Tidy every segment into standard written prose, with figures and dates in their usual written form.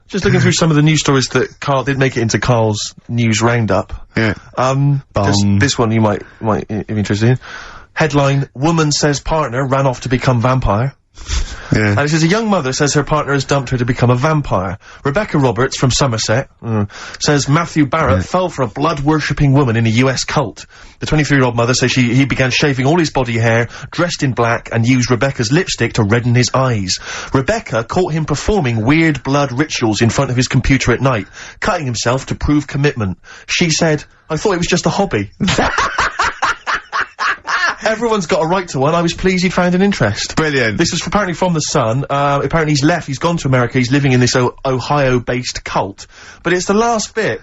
Just looking through some of the news stories that Karl did make it into Karl's news roundup. Yeah. Just this one you might be interested in. Headline, woman says partner ran off to become vampire. Yeah. And it says a young mother says her partner has dumped her to become a vampire. Rebecca Roberts from Somerset says Matthew Barrett fell for a blood-worshipping woman in a US cult. The 23-year-old mother says he began shaving all his body hair, dressed in black, and used Rebecca's lipstick to redden his eyes. Rebecca caught him performing weird blood rituals in front of his computer at night, cutting himself to prove commitment. She said, I thought it was just a hobby. Everyone's got a right to one. I was pleased he'd found an interest. Brilliant. This is apparently from The Sun. Apparently he's left. He's gone to America. He's living in this Ohio-based cult. But it's the last bit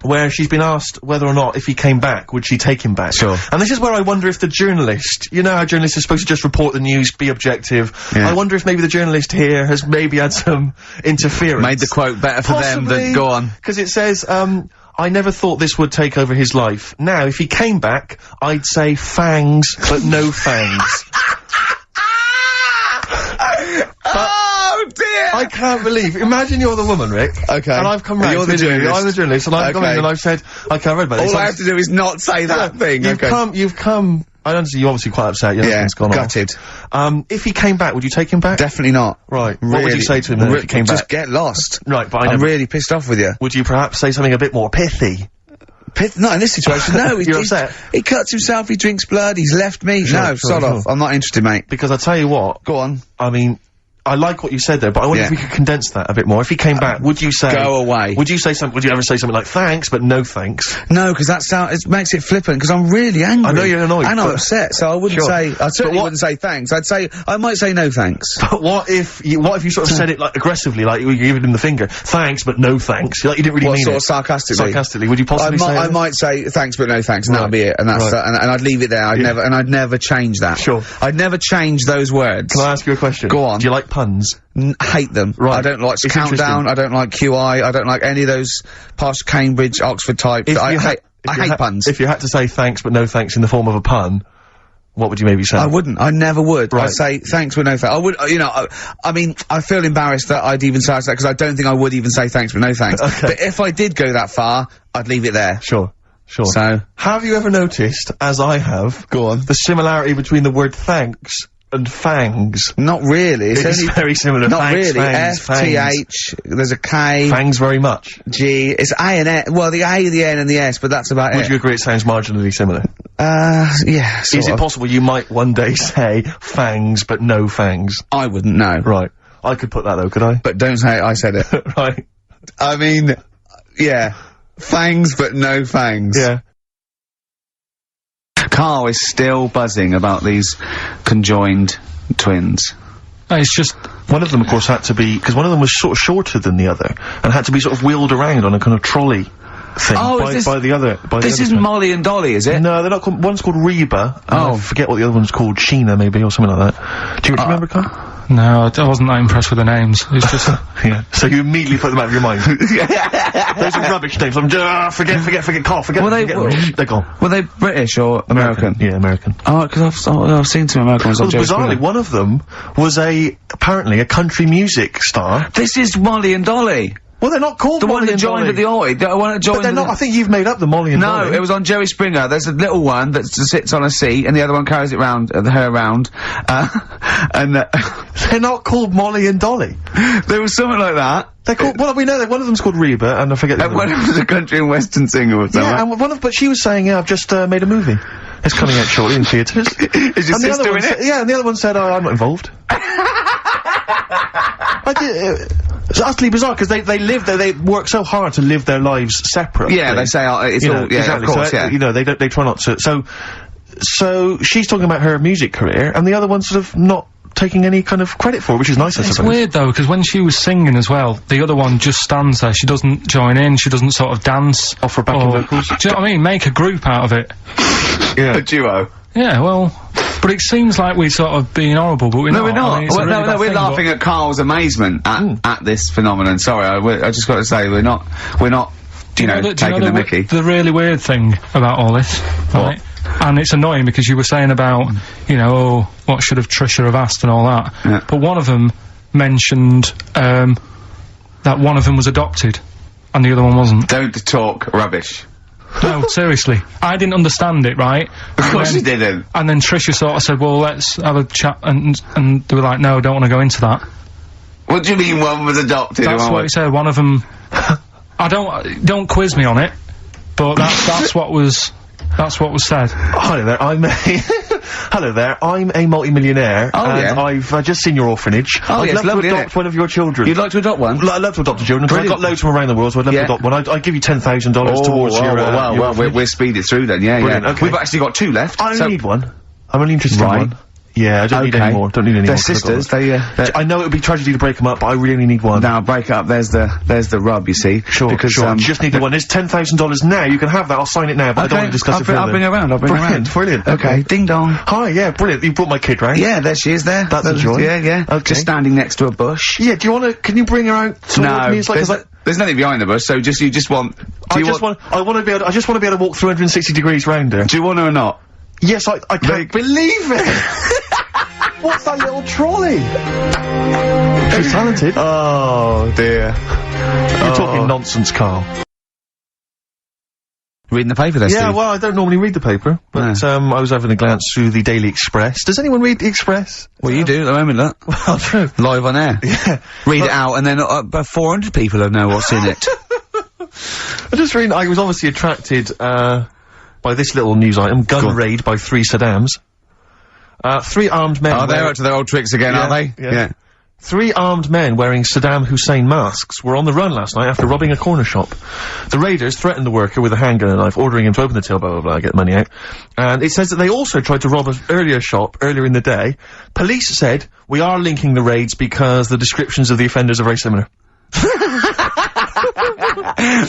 where she's been asked whether or not, if he came back, would she take him back? Sure. And this is where I wonder if the journalist, you know how journalists are supposed to just report the news, be objective. Yeah. I wonder if maybe the journalist here has maybe had some interference. Made the quote better for them than go on. Because it says, I never thought this would take over his life. Now, if he came back, I'd say fangs, but no fangs. Oh dear! I can't believe. Imagine you're the woman, Rick. Okay. And I've come round. You're the journalist. I'm the journalist, and I've come in and I've said, okay, I read about this. All I have to do is not say that thing. You've come. I understand you're obviously quite upset. Your husband's gone gutted. off. If he came back, would you take him back? Definitely not. Right. Really, What would you say to him then if he came back? Just get lost. Right, but I'm really pissed off with you. Would you perhaps say something a bit more pithy? Not in this situation, no. You're upset? He cuts himself, he drinks blood, he's left me. No, sod off. I'm not interested, mate. Because I tell you what. Go on. I mean, I like what you said there, but I wonder if we could condense that a bit more. If he came back, would you say— Go away. Would you say something— would you ever say something like, thanks, but no thanks? No, because it makes it flippant, because I'm really angry. I know you're annoyed. And I'm upset, so I wouldn't say— I certainly wouldn't say thanks. I might say no thanks. But what if you sort of said it, like, aggressively, like, you were giving him the finger, thanks, but no thanks? Like, you didn't really mean sort it. of sarcastically? Sarcastically, would you possibly say— I might say thanks, but no thanks, and that'll be it, and that's and I'd leave it there. I'd never change that. Sure. I'd never change those words. Can I ask you a question? Go on. Do you like puns? Hate them. Right. I don't like Countdown, I don't like QI, I don't like any of those past Cambridge, Oxford type. I hate puns. If you had to say thanks but no thanks in the form of a pun, what would you maybe say? I wouldn't. I never would. Right. I'd say thanks but no thanks. I would, you know, I mean, I feel embarrassed that I'd even say that because I don't think I would even say thanks but no thanks. Okay. But if I did go that far, I'd leave it there. Sure. So. Have you ever noticed, as I have— Go on. the similarity between the word thanks and fangs? Not really. It's very similar. Not Thanks, really. fangs, F-T-H, there's a K. Fangs very much. G. It's A and N. Well, the A, the N, and the S, but that's about it. Would you agree it sounds marginally similar? Yeah, Is it possible you might one day say fangs but no fangs? I wouldn't know. Right. I could put that though, could I? But don't say I said it. Right. I mean, yeah. Fangs but no fangs. Yeah. Karl is still buzzing about these conjoined twins. It's just— one of them, of course, had to be— because one of them was sort of shorter than the other, and had to be sort of wheeled around on a kind of trolley thing by the other. This isn't Molly and Dolly, is it? No, they're not called— one's called Reba, and I forget what the other one's called, Sheena maybe, or something like that. Do you remember, Karl? No, I wasn't that impressed with the names. It's just— yeah. So you immediately put them out of your mind. Those are rubbish names. I'm just— forget, Karl, forget. They're gone. Were they British or American? Yeah, American. Oh, because I've seen some American ones on Jerry Springer. Bizarrely, one of them was apparently a country music star. This is Molly and Dolly. Well, they're not called the Molly one that and joined Dolly. at the Oi. The one that joined. But they're not. I think you've made up the Molly and Dolly. No, it was on Jerry Springer. There's a little one that sits on a seat, and the other one carries it round, her around. And they're not called Molly and Dolly. There was something like that. They're called— well, we know that one of them's called Reba, and I forget the other one. One of them's a country and western singer or something. Yeah, and but she was saying, yeah, I've just made a movie. It's coming out shortly in theatres. Is your sister in it? Yeah, and the other one said, oh, I'm not involved. It's utterly bizarre, because they live there, they work so hard to live their lives separately. Yeah, they say, it's you all— know, yeah, exactly. of course, so, yeah. You know, they try not to— so she's talking about her music career, and the other one's sort of not taking any kind of credit for it, which is nice, I suppose. It's weird though, because when she was singing as well, the other one just stands there. She doesn't join in, she doesn't sort of dance. Offer backing vocals. Do you know what I mean? Make a group out of it. Yeah. A duo. Yeah, well, but it seems like we're sort of being horrible, but we're not. No, we're not. I mean, it's a really bad we're thing, laughing at Karl's amazement at this phenomenon. Sorry, I just got to say, we're not, you know, taking the mickey. The really weird thing about all this, right? And it's annoying because you were saying about, you know, oh, what should have Trisha have asked and all that. Yeah. But one of them mentioned, that one of them was adopted, and the other one wasn't. Don't talk rubbish. No, seriously. I didn't understand it, right? Of course you didn't. And then Trisha sort of said, well, let's have a chat, and they were like, no, don't want to go into that. What do you mean one was adopted? That's what he said, one of them... don't quiz me on it, but that's what was said. Hello there, hello there, I'm a multi-millionaire, and I've just seen your orphanage. I'd love to adopt one of your children. You'd like to adopt one? I'd love to adopt a children, because I've got loads from around the world, so I'd love to adopt one. I'd give you $10,000 towards your... well, we'll speed it through then, yeah. Okay. We've actually got 2 left. I only need one. I'm only interested in one. Yeah, I don't need any more. Don't need any more. They're sisters. I know it would be tragedy to break them up, but I really only need one. Now break it up. There's the rub. You see. Sure. Because I just need the one. There's $10,000 now. You can have that. I'll sign it now. But I don't want to discuss it further. I'll bring her around. Brilliant. Okay. Ding dong. Hi. Yeah. Brilliant. You brought my kid round. Yeah. There she is. There. That's a joy. Yeah. Okay. Just standing next to a bush. Yeah. Do you want to? Can you bring her out? No. There's nothing behind the bush. So you just want. I just want to be able to walk 360 degrees round her. Do you want her or not? Yes. I can't believe it. What's that little trolley? She's talented. Oh, dear. You're talking nonsense, Karl. Reading the paper there, Yeah, Steve? well, I don't normally read the paper, but, I was having a glance through the Daily Express. Does anyone read the Express? Well, you do at the moment, look. Well, true. Live on air. Yeah. Read it out, and then about 400 people will know what's in it. I just read, I was obviously attracted, by this little news item, gun raid by 3 Saddams. 3 armed men... they're up to their old tricks again, aren't they? Yeah. 3 armed men wearing Saddam Hussein masks were on the run last night after robbing a corner shop. The raiders threatened the worker with a handgun and a knife, ordering him to open the till, blah, blah, blah, get money out. And it says that they also tried to rob an earlier shop earlier in the day. Police said, we are linking the raids because the descriptions of the offenders are very similar.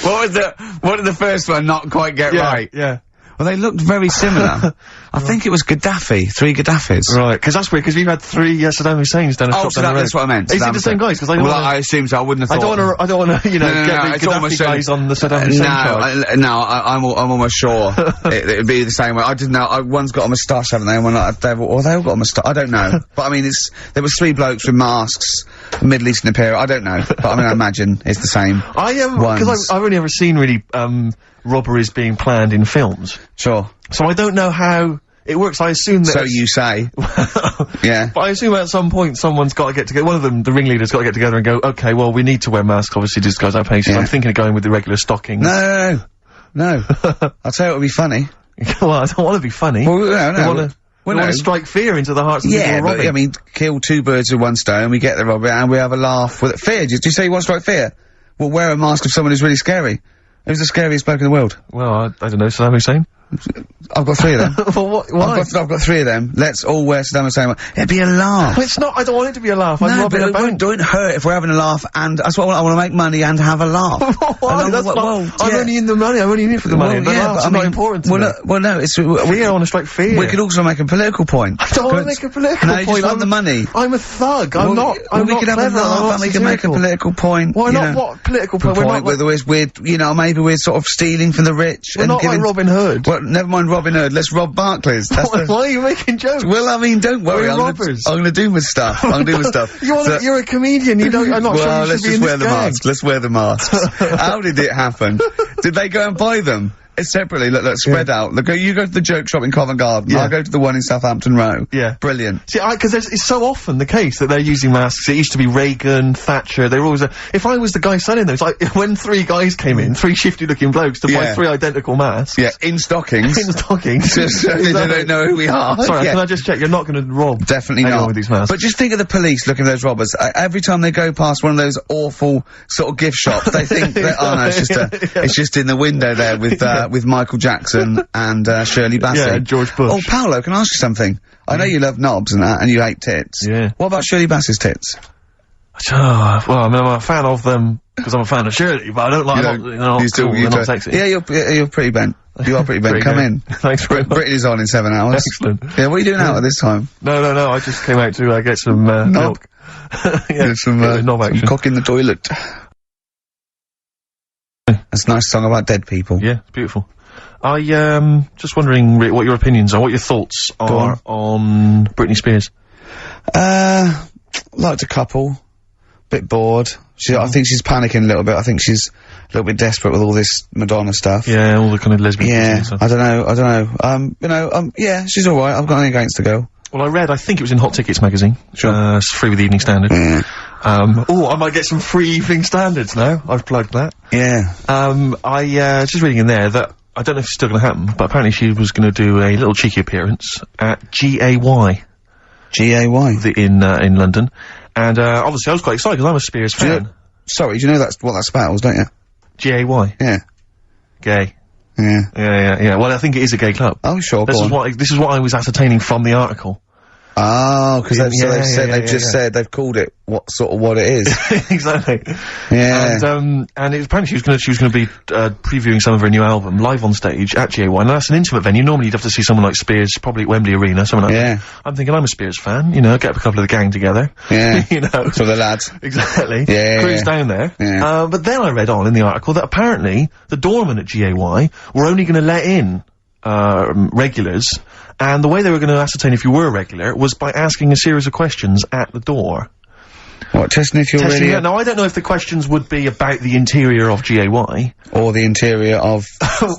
What did the first one not quite get right? Yeah. Well, they looked very similar. I think it was Gaddafi, 3 Gaddafis. Right, because that's weird, because we've had 3 Saddam Husseins down a shop down the road. That's what I meant. Is it the same guys? Because I assume so, I wouldn't have thought. I don't wanna, you know, get the Gaddafi guys on the Saddam Hussein charge. I'm almost sure it'd be the same way. I didn't know, one's got a moustache, haven't they? And one they all got a moustache. I don't know. But I mean, there was 3 blokes with masks, Middle Eastern appear. I don't know. But I mean, I imagine it's the same. Because I've only ever seen really, robberies being planned in films. Sure. So I don't know how it works. I assume that... So you say. Yeah. But I assume at some point someone's got to get together, one of them, the ringleader's got to get together and go, okay, well, we need to wear masks, obviously, just goes our paces. I'm thinking of going with the regular stockings. No. I'll tell you what would be funny. Well, I don't want to be funny. Well, no. We want to strike fear into the hearts of people robbing. But, I mean, kill 2 birds with 1 stone, we get the robber, and we have a laugh with it. Fear? Did you say you want to strike fear? Well, wear a mask of someone who's really scary. Who's the scariest bloke in the world? Well, I don't know, Saddam Hussein? I've got 3 of them. Well, why? I've got 3 of them. Let's all wear Saddam Hussein. It'd be a laugh. Well, it's not, I don't want it to be a laugh. I'm robbing a bank. Don't hurt if we're having a laugh, and that's what I want to make money and have a laugh. Why? I'm only in the money, I'm only in it for the money. But laughs not important to me. No, it's... I want to strike fear. We could also make a political point. I don't want to make a political point. No, you just want the money. I'm a thug, I'm not we could have a laugh and we can make a political point. Why not? What political point? Maybe we're sort of stealing from the rich. We're not like Robin Hood. Well, never mind Robin Hood. Let's rob Barclays. Why are you making jokes? Well, I mean, don't worry. I'm gonna do my stuff. You're a comedian. I'm not sure you should be in this gang. Let's wear the masks. How did it happen? Did they go and buy them? Separately, look, spread out. Look, you go to the joke shop in Covent Garden. I'll go to the one in Southampton Row. Yeah. Brilliant. See, because it's so often the case that they're using masks. It used to be Reagan, Thatcher, they were always if I was the guy selling them, it's like, when 3 guys came in, 3 shifty-looking blokes to buy 3 identical masks. Yeah, in stockings. In stockings. Just so they don't know who we are. Sorry, can I just check, you're not gonna rob Definitely anyone not. with these masks. But just think of the police looking at those robbers. Every time they go past one of those awful sort of gift shops, they think that, oh no, it's just in the window there with Michael Jackson and Shirley Bassey. Yeah, and George Bush. Oh, Paolo, can I ask you something? I know you love knobs and that, and you hate tits. Yeah. What about Shirley Bassey's tits? Well, I mean, I'm a fan of them because I'm a fan of Shirley, but I don't like them. They're not sexy. Yeah, you're pretty bent. You are pretty bent. Come in. Thanks very much. Britain is on in 7 hours. Excellent. Yeah, what are you doing out at this time? No, I just came out to get some milk. Yeah, some cock in the toilet. That's a nice song about dead people. Yeah, it's beautiful. I, just wondering, Rick, what your opinions are, what your thoughts are on Britney Spears. Liked a couple. Bit bored. I think she's panicking a little bit. I think she's a little bit desperate with all this Madonna stuff. Yeah, all the kind of lesbian Yeah, stuff. I don't know. Yeah, she's alright. I've got nothing against the girl. Well, I think it was in Hot Tickets magazine. Sure. It's free with the Evening Standard. Yeah. I might get some free Evening Standards now. I've plugged that. Yeah. I just reading in there that, I don't know if it's still gonna happen, but apparently she was gonna do a little cheeky appearance at GAY. GAY? In London. And, obviously I was quite excited because I'm a Spears fan. Do you know what that spells, don't you? GAY? Yeah. Gay. Yeah. Yeah. Well, I think it is a gay club. Oh, sure, This is what I was ascertaining from the article. Oh, because they've just said they've called it what it is. Exactly. Yeah. And it was apparently she was gonna be previewing some of her new album live on stage at GAY. Now that's an intimate venue. Normally you'd have to see someone like Spears, probably at Wembley Arena, someone like that. I'm thinking I'm a Spears fan, you know, get up a couple of the gang together. Yeah. You know. So the lads. Exactly. Yeah. Cruise down there. Yeah. But then I read on in the article that apparently the doorman at GAY were only gonna let in regulars, and the way they were going to ascertain if you were a regular was by asking a series of questions at the door. What, testing if you're really... Now, I don't know if the questions would be about the interior of GAY. Or the interior of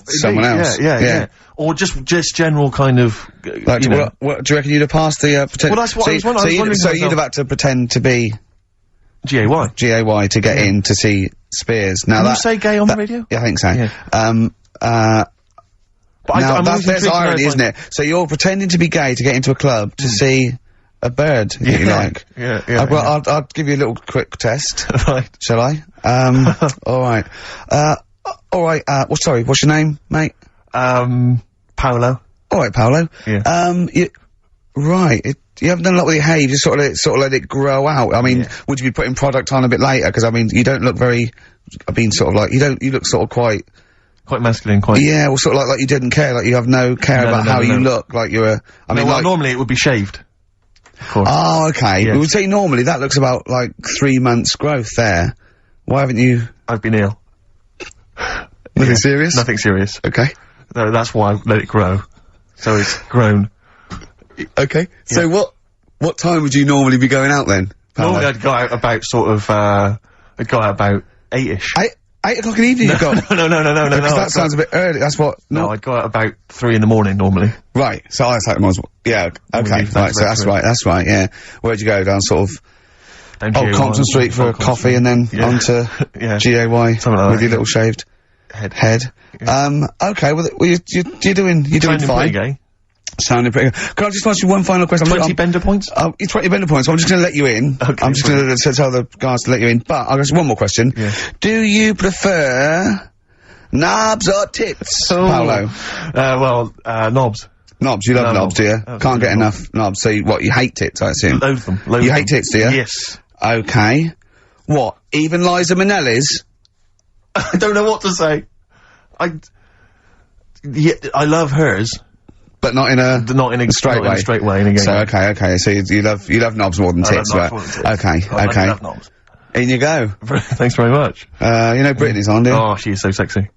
someone else. Yeah. Or just general kind of, like, you know. what, do you reckon you'd have passed the, Well, that's what I was wondering. So you'd have had to pretend to be... GAY. GAY to get in to see Spears. Now Can you say gay on the radio? Yeah, I think so. Yeah. Now, there's irony, isn't it? So you're pretending to be gay to get into a club to see a bird, if you like. Yeah. I'll give you a little quick test. Right. Shall I? Alright. Sorry, what's your name, mate? Paolo. Alright, Paolo. Yeah. You haven't done a lot with your hair, you just sort of let it grow out. I mean, would you be putting product on a bit later? Because, I mean, you don't look very, you look sort of quite masculine, Yeah, well, sort of like you didn't care, like you have no care about how you look, like you're a... normally it would be shaved. Of course. Oh, okay. Yes. We would say normally that looks about, 3 months growth there. Why haven't you... I've been ill. Nothing serious? Nothing serious. Okay. No, that's why I let it grow. So it's grown. Okay. So what time would you normally be going out then, Paolo? Normally I'd go out about I'd go out about 8-ish. 8 o'clock in the evening you go? No. Because that sounds a bit early, that's what... No, I'd go out about 3 in the morning normally. Right, so I like yeah, okay, right, so that's right, yeah. Where'd you go, down sort of... Down Compton Street for a coffee and then onto GAY with your little shaved head. Yeah. Okay, well, you're doing fine. Gay. Sounding pretty good. Can I just ask you one final question? 20 bender points? 20 bender points, so I'm just gonna let you in. Okay, I'm just gonna tell the guys to let you in, but I'll just one more question. Yeah. Do you prefer knobs or tits, Paolo? Knobs. Knobs, you love knobs, do you? Absolutely. Can't get enough knobs, so you hate tits, I assume? Loathe them. You hate tits, do you? Yes. Okay. What, even Liza Minnelli's? I don't know what to say. I love hers. But not in a straight way. In a gay so, way. okay, so you love knobs more than tits, right? Okay. I love knobs. In you go. Thanks very much. You know Brittany's on, do you? Oh, she is so sexy.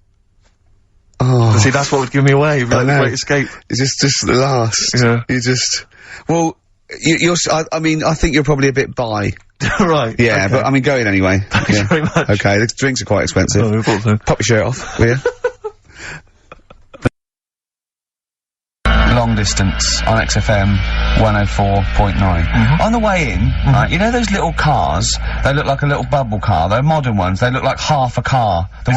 Oh. See, that's what would give me away. It'd be like the Great Escape. It's just the last. Yeah. You just... Well, I mean, I think you're probably a bit bi. Right. Yeah, okay. but I mean, go in anyway. Thanks very much. Okay, the drinks are quite expensive. Oh, I thought so. Pop your shirt off, will you? Long distance on XFM 104.9. On the way in, right, you know those little cars? They look like a little bubble car. They're modern ones. They look like half a car. Is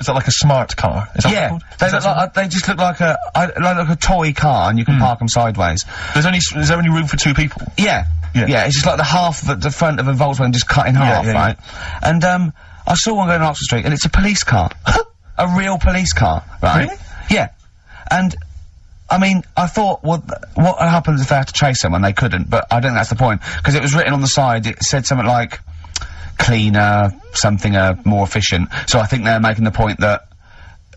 that like a smart car? Is that what they look like they just look like a toy car, and you can park them sideways. Is there only room for 2 people? Yeah. It's just like the half of the front of a Volkswagen just cut in half, right? And I saw one going on Oxford Street, and it's a police car, a real police car, right? Really? Yeah, and. I mean, I thought, what happens if they had to chase someone? They couldn't, but I don't think that's the point. Because it was written on the side, it said something like, cleaner, something, more efficient. So I think they're making the point that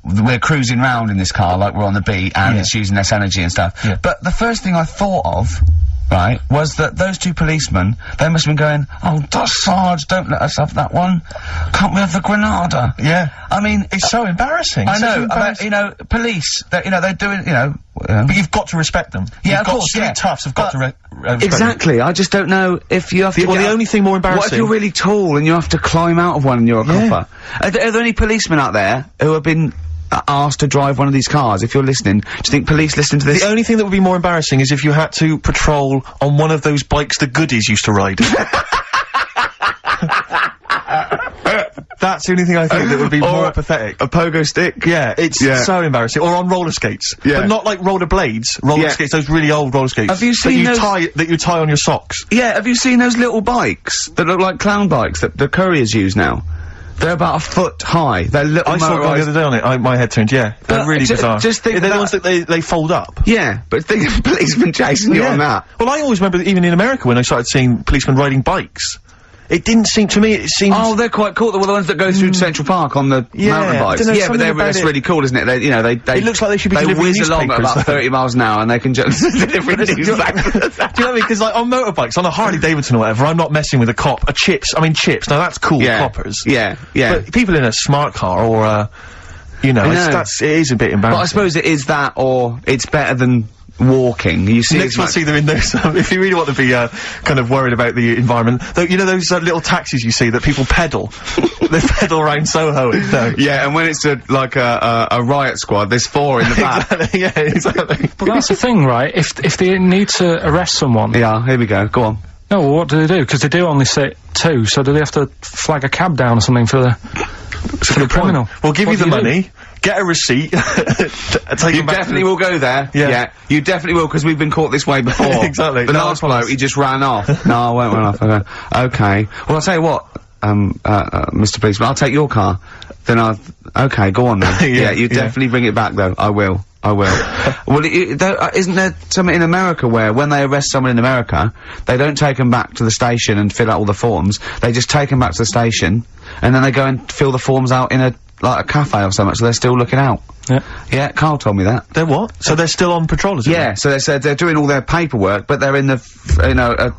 we're cruising round in this car like we're on the beat, and it's using less energy and stuff. Yeah. But the first thing I thought of, right, was that those two policemen, they must have been going, oh, Sarge, don't let us have that one. Can't we have the Granada? Yeah. I mean, It's so embarrassing. I It's so know, embarrassing. police, they're doing, But you've got to respect them. Yeah, You've of got course, street yeah. toughs have got to respect them. exactly, I just don't know if you have to Well, the only thing more What if embarrassing... you're really tall and you have to climb out of one and you're a Yeah. copper? Are there any policemen out there who have been asked to drive one of these cars? If you're listening, do you think police listen to this? The only thing that would be more embarrassing is if you had to patrol on one of those bikes the goodies used to ride. That's the only thing I think that would be more pathetic. A pogo stick? Yeah, it's so embarrassing. Or on roller skates. Yeah. But not like roller blades. Roller skates, those really old roller skates. Have you seen those- that you tie on your socks. Yeah, have you seen those little bikes that look like clown bikes that the couriers use now? They're about a foot high. They're little I saw one the other day on it. My head turned, yeah. They're really bizarre. just think they're the that- ones that they fold up. Yeah, but think of a policeman chasing you on that. Well, I always remember that even in America when I started seeing policemen riding bikes. It didn't seem to me, it seemed... Oh, they're quite cool. They're the ones that go through Central Park on the mountain bikes. dunno, Yeah, but something about that's it. really cool, isn't it? They, It looks like they should be they delivering whiz along at newspapers. about 30 miles an hour and they can just deliver Do you know what I mean? Because like on motorbikes, on a Harley Davidson or whatever, I'm not messing with a cop. Chips, now that's cool, Yeah. coppers. Yeah. But people in a smart car or, it is a bit embarrassing. But I suppose it is that, or it's better than walking. You see, Next we'll see them in those, if you really want to be, kind of worried about the environment, though, you know those little taxis you see that people pedal? They pedal around Soho, Yeah, and when it's a riot squad, there's 4 in the back. Exactly, yeah, exactly. But that's the thing, right? If they need to arrest someone... Yeah, here we go, go on. No, well, what do they do? Because they do only sit 2, so do they have to flag a cab down or something for the criminal? We'll give What you the do do? money, get a receipt, take You him back definitely will go there. Yeah. You definitely will, because we've been caught this way before. Exactly. The No, last I promise. bloke, he just ran off. No, I won't run off. Okay. Well, I'll tell you what, Mr. Policeman, I'll take your car. Then okay, go on then. Yeah, you yeah. definitely bring it back though. I will. Well, isn't there something in America where when they arrest someone in America, they don't take them back to the station and fill out all the forms, they just take them back to the station, and then they go and fill the forms out in a cafe or something, so they're still looking out. Yeah. Yeah, Karl told me that. They're what? So they're still on patrol, is it? Yeah, so they said they're doing all their paperwork, but they're in the,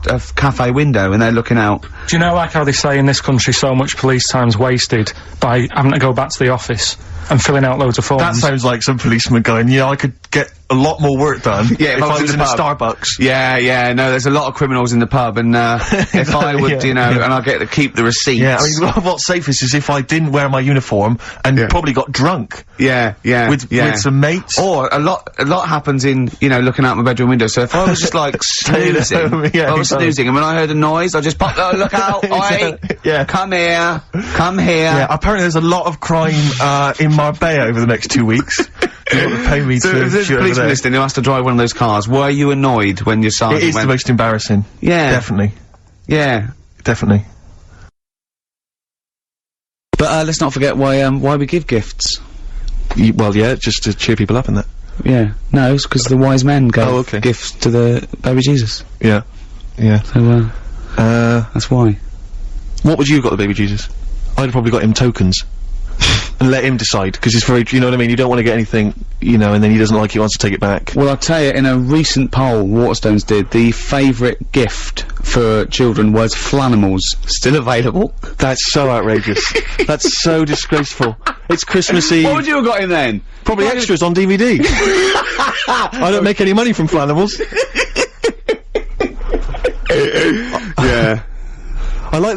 a cafe window and they're looking out. Do you know, like how they say in this country so much police time's wasted by having to go back to the office and filling out loads of forms? That sounds like some policeman going, yeah, I could get a lot more work done Yeah, if I was in a pub. Starbucks. Yeah, no, there's a lot of criminals in the pub, and if I would, Yeah. and I get to keep the receipts. Yeah, I mean, what's safest is if I didn't wear my uniform and probably got drunk yeah, with some mates. Or a lot happens in, looking out my bedroom window. So if I was just like snoozing, home, yeah, I was exactly. snoozing, and when I heard a noise, I just popped, oh, look out, oi, Yeah. come here. Yeah, apparently there's a lot of crime, in Marbella over the next 2 weeks. You want to pay me So to if there's a shoot over policeman there. listening who has to drive one of those cars, were you annoyed when your sergeant It is went, the most embarrassing. Yeah. Definitely. yeah. Definitely. But, let's not forget why we give gifts. Well, yeah, just to cheer people up in that. Yeah. No, it's because the wise men gave Oh, okay. gifts to the baby Jesus. Yeah. Yeah. So, that's why. What would you have got the baby Jesus? I'd have probably got him tokens. And let him decide, because it's very, you know what I mean, you don't want to get anything, and then he doesn't like it, he wants to take it back. Well, I'll tell you, in a recent poll Waterstones did, the favourite gift for children was Flanimals. Still available? That's so outrageous. That's so disgraceful. It's Christmas Eve. What would you have got him then? Probably extras on DVD. I don't make any money from Flanimals. Yeah. I like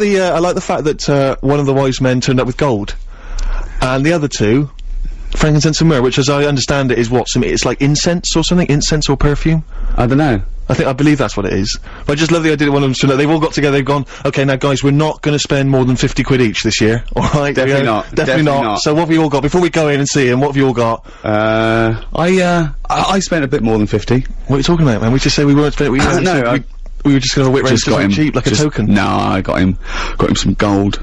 the fact that, one of the wise men turned up with gold. And the other two, frankincense and myrrh, which as I understand it is what, it's like incense or something? Incense or perfume? I don't know. I believe that's what it is. But I just love the idea that one of them stood up, they've all got together, they've gone, okay, now guys, we're not gonna spend more than 50 quid each this year, alright? Definitely not. Definitely not. So what have you all got? Before we go in and see him, what have you all got? I spent a bit more than 50. What are you talking about, man? We just say we weren't spending, we were just gonna whip round something cheap, like a token. No, I got him some gold.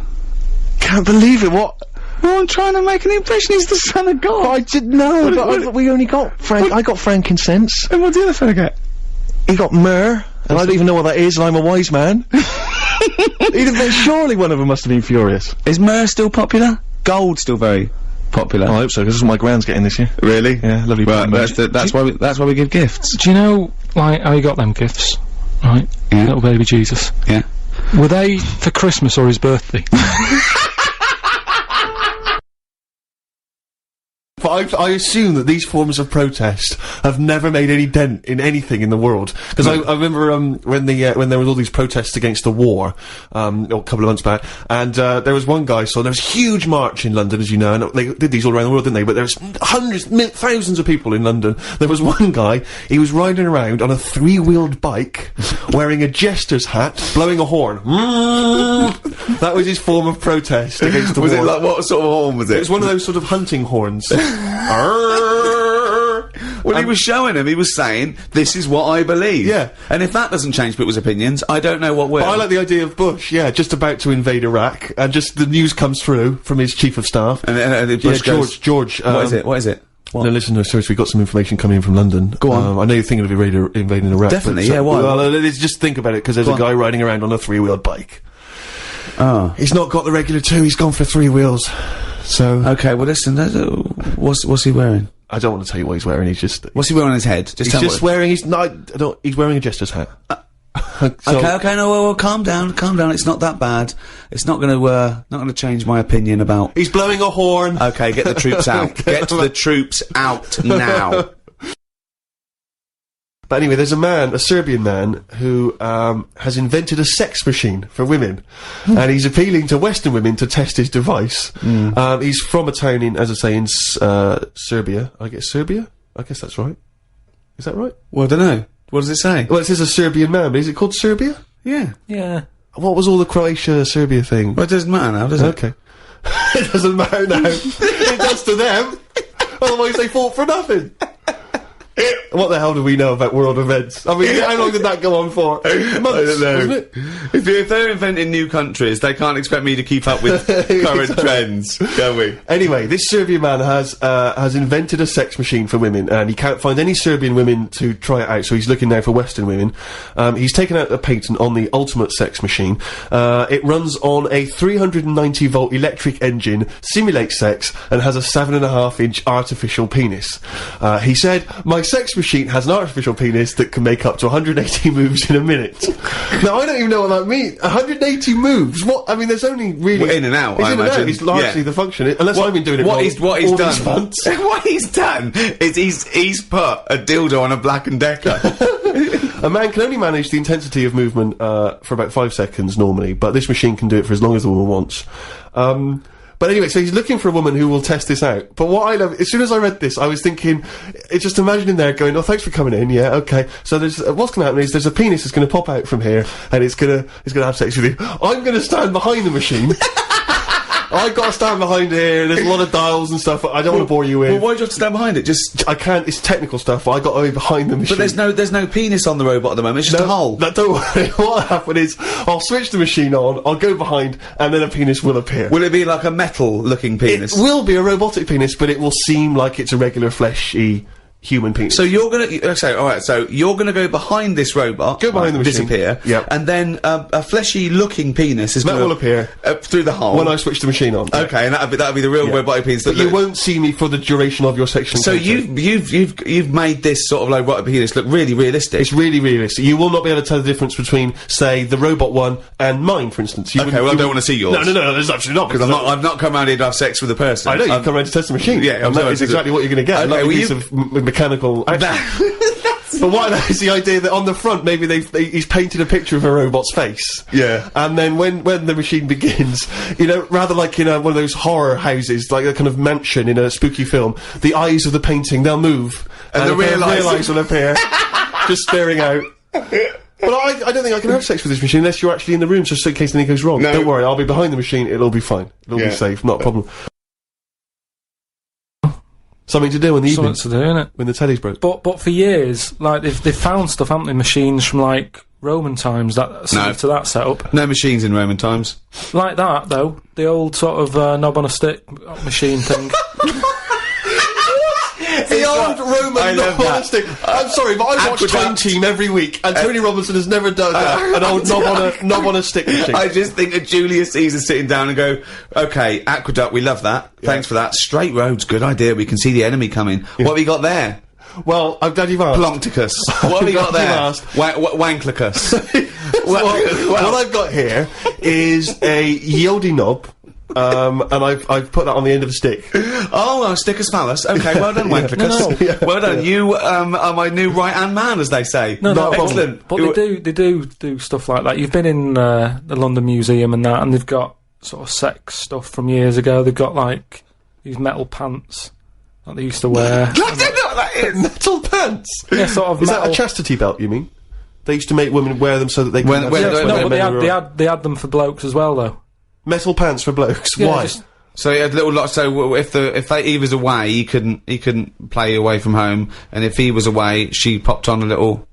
Can't believe it, what? Well, I'm trying to make an impression, he's the son of God. I didn't know, but we only got I got frankincense. And what did the other fella get? He got myrrh, and I don't even know what that is, and I'm a wise man. Surely one of them must have been furious. Is myrrh still popular? Gold still very popular. Oh, I hope so, because this is what my grand's getting this year. Really? Yeah, lovely. Well, that's why we give gifts. Do you know, like, how you got them gifts? right? Yeah. Little baby Jesus. Yeah. Were they for Christmas or his birthday? But I assume that these forms of protest have never made any dent in anything in the world. Because I remember when there was all these protests against the war a couple of months back, and there was one guy. So there was a huge march in London, as you know, and they did these all around the world, didn't they? But there was hundreds, thousands of people in London. There was one guy. He was riding around on a 3-wheeled bike, wearing a jester's hat, blowing a horn. That was his form of protest against the war. Was it like, what sort of horn was it? It was one of those sort of hunting horns. Well, he was showing him. He was saying, "This is what I believe." Yeah. And if that doesn't change people's opinions, I don't know what will. But I like the idea of Bush, just about to invade Iraq, and just the news comes through from his chief of staff. And Bush goes, George. What is it? What? No, listen, no, seriously, we've got some information coming in from London. Go on. I know you're thinking of invading Iraq. Definitely, but, yeah, why? Well, let's just think about it, because there's a guy riding around on a 3-wheeled bike. Oh. He's not got the regular 2, he's gone for 3 wheels. So... Okay, well listen, what's he wearing? I don't want to tell you what he's wearing, he's just... What's he wearing on his head? He's wearing, he's wearing a jester's hat. Okay, no, well, calm down, it's not that bad. It's not gonna change my opinion about... He's blowing a horn. Okay, get the troops out. Get the troops out now. But anyway, there's a Serbian man, who has invented a sex machine for women, and he's appealing to Western women to test his device. He's from a town in, as I say, in Serbia. I guess Serbia? I guess that's right. Is that right? Well, I don't know. What does it say? Well, it says a Serbian man, but is it called Serbia? Yeah. Yeah. What was all the Croatia-Serbia thing? Well, it doesn't matter now, does it? Okay. It doesn't matter now. It does to them. Otherwise they fought for nothing. What the hell do we know about world events? I mean, how long did that go on for? Months, I don't know. wasn't it? If they're inventing new countries, they can't expect me to keep up with current trends, can we? Anyway, this Serbian man has invented a sex machine for women, and he can't find any Serbian women to try it out, so he's looking now for Western women. He's taken out a patent on the ultimate sex machine. It runs on a 390-volt electric engine, simulates sex, and has a 7.5-inch artificial penis. He said, "My sex machine has an artificial penis that can make up to 180 moves in a minute." Now, I don't even know what that means. 180 moves? What? I mean, there's only really... Well, in and out, it's I in and out. imagine. It's largely the function. Unless I've been doing it what wrong he's all done. these months. What he's done is he's put a dildo on a Black & Decker. A man can only manage the intensity of movement for about 5 seconds normally, but this machine can do it for as long as the woman wants. But anyway, so he's looking for a woman who will test this out. But what I love, as soon as I read this, I was thinking, it's just imagining there going, "Oh, thanks for coming in, yeah, okay." So there's, what's gonna happen is there's a penis that's gonna pop out from here, and it's gonna have sex with you. I'm gonna stand behind the machine. I've got to stand behind here, there's a lot of dials and stuff, I don't want to bore you in. Well, why do you have to stand behind it? Just... I can't, it's technical stuff, but I got to be behind the machine. But there's no penis on the robot at the moment, it's just a hole. No, don't worry, what'll happen is, I'll switch the machine on, I'll go behind, and then a penis will appear. Will it be like a metal-looking penis? It will be a robotic penis, but it will seem like it's a regular fleshy human penis. So you're gonna alright, so you're gonna go behind this robot, go behind the machine, disappear, yep. And then a fleshy looking penis is will appear through the hole when I switch the machine on. Okay, and that'll be the real robotic penis. But you won't see me for the duration of your sexual So you've made this sort of like robotic penis look really realistic. It's really realistic. You will not be able to tell the difference between, say, the robot one and mine, for instance. Okay, well I don't want to see yours. No, there's absolutely not, because I've not come around here to have sex with a person. I know, you've come around to test the machine. Yeah, and that is exactly what you're going to get. Okay, like a piece of mechanical action. But what I know is the idea that on the front, maybe he's painted a picture of a robot's face. Yeah. And then when the machine begins, you know, rather like in one of those horror houses, like a kind of mansion in a spooky film, the eyes of the painting, they'll move. And the real eyes will appear. Just staring out. But I don't think I can have sex with this machine unless you're actually in the room, just in case anything goes wrong. No. Don't worry, I'll be behind the machine, it'll all be fine. It'll be safe, not a problem. Something to do in the evening. Something to do, innit? When the telly's broke. But for years, like, they've found stuff, haven't they? Machines from, like, Roman times, similar to that setup. No machines in Roman times. Like that, though. The old sort of, knob on a stick machine thing. The old Roman knob on a stick. I'm sorry, but I watch Time Team every week, and Tony Robinson has never done an old knob on a stick machine. I just think of Julius Caesar sitting down and go, "Okay, aqueduct, we love that. Thanks for that. Straight roads, good idea. We can see the enemy coming. What have we got there?" Well, I'm glad you've asked. Ploncticus. What have you got there? Wanklicus. What I've got here is a Yodi knob. And I've put that on the end of a stick. Oh, a stick of phallus. Okay, well done, Wanklicus. Yeah. Well done. You are my new right-hand man, as they say. No, excellent. But they do stuff like that. You've been in the London Museum and that, and they've got sort of sex stuff from years ago. They've got like these metal pants that they used to wear. I don't know what that is. Metal pants. Yeah, sort of. Is metal. that a chastity belt? You mean? They used to make women wear them so that they could. No, but they had them for blokes as well, though. Metal pants for blokes. Yeah, Why? So he had little lots. So if he was away, he couldn't play away from home, and if he was away, she popped on a little.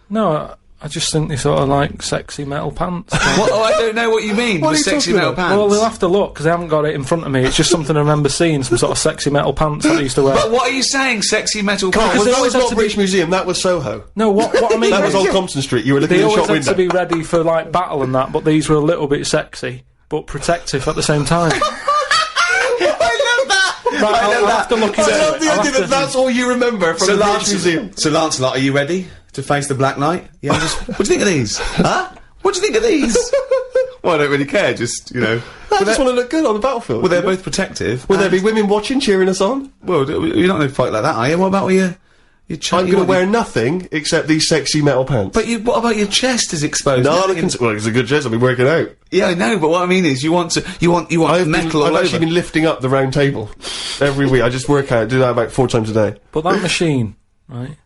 No, I just think they sort of like sexy metal pants. What? Oh, I don't know what you mean. What with are you sexy talking metal about? pants. Well, they'll have to look because I haven't got it in front of me. It's just something I remember seeing, some sort of sexy metal pants that they used to wear. But what are you saying? Sexy metal Well, pants? they that always was had not to British Museum. That was Soho. No, what I mean. That was Old Compton Street. You were looking They in the always shop had to window. be ready for like battle and that, but these were a little bit sexy but protective at the same time. Right, I'll have to look into I love it. the I'll idea have that that's all you remember from the British Museum. So Lancelot, are you ready to face the Black Knight? Yeah. What do you think of these? Huh? What do you think of these? Well, I don't really care. Just I just want to look good on the battlefield. Well, they're both protective. Will there be women watching, cheering us on? Well, you're not going to fight like that, are you? What about your I'm going to wear nothing except these sexy metal pants. But what about your chest is exposed? No, well, it's a good chest. I've been working out. Yeah, I know. But what I mean is, you want metal all I've over. actually been lifting up the round table every week. I just work out, do that about 4 times a day. But that machine, right?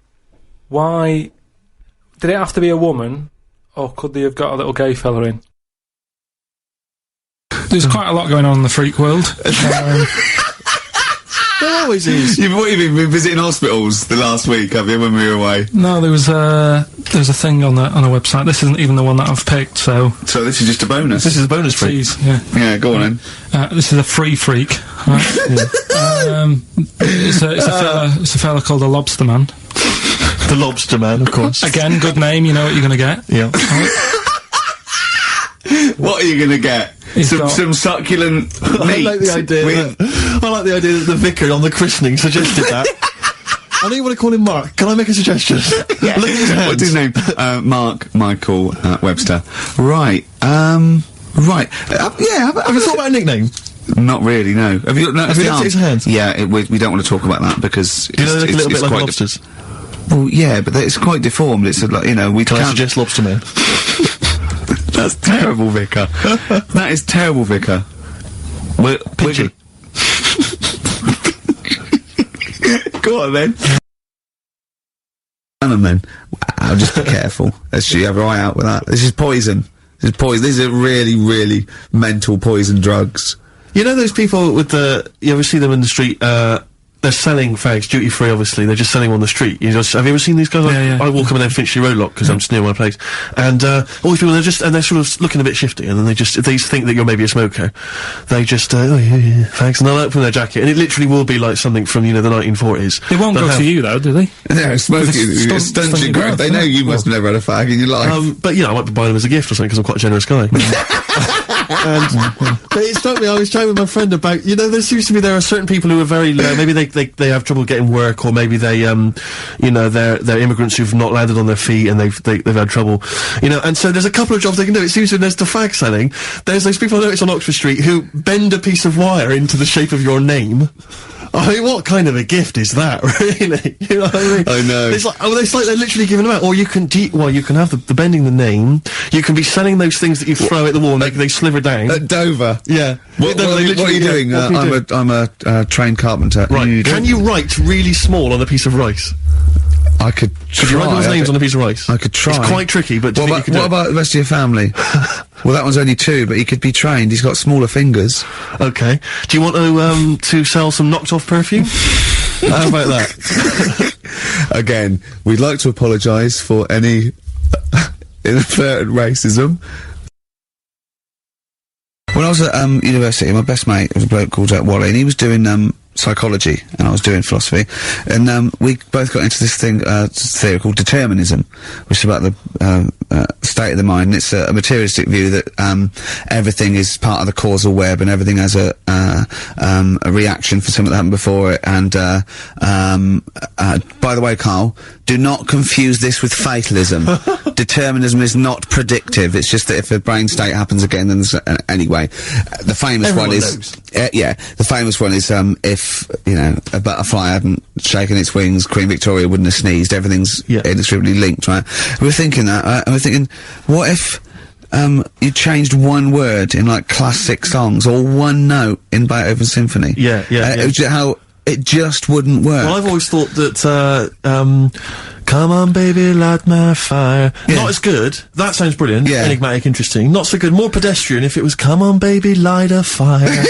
Why did it have to be a woman, or could they have got a little gay fella in? There's quite a lot going on in the freak world. There always is. You've been visiting hospitals the last week, have you? When we were away. No, there was a thing on a website. This isn't even the one that I've picked. So this is just a bonus. This is a bonus freak. please, yeah. Yeah, go on then. This is a free freak. Right? It's a fella called the Lobster Man. The Lobster Man, of course. Again, good name. You know what you're going to get. Yeah. What are you going to get? Some succulent meat. I like the idea. That the vicar on the christening suggested that. I know you want to call him Mark. Can I make a suggestion? Yeah. Look at his hands. What's his name? Mark Michael Webster. Right. Right. Have you thought about a nickname? Not really. No. Have you looked at his hands? Yeah. We don't want to talk about that because You know, they look a little bit like lobsters. Well, yeah, but it's quite deformed. It's like we Can I can't suggest Lobster Man? That's terrible, Vicar. That is terrible, Vicar. Pinchy. Go on then. And then, wow, just be careful. Let's have your eye out with that. This is poison. This is poison. These are really, really mental poison drugs. You know those people with you ever see them in the street, they're selling fags, duty free obviously, they're just selling them on the street. Have you ever seen these guys? Yeah. I walk them in Finchley Road Lock, because I'm just near my place. And, all these people, they're sort of looking a bit shifty, and then they think that you're maybe a smoker. They just, oh yeah, fags, and they'll open their jacket, and it literally will be like something from, the 1940s. They won't go to you though, do they? No, smoking stunts your growth. They know you must have never had a fag in your life. But I might be buying them as a gift or something, because I'm quite a generous guy. But it struck me, I was chatting with my friend about, there seems to be, there are certain people who are very low, maybe they have trouble getting work, or maybe they, they're immigrants who've not landed on their feet and they've had trouble, and so there's a couple of jobs they can do. It seems when there's the fag selling, there's those people I notice on Oxford Street who bend a piece of wire into the shape of your name. I mean, what kind of a gift is that, really? You know what I mean? I know. It's like they're literally giving them out. Or you can have the bending the name. You can be selling those things that you throw at the wall and they sliver down. At Dover? Yeah. What are you doing? I'm a trained carpenter. Right. Can you write really small on a piece of rice? I could try. Could you write those names on a piece of rice? I could try. It's quite tricky, but do you think you could do it? What about the rest of your family? Well, that one's only 2, but he could be trained. He's got smaller fingers. Okay. Do you want to sell some knocked-off perfume? How about that? Again, we'd like to apologise for any inadvertent racism. When I was at university, my best mate was a bloke called Wally, and he was doing psychology, and I was doing philosophy, and we both got into this theory called determinism, which is about the state of the mind. And it's a materialistic view that everything is part of the causal web, and everything has a reaction for something that happened before it. And by the way, Karl, do not confuse this with fatalism. Determinism is not predictive. It's just that if a brain state happens again, then there's, anyway. The famous one is, the famous one is, if, you know, a butterfly hadn't shaken its wings, Queen Victoria wouldn't have sneezed. Everything's inextricably linked, right? We were thinking that, right? And we're thinking, what if, you changed one word in, like, classic songs, or one note in Beethoven's symphony? How it just wouldn't work. Well, I've always thought that, come on baby, light my fire. Not as good. That sounds brilliant. Enigmatic, interesting. Not so good. More pedestrian if it was come on baby, light a fire.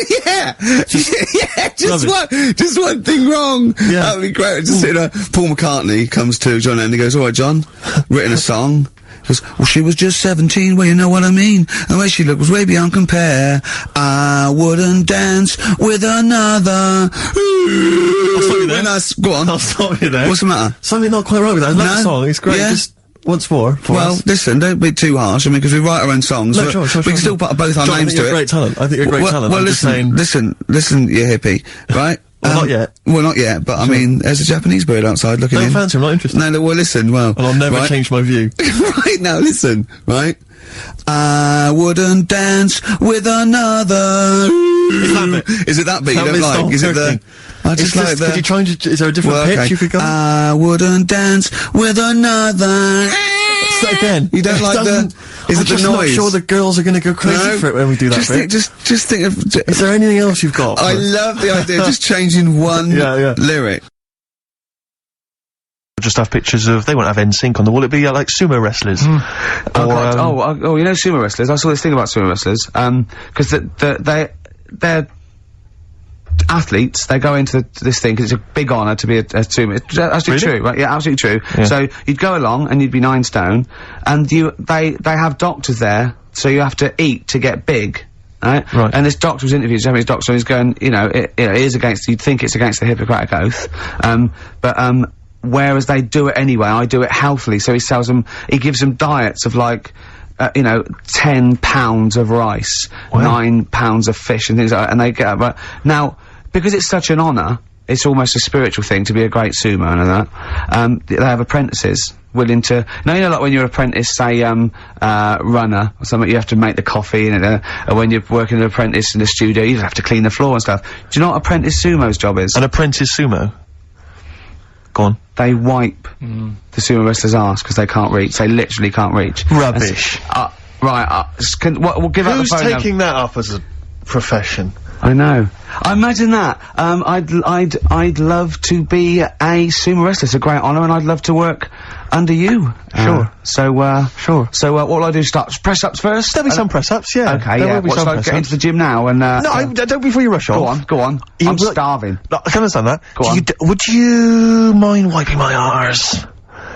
Just one thing wrong. That would be great. Just, you know, Paul McCartney comes to John and he goes, alright John, written a song. He goes, well, she was just 17, well, you know what I mean. And the way she looked was way beyond compare. I wouldn't dance with another. I'll stop you there. Go on. I'll stop you there. What's the matter? Something not quite right with that. I love the song. It's great. Just once more. Well, listen, don't be too harsh. I mean, because we write our own songs. No, sure, we can still put both our names to it. I think you're a great talent. I think you're a great talent. Well, listen, you hippie, right? Well, not yet. Well, not yet, but I mean, there's a Japanese bird outside looking in. Don't fancy him, not interested. No, well, listen, well... Well, I'll never change my view. Right, now, listen, right? I wouldn't dance with another... Is it that bit you don't like? Is it the... I just like that. Could you try and is there a different pitch you could go? I wouldn't dance with another... Say again. You don't like the... Is it the noise? I'm not sure the girls are gonna go crazy for it when we do that bit. Just think of... Is there anything else you've got? I love the idea of just changing one lyric. Just have pictures of, they won't have NSYNC on the wall, it'd be like sumo wrestlers. Oh, you know sumo wrestlers? I saw this thing about sumo wrestlers, because they're athletes, they go into this thing because it's a big honour to be a sumo. It's absolutely true, right? Yeah, absolutely true. Yeah. So you'd go along and you'd be 9 stone, and they have doctors there, so you have to eat to get big. Right? And this doctor was interviewed, Japanese doctor, and he's going, you know, it is against, you'd think it's against the Hippocratic Oath, whereas they do it anyway. I do it healthily, so he gives them diets of like, you know, 10 pounds of rice, 9 pounds of fish and things like that, and they get up. Now, because it's such an honour, it's almost a spiritual thing to be a great sumo and that, they have apprentices willing to, you know, like when you're an apprentice, say, runner or something, you have to make the coffee, and when you're working an apprentice in the studio, you have to clean the floor and stuff. Do you know what apprentice sumo's job is? An apprentice sumo? Go on. They wipe the sumo wrestler's ass because they can't reach. They literally can't reach. Rubbish. We'll give out the phone. Who's taking that up as a profession? I know. I imagine that. I'd love to be a sumo wrestler. It's a great honour, and I'd love to work under you. Sure. So what will I do? Start press-ups first? There'll be some press-ups, yeah. Okay, yeah. What, should I get into the gym now and, No, don't before you rush off. Go on. I'm starving. No, I can understand that. Go on. Would you mind wiping my arse?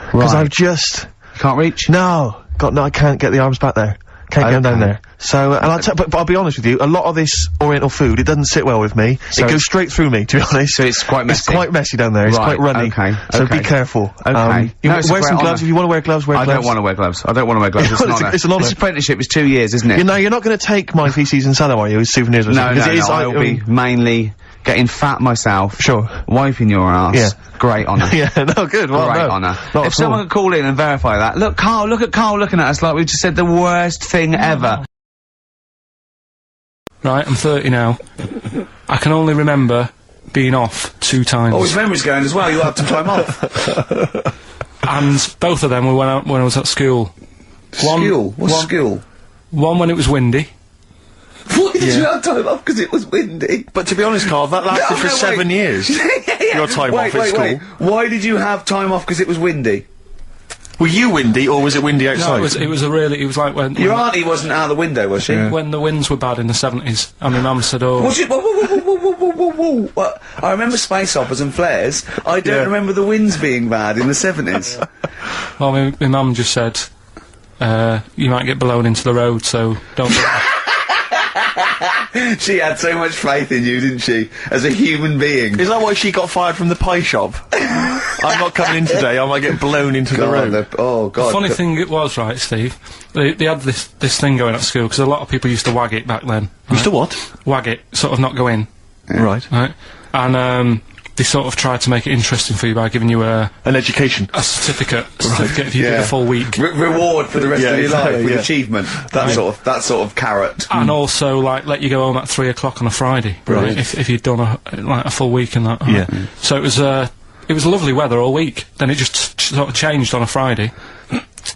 Because I've just... You can't reach? No, I can't get the arms back there. Can't get them down there. So, and but I'll be honest with you, a lot of this Oriental food, it doesn't sit well with me. So it goes straight through me, to be honest. So it's quite messy. It's quite messy down there. It's quite runny. Okay. So be careful. Okay. Wear some gloves. If you want to wear gloves, wear gloves. I don't want to wear gloves. It's an honour. This apprenticeship is 2 years, isn't it? You know, you're not going to take my feces and salad, are you, as souvenirs or something? No, I'll be mainly getting fat myself. Sure. Wiping your ass. Yeah. Great honour. Yeah, no, good. Well, great honour. If someone could call in and verify that. Look, Karl, look at Karl looking at us like we just said the worst thing ever. Right, I'm 30 now. I can only remember being off 2 times. Oh, his memory's going as well. You had some time off. And both of them were when I was at school. What's school? One when it was windy. Why did you have time off? Because it was windy. But to be honest, Karl, that lasted for 7 years. Your time off at school. Why did you have time off? Because it was windy. Were you windy, or was it windy outside? No, it was like when... Your auntie wasn't out the window, was she? When the winds were bad in the 70s, and my mum said, oh... Was it? Whoa. What? I remember space operas and flares. I don't remember the winds being bad in the 70s. Well, my mum just said, you might get blown into the road, so don't... She had so much faith in you, didn't she? As a human being. Is that why she got fired from the pie shop? I'm not coming in today, I might get blown into the road. Oh, God. The funny thing it was, right, Steve, they had this thing going at school, because a lot of people used to wag it back then. Used to what? Wag it, sort of not go in. Yeah. Right. Right? And, they sort of tried to make it interesting for you by giving you an education. A certificate if you did a full week. Reward for the rest of your life with achievement. That sort of carrot. And also, like, let you go home at 3 o'clock on a Friday. Right. If you'd done a full week and that. Right? Yeah. So it was lovely weather all week. Then it just sort of changed on a Friday.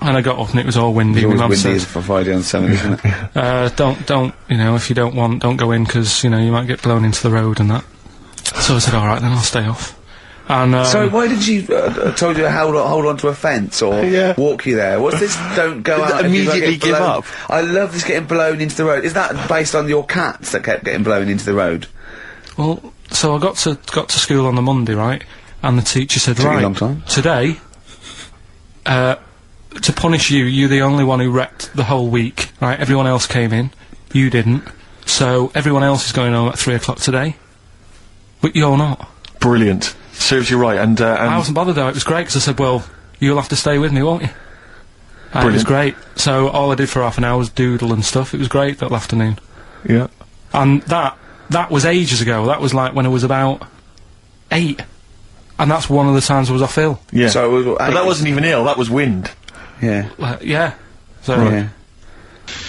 And I got up and it was all windy. It's My always mum windy said, for Friday on Sunday, isn't it? don't, if you don't go in, because, you might get blown into the road and that. So I said, alright, then I'll stay off. And, so why did you told you to hold on to a fence or walk you there? What's this? Don't go out. Immediately give up. I love this getting blown into the road. Is that based on your cats that kept getting blown into the road? Well, so I got to school on the Monday, right? And the teacher said, Took you a right, long time. today, to punish you, you're the only one who wrecked the whole week, right? Everyone else came in, you didn't. So everyone else is going home at 3 o'clock today, but you're not. Brilliant. Serves you right, and I wasn't bothered though, it was great, because I said, well, you'll have to stay with me, won't you? And it was great. So all I did for half an hour was doodle and stuff. It was great that afternoon. Yeah. And that was ages ago. That was like when I was about 8. And that's one of the times I was off ill. Yeah. So it was, but that wasn't even ill, that was wind. Yeah. Yeah. So, Yeah.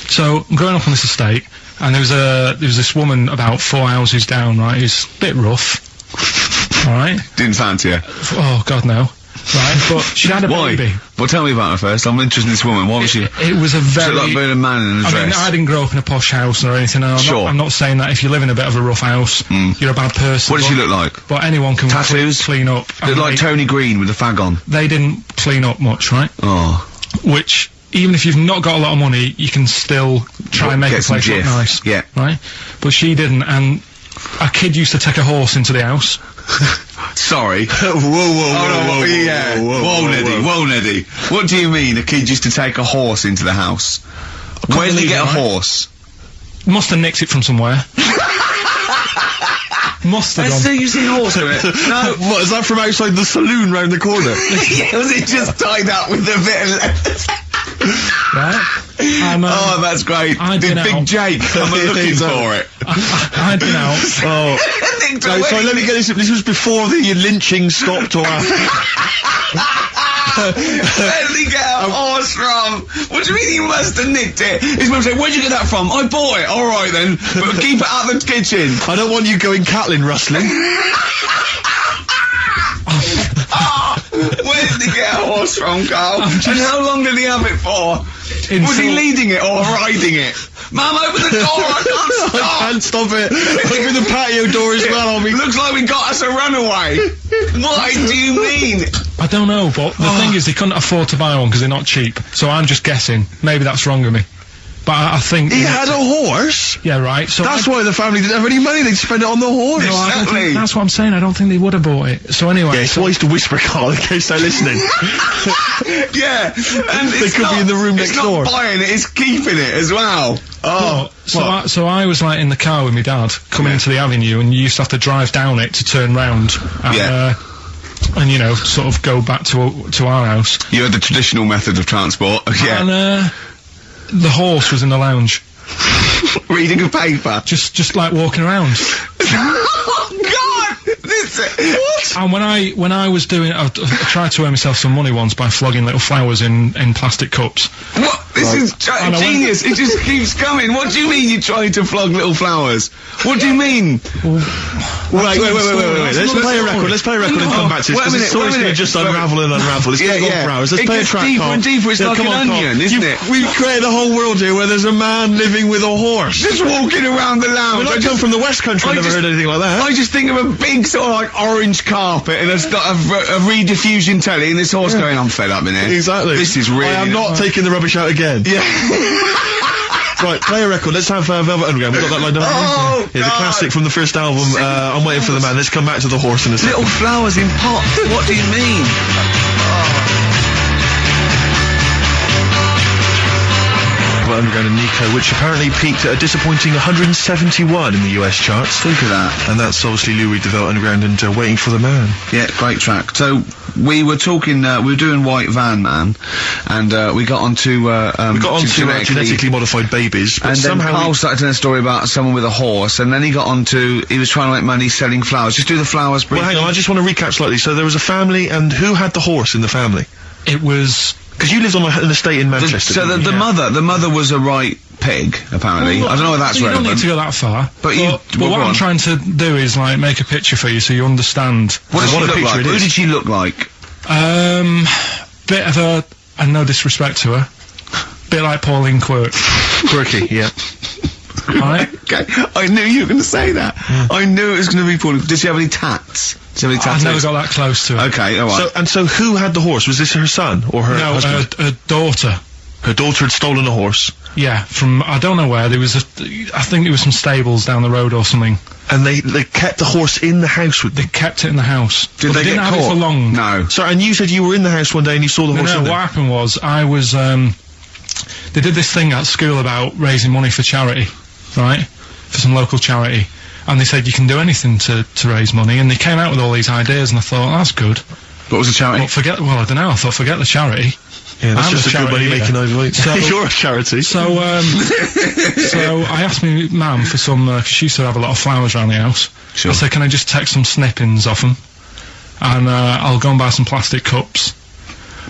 So I'm growing up on this estate, and there was this woman about 4 houses down, right, who's a bit rough. Alright? Didn't fancy her. Oh, God, no. Right, but she had a baby. Well, tell me about her first. I'm interested in this woman. What was she? It was a very... She looked like a man in a dress. I mean, I didn't grow up in a posh house or anything, and I'm not saying that if you live in a bit of a rough house, you're a bad person. What did she look like? But anyone can Tattoos? clean up. Looked like Tony Green with a fag on. They didn't clean up much, right? Oh. Which, even if you've not got a lot of money, you can still try and make the place look nice. Yeah. Right? But she didn't, and a kid used to take a horse into the house. Sorry. Whoa, Neddy. What do you mean a kid used to take a horse into the house? Where did he get a horse? Must have nicked it from somewhere. Must have gone. Still using horse to it? No. What, is that from outside the saloon round the corner? Yeah, was it just tied up with a bit of leather? Right? Oh, that's great. Big Jake, I'm looking for it. I'd been out. Oh. No, sorry, let me get this. This was before the lynching stopped or after. Where did he get a horse from? What do you mean he must have nicked it? His mum said, where'd you get that from? I bought it. Alright then, but keep it out of the kitchen. I don't want you going Catlin rustling. Where did he get a horse from, Karl? And how long did he have it for? Was he leading it or riding it? Mum, open the door, I can't stop! I can't stop it! Open the patio door as well, I'll be... Looks like we got us a runaway! What do you mean? I don't know, but the thing is, they couldn't afford to buy one because they're not cheap. So I'm just guessing. Maybe that's wrong of me. But I think... He had a horse? Yeah, right. So that's why the family didn't have any money, they'd spend it on the horse. No, I don't think, that's what I'm saying, I don't think they would have bought it. So anyway... Yeah, it's wise to whisper, Karl, in case they're listening. Yeah, and they could be in the room next door. It's not buying it, it's keeping it as well. Oh, so I was like in the car with my dad, coming into the avenue, and you used to have to drive down it to turn round. And, and you know, sort of go back to our house. You had the traditional method of transport, yeah. And, the horse was in the lounge. Reading a paper? Just like walking around. Oh, God! What? And when I was doing, I tried to earn myself some money once by flogging little flowers in plastic cups. What? This is genius. It just keeps coming. What do you mean you tried to flog little flowers? What do you mean? Wait. Let's play a record and come back to this, because this story's going to just unravel and unravel. It's going to go for hours. Let's play a track, deeper and deeper. It's like an onion, isn't it? We've created a whole world here where there's a man living with a horse. Just walking around the lounge. I come from the West Country, I've never heard anything like that. I just think of a big sort of like orange carpet and a rediffusion telly and this horse going, I'm fed up in here. Exactly. This is really... I am not taking the rubbish out again. Yeah. Right, play a record. Let's have Velvet Underground. We've got that lined up. Oh, yeah, the classic from the first album, I'm Waiting for the Man. Let's come back to the horse in a second. Little flowers in pots. What do you mean? Underground and Nico, which apparently peaked at a disappointing 171 in the US charts. Think of that. And that's obviously Lou Reed, Development Underground and Waiting for the Man. Yeah, great track. So, we were talking, we were doing White Van Man, and, we got onto, genetically modified babies, but and then somehow Karl started telling a story about someone with a horse, and then he got onto, he was trying to make money selling flowers. Just do the flowers briefly. Well, hang on, I just want to recap slightly. So there was a family, and who had the horse in the family? It was... Because you lived on an estate in Manchester. The mother was a right pig, apparently. Well, I don't know whether that's relevant. You don't need to go that far. But what I'm trying to do is, like, make a picture for you so you understand. What did she look like? Who did she look like? Bit of a, and no disrespect to her, bit like Pauline Quirky, yeah. Right? Okay, I knew you were going to say that. I knew it was going to be Pauline. Did she have any tats? I've never got that close to her. Okay, alright. So who had the horse? Was this her son or her husband? No, her daughter. Her daughter had stolen a horse. Yeah, from, I don't know where, there was I think it was some stables down the road or something. And they kept the horse in the house with them? They kept it in the house. Did they didn't get have caught? it for long. No. Sorry, and you said you were in the house one day and you saw the horse in there? What happened was, I was, they did this thing at school about raising money for charity, right? For some local charity. And they said you can do anything to raise money, and they came out with all these ideas, and I thought, that's good. What was the charity? Well, I don't know, I thought, forget the charity. Yeah, that's just a good money making overweight. So, you're a charity. So I asked my mum for some, because she used to have a lot of flowers around the house. Sure. I said, can I just take some snippings off them? And I'll go and buy some plastic cups.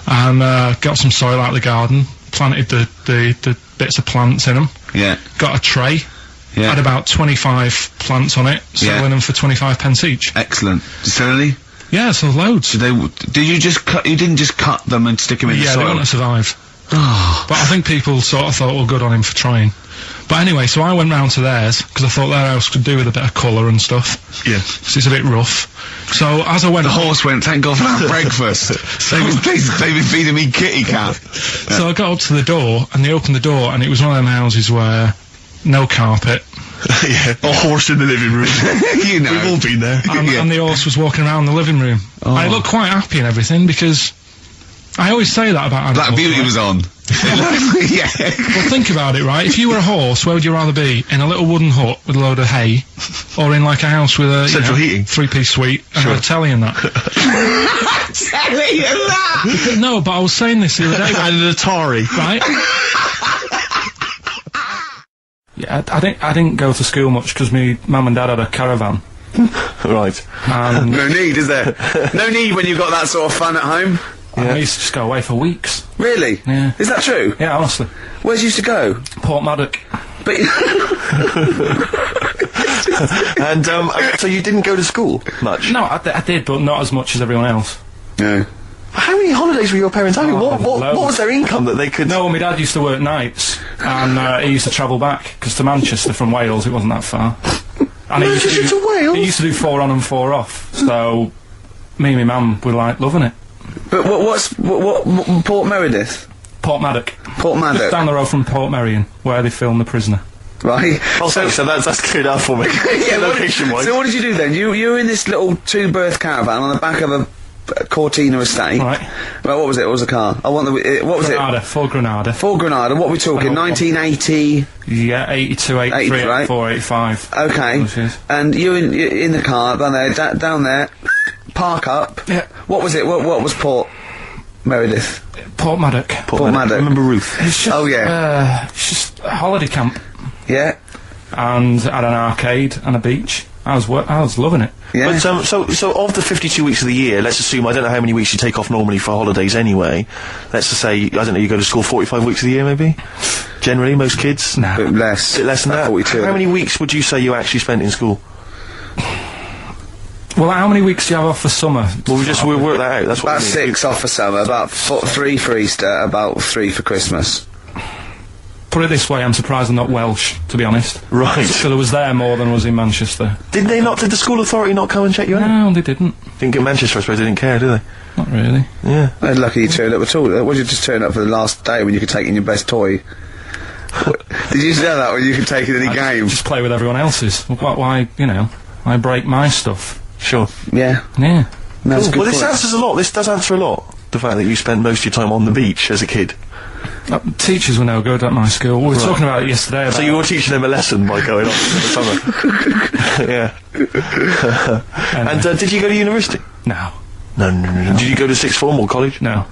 And got some soil out of the garden, planted the bits of plants in them. Yeah. Got a tray. Yeah. Had about 25 plants on it, selling them for 25 pence each. Excellent. Did you sell any? Yeah, sold loads. Did you just cut, you didn't just cut them and stick them in the soil? Yeah, they want to survive. But I think people sort of thought, well, good on him for trying. But anyway, so I went round to theirs, because I thought their house could do with a bit of colour and stuff. Yeah. So it's a bit rough. So as I went... The horse went, thank God for that breakfast. They've been feeding me kitty cat. So I got up to the door, and they opened the door, and it was one of them houses where no carpet. Yeah, a horse in the living room. You know. We've all been there. And the horse was walking around the living room. I looked quite happy and everything, because I always say that about animals. Black Beauty was on. Yeah. Well, think about it, right? If you were a horse, where would you rather be? In a little wooden hut with a load of hay, or in like a house with a central heating, 3-piece suite and a telly and that? Telly and that. No, but I was saying this the other day. And an Atari, right? Yeah, I didn't go to school much because my mum and dad had a caravan. Right. And no need, is there? No need when you've got that sort of fun at home. I used to just go away for weeks. Really? Yeah. Is that true? Yeah, honestly. Where'd you used to go? Port Maddock. But and so you didn't go to school much? No, I did, but not as much as everyone else. No. How many holidays were your parents having? What was their income that they could... No, my dad used to work nights, and he used to travel back, because to Manchester from Wales it wasn't that far. And he used to Wales? He used to do 4 on and 4 off, so me and my mum were like loving it. But what Port Meredith? Port Maddock. Port Maddock. Just down the road from Port Merion, where they filmed The Prisoner. Right. Oh, so that's cleared up for me. Yeah, location-wise. So what did you do then? You were in this little 2-berth caravan on the back of a Cortina estate. Right. Well, what was it? What was the car? I want the... what was Granada, Ford Granada. Ford Granada. What are we talking? 1980... Yeah, 82, 83, right? 84, 85. Okay. And you're in the car, down there, park up. Yeah. What was it? What was Port Meredith? Port Maddock. Port Maddock. I remember Ruth. It's just, oh, yeah. It's just a holiday camp. Yeah. And had an arcade and a beach. I was loving it. Yeah. But, so of the 52 weeks of the year, let's assume, I don't know how many weeks you take off normally for holidays anyway. Let's just say, I don't know, you go to school 45 weeks of the year maybe? Generally, most kids? Nah. A bit less. Bit less than that? 42. How many weeks would you say you actually spent in school? Well, how many weeks do you have off for summer? Well, we'll work that out. That's what about 6 off for summer, about 3 for Easter, about 3 for Christmas. Put it this way, I'm surprised I'm not Welsh, to be honest. Right. So I was there more than was in Manchester. Did the school authority not come and check you out? No, they didn't. Didn't get Manchester, I suppose they didn't care, do they? Not really. Yeah. They're lucky you turned up at all. What did you just turn up for the last day when you could take in your best toy? Did you know that when you could take in any game? Just play with everyone else's. Why, I break my stuff. Sure. Yeah. Yeah. That's cool. good Well, this answers a lot. This does answer a lot. The fact that you spent most of your time on the beach as a kid. Teachers were no good at my school. We were talking about it yesterday. About So you were teaching them a lesson by going off in the summer? Yeah. Anyway. And did you go to university? No. No. Did you go to sixth form or college? No.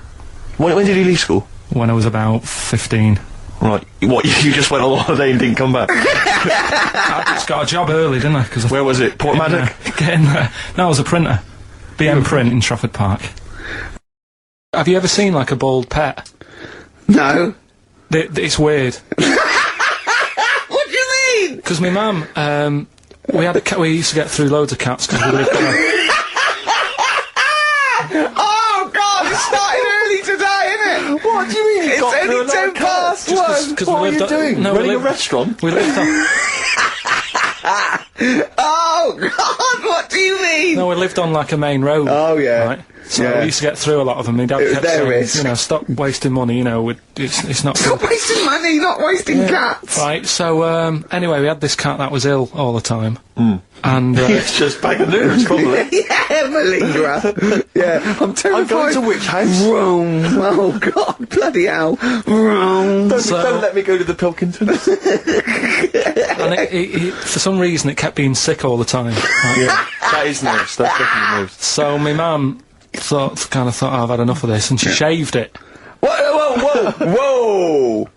When did you leave school? When I was about 15. Right. What, you just went on holiday and didn't come back? I just got a job early, didn't I? Where was it? Portmaddock? Getting there. No, I was a printer. BM Print in Trafford Park. Have you ever seen, like, a bald pet? No. It's weird. What do you mean? Because my mum, we had a cat, we used to get through loads of cats because we lived there. Oh, God, it started early today, innit? What do you mean? It's only 10 past 1. Because What are you doing? Running a restaurant? We lived on... Oh, God, what do you mean? No, we lived on, like, a main road. Oh, yeah. Right? So Yeah. we used to get through a lot of them. My dad It was kept their saying, risk. you know, stop wasting money, you know, it's not Stop good. wasting money, not wasting cats. Right, so, anyway, we had this cat that was ill all the time. And, It's just bag of nerves, probably. Yeah, malingerer. Yeah, I'm terrified. I'm going to which house? Rome. Oh, God, bloody hell. Rome. Don't let me go to the Pilkingtons. and it, for some reason, it kept being sick all the time. Right? Yeah, that is nerves. That's definitely nerves. So my mum thought, oh, I've had enough of this, and she shaved it. Whoa. Whoa.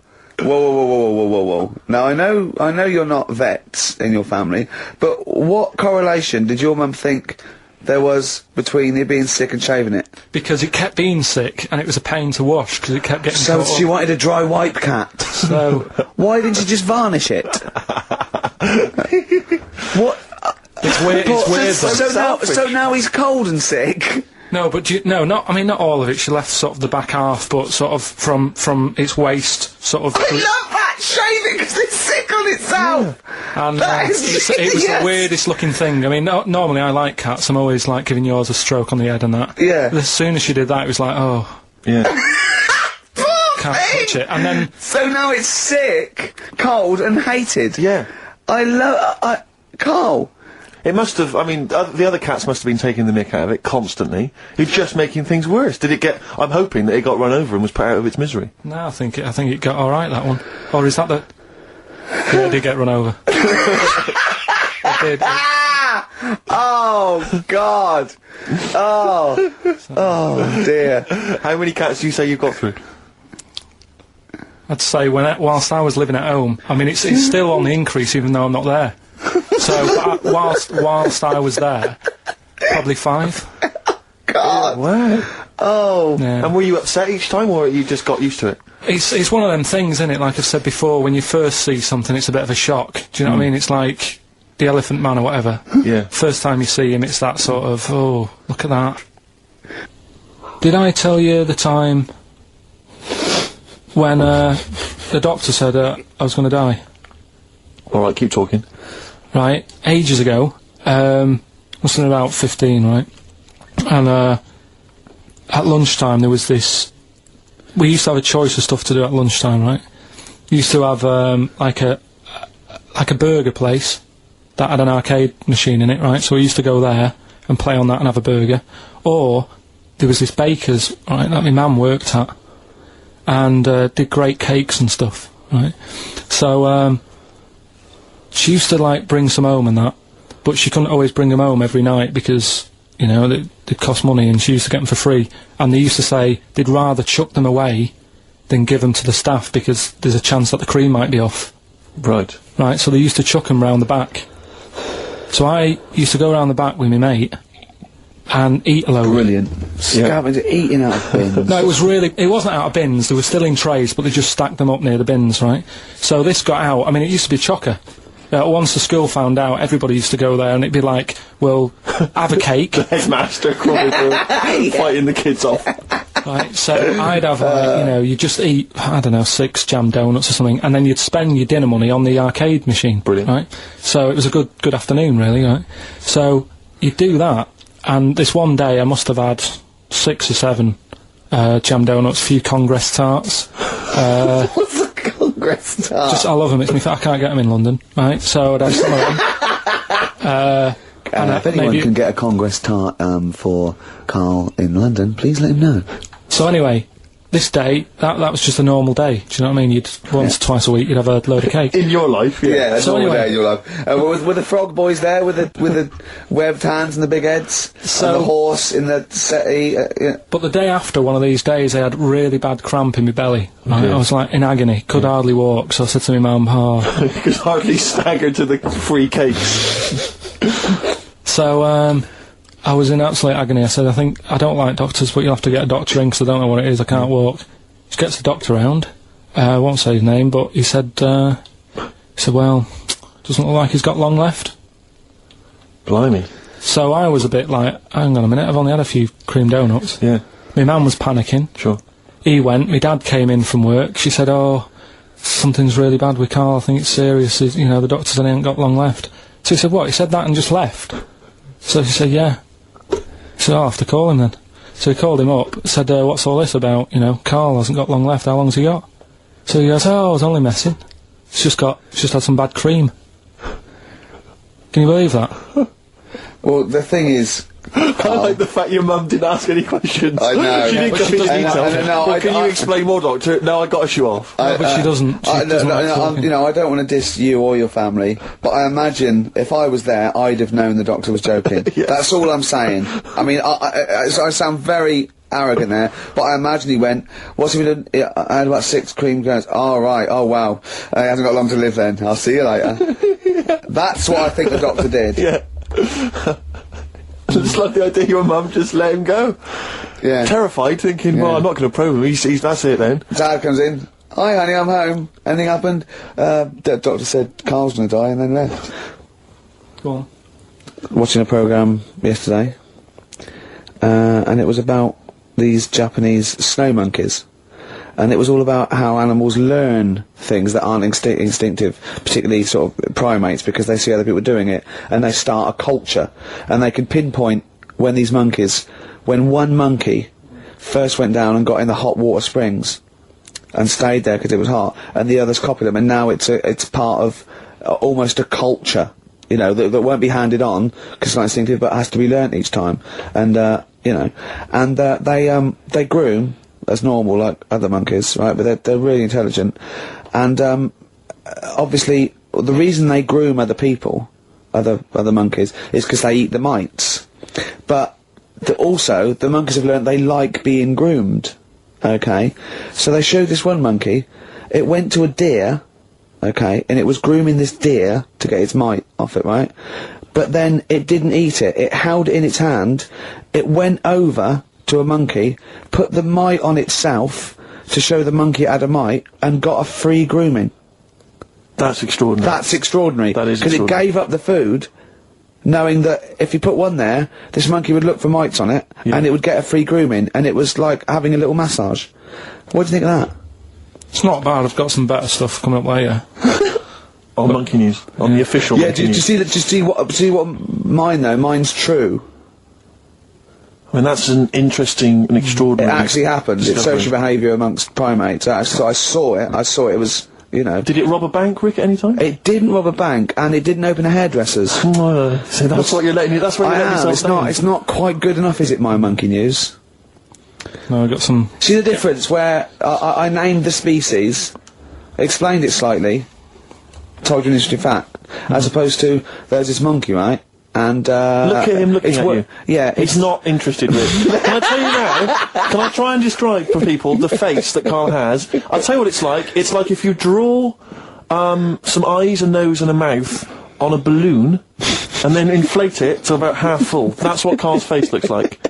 Now, I know you're not vets in your family, but what correlation did your mum think there was between you being sick and shaving it? Because it kept being sick, and it was a pain to wash, because it kept getting So caught she up. wanted a dry wipe cat. So, Why didn't you just varnish it? What? it's weird, So now he's cold and sick. No, but not all of it. She left sort of the back half, but sort of from its waist, sort of. I love that shaving because it's sick on itself. And That is it was genius. the weirdest looking thing. I mean, normally I like cats. I'm always like giving yours a stroke on the head and that. Yeah. But as soon as she did that, it was like, oh, Yeah. can't touch it. And then So now it's sick, cold, and hated. Yeah. Karl. It must have, I mean, the other cats must have been taking the mick out of it constantly. It's just making things worse. Did it get, I'm hoping that it got run over and was put out of its misery. no, I think it got all right, that one. Or is that the? Yeah, it did get run over. It did. Oh, God. Oh, dear. How many cats do you say you've got through? I'd say whilst I was living at home, I mean, it's still on the increase even though I'm not there. So whilst I was there, probably 5. God. Wow. Oh. Yeah. And were you upset each time, or you just got used to it? It's one of them things, isn't it? Like I've said before, when you first see something, it's a bit of a shock. Do you know what I mean? It's like the Elephant Man or whatever. Yeah. First time you see him, it's that sort of, oh, look at that. Did I tell you the time when the doctor said I was going to die? Alright, keep talking. Right, ages ago, must have been about 15, right? And at lunchtime there was this. We used to have a choice of stuff to do at lunchtime, right? We used to have like a burger place that had an arcade machine in it, right? So we used to go there and play on that and have a burger. Or there was this baker's, right, that my mum worked at, and did great cakes and stuff, right? So she used to like bring some home and that, but she couldn't always bring them home every night because, you know, they'd cost money, and she used to get them for free. And they used to say they'd rather chuck them away than give them to the staff because there's a chance that the cream might be off. Right. Right, so they used to chuck them round the back. So I used to go round the back with my mate and eat a load. Brilliant. Scavenging, eating out of bins. No, it wasn't out of bins, they were still in trays, but they just stacked them up near the bins, right? So this got out, I mean, it used to be chocker. Once the school found out, everybody used to go there, and it'd be like, well, have a cake. Headmaster crawling through, fighting the kids off. Right, so I'd have, like, you know, you'd just eat, I don't know, 6 jam donuts or something, and then you'd spend your dinner money on the arcade machine. Brilliant. Right? So it was a good afternoon, really, right? So you'd do that, and this one day I must have had 6 or 7 jam donuts, a few Congress tarts. What's a Congress tart? I love them, I can't get them in London, right? So I'd have some of them. If anyone can get a Congress tart for Karl in London, please let him know. So anyway, this day, that was just a normal day. Do you know what I mean? You'd once, twice a week, you'd have a load of cake. In your life, Yeah, that's So all anyway- day in your life. Were the frog boys there with the webbed hands and the big heads? So- and the horse in the settee? Yeah. But the day after one of these days, I had really bad cramp in my belly. Right? I was like in agony, could hardly walk. So I said to my mum, You could hardly stagger to the free cakes. So, I was in absolute agony. I said, I don't like doctors, but you'll have to get a doctor in 'cause I don't know what it is, I can't walk. Just gets the doctor round. I won't say his name, but he said, well, doesn't look like he's got long left. Blimey. So I was a bit like, hang on a minute, I've only had a few cream donuts. Yeah, My mum was panicking. sure. He went, my dad came in from work, she said, oh, something's really bad with Karl, I think it's serious, the doctor said he ain't got long left. So he said, what, he said that and just left? So she said, yeah. So I'll have to call him then. So he called him up, said, what's all this about? Karl hasn't got long left, how long's he got? So he goes, oh, I was only messing. It's just had some bad cream. Can you believe that? Well, the thing is, I like the fact your mum didn't ask any questions. I know. She didn't But go she into doesn't- detail. no, Well, can you explain more, Doctor? No, I got to shoe off. But she doesn't. She doesn't like talking. I don't want to diss you or your family, but I imagine if I was there, I'd have known the doctor was joking. Yes. That's all I'm saying. I mean, I sound very arrogant there, but I imagine he went, what's he been doing? I had about 6 cream cones. Oh, right. Oh, wow. He hasn't got long to live then. I'll see you later. That's what I think the doctor did. Yeah. I just like the idea your mum just let him go. Yeah. Terrified, thinking, well, Yeah. I'm not going to probe him. He's that's it then. Dad comes in. Hi, honey, I'm home. Anything happened? The doctor said Karl's going to die and then left. Go on. Watching a programme yesterday, and it was about these Japanese snow monkeys. And it was all about how animals learn things that aren't instinctive, particularly sort of primates, because they see other people doing it, and they start a culture. And they can pinpoint when one monkey first went down and got in the hot water springs, and stayed there because it was hot, and the others copied them, and now it's part of almost a culture, that won't be handed on, because it's not instinctive, but has to be learnt each time. And, they groom as normal, like other monkeys, right? But they're really intelligent, and obviously the reason they groom other people, other monkeys, is because they eat the mites. But also the monkeys have learned they like being groomed. Okay, so they showed this one monkey. It went to a deer, okay, and it was grooming this deer to get its mite off it, right? But then it didn't eat it. It held it in its hand. It went over to a monkey, put the mite on itself to show the monkey it had a mite, and got a free grooming. That's extraordinary. That's extraordinary. That is because it extraordinary. gave up the food, knowing that if you put one there, this monkey would look for mites on it, Yeah. and it would get a free grooming, and it was like having a little massage. What do you think of that? It's not bad, I've got some better stuff coming up later. On Monkey News, on the official Yeah, Monkey do you News. see what mine though? Mine's true. I mean, that's an interesting and It extraordinary... actually happened. It's discovery. social behaviour amongst primates. So I saw it. It was, Did it rob a bank, Rick, at any time? It didn't rob a bank, and it didn't open a hairdresser's. So that's what you're letting... That's what you're letting yourself It's down. not not quite good enough, is it, my Monkey News? No, I've got some... See the difference where I named the species, explained it slightly, told you an interesting fact, as opposed to there's this monkey, right? And Look at him looking at you. Yeah, He's not interested, Rick. Can I tell you now? Can I try and describe for people the face that Karl has? I'll tell you what it's like. It's like if you draw some eyes, a nose, and a mouth on a balloon, and then inflate it to about half full. That's what Karl's face looks like.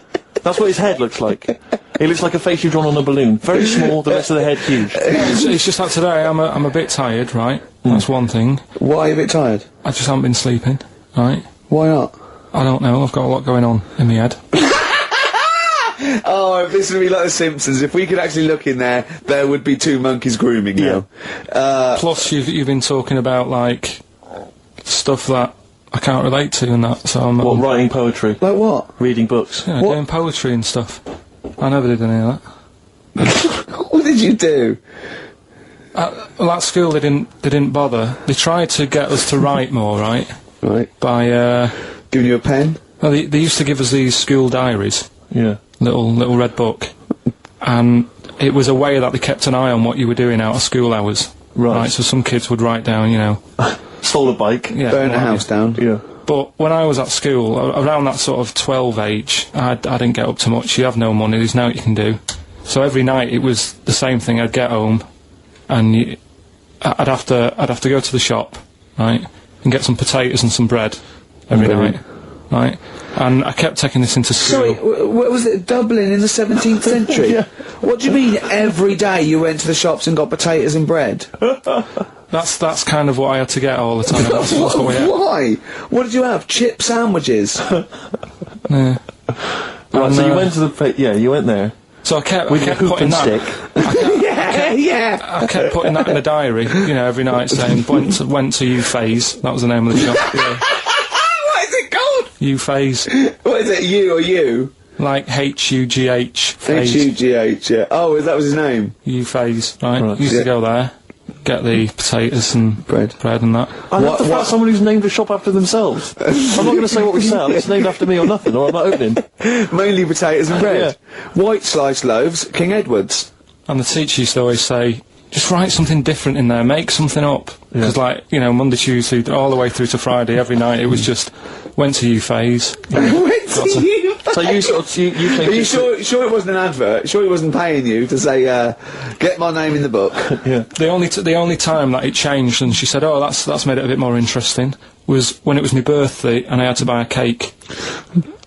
That's what his head looks like. It looks like a face you've drawn on a balloon. Very small, the rest of the head huge. It's just that today I'm a bit tired, right? That's one thing. Why are you a bit tired? I just haven't been sleeping, right? Why not? I don't know, I've got a lot going on in my head. Oh, if this would be like The Simpsons, if we could actually look in there, there would be 2 monkeys grooming now. Plus, you've been talking about, like, stuff that I can't relate to and that, so I'm... What, writing poetry? Like what? Reading books? Yeah, What? doing poetry and stuff. I never did any of that. What did you do? Well, at school they didn't bother. They tried to get us to write more, right? Right. By, Giving you a pen? well, they used to give us these school diaries. Yeah. Little red book. And it was a way that they kept an eye on what you were doing out of school hours. Right. So some kids would write down, you know... Stole a bike. Yeah, Burn a house down. Yeah. But when I was at school, around that sort of 12 age, I didn't get up to much. You have no money, there's nothing you can do. So every night it was the same thing. I'd get home, and I'd have to go to the shop, right, and get some potatoes and some bread every night, right. And I kept taking this into school. Sorry, what was it? Dublin in the 17th century? Yeah. What do you mean every day you went to the shops and got potatoes and bread? That's kind of what I had to get all the time. That's what we had. Why? What did you have? Chip sandwiches? Yeah. Right, so you went to the... you went there. So I kept With your hoop putting and that... stick. Yeah. I kept putting that in the diary, you know, every night saying, went to U-Phase. That was the name of the shop. Yeah. What is it called? U-Phase. What is it, you or you? Like H-U-G-H. Phase. H-U-G-H, yeah. Oh, that was his name? U-Phase, right? Right. Used to go there, get the potatoes and Bread. and that. I love the fact someone who's named a shop after themselves. I'm not going to say what we sell. It's named after me or nothing, or I'm not opening. Mainly potatoes and bread. White sliced loaves, King Edward's. And the teacher used to always say, just write something different in there, make something up. Because, like, you know, Monday, Tuesday, all the way through to Friday, every night, it was just, went to U-Phase. Went to you. So you sort of... You Are you sure it wasn't an advert? Sure he wasn't paying you to say, get my name in the book? Yeah. The only time that it changed, and she said, oh, that's made it a bit more interesting, was when it was my birthday, and I had to buy a cake.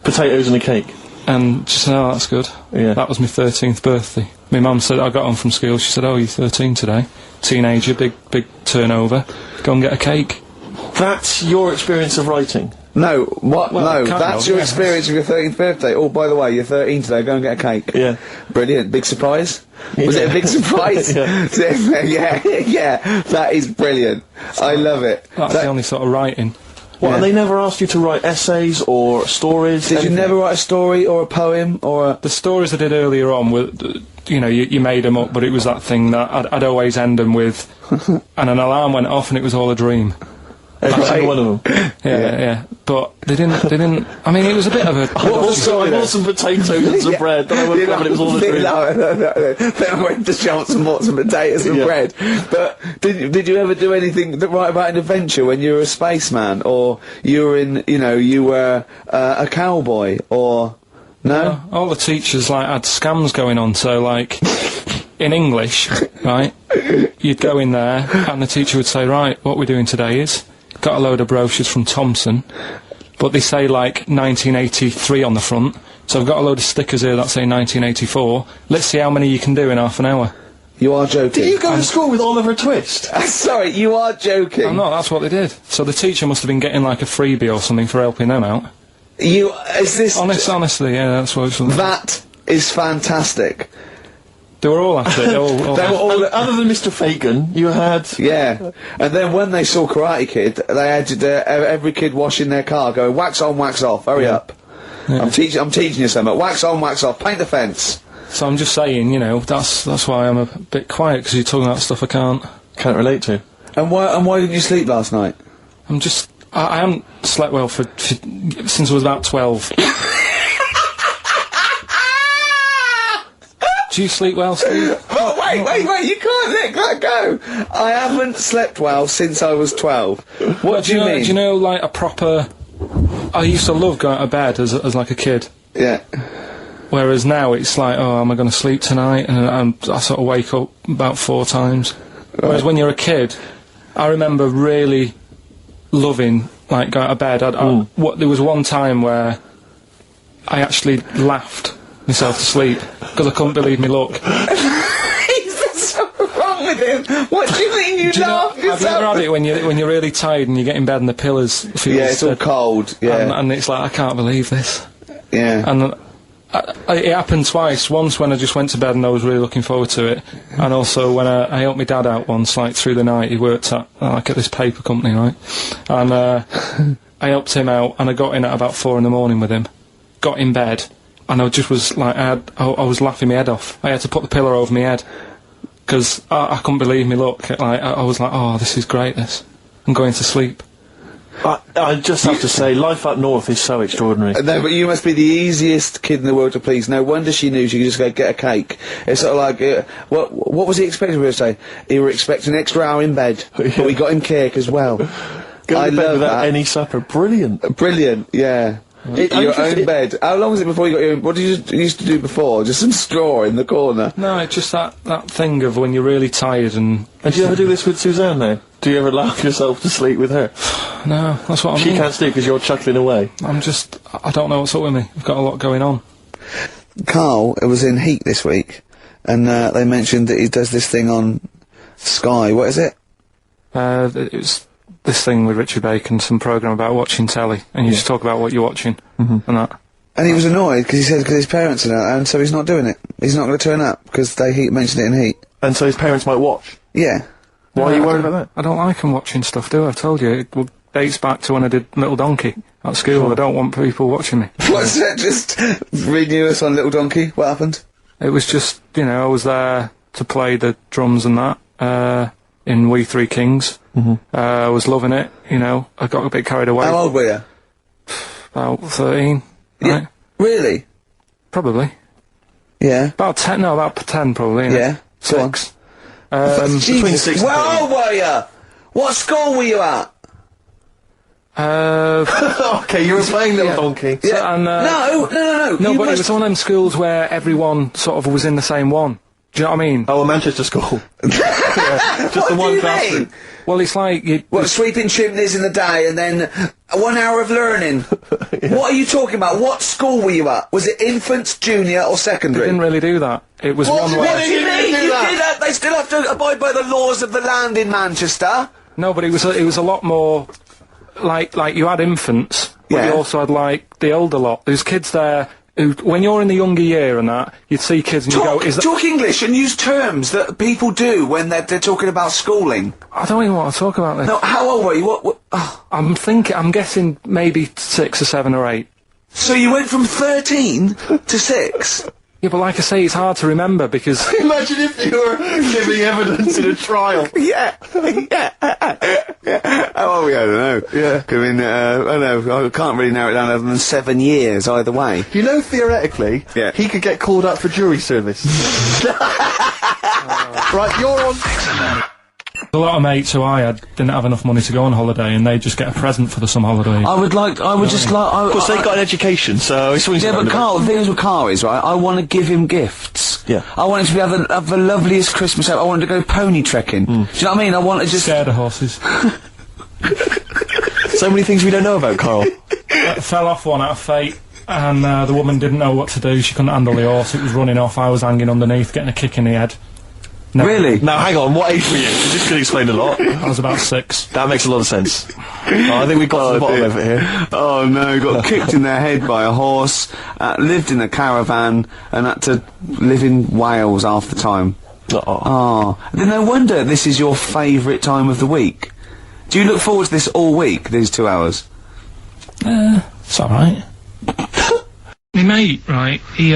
Potatoes and a cake. And she said, oh, that's good. Yeah. That was my 13th birthday. My mum said, I got home from school, she said, oh, you're 13 today. Teenager, big turnover. Go and get a cake. That's your experience of writing? No, what? Well, no, kind that's of, your yeah. experience of your 13th birthday. Oh, by the way, you're 13 today, go and get a cake. Yeah. Brilliant. Big surprise? Was it a big surprise? Yeah. yeah, that is brilliant. I love it. That's the only sort of writing. What, Yeah. and they never asked you to write essays or stories? Did you anything? never write a story or a poem or a... The stories I did earlier on were, you know, you made them up, but it was that thing that I'd always end them with, and an alarm went off and it was all a dream. Every single one of them? Yeah. But they didn't, I mean, it was a bit of a... I bought some potatoes and some bread, then I woke up and it was all a dream. No. Then I went to shops and bought some potatoes and Yeah. bread. But did you ever do anything that write about an adventure when you were a spaceman, or you were you were a cowboy, or no? All the teachers, like, had scams going on, so, like, in English, right, you'd go in there, and the teacher would say, right, what we're doing today is, got a load of brochures from Thomson, but they say, like, 1983 on the front, so I've got a load of stickers here that say 1984, let's see how many you can do in half an hour. You are joking. Did you go to school with Oliver Twist? Sorry, you are joking. I'm not, that's what they did. So the teacher must have been getting, like, a freebie or something for helping them out. Is this... Honestly, yeah, that's what it was. That is fantastic. They were all at it. They all They were all... Other than Mr. Fagan, you had... Yeah, and then when they saw Karate Kid, they had every kid washing their car, going wax on, wax off, hurry up. Yeah. I'm teaching you something. Wax on, wax off, paint the fence. So I'm just saying, you know, that's why I'm a bit quiet, because you're talking about stuff I Can't relate to. And why didn't you sleep last night? I'm just... I haven't slept well since I was about 12. Do you sleep well, Steve? Oh, wait, you can't let that go! I haven't slept well since I was 12. What do you mean? Do you know, like, a proper... I used to love going to bed as like a kid. Yeah. Whereas now it's like, oh, am I going to sleep tonight? And I sort of wake up about 4 times. Whereas when you're a kid, I remember really loving, like, going to bed. There was one time where I actually laughed myself to sleep because I couldn't believe me luck. Is something wrong with him? What do you mean you laughed Have you ever had it when you're really tired and you get in bed and the pillows feel Yeah, it's all cold, yeah. and it's like, I can't believe this. Yeah. And it happened twice. Once when I just went to bed and I was really looking forward to it, and also when I helped my dad out once, like, through the night. He worked at this paper company, right? And I helped him out, and I got in at about 4 in the morning with him. Got in bed, and I just was like, I was laughing my head off. I had to put the pillow over my head because I couldn't believe me luck. Like, I was like, oh, this is great. This. I'm going to sleep. I just have to say, life up north is so extraordinary. No, but you must be the easiest kid in the world to please. No wonder she knew she could just go get a cake. It's sort of like, what was he expecting me to say? He were expecting an extra hour in bed, but we got him cake as well. Go to bed without any supper. Brilliant. Brilliant, yeah. Your own bed. How long was it before you got your own? What did you used to do before? Just some straw in the corner? No, it's just that thing of when you're really tired and... And do you ever do this with Suzanne, though? Do you ever laugh yourself to sleep with her? No, that's what I mean. She can't sleep because you're chuckling away. I don't know what's up with me. I've got a lot going on. Karl was in Heat this week, and they mentioned that he does this thing on Sky. What is it? It was this thing with Richard Bacon, some programme about watching telly, and you just talk about what you're watching, and that. And he was annoyed because he said because his parents are out, and so he's not doing it. He's not going to turn up because they mentioned it in Heat. And so his parents might watch? Yeah. Why are you worried about that? I don't like them watching stuff, do I? I told you, it dates back to when I did Little Donkey at school. I don't want people watching me. What's that? Just renew us on Little Donkey? What happened? It was just, I was there to play the drums and that, in We Three Kings. I was loving it, I got a bit carried away. How old were you? About 13, yeah. Right? Really? Probably. Yeah. About 10 probably. Yeah. 6. Between 6 and Where old were you? What school were you at? Okay, you were playing Little Donkey. Yeah. So, and, no. No, but it was one of them schools where everyone sort of was in the same one. Do you know what I mean? Oh, a Manchester school. Just the one classroom. Well, it's like sweeping chimneys in the day and then 1 hour of learning. What are you talking about? What school were you at? Was it infants, junior, or secondary? They didn't really do that. It was one way. What do you mean? You do that? They still have to abide by the laws of the land in Manchester. No, but it was a lot more like you had infants, but you also had like the older lot. There's kids there. When you're in the younger year and that, you'd see kids and you go, Talk English and use terms that people do when they're talking about schooling. I don't even want to talk about this. No, how old were you? What? Oh. I'm guessing maybe 6 or 7 or 8. So you went from 13 to 6? Yeah, but like I say, it's hard to remember because... Imagine if you were giving evidence in a trial. Yeah. How old were you? I don't know. Yeah. I mean, I don't know, I can't really narrow it down other than 7 years either way. Theoretically, he could get called up for jury service. Right, you're on... A lot of mates who I had didn't have enough money to go on holiday, and they just get a present for the summer holiday. Of course, they got an education, so it's yeah, but Karl, the thing is with Karl is, right, I want to give him gifts. Yeah. I want him to have the loveliest Christmas ever. I want him to go pony trekking. Do you know what I mean? I want to just... Scared of horses. So many things we don't know about Karl. Fell off one out of fate, and the woman didn't know what to do. She couldn't handle the horse. It was running off. I was hanging underneath, getting a kick in the head. No. Really? Now, hang on, what age were you? This could explain a lot. I was about 6. That makes a lot of sense. I think we got to the bottom of it here. Oh no, got kicked in the head by a horse, lived in a caravan, and had to live in Wales half the time. Then no wonder this is your favourite time of the week. Do you look forward to this all week, these 2 hours? It's alright. My mate, right, he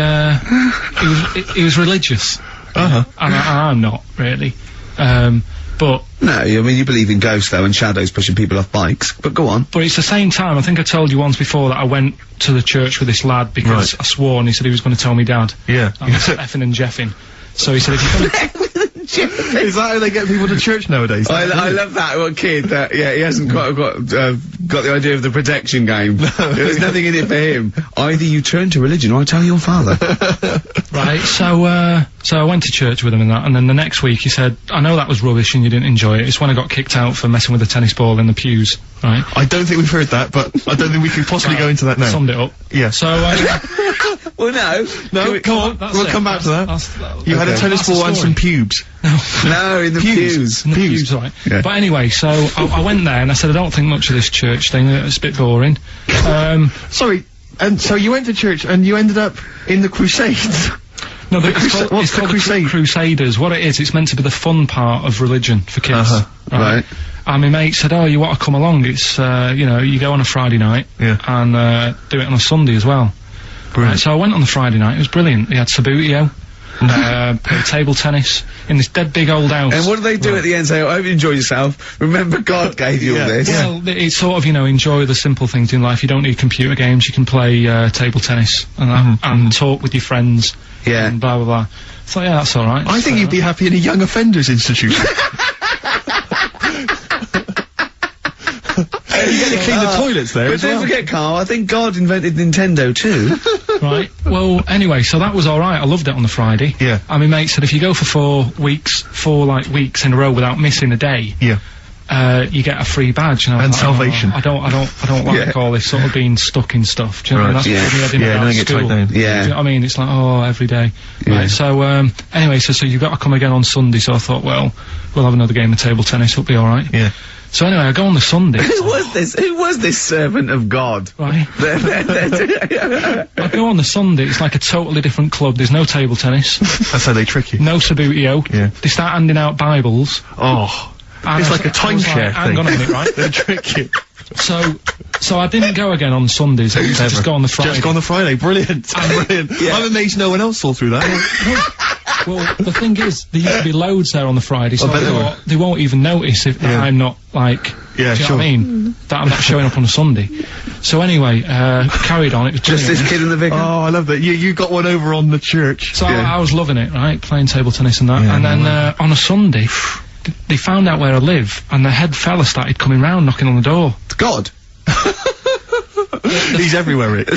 was religious. And I'm not, really. But... No, I mean, you believe in ghosts, though, and shadows pushing people off bikes, but go on. But it's the same time, I think I told you once before that I went to the church with this lad because I swore and he said he was going to tell me dad. Yeah. I was effing and jeffing. So he said if you're going Is that how they get people to church nowadays? I love that one kid that, he hasn't got the idea of the protection game. There's nothing in it for him. Either you turn to religion or I tell your father. Right, so I went to church with him and that, and then the next week he said, I know that was rubbish and you didn't enjoy it. It's when I got kicked out for messing with a tennis ball in the pews, right? I don't think we've heard that, but I don't think we can possibly go into that now. Summed it up. Yeah. So, well, no, come on, we'll come back to that. You had a tennis ball and some pubes. No, in the pews. In the pews, right. Yeah. But anyway, so I went there and I said, I don't think much of this church thing, it's a bit boring. Sorry, and so you went to church and you ended up in the Crusades? No, it's called the Crusaders. What it is, it's meant to be the fun part of religion for kids. Right. And my mate said, oh, you want to come along? It's, you go on a Friday night and do it on a Sunday as well. Right, so I went on the Friday night, it was brilliant. They had Sabutio, play table tennis in this dead big old house. And what do they do at the end? Say, I hope you enjoy yourself. Remember, God gave you all this. Well, it's sort of, you know, enjoy the simple things in life. You don't need computer games. You can play table tennis and that, and talk with your friends. Yeah. And blah blah blah. So yeah, that's all right. I think you'd be happy in a young offenders institution. You get to clean the toilets there. But don't forget, Carl, I think God invented Nintendo too. Right. Well, anyway, so that was all right. I loved it on the Friday. Yeah. And my mate said if you go for 4 weeks in a row without missing a day, Yeah. you get a free badge. And, I was And like, salvation. Oh, I don't like all this sort of being stuck in stuff. Do you know what I mean? Right. That's what I did Yeah, about don't get school. tied down. Do you know what I mean? It's like, oh, every day. Yeah. Right, so, anyway, so you've got to come again on Sunday, so I thought, well, we'll have another game of table tennis, it'll be alright. Yeah. So anyway, I go on the Sunday. Who was this servant of God? Right. I go on the Sunday, it's like a totally different club, there's no table tennis, That's how they trick you. no Sabutio, Yeah. they start handing out Bibles. Oh. and It's I like a was like, timeshare hang thing. on a minute, right? They trick you. So I didn't go again on Sundays, I used to just go on the Friday. Just go on the Friday. Brilliant. Brilliant. I'm amazed no one else saw through that. Well, the thing is, there used to be loads there on the Friday, so I bet I there were. thought they won't even notice if that I'm not, like, Yeah, do you sure. know what I mean? That I'm not showing up on a Sunday. So anyway, carried on, it was Just brilliant. this kid in the vicar. Oh, I love that. You got one over on the church. So I was loving it, right, playing table tennis and that, Yeah, and then on a Sunday, they found out where I live, and the head fella started coming round, knocking on the door. God. He's everywhere, Rick.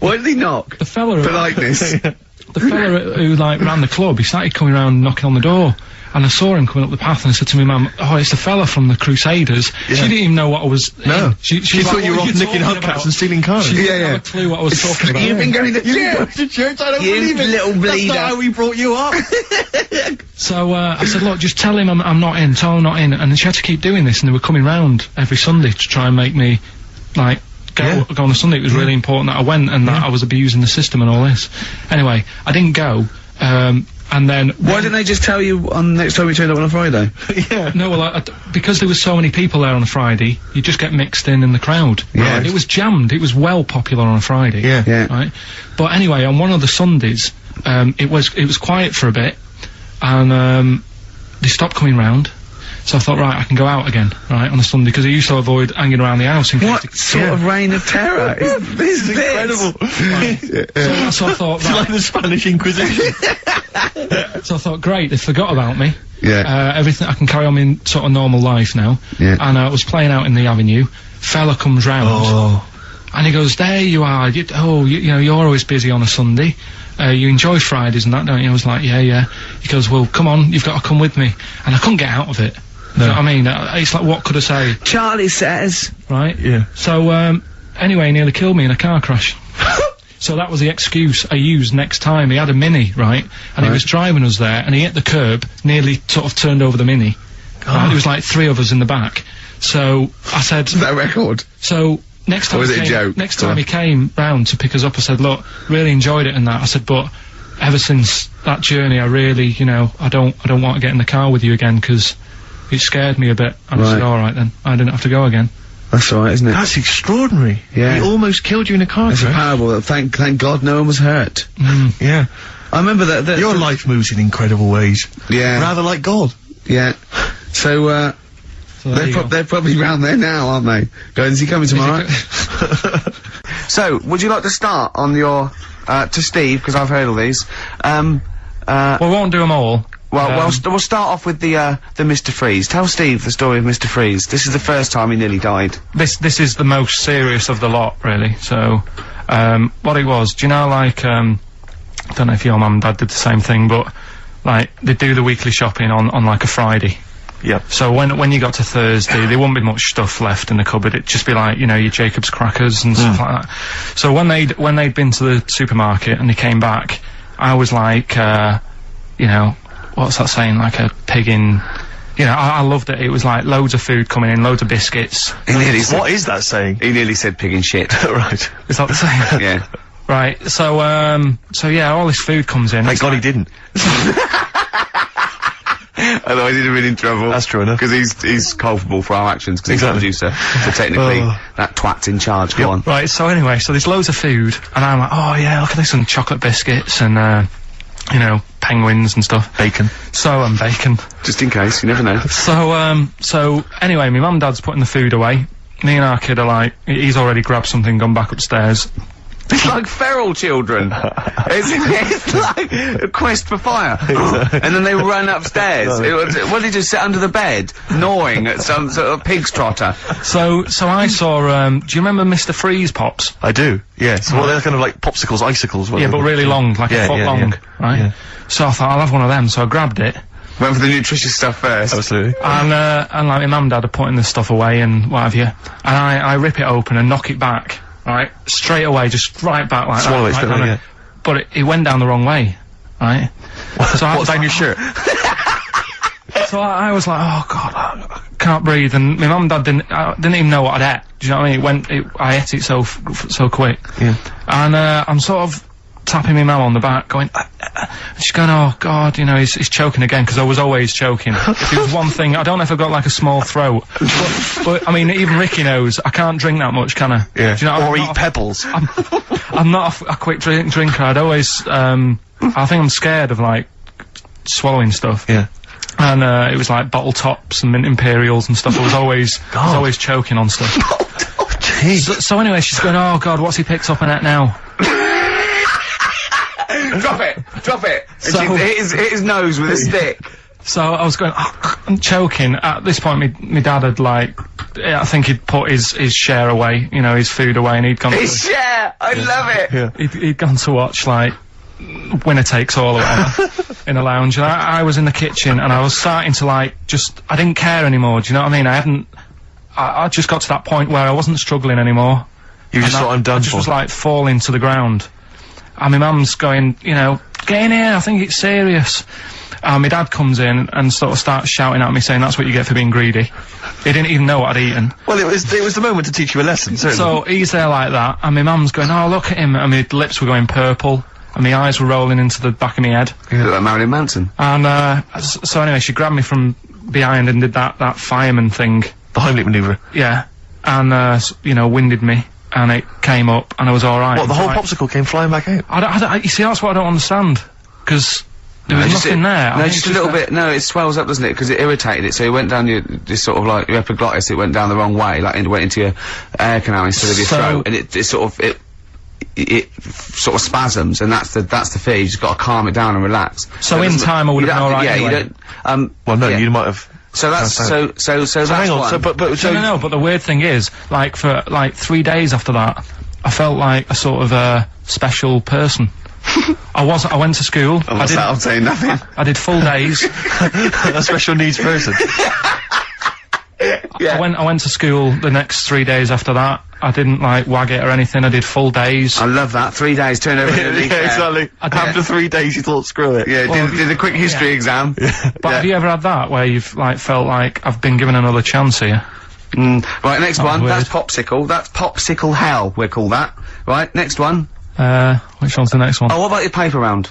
Why did he knock? The fella, For likeness. the fella who like ran the club, he started coming round knocking on the door. And I saw him coming up the path, and I said to my mum, "Oh, it's the fella from the Crusaders." Yeah. She didn't even know what I was. No. She She was thought like, you were "What off are nicking talking hubcaps about?" and stealing cars. She didn't Yeah, have a clue what I was talking about. You've been going to You church. go to church, I don't You believe it. little That's bleeder. not how we brought you up. So I said, "Look, just tell him I'm not in. Tell him I'm not in." And then she had to keep doing this, and they were coming round every Sunday to try and make me, like, go on a Sunday. It was really important that I went, and that I was abusing the system and all this. Anyway, I didn't go. And then Why didn't they just tell you on next time you turned up on a Friday? Yeah. No, well, because there was so many people there on a Friday, you just get mixed in the crowd. Yeah. It was jammed. It was well popular on a Friday. Yeah. Yeah. Right. But anyway, on one of the Sundays, it was quiet for a bit, and they stopped coming round. So I thought, right, I can go out again, right, on a Sunday, because I used to avoid hanging around the house in case What sort of reign of terror is this? Incredible. So I thought, It's like right, the Spanish Inquisition. so I thought, great, they forgot about me. Yeah. Everything, I can carry on my sort of normal life now. Yeah. And I was playing out in the avenue. Fella comes round. Oh. And he goes, there you are, you know, you're always busy on a Sunday. You enjoy Fridays and that, don't you? I was like, yeah. He goes, well, come on, you've got to come with me. And I couldn't get out of it. No. You know what I mean? It's like, what could I say? Charlie says. Right? Yeah. So, anyway, he nearly killed me in a car crash. So that was the excuse I used next time. He had a Mini, right? And he was driving us there, and he hit the curb, nearly sort of turned over the Mini. Right? There was like 3 of us in the back. So, I said... Is that a record? So, next time Or was it a joke? Next time he came round to pick us up, I said, look, really enjoyed it and that. I said, but ever since that journey, I really, you know, I don't want to get in the car with you again, because it scared me a bit. And I said, alright then, I didn't have to go again. That's all right, isn't it? That's extraordinary. Yeah. He almost killed you in a car It's a crash. parable. Thank God no one was hurt. Yeah. I remember that. Your life moves in incredible ways. Yeah. Rather like God. Yeah. So, So there you go. they're probably round there now, aren't they? Going, is he coming tomorrow? So, would you like to start on your, to Steve, because I've heard all these. We won't do them all. Well, we'll start off with the Mr. Freeze. Tell Steve the story of Mr. Freeze. This is the first time he nearly died. This is the most serious of the lot, really. So, what it was, do you know, like, I don't know if your mum and dad did the same thing, but, like, they do the weekly shopping on like a Friday. Yep. So when you got to Thursday, there wouldn't be much stuff left in the cupboard. It'd just be like, you know, your Jacob's crackers and stuff like that. So when they'd been to the supermarket and they came back, I was like, you know, what's that saying? Like a pig in... You know, I loved it. It was like loads of food coming in, loads of biscuits. What is that saying? He nearly said pig and shit. Right. Is that the same? Yeah. Right. So yeah, all this food comes in. Thank God he didn't. Otherwise he'd have been in trouble. That's true enough. Because he's culpable for our actions, because Exactly. he's the producer. So technically, that twat's in charge. Go on. Right, so anyway, so there's loads of food, and I'm like, oh yeah, look at this, and chocolate biscuits, and you know, penguins and stuff. Bacon. And bacon. Just in case, you never know. So anyway, my mum and dad's putting the food away. Me and our kid are like, he's already grabbed something, gone back upstairs. It's like feral children. It's like a quest for fire. And then they run upstairs. What, did he just sit under the bed, gnawing at some sort of pig's trotter? So I saw, do you remember Mr. Freeze Pops? I do, yes. Well, they're kind of like popsicles, icicles. Yeah, but really long, like a foot long, right? Yeah. So I thought, I'll have one of them, so I grabbed it. Went for the nutritious stuff first. Absolutely. And like my mum and dad are putting this stuff away and what have you. And I rip it open and knock it back. Right, straight away, just right back like Swallow that. it, right, yeah. But it went down the wrong way, right? So What's down your shirt? So I was like, oh god, I can't breathe. And my mum and dad didn't even know what I'd ate. Do you know what I mean? I ate it so quick. Yeah. And I'm sort of tapping my mum on the back, going. She's going, oh god, you know, he's choking again, because I was always choking. If it was one thing, I don't know if I've got like a small throat, but I mean, even Ricky knows I can't drink that much, can I? Yeah. Do you know, or eat pebbles. I'm not a quick drinker. I'd always, I think I'm scared of like swallowing stuff. Yeah. And it was like bottle tops and mint imperials and stuff. I was always choking on stuff. Oh, jeez. So anyway, she's going, oh god, what's he picked up on it now? Drop it! So, and hit his nose with a stick. So I was going, I'm choking. At this point, my dad had like, I think he'd put his share away, you know, his food away, and he'd gone His share! I love it! Yeah. He'd gone to watch, like, Winner Takes All or whatever, in a lounge, and I was in the kitchen, and I was starting to, like, I didn't care anymore, do you know what I mean? I just got to that point where I wasn't struggling anymore. You just thought, I'm done for. I just was, like, falling to the ground. And my mum's going, you know, get in here, I think it's serious. And my dad comes in and sort of starts shouting at me, saying that's what you get for being greedy. He didn't even know what I'd eaten. Well, it was the moment to teach you a lesson, certainly. So he's there like that, and my mum's going, oh, look at him, and my lips were going purple, and my eyes were rolling into the back of my head. You look like Marilyn Manson. And, so anyway, she grabbed me from behind and did that fireman thing. The Heimlich manoeuvre. Yeah. And, you know, winded me. And it came up, and I was alright. What, the whole popsicle came flying back out? You see, that's what I don't understand. Because there was nothing there. No, just a little bit. No, it swells up, doesn't it? Because it irritated it. So it went down this sort of like your epiglottis. It went down the wrong way, like it went into your air canal instead of your throat, and it sort of spasms, and that's the fear. You just got to calm it down and relax. So in time, I would have been alright. Yeah, anyway. you don't. Well, no, you might have. So that's so that's hang on. one. No, but the weird thing is, like for like 3 days after that, I felt like a sort of special person. I went to school. I'm saying nothing. I did full days. A special needs person. Yeah. I went to school the next 3 days after that. I didn't like wag it or anything. I did full days. I love that. 3 days, turned over in a league. Yeah, exactly. After 3 days, you thought, screw it. Yeah, did a quick history exam. But have you ever had that where you've like felt like I've been given another chance here? Right, next one. Weird. That's popsicle. That's popsicle hell. We'll call that. Right, next one. Which one's the next one? Oh, what about your paper round?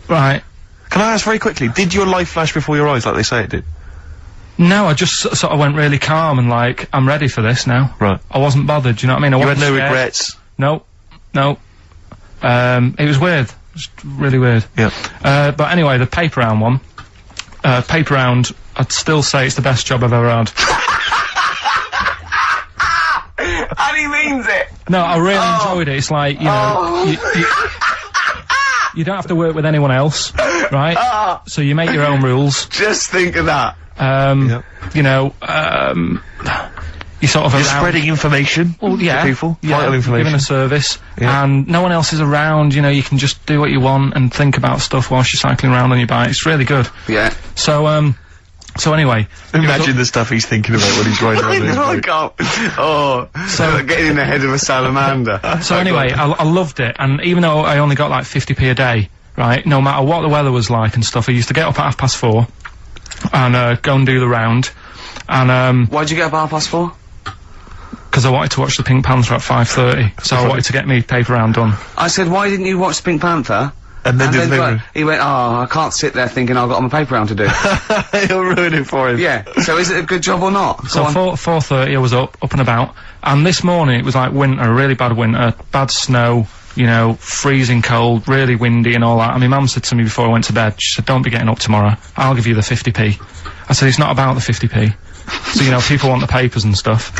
Right. Can I ask very quickly? Did your life flash before your eyes like they say it did? No, I just sort of went really calm and like, I'm ready for this now. Right. I wasn't bothered, do you know what I mean? You had no regrets? No. It was weird. It was really weird. Yeah. But anyway, the paper round one. Paper round, I'd still say it's the best job I've ever had. And he means it! No, I really enjoyed it. It's like, you know, you don't have to work with anyone else, right? So you make your own rules. Just think of that. You know, you sort of You're spreading information to people, vital information. Giving a service, and no one else is around, you know, you can just do what you want and think about stuff whilst you're cycling around on your bike. It's really good. Yeah. So anyway. Imagine the stuff he's thinking about when he's riding around. I can't. Oh, so getting in the head of a salamander. So anyway, I loved it, and even though I only got like 50p a day, right, no matter what the weather was like and stuff, I used to get up at 4:30 and go and do the round. And why'd you get up at 4:30? Because I wanted to watch the Pink Panther at 5:30, so I wanted to get me paper round done. I said, why didn't you watch Pink Panther? And then he went, oh, I can't sit there thinking I've got my paper round to do. He'll ruin it for him. Yeah. So is it a good job or not? So 4:30 I was up and about, and this morning it was like winter, really bad winter, bad snow, you know, freezing cold, really windy and all that. And my mum said to me before I went to bed, she said, don't be getting up tomorrow, I'll give you the 50p. I said, it's not about the 50p. So, you know, people want the papers and stuff.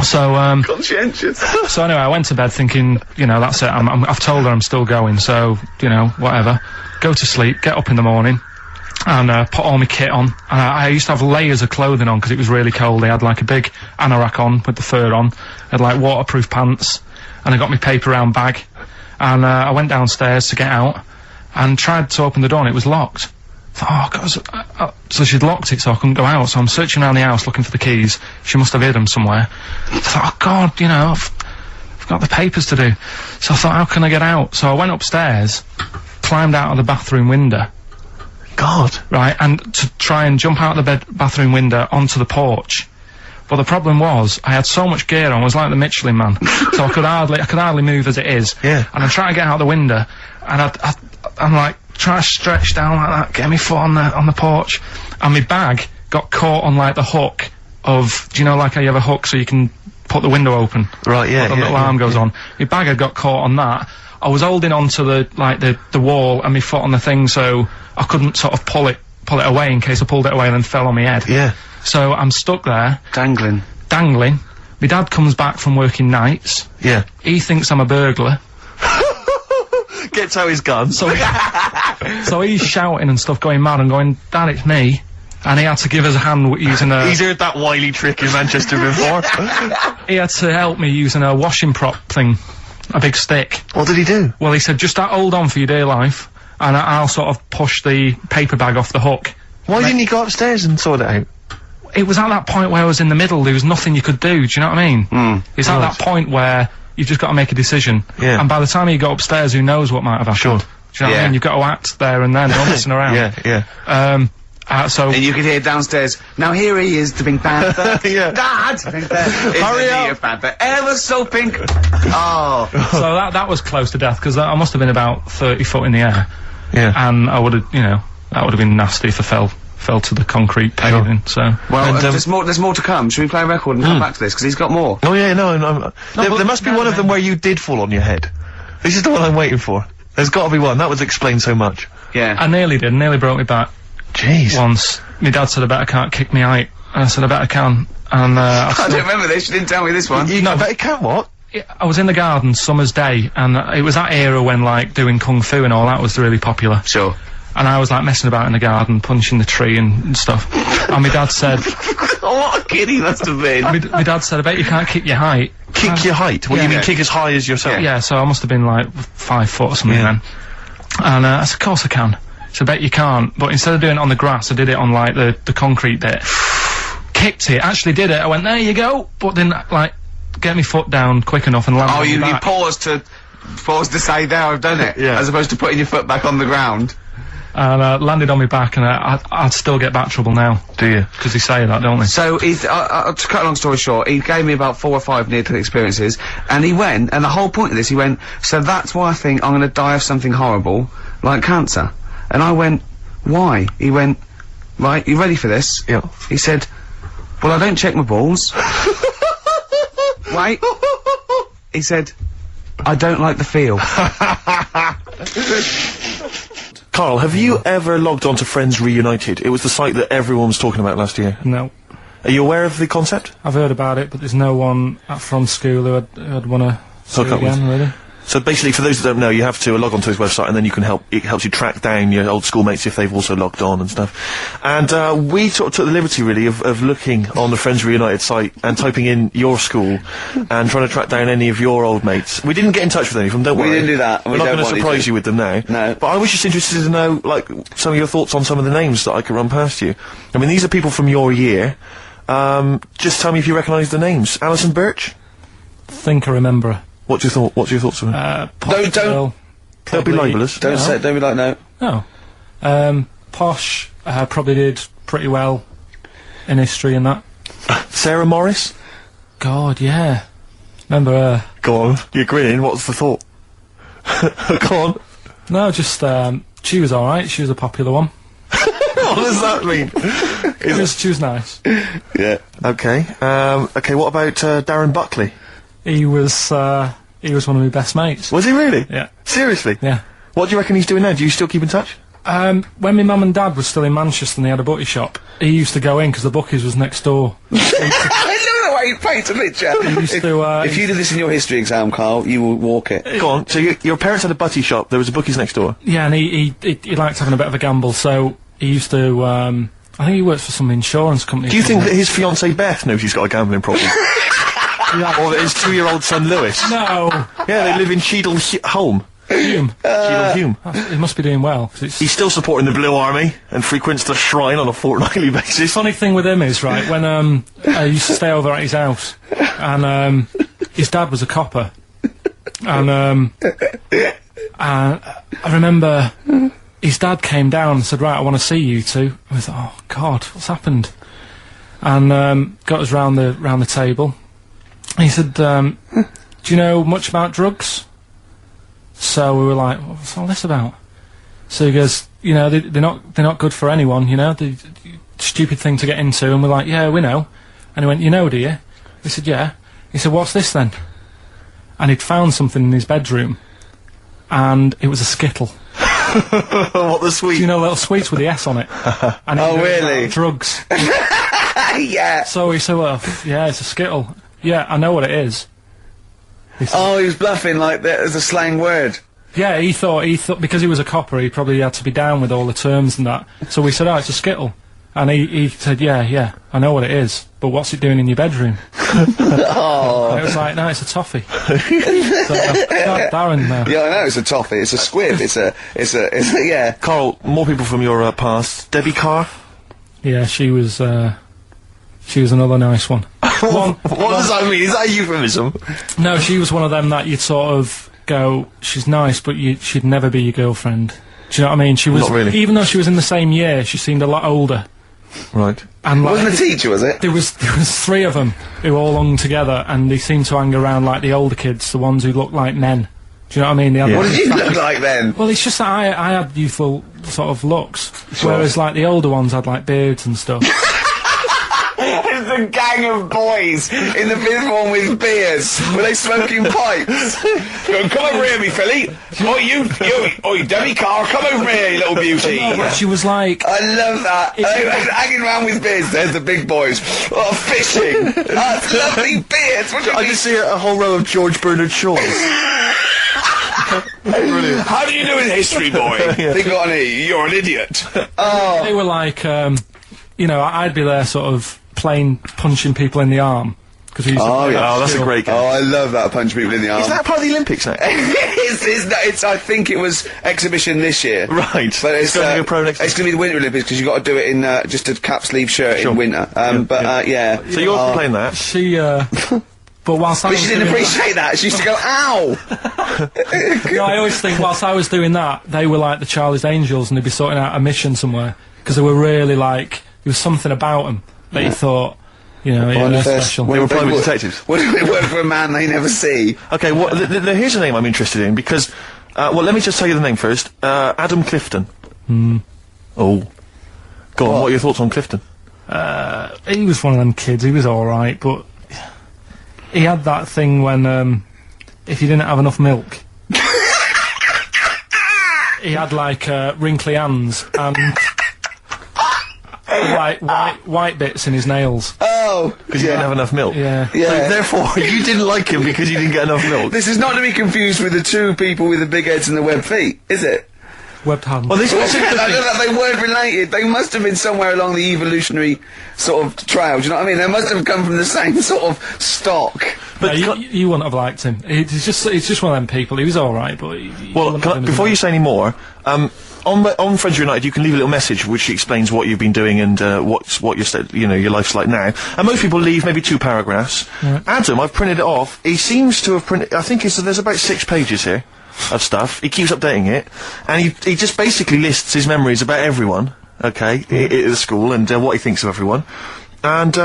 So, Conscientious. So anyway, I went to bed thinking, you know, that's it, I've told her I'm still going, so, you know, whatever. Go to sleep, get up in the morning, and put all my kit on. And I used to have layers of clothing on because it was really cold. I had like a big anorak on with the fur on. I had like waterproof pants, and I got my paper round bag. And I went downstairs to get out, and tried to open the door, and it was locked. I thought, oh, God, so she'd locked it so I couldn't go out. So I'm searching around the house looking for the keys. She must have hid them somewhere. I thought, oh, God, you know, I've got the papers to do. So I thought, how can I get out? So I went upstairs, climbed out of the bathroom window. God. Right, and to try and jump out of the bathroom window onto the porch. But the problem was, I had so much gear on, I was like the Michelin Man. So I could hardly move as it is. Yeah. And I'm trying to get out the window, and I'm like, trying to stretch down like that, get my foot on the porch, and my bag got caught on like the hook of, do you know, like how you have a hook so you can put the window open? Right, yeah, the little arm goes on. My bag had got caught on that. I was holding onto the wall and my foot on the thing, so I couldn't sort of pull it away in case I pulled it away and then fell on my head. Yeah. So I'm stuck there. Dangling. My dad comes back from working nights. Yeah. He thinks I'm a burglar. Gets out his gun. So he's shouting and stuff, going mad and going, Dad, it's me. And he had to give us a hand using a... He's heard that wily trick in Manchester before. He had to help me using a washing prop thing. A big stick. What did he do? Well, he said, just hold on for your dear life, and I'll sort of push the paper bag off the hook. Why didn't you go upstairs and sort it out? It was at that point where I was in the middle, there was nothing you could do, do you know what I mean? It's at that point where you've just got to make a decision. Yeah. And by the time you go upstairs, who knows what might have happened. Sure. Do you know what I mean? You've got to act there and then, don't listen around. Yeah. So... And you could hear downstairs, now here he is, the Pink Panther. Yeah. Dad! Hurry up! Panther, ever so pink! Oh. So that was close to death, because I must have been about 30 foot in the air. Yeah. And I would have, you know, that would have been nasty if I fell to the concrete paving, so... Well, there's more to come. Should we play a record and come back to this? Because he's got more. Oh yeah, no, there must be one of them where you did fall on your head. This is the one I'm waiting for. There's got to be one. That would explain so much. Yeah. I nearly broke my back. Jeez. Once. My dad said I bet I can't kick me height. And I said I bet I can. And I don't remember this. You didn't tell me this one. I bet you can what? I was in the garden summer's day, and it was that era when like doing kung fu and all that was really popular. Sure. And I was like messing about in the garden, punching the tree and stuff. And my dad said... What a kid he must have been. My dad said, I bet you can't kick your height. Kick your height? What, you mean kick as high as yourself? Yeah, so I must have been like 5 foot or something then. And I said, of course I can. So I bet you can't. But instead of doing it on the grass, I did it on like the concrete bit. Kicked it, actually did it. I went, there you go. But then like, get my foot down quick enough and land on my back. You paused to say, there, I've done it. Yeah. As opposed to putting your foot back on the ground. And landed on my back, and I'd still get back trouble now. Do you? Because they say that, don't they? So, to cut a long story short, he gave me about 4 or 5 near-death experiences, and he went, and the whole point of this, he went, so that's why I think I'm gonna die of something horrible, like cancer. And I went, why? He went, right, you ready for this? Yeah. He said, well, I don't check my balls. Wait. He said, I don't like the feel. Karl, have you ever logged on to Friends Reunited? It was the site that everyone was talking about last year. No. Are you aware of the concept? I've heard about it, but there's no one from school who'd want to see it again, really. So basically, for those that don't know, you have to log on to his website, and then you can it helps you track down your old schoolmates if they've also logged on and stuff. And we sort of took the liberty, really, of looking on the Friends Reunited site and typing in your school and trying to track down any of your old mates. We didn't get in touch with any of them, don't worry. We didn't do that. We're not going to surprise you with them now. No. But I was just interested to know, like, some of your thoughts on some of the names that I could run past you. I mean, these are people from your year. Just tell me if you recognise the names. Alison Birch? I think I remember her. What's your thoughts on her? Don't be libelous. Don't be like, no. No. Posh, probably did pretty well in history and that. Sarah Morris? God, yeah. Remember her. Go on, you're grinning, what's the thought? Go on. No, just, she was alright, she was a popular one. What does that mean? She was nice. Yeah. Okay, okay, what about, Darren Buckley? He was He was one of my best mates. Was he really? Yeah. Seriously? Yeah. What do you reckon he's doing now? Do you still keep in touch? When my mum and dad were still in Manchester and they had a butty shop, he used to go in because the bookies was next door. I love the way you paint a picture. If you did this in your history exam, Carl, you will walk it. Go on. So your parents had a butty shop. There was a bookies next door. Yeah, and he liked having a bit of a gamble, so he used to. I think he works for some insurance company. Do you think that his fiancée Beth knows he's got a gambling problem? Or that his 2-year-old son Lewis? No. Yeah, they live in Cheadle Holme. Hume. Cheadle Hume. He must be doing well. He's still supporting the Blue Army and frequents the shrine on a fortnightly basis. Funny thing with him is, right, when I used to stay over at his house, and his dad was a copper, and I remember his dad came down and said, right, I want to see you two. I was like, oh God, what's happened? And got us round the table. He said, do you know much about drugs? So we were like, what's all this about? So he goes, you know, they're not good for anyone, you know, the stupid thing to get into. And we're like, yeah, we know. And he went, you know, do you? We said, yeah. He said, what's this then? And he'd found something in his bedroom, and it was a Skittle. What, the sweet? Do you know, little sweets with the S on it? And Oh, really? Drugs. Yeah. So he said, well, yeah, it's a Skittle. Yeah, I know what it is. Oh, he was bluffing like that as a slang word. Yeah, he thought because he was a copper, he probably had to be down with all the terms and that. So we said, oh, it's a Skittle. And he said, yeah, I know what it is, but what's it doing in your bedroom? Oh. And it was like, no, it's a toffee. So, Darren, Yeah, I know, it's a toffee, it's a squib, it's a, yeah. Carl, more people from your past. Debbie Carr? yeah, she was another nice one. What does that mean? Is that a euphemism? No, she was one of them that you'd sort of go, she's nice, but she'd never be your girlfriend. Do you know what I mean? She was, Not really. even though she was in the same year, she seemed a lot older. Right. And like, Wasn't a teacher, was it? there was 3 of them who all hung together, and they seemed to hang around like the older kids, the ones who looked like men. Do you know what I mean? Yeah. What did you look like then? Well, it's just that I had youthful sort of looks, whereas like the older ones had like beards and stuff. It's a gang of boys in the 5th form with beers. Were they smoking pipes? Go, come over here, me filly. You, Debbie Carr, come over here, you little beauty. No, but she was like, I love that. Hanging around with beers. There's the big boys. Oh, fishing. That's lovely beers. What do you I mean? just see a whole row of George Bernard Shaws. Brilliant. How do you do in history, boy? Think on it. You're an idiot. Oh. they were like, you know, I'd be there sort of playing punching people in the arm. Cause we used to play that Oh, that's a still. great game. Oh, I love that. Punch people in the arm. Is that part of the Olympics now? it's I think it was exhibition this year. Right. But it's going to go pro next It's going to be the Winter Olympics because you've got to do it in just a cap sleeve shirt Sure. in winter. Yeah. So you're playing that? She, but whilst I But was she didn't doing appreciate that. She used to go, ow! Yeah, I always think whilst I was doing that, they were like the Charlie's Angels, and they'd be sorting out a mission somewhere because they were really like there was something about them that you thought, you know, yeah, they're special. They were private detectives. What do they work for a man they never see? Okay, here's a name I'm interested in, because, well, let me just tell you the name first. Adam Clifton. Oh. Go on, what are your thoughts on Clifton? He was one of them kids. He was all right, but he had that thing when if you didn't have enough milk, he had like wrinkly hands and like white bits in his nails. Oh, Because you didn't have enough milk? Yeah. Yeah. So therefore, you didn't like him because you didn't get enough milk? This is not to be confused with the 2 people with the big heads and the web feet, is it? Webbed hands. Well, this was They weren't related. They must have been somewhere along the evolutionary sort of trail. Do you know what I mean? They must have come from the same sort of stock. But you wouldn't have liked him. He's just one of them people. He was all right, but Well, before you say any more, on Friends United, you can leave a little message which explains what you've been doing and what your life's like now. And most people leave maybe 2 paragraphs. Right. Adam, I've printed it off. He seems to have printed. I think there's about 6 pages here of stuff. He keeps updating it, and he just basically lists his memories about everyone. Okay, at the school and what he thinks of everyone. And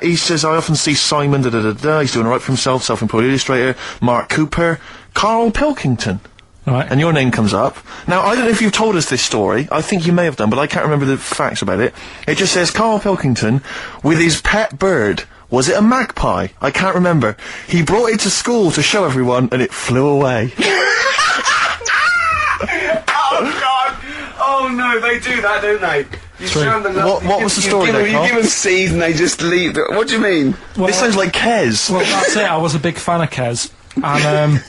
he says, I often see Simon, he's doing all right for himself, self-employed illustrator, Mark Cooper, Karl Pilkington. Right. And your name comes up. Now, I don't know if you've told us this story. I think you may have done, but I can't remember the facts about it. It just says, Karl Pilkington, with his pet bird, Was it a magpie? I can't remember. He brought it to school to show everyone, and it flew away. Oh, God! Oh, no, they do that, don't they? You show them What was the story there, Karl? You give them seed and they just leave. What do you mean? Well, This sounds like Kez. Well, that's it. I was a big fan of Kez. And,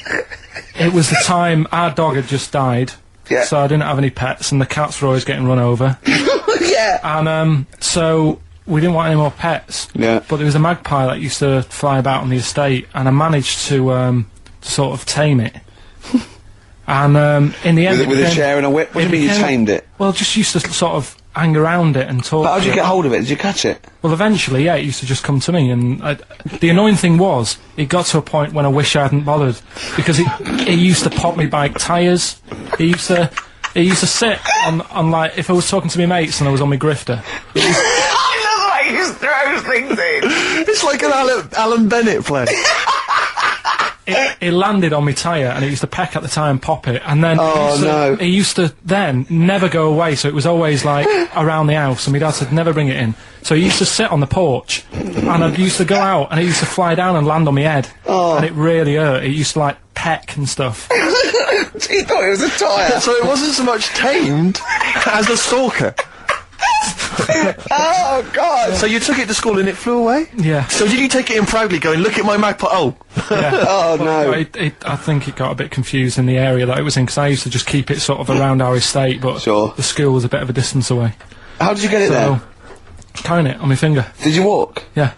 it was the time our dog had just died. Yeah. So I didn't have any pets, and the cats were always getting run over. Yeah. And, so we didn't want any more pets. Yeah. But there was a magpie that used to fly about on the estate, and I managed to sort of tame it. And, in the end... With a chair and a whip? What do you mean you tamed it? Well, just used to sort of hang around it and talk. But how did to you it. get hold of it? Did you catch it? Well, eventually, yeah, it used to just come to me, and the annoying thing was, it got to a point when I wish I hadn't bothered, because it used to pop me bike tyres. It used to sit on like, if I was talking to my mates and I was on my grifter. I love the way he just throws things in. It's like an Alan Bennett play. It landed on my tyre, and it used to peck at the tyre and pop it, and then it used to then never go away, so it was always like around the house, and my dad said never bring it in. So he used to sit on the porch, and I used to go out, and it used to fly down and land on my head, and it really hurt. It used to like peck and stuff. He thought it was a tyre. So it wasn't so much tamed as a stalker. Oh, God. So you took it to school and it flew away? Yeah. So did you take it in proudly going, look at my magpie? Oh. Yeah. Oh, no. I think it got a bit confused in the area that it was in, because I used to just keep it sort of around our estate, but Sure. the school was a bit of a distance away. How did you get it there? Carrying it on my finger. Did you walk? Yeah.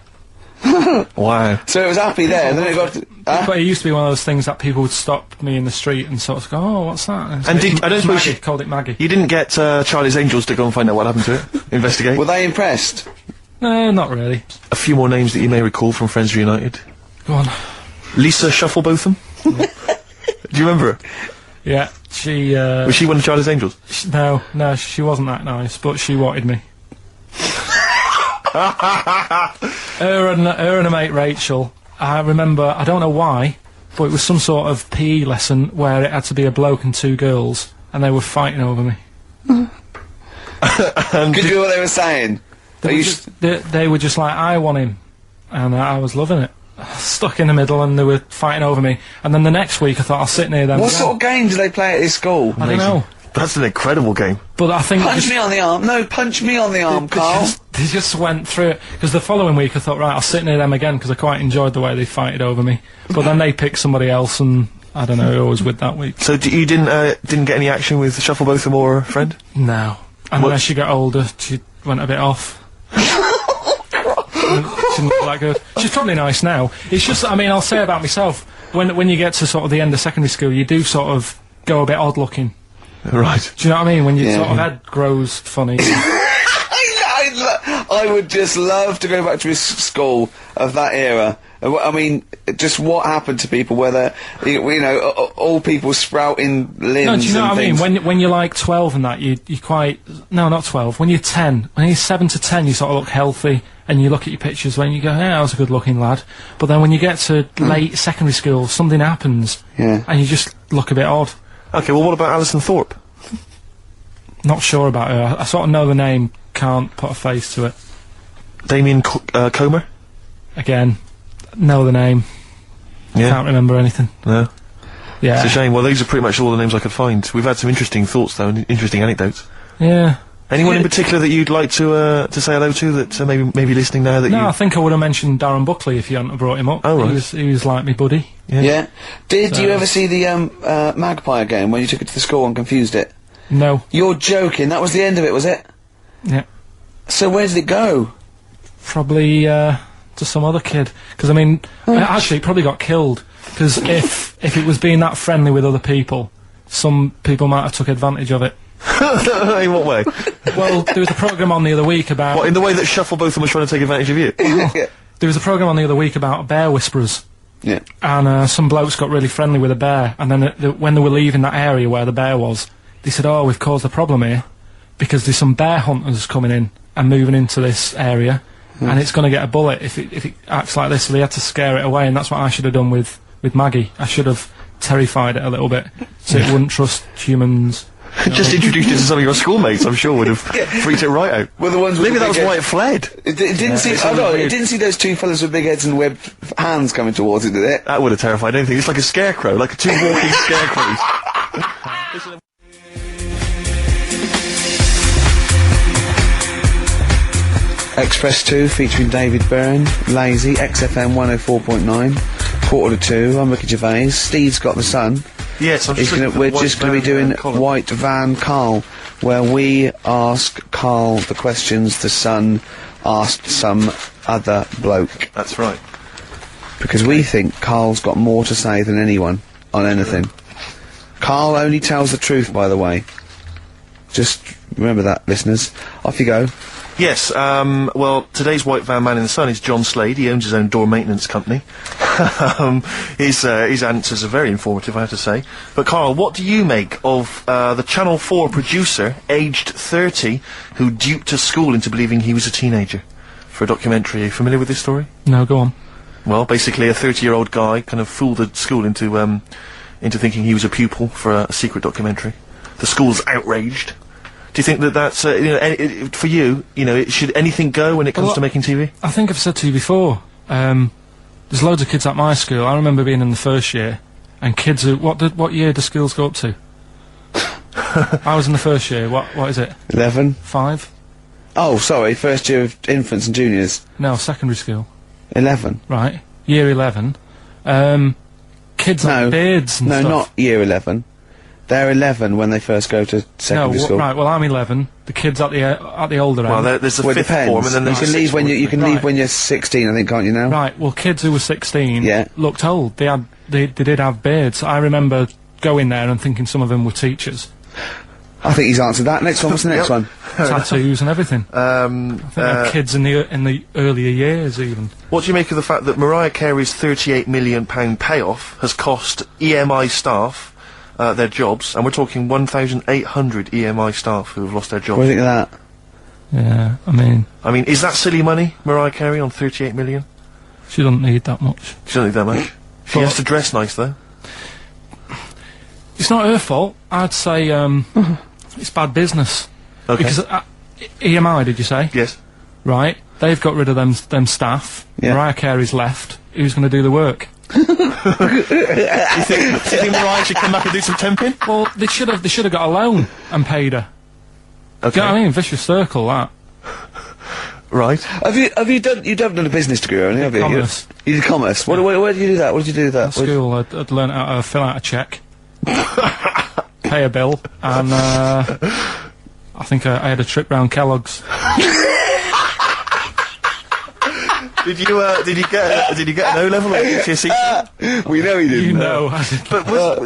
Wow. So it was happy there, and then it got... But it used to be one of those things that people would stop me in the street and sort of go, oh, what's that? And I don't suppose Maggie, called it Maggie. you didn't get Charlie's Angels to go and find out what happened to it? Investigate? Were they impressed? No, not really. A few more names that you may recall from Friends Reunited. Go on. Lisa Shufflebotham? Do you remember her? Yeah, she, Was she one of Charlie's Angels? no, she wasn't that nice, but she wanted me. her and her mate Rachel, I remember, I don't know why, but it was some sort of PE lesson where it had to be a bloke and two girls, and they were fighting over me. Could you hear what they were saying? They were just like, I want him, and I was loving it. Stuck in the middle, and they were fighting over me. And then the next week, I thought I'll sit near them. What sort of game do they play at this school? I don't know. That's an incredible game. But I think Punch me on the arm. No, punch me on the arm, Karl. they just went through it. Because the following week, I thought, right, I'll sit near them again, because I quite enjoyed the way they fighted over me. But then they picked somebody else, and I don't know who I was with that week. So you didn't get any action with Shufflebotham or a friend? No. And then as she got older, she went a bit off. She didn't look that good. She's probably nice now. It's just, I mean, I'll say about myself, when you get to sort of the end of secondary school, you do sort of go a bit odd looking. Right. Do you know what I mean? When your sort of head grows funny. I would just love to go back to his school of that era. I mean, just what happened to people, whether, you know, all people sprouting limbs. No, do you know and what I things. mean? When you're like 12 and that, you quite... No, not 12. When you're 10. When you're 7 to 10, you sort of look healthy, and you look at your pictures when you go, yeah, I was a good-looking lad. But then when you get to late secondary school, something happens, and you just look a bit odd. Okay, well, what about Alison Thorpe? Not sure about her. I sort of know the name, can't put a face to it. Damien Comer? Again, know the name, Yeah. can't remember anything. No. Yeah. It's a shame. Well, these are pretty much all the names I could find. We've had some interesting thoughts, though, and interesting anecdotes. Yeah. Anyone in particular that you'd like to say hello to that maybe listening now that No, you... I think I would have mentioned Darren Buckley if you hadn't have brought him up. Oh, right. He was like me buddy. Yeah. Did you ever see the magpie game when you took it to the school and confused it? No. You're joking. That was the end of it, was it? Yeah. So where did it go? Probably to some other kid. Because I mean, actually, it probably got killed. Because if it was being that friendly with other people, some people might have took advantage of it. In what way? Well, there was a programme on the other week about... What, in the way that Shufflebotham was trying to take advantage of you? Yeah. There was a programme on the other week about bear whisperers. Yeah. And some blokes got really friendly with a bear, and then when they were leaving that area where the bear was, they said, oh, we've caused a problem here, because there's some bear hunters coming in and moving into this area, and it's going to get a bullet if it acts like this, so they had to scare it away, and that's what I should have done with Maggie. I should have terrified it a little bit, so it wouldn't trust humans. Just introduced it to some of your schoolmates, I'm sure would have freaked it right out. Well, the ones with Maybe the that was big why it fled. It didn't see. Oh no! It didn't see those two fellas with big heads and webbed hands coming towards it, did it? That would have terrified anything. It's like a scarecrow, like two walking scarecrows. Express 2 featuring David Byrne, Lazy, XFM 104.9, 1:45. I'm Ricky Gervais. Steve's got the Sun. Yes, we're just going to be doing White Van Karl, where we ask Karl the questions the Sun asked some other bloke. That's right. Because we think Karl's got more to say than anyone on anything. Karl only tells the truth, by the way. Just remember that, listeners. Off you go. Yes, well, today's White Van Man in the Sun is John Slade. He owns his own door maintenance company. His answers are very informative, I have to say. But, Karl, what do you make of the Channel 4 producer, aged 30, who duped a school into believing he was a teenager for a documentary? Are you familiar with this story? No, go on. Well, basically, a 30-year-old guy kind of fooled the school into thinking he was a pupil for a secret documentary. The school's outraged. Do you think that that's, for you, should anything go when it comes to making TV? I think I've said to you before, there's loads of kids at my school. I remember being in the first year, and kids who, what year do schools go up to? I was in the first year, what is it? 11? 5? Oh, sorry, first year of infants and juniors. No, secondary school. 11. Right, year 11. Kids have beards and stuff. No, not year 11. They're 11 when they first go to secondary school. Right. Well, I'm 11. The kids at the older end. Well, there's the fifth form, and then there's you can leave when leave when you're 16, I think, can't you now? Right. Well, kids who were 16 Yeah. looked old. They did have beards. I remember going there and thinking some of them were teachers. I think he's answered that. Next one. What's the next one? Tattoos and everything. I think they're kids in the earlier years even. What do you make of the fact that Mariah Carey's £38 million payoff has cost EMI staff their jobs, and we're talking 1,800 EMI staff who have lost their jobs? What do you think of that? Yeah, I mean, is that silly money, Mariah Carey, on 38 million? She doesn't need that much. She doesn't need that much. She has to dress nice, though. It's not her fault. I'd say, it's bad business. Okay. Because, EMI, did you say? Yes. Right. They've got rid of them staff. Yeah. Mariah Carey's left. Who's going to do the work? Do you think Mariah should come back and do some temping? Well, they should have got a loan and paid her. Okay. Do you know what I mean? Vicious circle, that. Right. You've done a business degree, haven't you? Have you? Commerce. You did commerce. Where did you do that? What did you do with that? At school, I'd learned how to fill out a cheque, pay a bill, and I think I had a trip round Kellogg's. Did you get an O-level or GCSE? We know he didn't. You know. But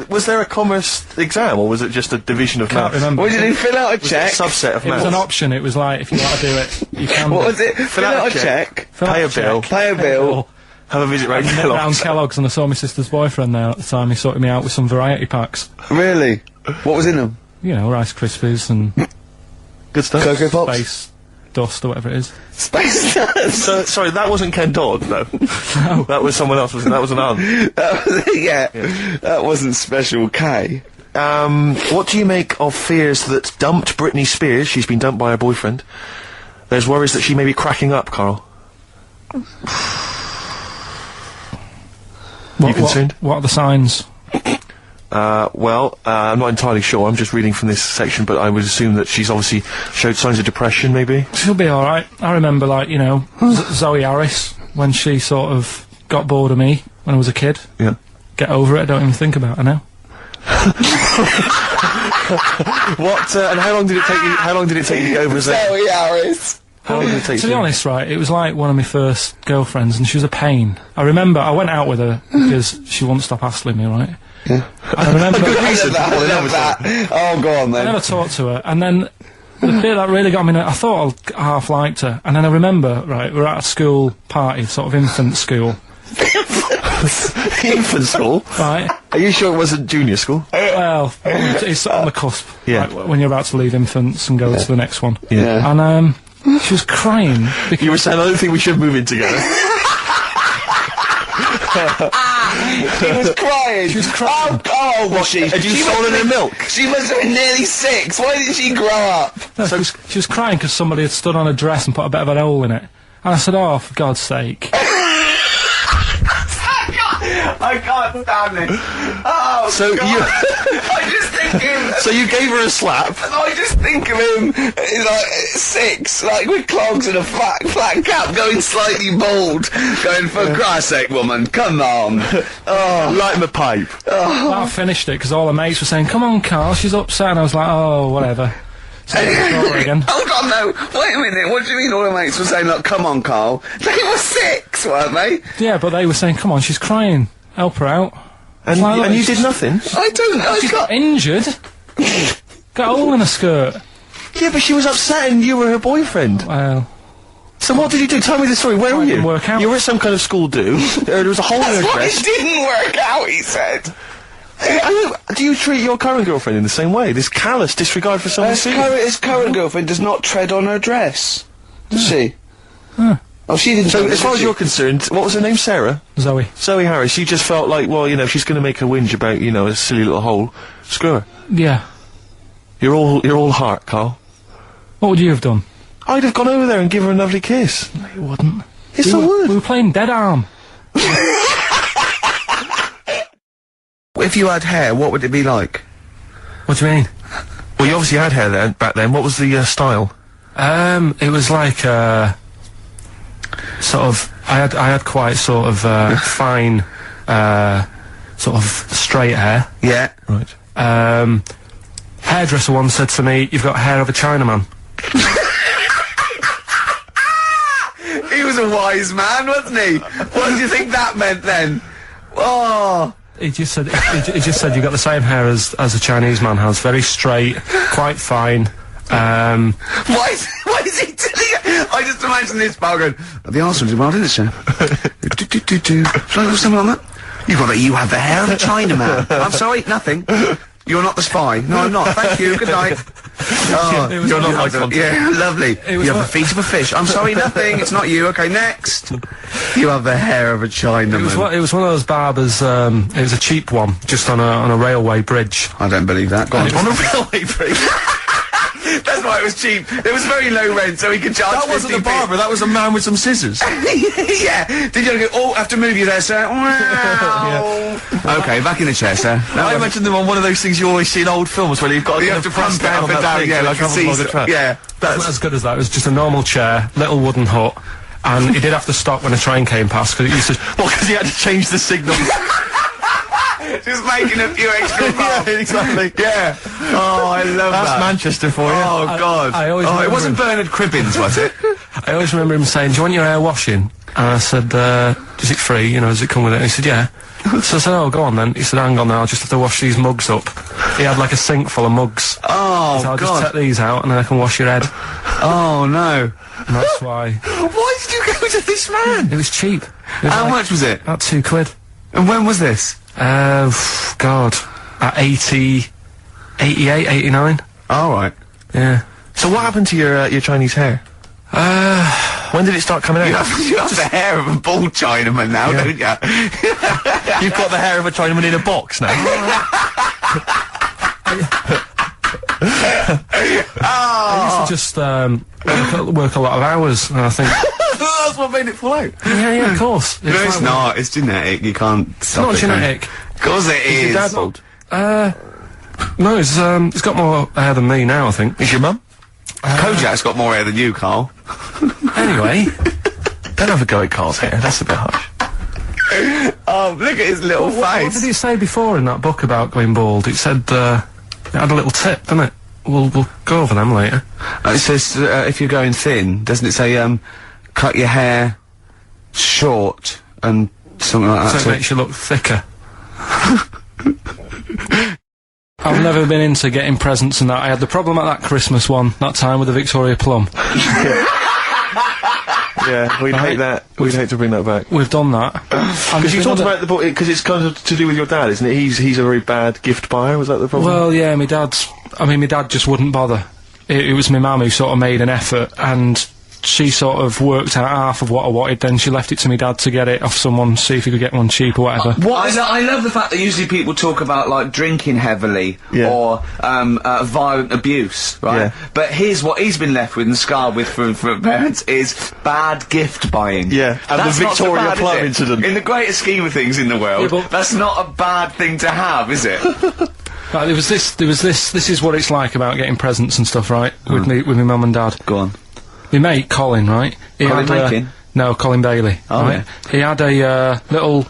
was there a commerce exam, or was it just a division of Can't maths? remember. What did you do? Fill out a check? A subset of It maths. was an option. It was like, if you want to do it, you can. What was it? Fill out a check. Pay a bill. Pay a bill. Have a visit round Round Kellogg's. Kellogg's, and I saw my sister's boyfriend there at the time. He sorted me out with some variety packs. Really? What was in them? You know, Rice Krispies and Good stuff. Cocoa Pops? Space Dust or whatever it is. Space Dust! So, sorry, that wasn't Ken Dodd, though. No. That was someone else, wasn't it? That was an aunt. That wasn't Special K. What do you make of fears that dumped Britney Spears? She's been dumped by her boyfriend. There's worries that she may be cracking up, Karl. You concerned? What are the signs? Well, I'm not entirely sure. I'm just reading from this section, but I would assume that she's obviously showed signs of depression, maybe. She'll be alright. I remember, like, you know, Zoe Harris, when she sort of got bored of me when I was a kid. Yeah. Get over it, I don't even think about her now. What, and how long did it take you to get over Zoe? Zoe Harris! How long did it take To be honest, right, it was like one of my first girlfriends, and she was a pain. I remember I went out with her because she wouldn't stop hassling me, right? Yeah. I remember I love that. Oh, go on then. I never talked to her, and then the bit that really got me, I thought I half liked her, and then I remember, right, we're at a school party, sort of infant school. Infant school? Right. Are you sure it wasn't junior school? Well, it's on the cusp. Yeah. Like, when you're about to leave infants and go to the next one. Yeah. And, she was crying because You were saying, I don't think we should move in together. was crying. She was crying. Oh, was she? Had you She stolen must her have- milk? She must have been nearly 6. Why didn't she grow up? No, she was crying because somebody had stood on a dress and put a bit of an hole in it. And I said, oh, for God's sake. I can't stand it. Oh, So God. you- I just think him. So you gave her a slap? I just think of him, like, 6, like, with clogs and a flat cap, going slightly bald, going, for Christ's sake, woman, come on. Oh, Light him a pipe. Well, I finished it because all the mates were saying, come on, Karl, she's upset. And I was like, oh, whatever. So again. hold on, no, wait a minute, what do you mean all the mates were saying, like, come on, Karl? They were 6, weren't they? Yeah, but they were saying, come on, she's crying. Help her out. And, Well, and you it's did just- nothing? She's got injured. Got a hole in her skirt. Yeah, but she was upset and you were her boyfriend. Well, So what did you do? Tell me the story. Where were you? didn't work out. You were at some kind of school do. There was a hole in her That's why dress. it didn't work out, he said. Do you treat your current girlfriend in the same way? This callous disregard for someone's feelings? His current girlfriend does not tread on her dress. Does she? Oh, she didn't. So, do as it, far did as she? you're concerned, what was her name? Sarah? Zoe. Zoe Harris. She just felt like, well, you know, if she's going to make a whinge about, you know, a silly little hole, screw her. Yeah. You're all heart, Karl. What would you have done? I'd have gone over there and given her a lovely kiss. No, you wouldn't. Yes, I would. We were playing Dead Arm. If you had hair, what would it be like? What do you mean? Well, you obviously had hair then, back then. What was the style? It was like, sort of, I had quite sort of, fine, sort of straight hair. Yeah. Right. Hairdresser once said to me, you've got hair of a Chinaman. He was a wise man, wasn't he? What do you think that meant then? Oh. He just said, he just said you've got the same hair as a Chinese man has. Very straight, quite fine. Why is he telling? I just imagine this pal going, the arsehole's in well, didn't it, sir? Something like that? You have the hair of a Chinaman. I'm sorry, nothing. You're not the spy. No, I'm not. Thank you. Good night. Oh, It was- you're not it my was- contact. Yeah, lovely. It was You have what- the feet of a fish. I'm sorry, nothing. It's not you. Okay, next. You have the hair of a Chinaman. It was one of those barbers, it was a cheap one, just on a railway bridge. I don't believe that. Go on. On a railway bridge. That's why it was cheap. It was very low rent, so he could charge That wasn't a 50p. barber, that was a man with some scissors. Yeah. Did you go, oh, have to move you there, sir? Wow. Okay, back in the chair, sir. I imagine them on one of those things you always see in old films where you've got to You kind have of to pump press it up on and that down, thing yeah, so it like a travels along the Caesar. track. Yeah. Wasn't as good as that. It was just a normal chair, little wooden hut, and he did have to stop when a train came past because it used to. Well, because he had to change the signal. Just making a few extra Yeah, exactly. Yeah. Oh, I love That's that. Manchester for you. Oh, God. I always it remember wasn't Bernard Cribbins, was it? I always remember him saying, "Do you want your hair washing?" And I said, "Is it free? You know, does it come with it?" And he said, "Yeah." So I said, "Oh, go on then." He said, "Hang on now, I'll just have to wash these mugs up." He had like a sink full of mugs. Oh, So I'll just God. take these out and then I can wash your head. Oh, no. And that's why. Why did you go to this man? It was cheap. It was How like much was it? about £2. And when was this? God. At 88, 89. All right. Yeah. So what happened to your Chinese hair? When did it start coming out? You have the hair of a bald Chinaman now, don't you? You've got the hair of a Chinaman in a box now. I used to just, work a lot of hours, and I think, That's what made it fall out. yeah, of course. No, it's like- not. It's genetic. You can't stop Not it. can you? genetic. Of course it is. Your dad bald? No, he's got more hair than me now, I think. Is your mum? Kojak's got more hair than you, Karl. Anyway, Don't have a go at Karl's hair, that's a bit harsh. Oh, look at his little what face. did he say before in that book about going bald? It said, it had a little tip, didn't it? We'll go over them later. It says, if you're going thin, doesn't it say, cut your hair short and something like So that? it makes you look thicker. I've never been into getting presents and that. I had the problem at that Christmas one, that time with the Victoria Plum. Yeah, we'd hate that. We'd hate to bring that back. We've done that. Because you talked about the book, because it's kind of to do with your dad, isn't it? He's a very bad gift buyer, was that the problem? Well, yeah, my dad just wouldn't bother. It was my mum who sort of made an effort, and she sort of worked out half of what I wanted, then she left it to me dad to get it off someone, see if he could get one cheap or whatever. I love the fact that usually people talk about, like, drinking heavily or violent abuse, right? Yeah. But here's what he's been left with and scarred with from parents is bad gift buying. Yeah, and that's the not so Victoria bad, Plum is it? incident. In the greater scheme of things in the world, Yeah, but- that's not a bad thing to have, is it? Right, there was this, this is what it's like about getting presents and stuff, right? With me, with my mum and dad. Go on. My mate, Colin, right? He Colin had, Makin? no, Colin Bailey, Oh, right? He had a, little,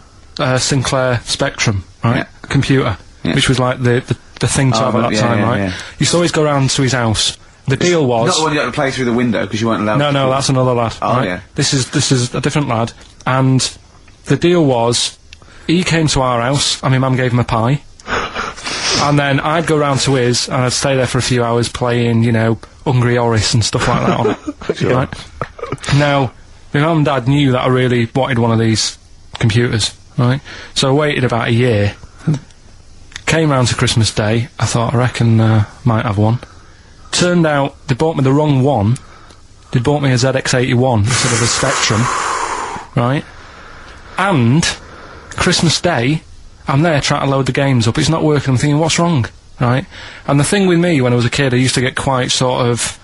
Sinclair Spectrum, right? Yeah. Computer, Yeah. which was like the thing to have at that yeah, time, yeah, right? yeah. Used to always go round to his house. The deal was... Not the one you had to play through the window because you weren't allowed to. No, that's another lad. Oh, right? yeah. This is a different lad. And the deal was, he came to our house, and my mum gave him a pie. And then I'd go round to his, and I'd stay there for a few hours playing, you know, Hungry Horace and stuff like that on it. Sure. Right? Now, my mum and dad knew that I really wanted one of these computers, right? So I waited about a year. Came round to Christmas Day, I thought, I reckon, might have one. Turned out, they bought me the wrong one. They bought me a ZX81 instead of a Spectrum, right? And, Christmas Day, I'm there trying to load the games up, it's not working, I'm thinking, what's wrong, right? And the thing with me, when I was a kid, I used to get quite sort of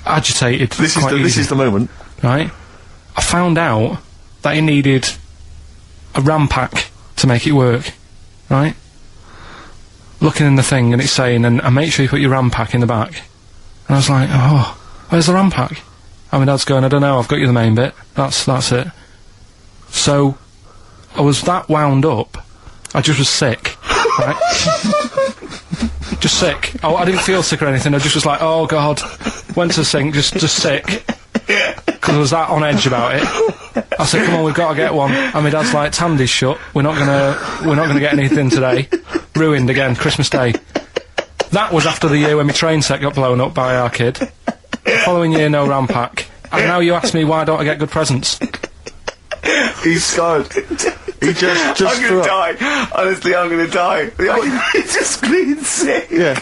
agitated. This quite is the moment. right? I found out that he needed a RAM pack to make it work, right? Looking in the thing and it's saying, and make sure you put your RAM pack in the back. And I was like, oh, where's the RAM pack? And my dad's going, I don't know, I've got you the main bit. That's it. So, I was that wound up, I just was sick, right? Just sick. Oh, I didn't feel sick or anything, I just was like, oh god. Went to the sink, just sick. Because I was that on edge about it. I said, come on, we've got to get one. And my dad's like, Tandy's shut, we're not gonna get anything today. Ruined again, Christmas Day. That was after the year when my train set got blown up by our kid. Following year, no RAM pack. And now you ask me why don't I get good presents? He's scarred. He just I'm threw gonna up. die. Honestly, I'm gonna die. It's just being sick. Yeah.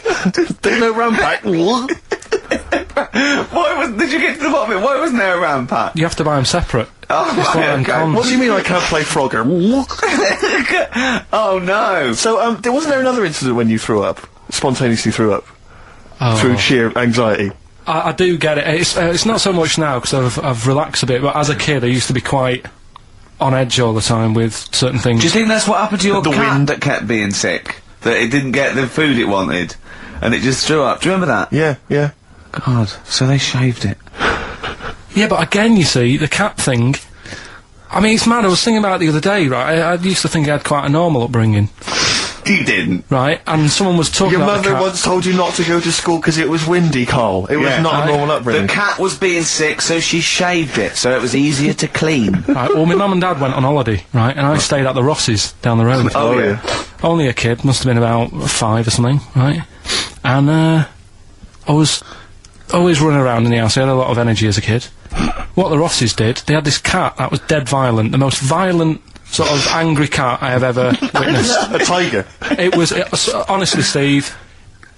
There's no RAM pack. Did you get to the bottom of it? Why wasn't there a RAM pack? You have to buy them separate. Oh, It's one of them okay. cons. What do you mean I can't play Frogger? Oh no. So, wasn't there another incident when you threw up? Spontaneously threw up? Oh. Through sheer anxiety? I do get it. It's not so much now because I've relaxed a bit, but as a kid I used to be quite on edge all the time with certain things. Do you think that's what happened to your The cat wind. that kept being sick? That it didn't get the food it wanted? And it just threw up? Do you remember that? Yeah. God, so they shaved it. Yeah, but again, you see, the cat thing, I mean, it's mad, I was thinking about it the other day, right, I used to think I had quite a normal upbringing, You didn't. right, and someone was talking Your about the mother cat. once told you not to go to school because it was windy, Karl. It was not a normal upbringing. The cat was being sick, so she shaved it, so it was easier to clean. Right, well, my mum and dad went on holiday, right, and I stayed at the Rosses down the road. Oh, yeah. Only a kid, must have been about 5 or something, right, and, I was always running around in the house, I had a lot of energy as a kid. What the Rosses did, they had this cat that was dead violent, the most violent, sort of angry cat I have ever witnessed. A tiger. It was, honestly, Steve,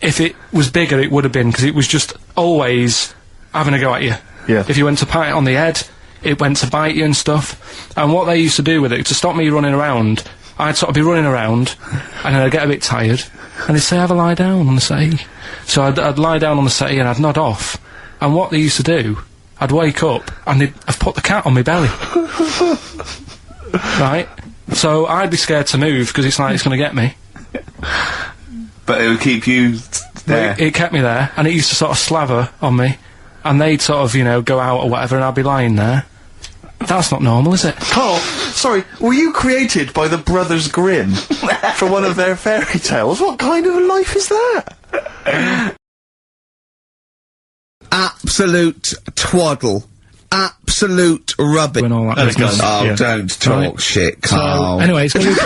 if it was bigger, it would have been, because it was just always having a go at you. Yeah. If you went to pat it on the head, it went to bite you and stuff. And what they used to do with it, to stop me running around, I'd sort of be running around, and then I'd get a bit tired, and they'd say, have a lie down on the settee. So I'd lie down on the settee and I'd nod off. And what they used to do, I'd wake up, and they'd have put the cat on my belly. Right? So I'd be scared to move, because it's like it's going to get me. But it would keep you there. It kept me there, and it used to sort of slaver on me, and they'd sort of, you know, go out or whatever, and I'd be lying there. That's not normal, is it? Karl, sorry, were you created by the Brothers Grimm for one of their fairy tales? What kind of a life is that? Absolute twaddle. Absolute rubbish. And all that And it business. goes. Oh, Yeah. don't talk Right. shit, So, Karl. anyway, it's going to be...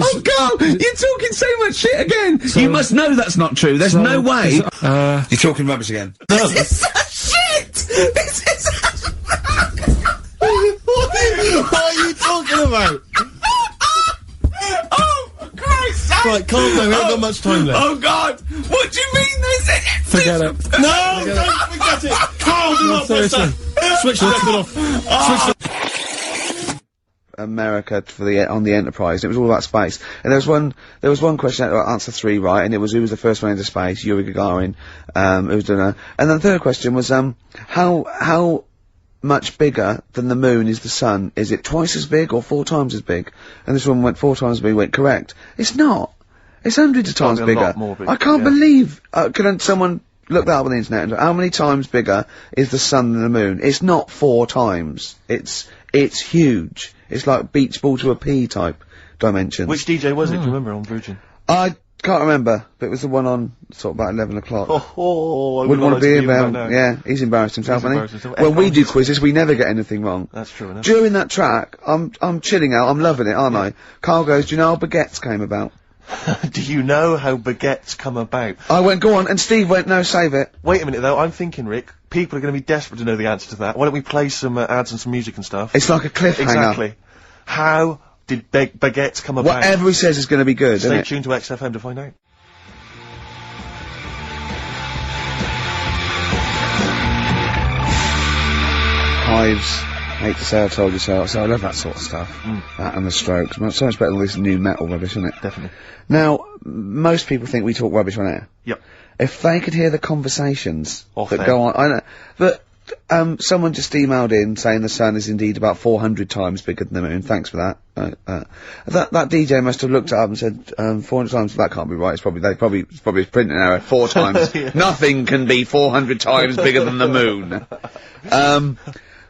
Oh, Karl, you're talking so much shit again. You must know that's not true. There's no way. You're talking rubbish again. No. This is such shit. This is. What are you talking about? Oh, Christ! Right, calm down, we haven't got much time left. Oh God! What do you mean this is? Forget it. No, don't forget it! Carl, do not press that! Switch the record off. Switch the... America for the on the Enterprise. It was all about space, and there was one question answer 3 right, and it was who was the first one into space? Yuri Gagarin, who was doing and then the third question was how much bigger than the moon is the sun? Is it twice as big or 4 times as big? And this one went 4 times as big. Went correct. It's not. It's hundreds of times bigger. A lot more big, I can't believe. Can someone look that up on the internet? How many times bigger is the sun than the moon? It's not 4 times. It's huge. It's like beach ball to a pea type dimensions. Which DJ was it, do you remember, on Virgin? I can't remember, but it was the one on sort of about 11 o'clock. I Wouldn't want to be about him, yeah, he's embarrassed himself, hasn't he? himself. When we do quizzes, we never get anything wrong. That's true enough. During that track, I'm chilling out, I'm loving it, aren't I? Carl goes, do you know how baguettes came about? Do you know how baguettes come about? I went, go on, and Steve went, no, save it. Wait a minute though, I'm thinking, Rick, people are going to be desperate to know the answer to that. Why don't we play some ads and some music and stuff? It's like a cliffhanger. Exactly. How did baguettes come about? Whatever he says is going to be good, isn't Stay it? tuned to XFM to find out. Hives, hate to say I told you so, I love that sort of stuff. That and the Strokes. So much better than this new metal rubbish, isn't it? Definitely. Now, most people think we talk rubbish on air. Yep. If they could hear the conversations Off that air. go on, I know, but someone just emailed in saying the sun is indeed about 400 times bigger than the moon. Thanks for that. That DJ must have looked it up and said 400 times. That can't be right. It's probably a printing error. 4 times. Yeah. Nothing can be 400 times bigger than the moon.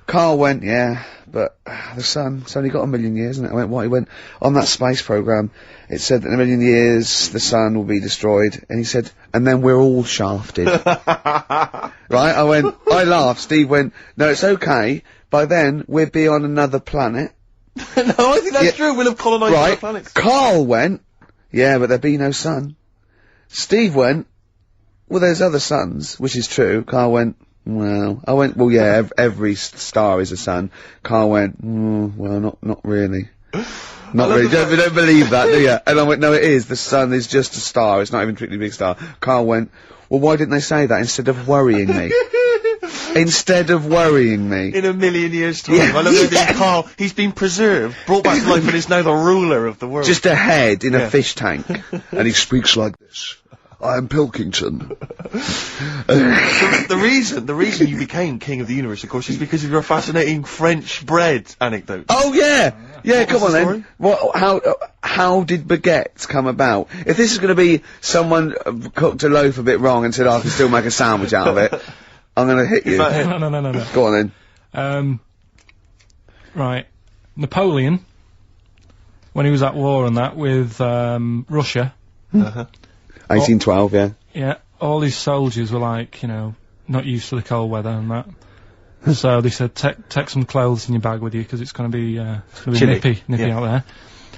Karl went, yeah, but the sun's only got 1 million years, isn't it? I went, what? He went, on that space program, it said that in 1 million years the sun will be destroyed, and he said, and then we're all shafted. Right? I went, I laughed. Steve went, no, it's okay. By then, we'll be on another planet. No, I think that's true. We'll have colonised other Right? planets. Karl went, yeah, but there'll be no sun. Steve went, well, there's other suns, which is true. Karl went, well, I went, well, yeah, every star is a sun. Karl went, well, not really. Not really. Don't believe that, do you? And I went, no, it is. The sun is just a star. It's not even a particularly big star. Karl went, well, why didn't they say that instead of worrying me? Instead of worrying me. In 1 million years' time. Yeah. I love that Karl, he's been preserved, brought back to life, and is now the ruler of the world. Just a head in a fish tank. And he speaks like this. I am Pilkington. The reason you became king of the universe, of course, is because of your fascinating French bread anecdote. Oh yeah, yeah. Come on the then. story? What? How did baguettes come about? If this is going to be someone cooked a loaf a bit wrong and said I can still make a sandwich out of it, I'm going to hit you. No. Go on then. Right. Napoleon, when he was at war and that with Russia. 1812, yeah. Yeah, all his soldiers were like, you know, not used to the cold weather and that. So they said, take some clothes in your bag with you because it's going to be Chilly. nippy out there.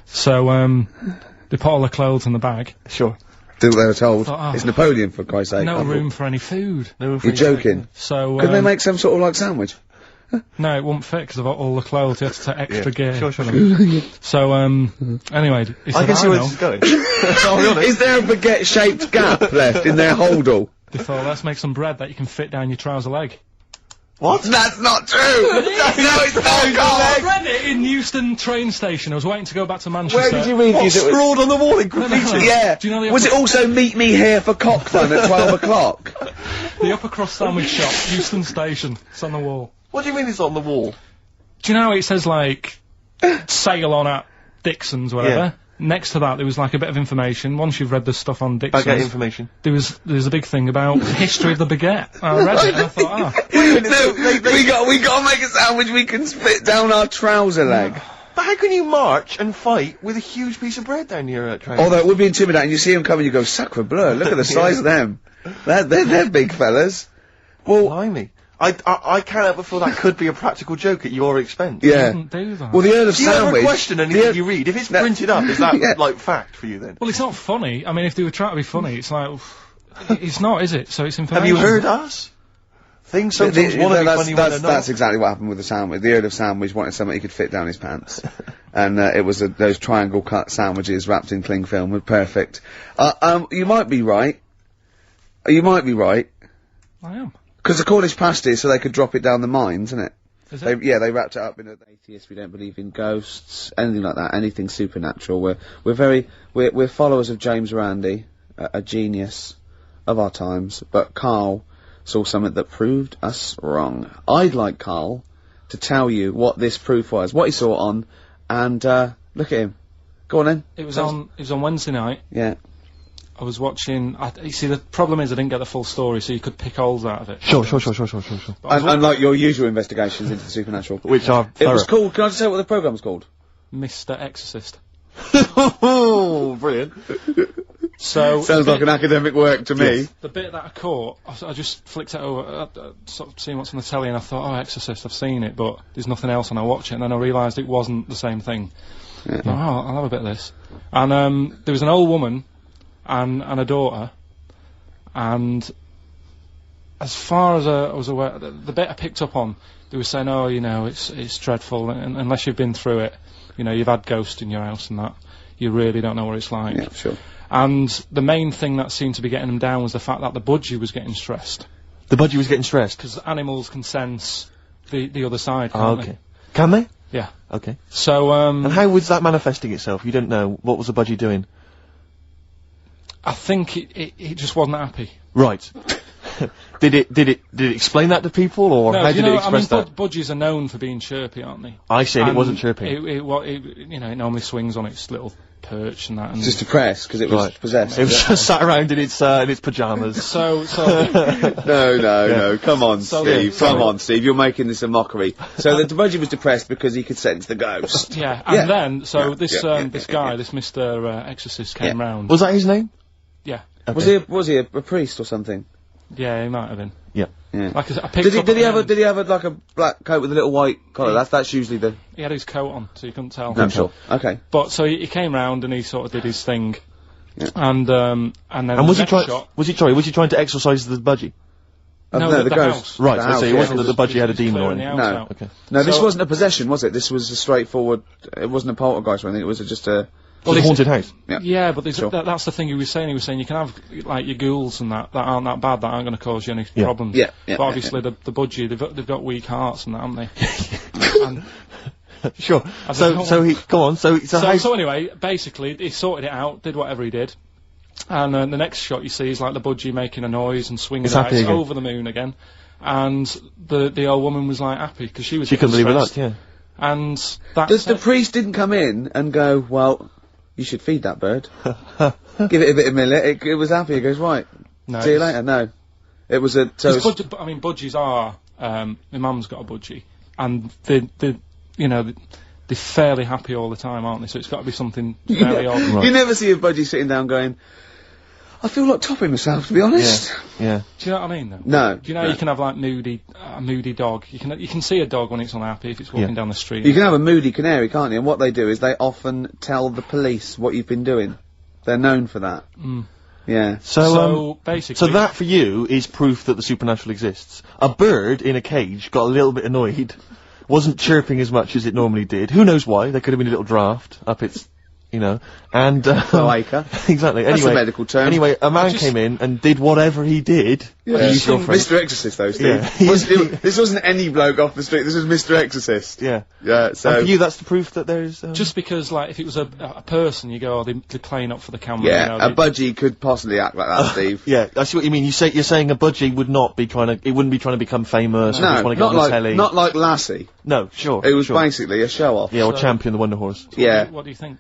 So they put all the clothes in the bag. Sure. Do what they were told. Oh. It's Napoleon, for Christ's sake. No room for any food. No, You're joking. So Couldn't they make some sort of like sandwich? no, it wouldn't fit because of all the clothes. You had to take extra gear. Sure. for them. So anyway, he said, I can see where know. this is going. I'll be honest. Is there a baguette-shaped gap left in their holdall? They thought, let's make some bread that you can fit down your trouser leg. What? That's not true! No, it's not, I Karl! read it in Euston train station. I was waiting to go back to Manchester. Where did you read What, this? scrawled on the wall in graffiti? Yeah. Do you know the Was it also meet me here for Cockton at 12 o'clock? The upper cross sandwich shop, Euston station. It's on the wall. What do you mean it's on the wall? Do you know how it says, like, sail on at Dixon's, whatever? Yeah. Next to that, there was, like, a bit of information. Once you've read the stuff on Dixon's, Baguette information. there was a big thing about the history of the baguette. I read it and I thought, No, we gotta make a sandwich we can spit down our trouser leg. But how can you march and fight with a huge piece of bread down your train? Although it would be intimidating, you see them coming, you go, sacre bleu, look at the size of them. They're big fellas. Well, Blimey. I can't help but feel that could be a practical joke at your expense. yeah. didn't do that. Well, the Earl of Do you ever Sandwich... question anything you read? If it's printed up, is that, Yeah. like, fact for you then? Well, it's not funny. I mean, if they were trying to be funny, it's like, it's not, is it? So it's information. Have you heard us? Things sometimes want to be funny when they're not. That's exactly what happened with the sandwich. The Earl of Sandwich wanted something he could fit down his pants. And, it was those triangle cut sandwiches wrapped in cling film were perfect. You might be right. You might be right. I am. Because the Cornish pasty, so they could drop it down the mines, isn't it? Is it? They wrapped it up in atheists. We don't believe in ghosts, anything like that, anything supernatural. We're followers of James Randi, a genius of our times, but Karl saw something that proved us wrong. I'd like Karl to tell you what this proof was, what he saw it on, and, look at him. Go on then. It was on Wednesday night. Yeah. I was watching. You see, the problem is I didn't get the full story, so you could pick holes out of it. Sure. Unlike your usual investigations into the supernatural. Which are It was called, can I just say what the programme was called? Mr. Exorcist. Oh, brilliant. So Sounds like an academic work to me. The bit that I caught, I just flicked it over, sort of seeing what's on the telly, and I thought, oh, Exorcist, I've seen it, but there's nothing else, and I watch it, and then I realised it wasn't the same thing. Yeah. Oh, I'll have a bit of this. And there was an old woman and a daughter, and as far as I was aware, the bit I picked up on, they were saying, oh, you know, it's dreadful, and unless you've been through it, you know, you've had ghosts in your house and that, you really don't know what it's like. Yeah, sure. And the main thing that seemed to be getting them down was the fact that the budgie was getting stressed. The budgie was getting stressed? Because animals can sense the other side, can't Oh, okay. Can they? Yeah. Okay. So, and how was that manifesting itself? You didn't know. What was the budgie doing? I think it just wasn't happy. Right. Did it explain that to people, or No, how did it express that? Budgies are known for being chirpy, aren't they? I said it wasn't chirpy. It normally swings on its little perch and that. And Just depressed, because it was possessed. It was just sat around in its pyjamas. So No, come on, So, Steve, yeah, come on, Steve, you're making this a mockery. So the budgie was depressed because he could sense the ghost. Yeah, and then, this guy, yeah. this Mr. Exorcist came round. Was that his name? Yeah. Okay. Was he a priest or something? Yeah, he might have been. Yeah. Yeah. Like I picked up Did he have like a black coat with a little white collar? That's usually the... He had his coat on, so you couldn't tell. No, sure. Okay. But, so he came round and he sort of did his thing. Yeah. And then was he trying to exorcise the budgie? No, the ghost. house. Right, The so house, it yeah. wasn't that the budgie had a demon or Clearing the anything. house No. out. Okay. No, this So- wasn't a possession, was it? This was a straightforward... It wasn't a poltergeist or anything, it was just a... It was a haunted house. Yeah, but Sure. that's the thing he was saying. He was saying you can have, like, your ghouls and that aren't that bad, that aren't going to cause you any problems. Yeah, But obviously the budgie, they've got weak hearts and that, haven't they? And Sure. So anyway, basically, he sorted it out, did whatever he did. And the next shot you see is like the budgie making a noise and swinging It's it out. happy It's again. over the moon again. And the old woman was like happy because she was She couldn't getting believe it. stressed. Yeah. And that's The priest didn't come in and go, well, you should feed that bird. Give it a bit of millet. It was happy. He goes, right. No, See you it's- later. No. It was a... So it's- budgies are, my mum's got a budgie, and they're fairly happy all the time, aren't they? So it's got to be something very odd. You never see a budgie sitting down going, I feel like topping myself, to be honest. Yeah. Do you know what I mean, though? No. Do you know you can have, like, a moody dog? You can see a dog when it's unhappy if it's walking down the street. You can have a moody canary, can't you? And what they do is they often tell the police what you've been doing. They're known for that. Yeah. So basically... So that, for you, is proof that the supernatural exists. A bird in a cage got a little bit annoyed, wasn't chirping as much as it normally did. Who knows why? There could have been a little draft up its... and... Cloaca. Exactly. That's anyway, a medical term. Anyway, a man came in and did whatever he did. Yeah. Use your phrase. Mr. Exorcist, though, Steve. Yeah. This wasn't any bloke off the street, this was Mr. Exorcist. Yeah. Yeah, so... And for you, that's the proof that there's... Just because, like, if it was a person, you go, they're playing up for the camera. Yeah, a budgie could possibly act like that, Steve. Yeah, I see what you mean. You're saying a budgie would not be trying to... It wouldn't be trying to become famous or just want to go on the telly. not like Lassie. No, sure. It was sure. basically a show-off. Yeah, or Champion the Wonder Horse. Yeah. What do you think?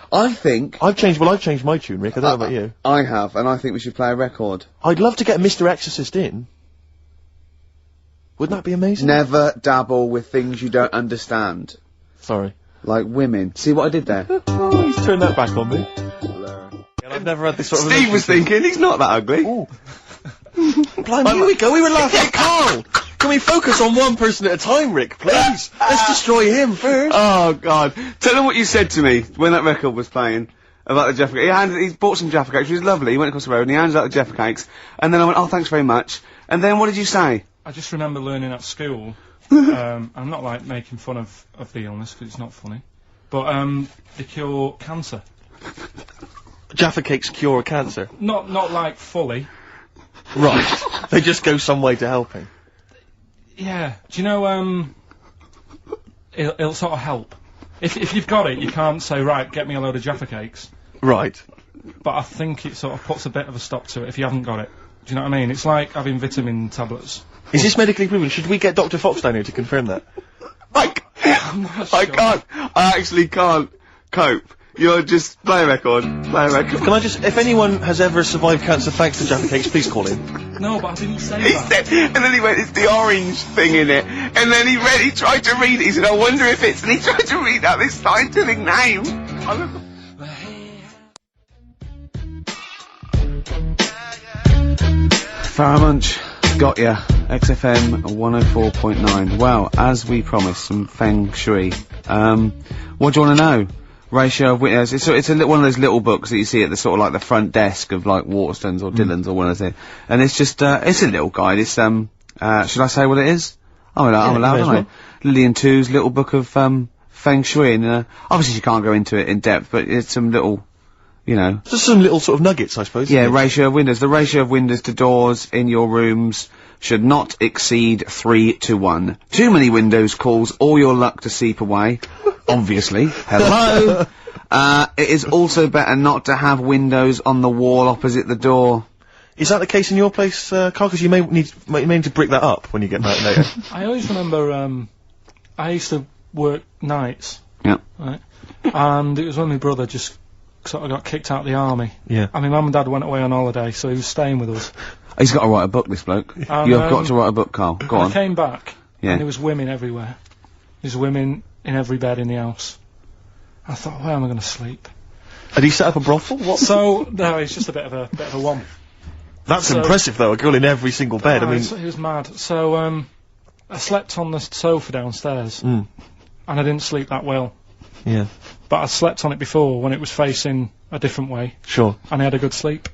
I think... I've changed my tune, Rick. I don't know about you. I have, and I think we should play a record. I'd love to get Mr. Exorcist in. Wouldn't that be amazing? Never dabble with things you don't understand. Sorry. Like women. See what I did there? Oh, he's turned that back on me. And I've never had this sort of... Steve was thinking, he's not that ugly. Ooh. Blimey, here we go. We were laughing at Karl. Can we focus on one person at a time, Rick, please? Let's destroy him first. Oh, God. Tell him what you said to me when that record was playing about the Jaffa Cakes. He bought some Jaffa Cakes, which was lovely. He went across the road and he handed out the Jaffa Cakes. And then I went, oh, thanks very much. And then what did you say? I just remember learning at school I'm not, like, making fun of the illness, because it's not funny. But, they cure cancer. Jaffa cakes cure cancer? Not, like, fully. Right. They just go some way to helping. Yeah. Do you know, it'll sort of help. If you've got it, you can't say, right, get me a load of Jaffa cakes. Right. But I think it sort of puts a bit of a stop to it if you haven't got it. Do you know what I mean? It's like having vitamin tablets. Is this medically proven? Should we get Dr. Fox down here to confirm that? I can't. I actually can't cope. You're just play a record. Play a record. Can I just, if anyone has ever survived cancer thanks to Jaffa cakes, please call in. No, but I didn't say He that. said, and then he went, it's the orange thing in it. And then he tried to read it. He said, I wonder if it's, and he tried to read out this scientific name. Farrah Munch, got ya. XFM 104.9. Well, as we promised, some feng shui. What do you want to know? Ratio of windows. It's one of those little books that you see at the sort of like the front desk of like Waterstones or Dillon's or one of those. And it's just, it's a little guide. It's, should I say what it is? I'm allowed, aren't I? Lillian Two's little book of, feng shui. And, obviously you can't go into it in depth, but it's some little, you know. Just some little sort of nuggets, I suppose. Yeah, ratio of windows. The ratio of windows to doors in your rooms should not exceed 3-1. Too many windows calls all your luck to seep away. Obviously. Hello. It is also better not to have windows on the wall opposite the door. Is that the case in your place, Karl? Because you may need to brick that up when you get back later. I always remember, I used to work nights. Yeah. Right? And it was when my brother just sort of got kicked out of the army. Yeah. And my mum and dad went away on holiday, so he was staying with us. He's got to write a book, this bloke. You have got to write a book, Karl. Go on. I came back, Yeah. and there was women everywhere. There's women in every bed in the house. I thought, where am I going to sleep? Had he set up a brothel? What? So, no, it's just a bit of a one. That's impressive, though. A girl in every single bed. I mean, he was mad. So, I slept on the sofa downstairs, and I didn't sleep that well. Yeah. But I slept on it before when it was facing a different way. Sure. And I had a good sleep.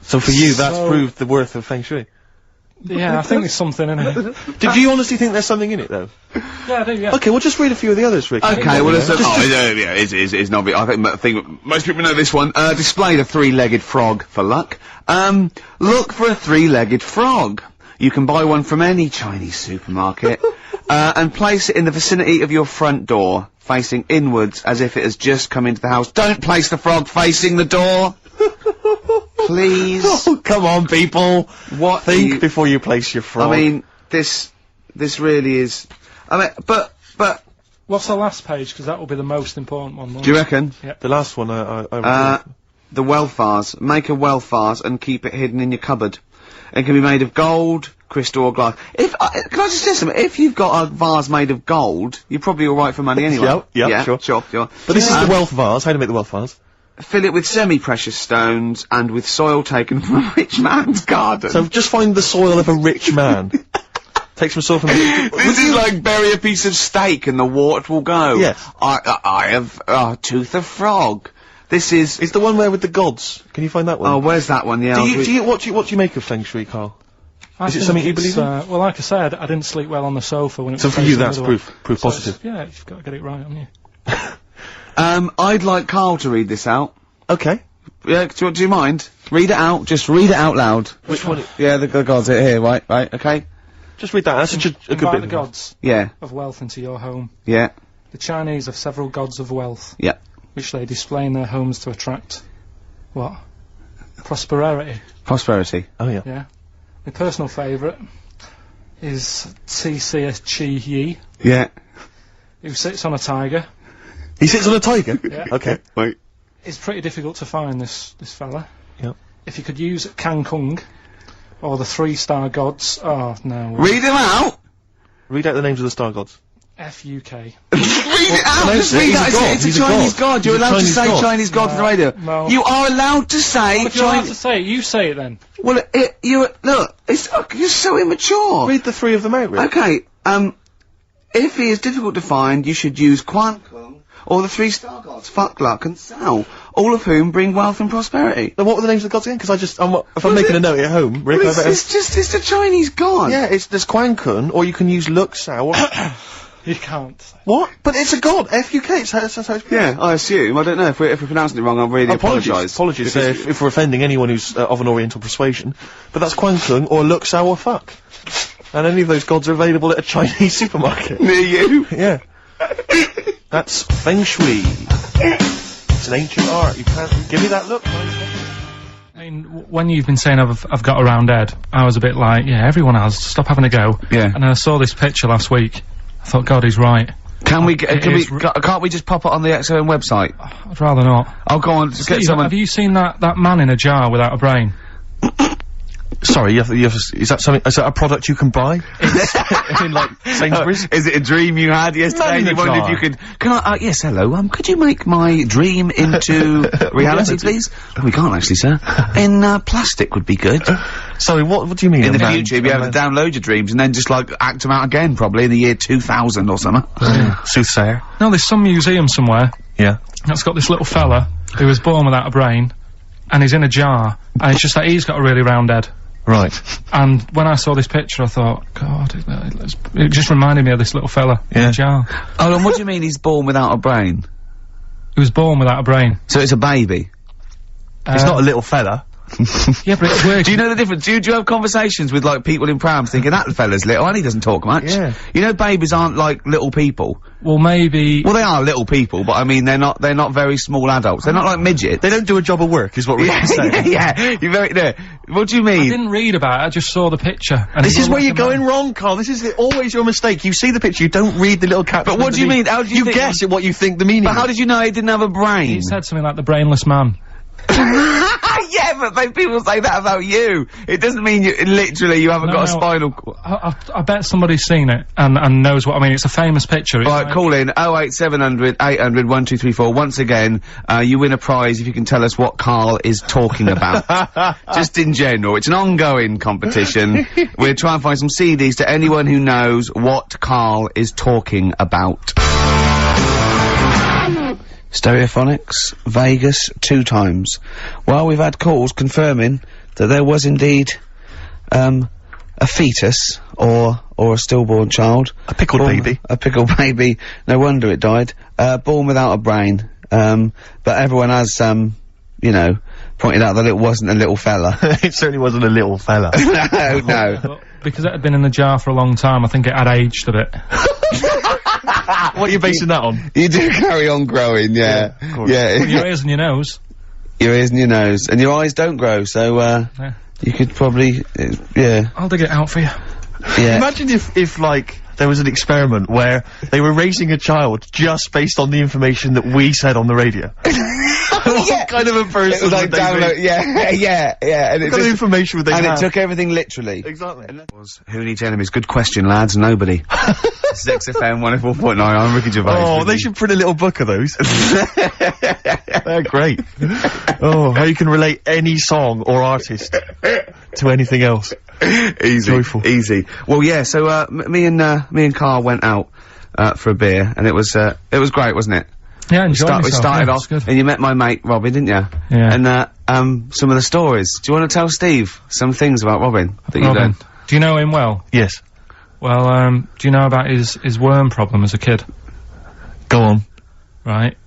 So for you, that's proved the worth of feng shui. Yeah, I think there's something in it. Did you honestly think there's something in it, though? Yeah, I do, yeah. Okay, well, just read a few of the others, Rick. Okay, well, it's not. I think most people know this one. Display the three-legged frog for luck. Look for a three-legged frog. You can buy one from any Chinese supermarket, and place it in the vicinity of your front door, facing inwards as if it has just come into the house. Don't place the frog facing the door. Please. Oh, come on, people. What? Think before you place your frog. I mean, this really is. I mean, but. What's the last page? Because that will be the most important one. Do you reckon? Yep. The last one, I the wealth vase. Make a wealth vase and keep it hidden in your cupboard. It can be made of gold, crystal, or glass. Can I just say something? If you've got a vase made of gold, you're probably alright for money anyway. Yeah, sure. But this is the wealth vase. How to make the wealth vase? Fill it with semi-precious stones and with soil taken from a rich man's garden. So just find the soil of a rich man. Take some soil from This is like bury a piece of steak and the water will go. Yes. I have tooth of frog. This is... It's the one where with the gods. Can you find that one? Oh, where's that one? Yeah. What do you make of feng shui, Karl? Is it something you believe in? Well, like I said, I didn't sleep well on the sofa when it was. So for you, that's proof positive. Yeah, you've got to get it right, haven't you? I'd like Karl to read this out. Okay. Yeah, do you mind? Read it out. Just read it out loud. Which one? Yeah, the gods are here. Right. Okay. Just read that. That's such a good Invite bit. the gods. Yeah. Of wealth into your home. Yeah. The Chinese have several gods of wealth. Yeah. Which they display in their homes to attract what? Prosperity. Prosperity. Oh yeah. Yeah. My personal favourite is T.C.S. Chi Yi, Yeah. who sits on a tiger. He sits on a tiger? Yeah. Okay. Wait. It's pretty difficult to find this fella. Yep. If you could use Kang Kung, or the 3-star gods, oh no. Read him out! Read out the names of the star gods. F.U.K. Read it out! Just read that. It's a Chinese god. You're allowed to say Chinese god on the radio. No. You are allowed to say If you're allowed to say it, you say it then. Well, look, you're so immature. Read the three of them out, Rick. Okay, if he is difficult to find, you should use Quan Kung, or the 3-star gods, Fuck, Luck, and Sao. all of whom bring wealth and prosperity. Now, what were the names of the gods again? Because if I'm making a note at home, Rick, Well, it's a Chinese god. Yeah, there's Quan Kun, or you can use Luk Sao. You can't. What? But it's a god. F-U-K. That's how it's pronounced. Yeah, I assume. I don't know if we're pronouncing it wrong. I really apologise. Apologies if we're offending anyone who's of an Oriental persuasion. But that's Quan Kun or Luk Sao or fuck. And any of those gods are available at a Chinese supermarket. Near you? Yeah. That's Feng Shui. It's an ancient art. You can't give me that look. I mean, when you've been saying I've got a round head, I was a bit like, yeah, everyone has. Stop having a go. Yeah. And then I saw this picture last week. I thought, God, he's right. Can't we just pop it on the XOM website? I'd rather not. I'll go on, just get Steve, someone. have you seen that man in a jar without a brain? Sorry, is that something, is that a product you can buy? In like Sainsbury's? Is it a dream you had yesterday? Man in You a wondered jar. if you could, yes, hello, could you make my dream into reality, please? Oh, we can't actually, sir. In, plastic would be good. Sorry, what do you mean? In the future, you'll be able to download your dreams and then just, like, act them out again, probably, in the year 2000 or something. Soothsayer. No, there's some museum somewhere Yeah. that's got this little fella who was born without a brain, and he's in a jar, and it's just that he's got a really round head. Right. And when I saw this picture, I thought, God, it just reminded me of this little fella in Yeah. a jar. Oh, and what do you mean he's born without a brain? He was born without a brain. So it's a baby? It's not a little fella. Yeah, but it's weird. Do you know the difference? Do you have conversations with, like, people in prams thinking, that fella's little, and he doesn't talk much? Yeah. You know babies aren't, like, little people. Well, maybe... Well, they are little people, but I mean, they're not very small adults. They're not like midgets. They don't do a job of work, is what we're saying. Yeah, you're very, no. What do you I mean? didn't read about it, I just saw the picture. And This it is where looked you're like a going man. wrong, Carl. This is always your mistake. You see the picture, you don't read the little caption. But what do you mean? How do you think- guess at what you think the meaning But is. how did you know he didn't have a brain? He said something like the brainless man. Yeah, but people say that about you. It doesn't mean literally you haven't got a spinal cord. I bet somebody's seen it and knows what I mean. It's a famous picture. It's Right, like- call in 08700 800 1234. Once again, you win a prize if you can tell us what Karl is talking about. Just in general. It's an ongoing competition. We're trying to find some CDs to anyone who knows what Karl is talking about. Stereophonics, Vegas, 2 times. Well, we've had calls confirming that there was indeed, a fetus, or a stillborn child. A pickled baby. A pickled baby. No wonder it died. Born without a brain. But everyone has, you know, pointed out that it wasn't a little fella. It certainly wasn't a little fella. No. But because it had been in the jar for a long time, I think it had aged a bit. What are you basing that on? You do carry on growing, yeah. of course. Yeah. Your ears and your nose. Your ears and your nose. And your eyes don't grow, so, Yeah. you could probably, yeah. I'll dig it out for you. Yeah. Imagine if, like, there was an experiment where they were raising a child just based on the information that we said on the radio. What kind of a person It was like would they download, be? yeah. And it What kind of information would they and have? it took everything literally. Exactly. And that was Who Needs Enemies? Good question, lads. Nobody. 6FM 104.9. I'm Ricky Gervais. Oh, they should print a little book of those. They're great. Oh, how you can relate any song or artist to anything else. Easy. Joyful. Easy. Well, yeah, so, me and Karl went out, for a beer, and it was great, wasn't it? Yeah, enjoy We started off, good. and you met my mate, Robin, didn't you? Yeah. And, some of the stories. Do you want to tell Steve some things about Robin that you've Robin, done? do you know him well? Yes. Well, do you know about his worm problem as a kid? Go on. Right.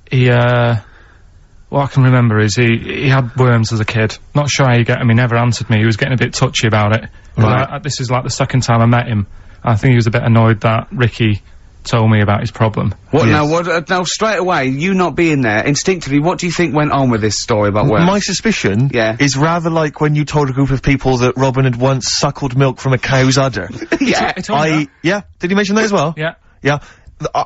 What I can remember is he had worms as a kid. Not sure how you get him. He never answered me. He was getting a bit touchy about it. Right. This is like the second time I met him. I think he was a bit annoyed that Ricky told me about his problem. What Yes. now straight away, you not being there, instinctively, what do you think went on with this story about worms? My suspicion Yeah. is rather like when you told a group of people that Robin had once suckled milk from a cow's udder. Yeah. He told me that. Yeah, did he mention that as well? Yeah. Yeah.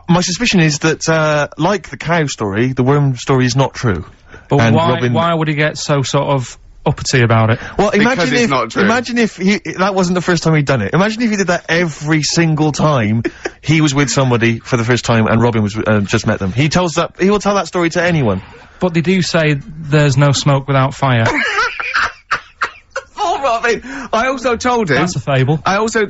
My suspicion is that, like the cow story, the worm story is not true. But And why Robin- why would he get so sort of uppity about it? Well, Because it's not true. imagine if that wasn't the first time he'd done it. Imagine if he did that every single time he was with somebody for the first time and Robin was, just met them. He will tell that story to anyone. But they do say there's no smoke without fire. Oh, Robin! I also told him. That's a fable. I also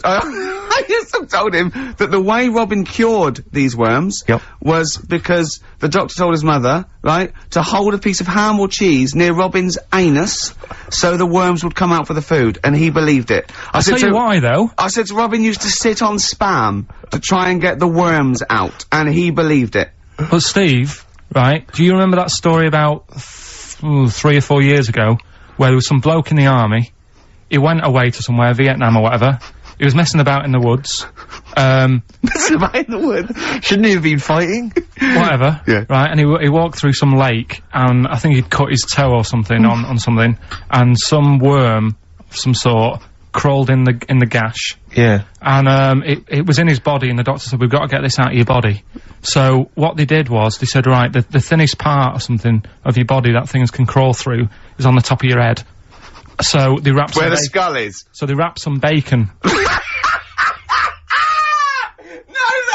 doctor told him that the way Robin cured these worms was because the doctor told his mother, right, to hold a piece of ham or cheese near Robin's anus so the worms would come out for the food, and he believed it. I'll tell you why, though. I said to Robin used to sit on Spam to try and get the worms out, and he believed it. But Steve, right, do you remember that story about 3 or 4 years ago where there was some bloke in the army, he went away to somewhere, Vietnam or whatever, he was messing about in the woods, Messing about in the woods? Shouldn't he have been fighting? whatever, Yeah. right, and he walked through some lake, and I think he'd cut his toe or something on something, and some worm of some sort crawled in the gash. Yeah. And, it was in his body, and the doctor said, we've got to get this out of your body. So, what they did was, they said, right, the thinnest part or something of your body that things can crawl through is on the top of your head. So, they wrapped Where the skull is. So they wrapped some bacon. No,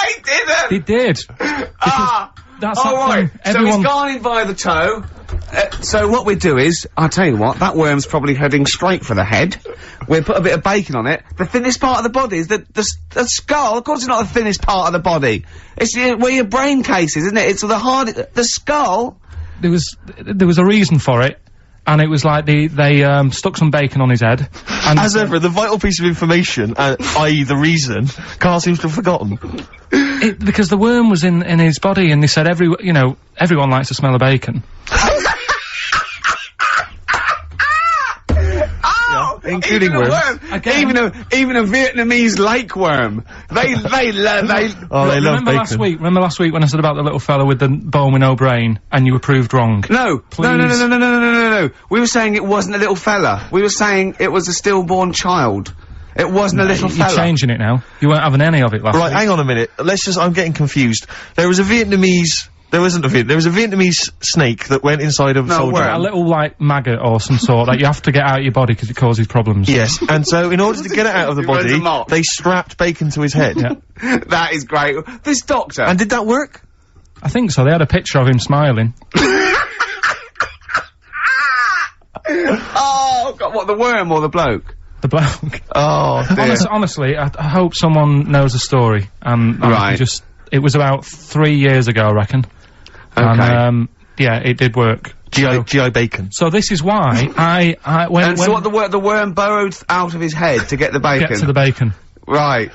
they didn't! They did! That's oh, that right. thing. So he's gone in by the toe. So what we do is, I'll tell you what, that worm's probably heading straight for the head. We'll put a bit of bacon on it. The thinnest part of the body is the skull. Of course it's not the thinnest part of the body. It's where your brain case is, isn't it? It's the skull. There was a reason for it. And it was like they stuck some bacon on his head. And As ever, the vital piece of information, i.e. the reason, Karl seems to have forgotten. Because the worm was in his body, and they said everyone likes the smell of bacon. Including worms. Even a Vietnamese lake worm. They love bacon. Remember last week when I said about the little fella with the bone with no brain, and you were proved wrong? No. We were saying it wasn't a little fella. We were saying it was a stillborn child. It wasn't a little fella. You're changing it now. You weren't having any of it last week. Right, hang on a minute. I'm getting confused. There was a Vietnamese snake that went inside of a soldier. A little, like, maggot or some sort that you have to get out of your body because it causes problems. Yes, and so in order to get it out of the body, they strapped bacon to his head. Yeah. That is great. This doctor. And did that work? I think so. They had a picture of him smiling. Oh, God, what, the worm or the bloke? The bloke. Oh, dear. Honestly, I hope someone knows the story. Right. It was about 3 years ago, I reckon. Okay. And, yeah, it did work. GI bacon. So this is why so what the worm burrowed out of his head to get the bacon? Get to the bacon. Right.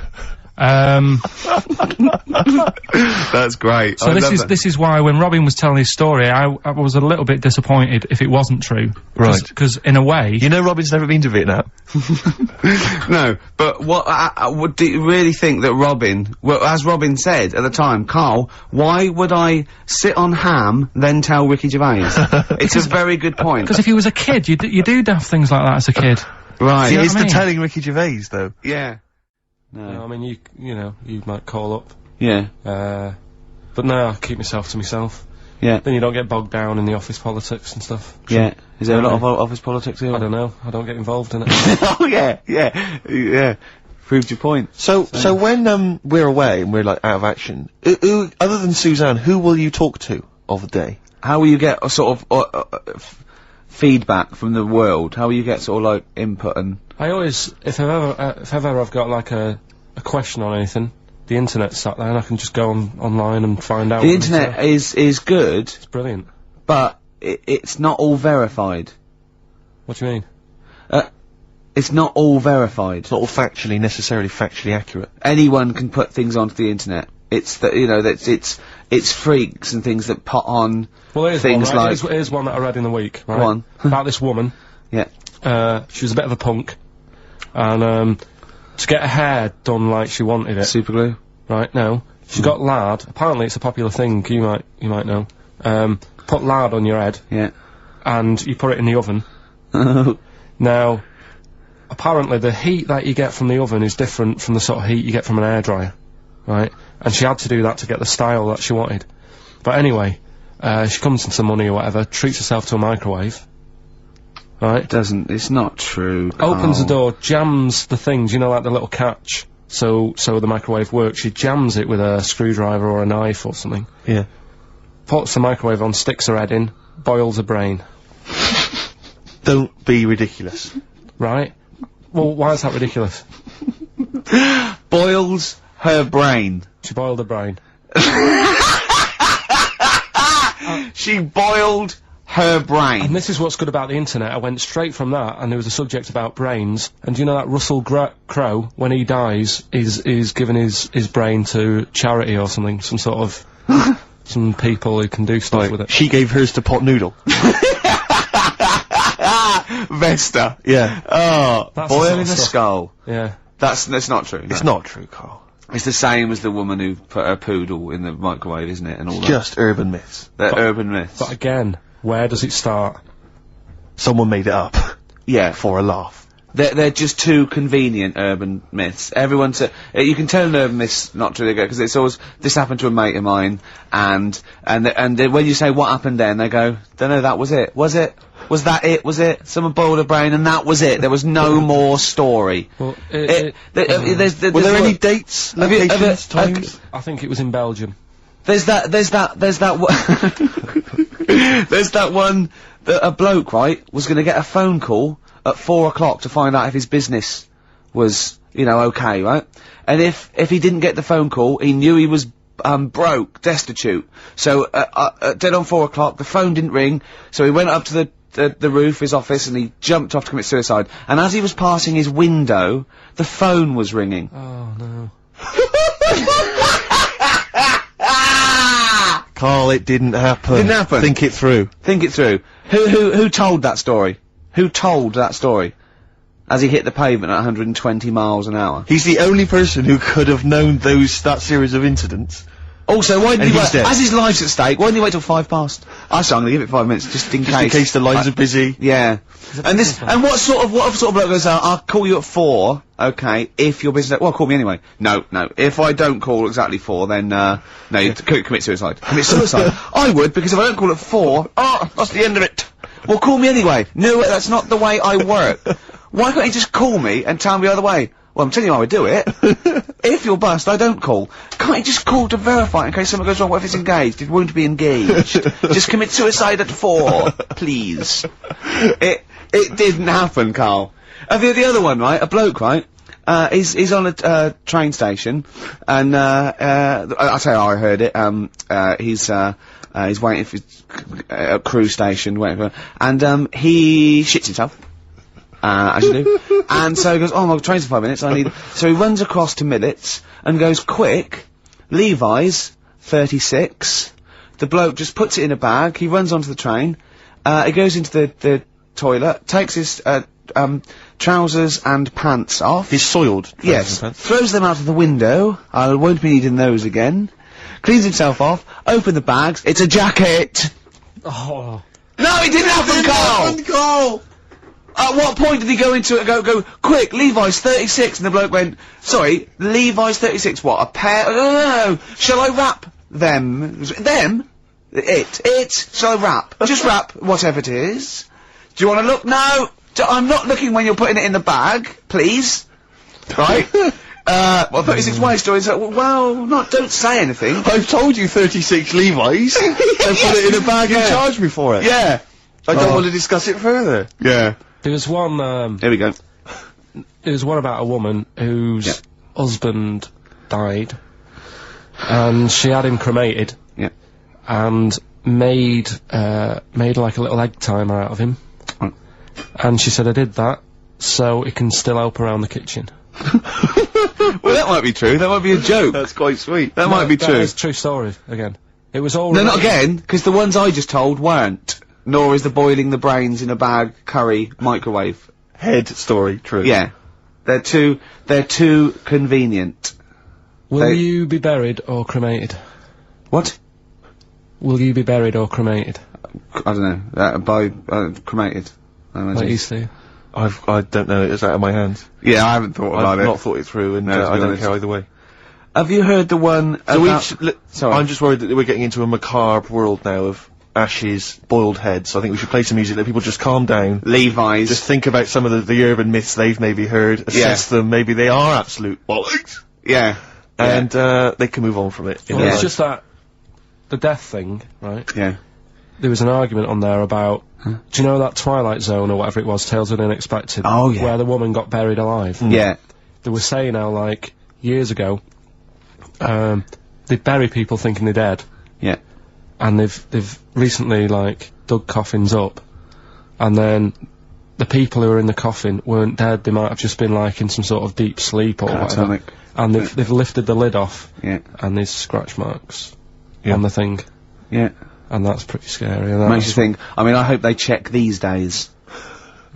That's great. So this is why when Robin was telling his story, I was a little bit disappointed if it wasn't true. Right. Because in a way, you know, Robin's never been to Vietnam. No, but what do you really think that Robin? Well, as Robin said at the time, Karl, why would I sit on ham then tell Ricky Gervais? It's a very good point. Because if he was a kid, you do daft things like that as a kid. Right. See, it's the telling Ricky Gervais though. Yeah. No, I mean, you might call up. Yeah. But no, I keep myself to myself. Yeah. Then you don't get bogged down in the office politics and stuff. Yeah. Is there a lot of office politics here? I don't know. I don't get involved in it. Oh, yeah. Proved your point. So when, we're away and we're, like, out of action, who, other than Suzanne, who will you talk to of the day? How will you get a sort of, feedback from the world? How will you get sort of, like, input and... I always, if ever I've got, like, a question on anything, the internet's sat there and I can just go online and find out. The internet is good. It's brilliant. But it's not all verified. What do you mean? It's not all verified. It's not all necessarily factually accurate. Anyone can put things onto the internet. It's it's freaks and things that put on things one, right? like... Here's one that I read in the week, right? One. About this woman. Yeah. She was a bit of a punk. And, to get her hair done like she wanted it. Superglue? Right, no. She got lard. Apparently it's a popular thing, you might know. Put lard on your head. Yeah. And you put it in the oven. Now, apparently the heat that you get from the oven is different from the sort of heat you get from an hairdryer. Right? And she had to do that to get the style that she wanted. But anyway, she comes into money or whatever, treats herself to a microwave. Right? It's not true, Karl. Opens the door, jams the things, you know, like the little catch, so the microwave works. She jams it with a screwdriver or a knife or something. Yeah. Puts the microwave on, sticks her head in, boils her brain. Don't be ridiculous. Right? Well, why is that ridiculous? boiled her brain. She boiled her brain. She boiled her brain. And this is what's good about the internet. I went straight from that, and there was a subject about brains. And do you know that Russell Crowe, when he dies, is giving his brain to charity or something? Some sort of some people who can do stuff with it. She gave hers to Pot Noodle. Vesta. Yeah. Oh, That's the boiling sort of a stuff. skull. Yeah. That's not true. It's not true, Carl. It's the same as the woman who put her poodle in the microwave, isn't it? And all that. Just urban myths. They're urban myths. But again, where does it start? Someone made it up. Yeah. For a laugh. They're just too convenient urban myths. Everyone's you can tell an urban myth's not true because it's always this happened to a mate of mine, and when you say what happened then, they go, don't know, that was it. Was it? Was that it? Was it? Someone boiled a brain and that was it. There was no more story. Well, Were there any dates, locations, times? I think it was in Belgium. There's that one that a bloke, right, was gonna get a phone call at 4 o'clock to find out if his business was, you know, okay, right? And if he didn't get the phone call, he knew he was, broke, destitute. So, dead on 4 o'clock, the phone didn't ring, so he went up to the roof, his office, and he jumped off to commit suicide. And as he was passing his window, the phone was ringing. Oh, no. Carl, it didn't happen. Didn't happen. Think it through. Think it through. Who told that story? Who told that story? As he hit the pavement at 120 miles an hour. He's the only person who could have known that series of incidents. Also, why didn't And he he's wait? dead. As his life's at stake, why didn't he wait till 5 past? I'm gonna give it 5 minutes, just in Just in case the lines are busy. Yeah. And what sort of bloke goes out, I'll call you at 4, okay, if your business, well, call me anyway. No. If I don't call exactly 4, then, no, you commit suicide. Commit suicide. I would, because if I don't call at 4, that's the end of it. Well, call me anyway. No, that's not the way I work. Why can't you just call me and tell me the other way? Well, I'm telling you how I do it. If you're bust, I don't call. Can't you just call to verify in case something goes wrong? What if it's engaged? It won't be engaged. Just commit suicide at 4, please. It didn't happen, Carl. The other one, right? A bloke, right? He's on a train station, and I'll tell you how I heard it. He's waiting for a cruise station, waiting for, and he shits himself. As you do. And so he goes, oh, my train's in 5 minutes, so he runs across to Millets, and goes, quick, Levi's, 36. The bloke just puts it in a bag, he runs onto the train, he goes into the toilet, takes his, trousers and pants off. His soiled trousers Yes. and pants. Throws them out of the window, I won't be needing those again. Cleans himself off, open the bags, it's a jacket! Oh. No, it didn't happen, Carl! At what point did he go into it and go, quick, Levi's 36, and the bloke went, sorry, Levi's 36, what, a pair? No, shall I wrap them? Them? It, shall I wrap? Just wrap, whatever it is. Do you want to look? No, I'm not looking when you're putting it in the bag, please. Right? Well, 36 way stories, don't say anything. I've told you 36 Levi's. And put it in a bag and charge me for it. Yeah. I don't want to discuss it further. Yeah. There was one, Here we go. there was one about a woman whose husband died, and she had him cremated. Yeah. And made like a little egg timer out of him. Mm. And she said, I did that, so it can still help around the kitchen. Well, that might be true. That might be a joke. That's quite sweet. That might be That true. is true story, again. It was all... No, not again, because the ones I just told weren't. Nor is the boiling the brains in a bag curry microwave. Head story, true. Yeah. They're too convenient. Will you be buried or cremated? What? Will you be buried or cremated? I don't know. Cremated. I imagine. Like you, Steve? I don't know, it's out of my hands. Yeah, I haven't thought about I've it. not thought it through, and No, to I be don't honest. care either way. Have you heard the one about... Sorry. I'm just worried that we're getting into a macabre world now of ashes, boiled heads. I think we should play some music, let people just calm down. Levi's. Just think about some of the urban myths they've maybe heard, assess them, maybe they are absolute bollocks. Yeah. And, they can move on from it. Well, Yeah. it's just that... The death thing, right? Yeah. There was an argument on there about... Do you know that Twilight Zone or whatever it was, Tales of the Unexpected? Oh, yeah. Where the woman got buried alive? Yeah. They were saying how, like, years ago, they bury people thinking they're dead. Yeah. And they've recently, like, dug coffins up, and then the people who were in the coffin weren't dead, they might have just been, like, in some sort of deep sleep or whatever. And they've lifted the lid off. Yeah. And there's scratch marks on the thing. Yeah. And that's pretty scary. And Makes you think, I mean, I hope they check these days.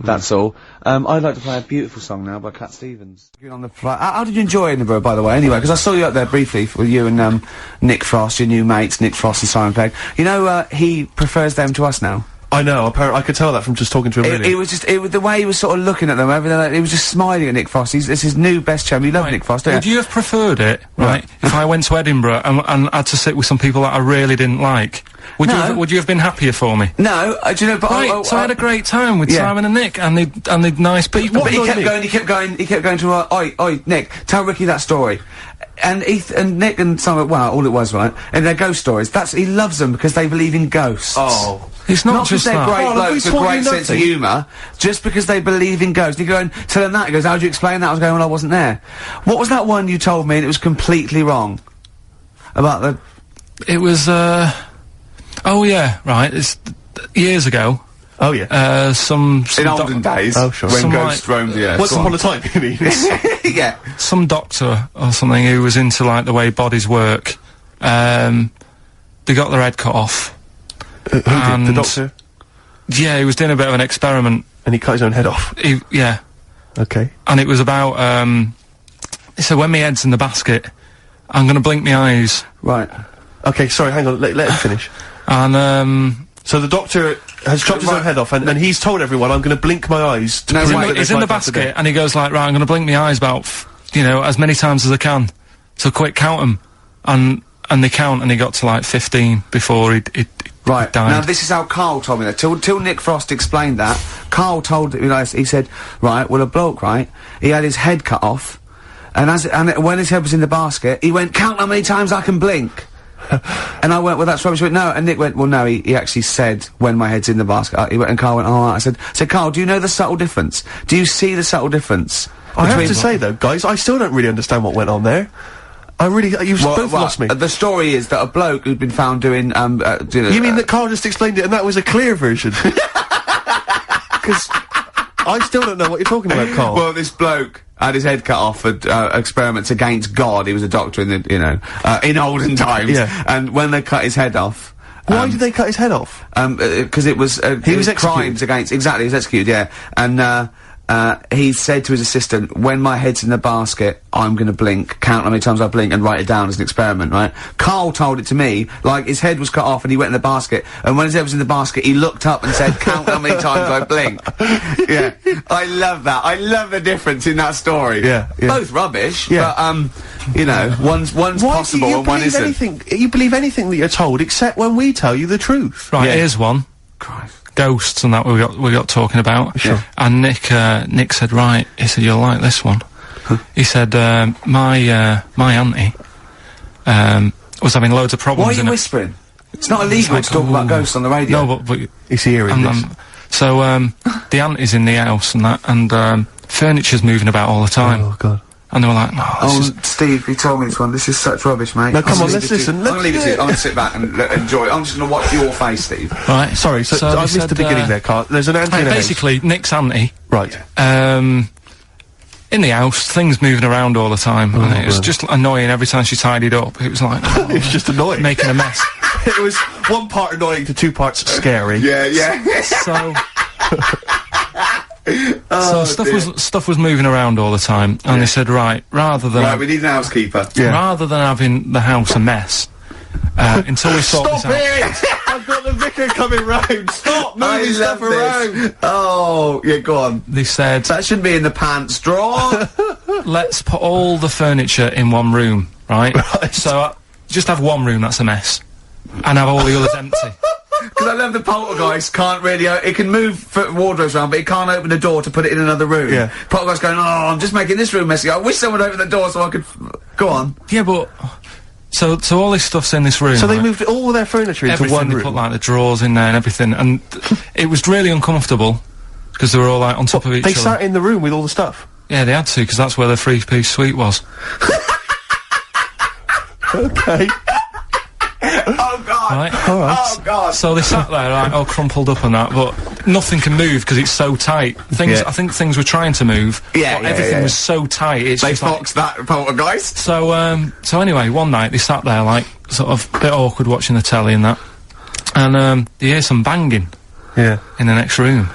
That's all. I'd like to play a beautiful song now by Cat Stevens. On the flight. How did you enjoy Edinburgh, by the way, anyway? Because I saw you up there briefly with you and, Nick Frost, your new mates, Nick Frost and Simon Pegg. You know, he prefers them to us now. I know, apparently, I could tell that from just talking to him, really. It was just, the way he was sort of looking at them, everything, he was just smiling at Nick Frost. It's his new best chum. You love Nick Frost, don't you? Would you have preferred it, right, if I went to Edinburgh and had to sit with some people that I really didn't like? Would you have been happier for me? No, do you know, but so I had a great time with Simon and Nick, and they're nice people. But he kept going to, oi, Nick, tell Ricky that story. And Nick and Simon, well, all it was, right? And they're ghost stories. He loves them because they believe in ghosts. Oh. It's not just they're that. great blokes with great sense of humour, just because they believe in ghosts. You go and tell them that, he goes, how do you explain that? I was going, well, I wasn't there. What was that one you told me and it was completely wrong? About the... It was, oh yeah, right, it's years ago. Oh yeah. In olden days. Oh sure. When ghosts roamed the earth. Once upon a time, you mean? Yeah. Some doctor or something who was into, like, the way bodies work, they got their head cut off. Who did? The doctor? Yeah, he was doing a bit of an experiment. And he cut his own head off? Yeah. Okay. And it was about, he said, when my head's in the basket, I'm gonna blink my eyes. Right. Okay, sorry, hang on, let him finish. And, so the doctor has chopped his own head off, and he's told everyone, I'm gonna blink my eyes to prove that he's in the basket, and he goes like, right, I'm gonna blink my eyes about, as many times as I can. So quick, count them. And they count, and he got to, like, 15 before he died. Now, this is how Karl told me that. Till Nick Frost explained that, Karl told me, he said, right, well, a bloke, right, he had his head cut off, and when his head was in the basket, he went, count how many times I can blink. And I went, well, that's rubbish. He went, no. And Nick went, well, no, he actually said, when my head's in the basket. He went, and Karl went, oh, I said, Karl, do you know the subtle difference? Do you see the subtle difference? I have to say, though, guys, I still don't really understand what went on there. You've both lost me. The story is that a bloke who'd been found doing, You mean that Karl just explained it and that was a clear version? Because I still don't know what you're talking about, Karl. Well, this bloke had his head cut off for, experiments against God. He was a doctor in the, in olden times. Yeah. And when they cut his head off... Why did they cut his head off? Because it was, he was crimes against... Exactly, he was executed, yeah. And, he said to his assistant, when my head's in the basket, I'm gonna blink, count how many times I blink and write it down as an experiment, right? Karl told it to me, like, his head was cut off and he went in the basket, and when his head was in the basket, he looked up and said, count how many times I blink. Yeah. I love that. I love the difference in that story. Yeah. Both rubbish, but, one's possible and one isn't. You believe anything that you're told, except when we tell you the truth. Right, here's one. Christ. Ghosts and that we got talking about. Sure. And Nick said, right, he said, you'll like this one. He said, my auntie, was having loads of problems. Why are you whispering? It's not illegal to talk about ghosts on the radio. No, but it's hearing this. So, the auntie's in the house and that, and, furniture's moving about all the time. Oh, God. And they were like, no, Steve, he told me this one. This is such rubbish, mate. No, come on, let's listen. I'm gonna leave it to you. I'm gonna sit back and enjoy it. I'm just gonna watch your face, Steve. Right. Sorry, so I missed the beginning there, Karl. There's an auntie in the house. Basically, Nick's auntie. Right. In the house, things moving around all the time. And it was just annoying every time she tidied up. It was like... It's just annoying. Making a mess. It was one part annoying to two parts scary. Yeah. So... stuff was moving around all the time, and they said, right, we need an housekeeper. Rather than having the house a mess, until we sort this out. Stop it! I've got the vicar coming round. Stop moving stuff around. Oh, yeah, go on. They said that shouldn't be in the pants drawer. Let's put all the furniture in one room, right? So just have one room that's a mess, and have all the others empty. Because I love the poltergeist can't really, it can move wardrobes around, but it can't open the door to put it in another room. Yeah. Poltergeist going, oh, I'm just making this room messy. I wish someone would open the door so I could, go on. Yeah, but, so all this stuff's in this room. So they moved all their furniture into one room? They put, like, the drawers in there and everything, and it was really uncomfortable, because they were all, like, on top of each other. They sat in the room with all the stuff? Yeah, they had to, because that's where the three-piece suite was. Okay. Oh God! Right? All right. Oh God! So they sat there, like, all crumpled up and that, but nothing can move because it's so tight. Things, Yeah. I think things were trying to move, Yeah, but yeah, everything yeah. was so tight, it's They just like... foxed that poltergeist. So anyway, one night they sat there, like, sort of a bit awkward watching the telly and that, and, they hear some banging Yeah. in the next room.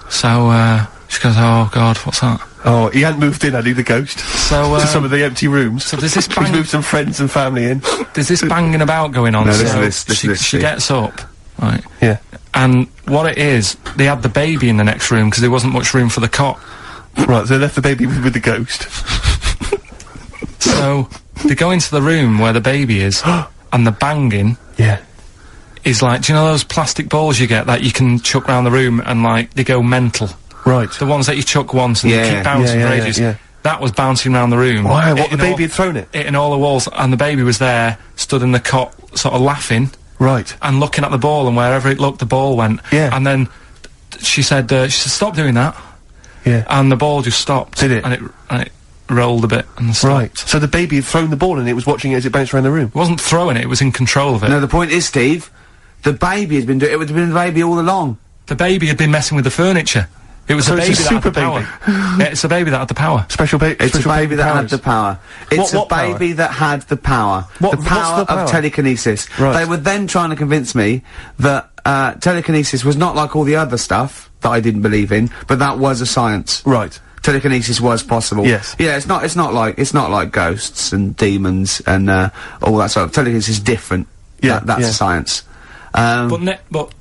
So, she goes, oh God, what's that? Oh, he hadn't moved in, had he, the ghost? So, To some of the empty rooms. so there's this He's bang, moved some friends and family in. there's this banging about going on, No, so listen to this, she Steve. gets up, right, Yeah. and what it is, they had the baby in the next room because there wasn't much room for the cot. Right, so they left the baby with the ghost. So, they go into the room where the baby is, and the banging Yeah. is like, do you know those plastic balls you get that you can chuck around the room and, like, they go mental? Right. The ones that you chuck once and Yeah. you keep bouncing Yeah, for yeah, ages. yeah. That was bouncing around the room. Wow, what, the hitting baby had thrown it? hitting all the walls, and the baby was there, stood in the cot, sort of laughing, Right. and looking at the ball, and wherever it looked, the ball went. Yeah. And then she said, stop doing that, Yeah. and the ball just stopped. Did it? And it rolled a bit and stopped. Right. So the baby had thrown the ball and it was watching it as it bounced around the room. It wasn't throwing it, it was in control of it. No, the point is, Steve, the baby has been doing. It would have been the baby all along. The baby had been messing with the furniture. It was So the it's baby a that had the super power. baby. Yeah, it's the baby that had the power. Special baby. It's a baby that had the power. It's What a power? baby that had the power. What- the what's power the power? of telekinesis. Right. They were then trying to convince me that telekinesis was not like all the other stuff that I didn't believe in, but that was a science. Right. Telekinesis was possible. Yes. Yeah, it's not like ghosts and demons and all that sort of. Telekinesis is different. Yeah, That's yeah. a science. But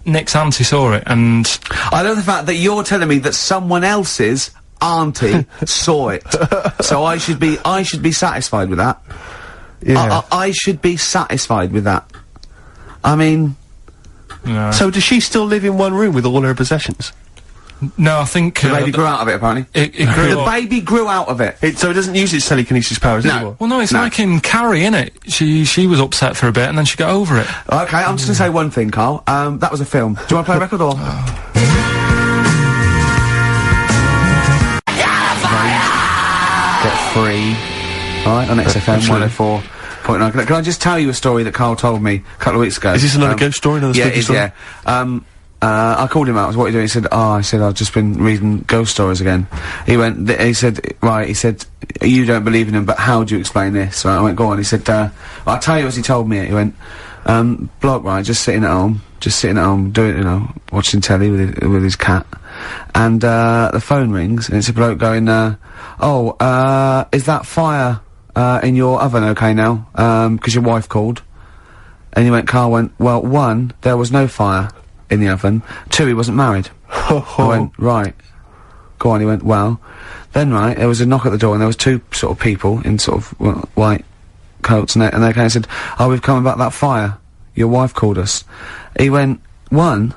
Nick's auntie saw it, and I love the fact that you're telling me that someone else's auntie saw it. So I should be satisfied with that. Yeah. I should be satisfied with that. I mean, So does she still live in one room with all her possessions? no, I think the baby grew out of it, apparently. it grew The up. baby grew out of it. So it doesn't use its telekinesis powers No. anymore? Well, no, it's No. like in Carrie, innit? She was upset for a bit, and then she got over it. Okay, I'm just gonna say one thing, Carl. That was a film. Do you want to play a record or? Get free. Alright, on XFM absolutely. 104.9. Can I just tell you a story that Carl told me a couple of weeks ago? Is this another ghost story, another yeah, spooky it is, story? yeah. I called him out. I was, what are you doing? He said, I said, I've just been reading ghost stories again. He went, he said, right, he said, you don't believe in them, but how do you explain this? Right, I went, go on. He said, I'll tell you as he told me it. He went, bloke, right, just sitting at home, doing, you know, watching telly with his cat. And, the phone rings, and it's a bloke going, is that fire, in your oven okay now? 'Cause your wife called. And he went, Karl went, well, 1, there was no fire in the oven. 2, he wasn't married. I went, right. Go on, he went, well. Then, right, there was a knock at the door and there was 2 sort of people in sort of white coats and they came and said, oh, we've come about that fire. Your wife called us. He went, 1,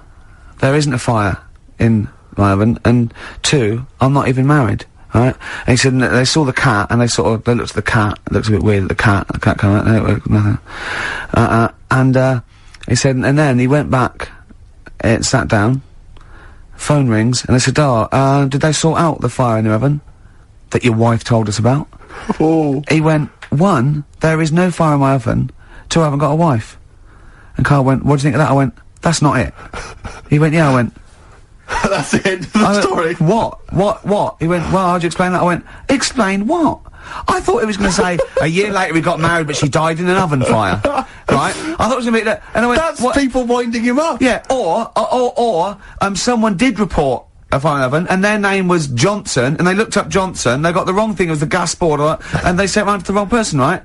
there isn't a fire in my oven, and 2, I'm not even married. Right? And he said, and they saw the cat, and they looked at the cat, it looks a bit weird at the cat came out, nothing. And he said, and then he went back, sat down, phone rings, and they said, did they sort out the fire in the oven that your wife told us about? Oh. He went, 1, there is no fire in my oven, 2, I haven't got a wife. And Karl went, what do you think of that? I went, that's not it. He went, yeah, I went, That's the end of the I went, story. What? He went, well, how'd you explain that? I went, explain what? I thought he was going to say, a year later we got married, but she died in an oven fire. Right? I thought it was going to be that. And I went, That's what? people winding him up. Yeah, or someone did report a fire in an oven, and their name was Johnson, and they looked up Johnson, they got the wrong thing, it was the gas board, and they sent it round to the wrong person, right?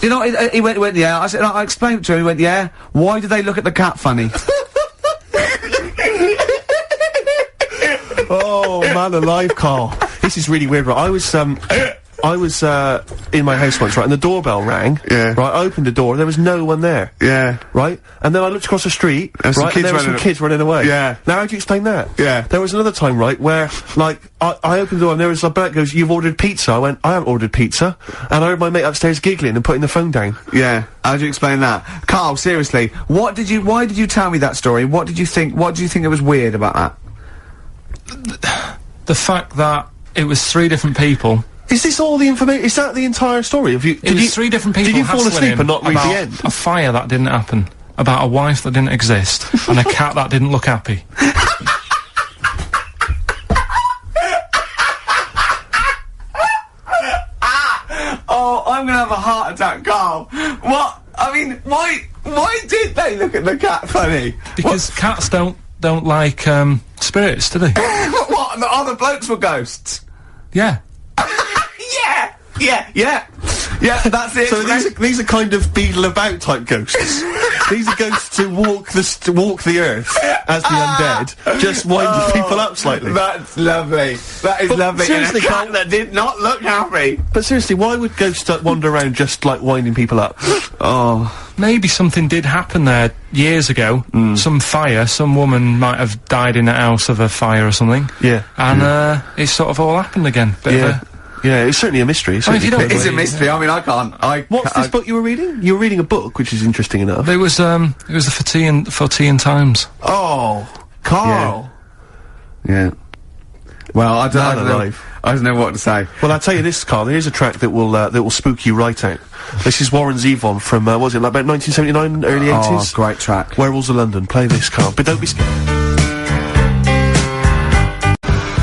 You know, he went, yeah. I said, I explained it to him, he went, yeah. Why did they look at the cat funny? Oh, man alive, Karl. This is really weird, right? I was in my house once, right, and the doorbell rang. Yeah. Right, I opened the door, there was no one there. Yeah. Right? And then I looked across the street, There was some right, kids and there were some running- kids running away. Yeah. Now, how do you explain that? Yeah. There was another time, right, where, like, I opened the door and there was a bloke goes, you've ordered pizza. I went, I haven't ordered pizza. And I heard my mate upstairs giggling and putting the phone down. Yeah. How do you explain that? Karl, seriously, why did you tell me that story? What did you think it was weird about that? The fact that it was 3 different people Is this all the information? Is that the entire story? It was 3 different people. Did you fall hassling asleep him and not read the about end? a fire that didn't happen, about a wife that didn't exist, and a cat that didn't look happy. Oh, I'm gonna have a heart attack, Carl. What? I mean, why did they look at the cat funny? Because cats don't like, spirits, do they? What? The other blokes were ghosts? Yeah. Yeah, that's it. So these are kind of beetle about type ghosts. These are ghosts who walk the earth as the undead, just winding people up slightly. That's lovely. That is lovely. Seriously, and a cat that did not look happy. But seriously, why would ghosts wander around just like winding people up? Oh. Maybe something did happen there years ago. Some fire, some woman might have died in the house of a fire or something. Yeah. And, it sort of all happened again. Yeah, it's certainly a mystery. I mean, if you don't It's a mystery. I mean, I can't. What's this book you were reading? You were reading a book, which is interesting enough. It was the For Tea and Times. Oh, Karl. Yeah. Well, I don't know what to say. Well, I'll tell you this, Karl. Here's a track that will spook you right out. This is Warren Zevon from what was it, like about 1979, early 80s? Oh, great track. Werewolves of London. Play this, Karl, but don't be scared.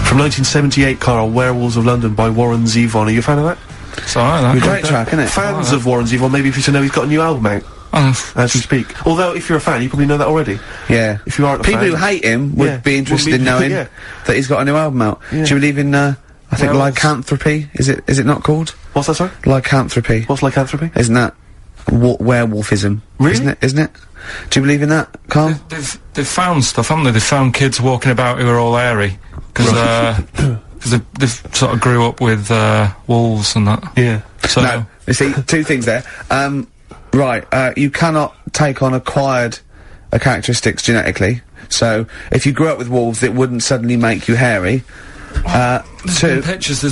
From 1978, Karl, Werewolves of London by Warren Zevon. Are you a fan of that? It's alright, Great track, isn't it? Fans of Warren Zevon, maybe if you should know he's got a new album out as we speak. Although, if you're a fan, you probably know that already. Yeah. If you aren't a People fan, who hate him would be interested in knowing yeah. that he's got a new album out. Do you believe in, I think Werewolves. lycanthropy? Is it not called? What's that, sorry? Lycanthropy. What's lycanthropy? Isn't that werewolfism? Really? Isn't it? Do you believe in that, Carl? They've found stuff, haven't they? They've found kids walking about who are all hairy. Because they've sort of grew up with, wolves and that. Yeah. So. No. You see, 2 things there. You cannot take on acquired characteristics genetically. So, if you grew up with wolves, it wouldn't suddenly make you hairy. There's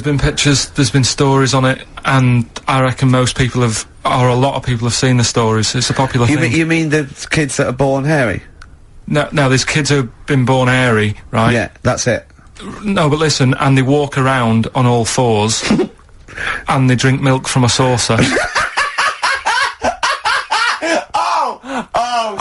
been pictures, there's been stories on it, and I reckon a lot of people have seen the stories. It's a popular thing. You mean the kids that are born hairy? No, there's kids who've been born hairy, right? Yeah, that's it. No, but listen, and they walk around on all 4s, and they drink milk from a saucer.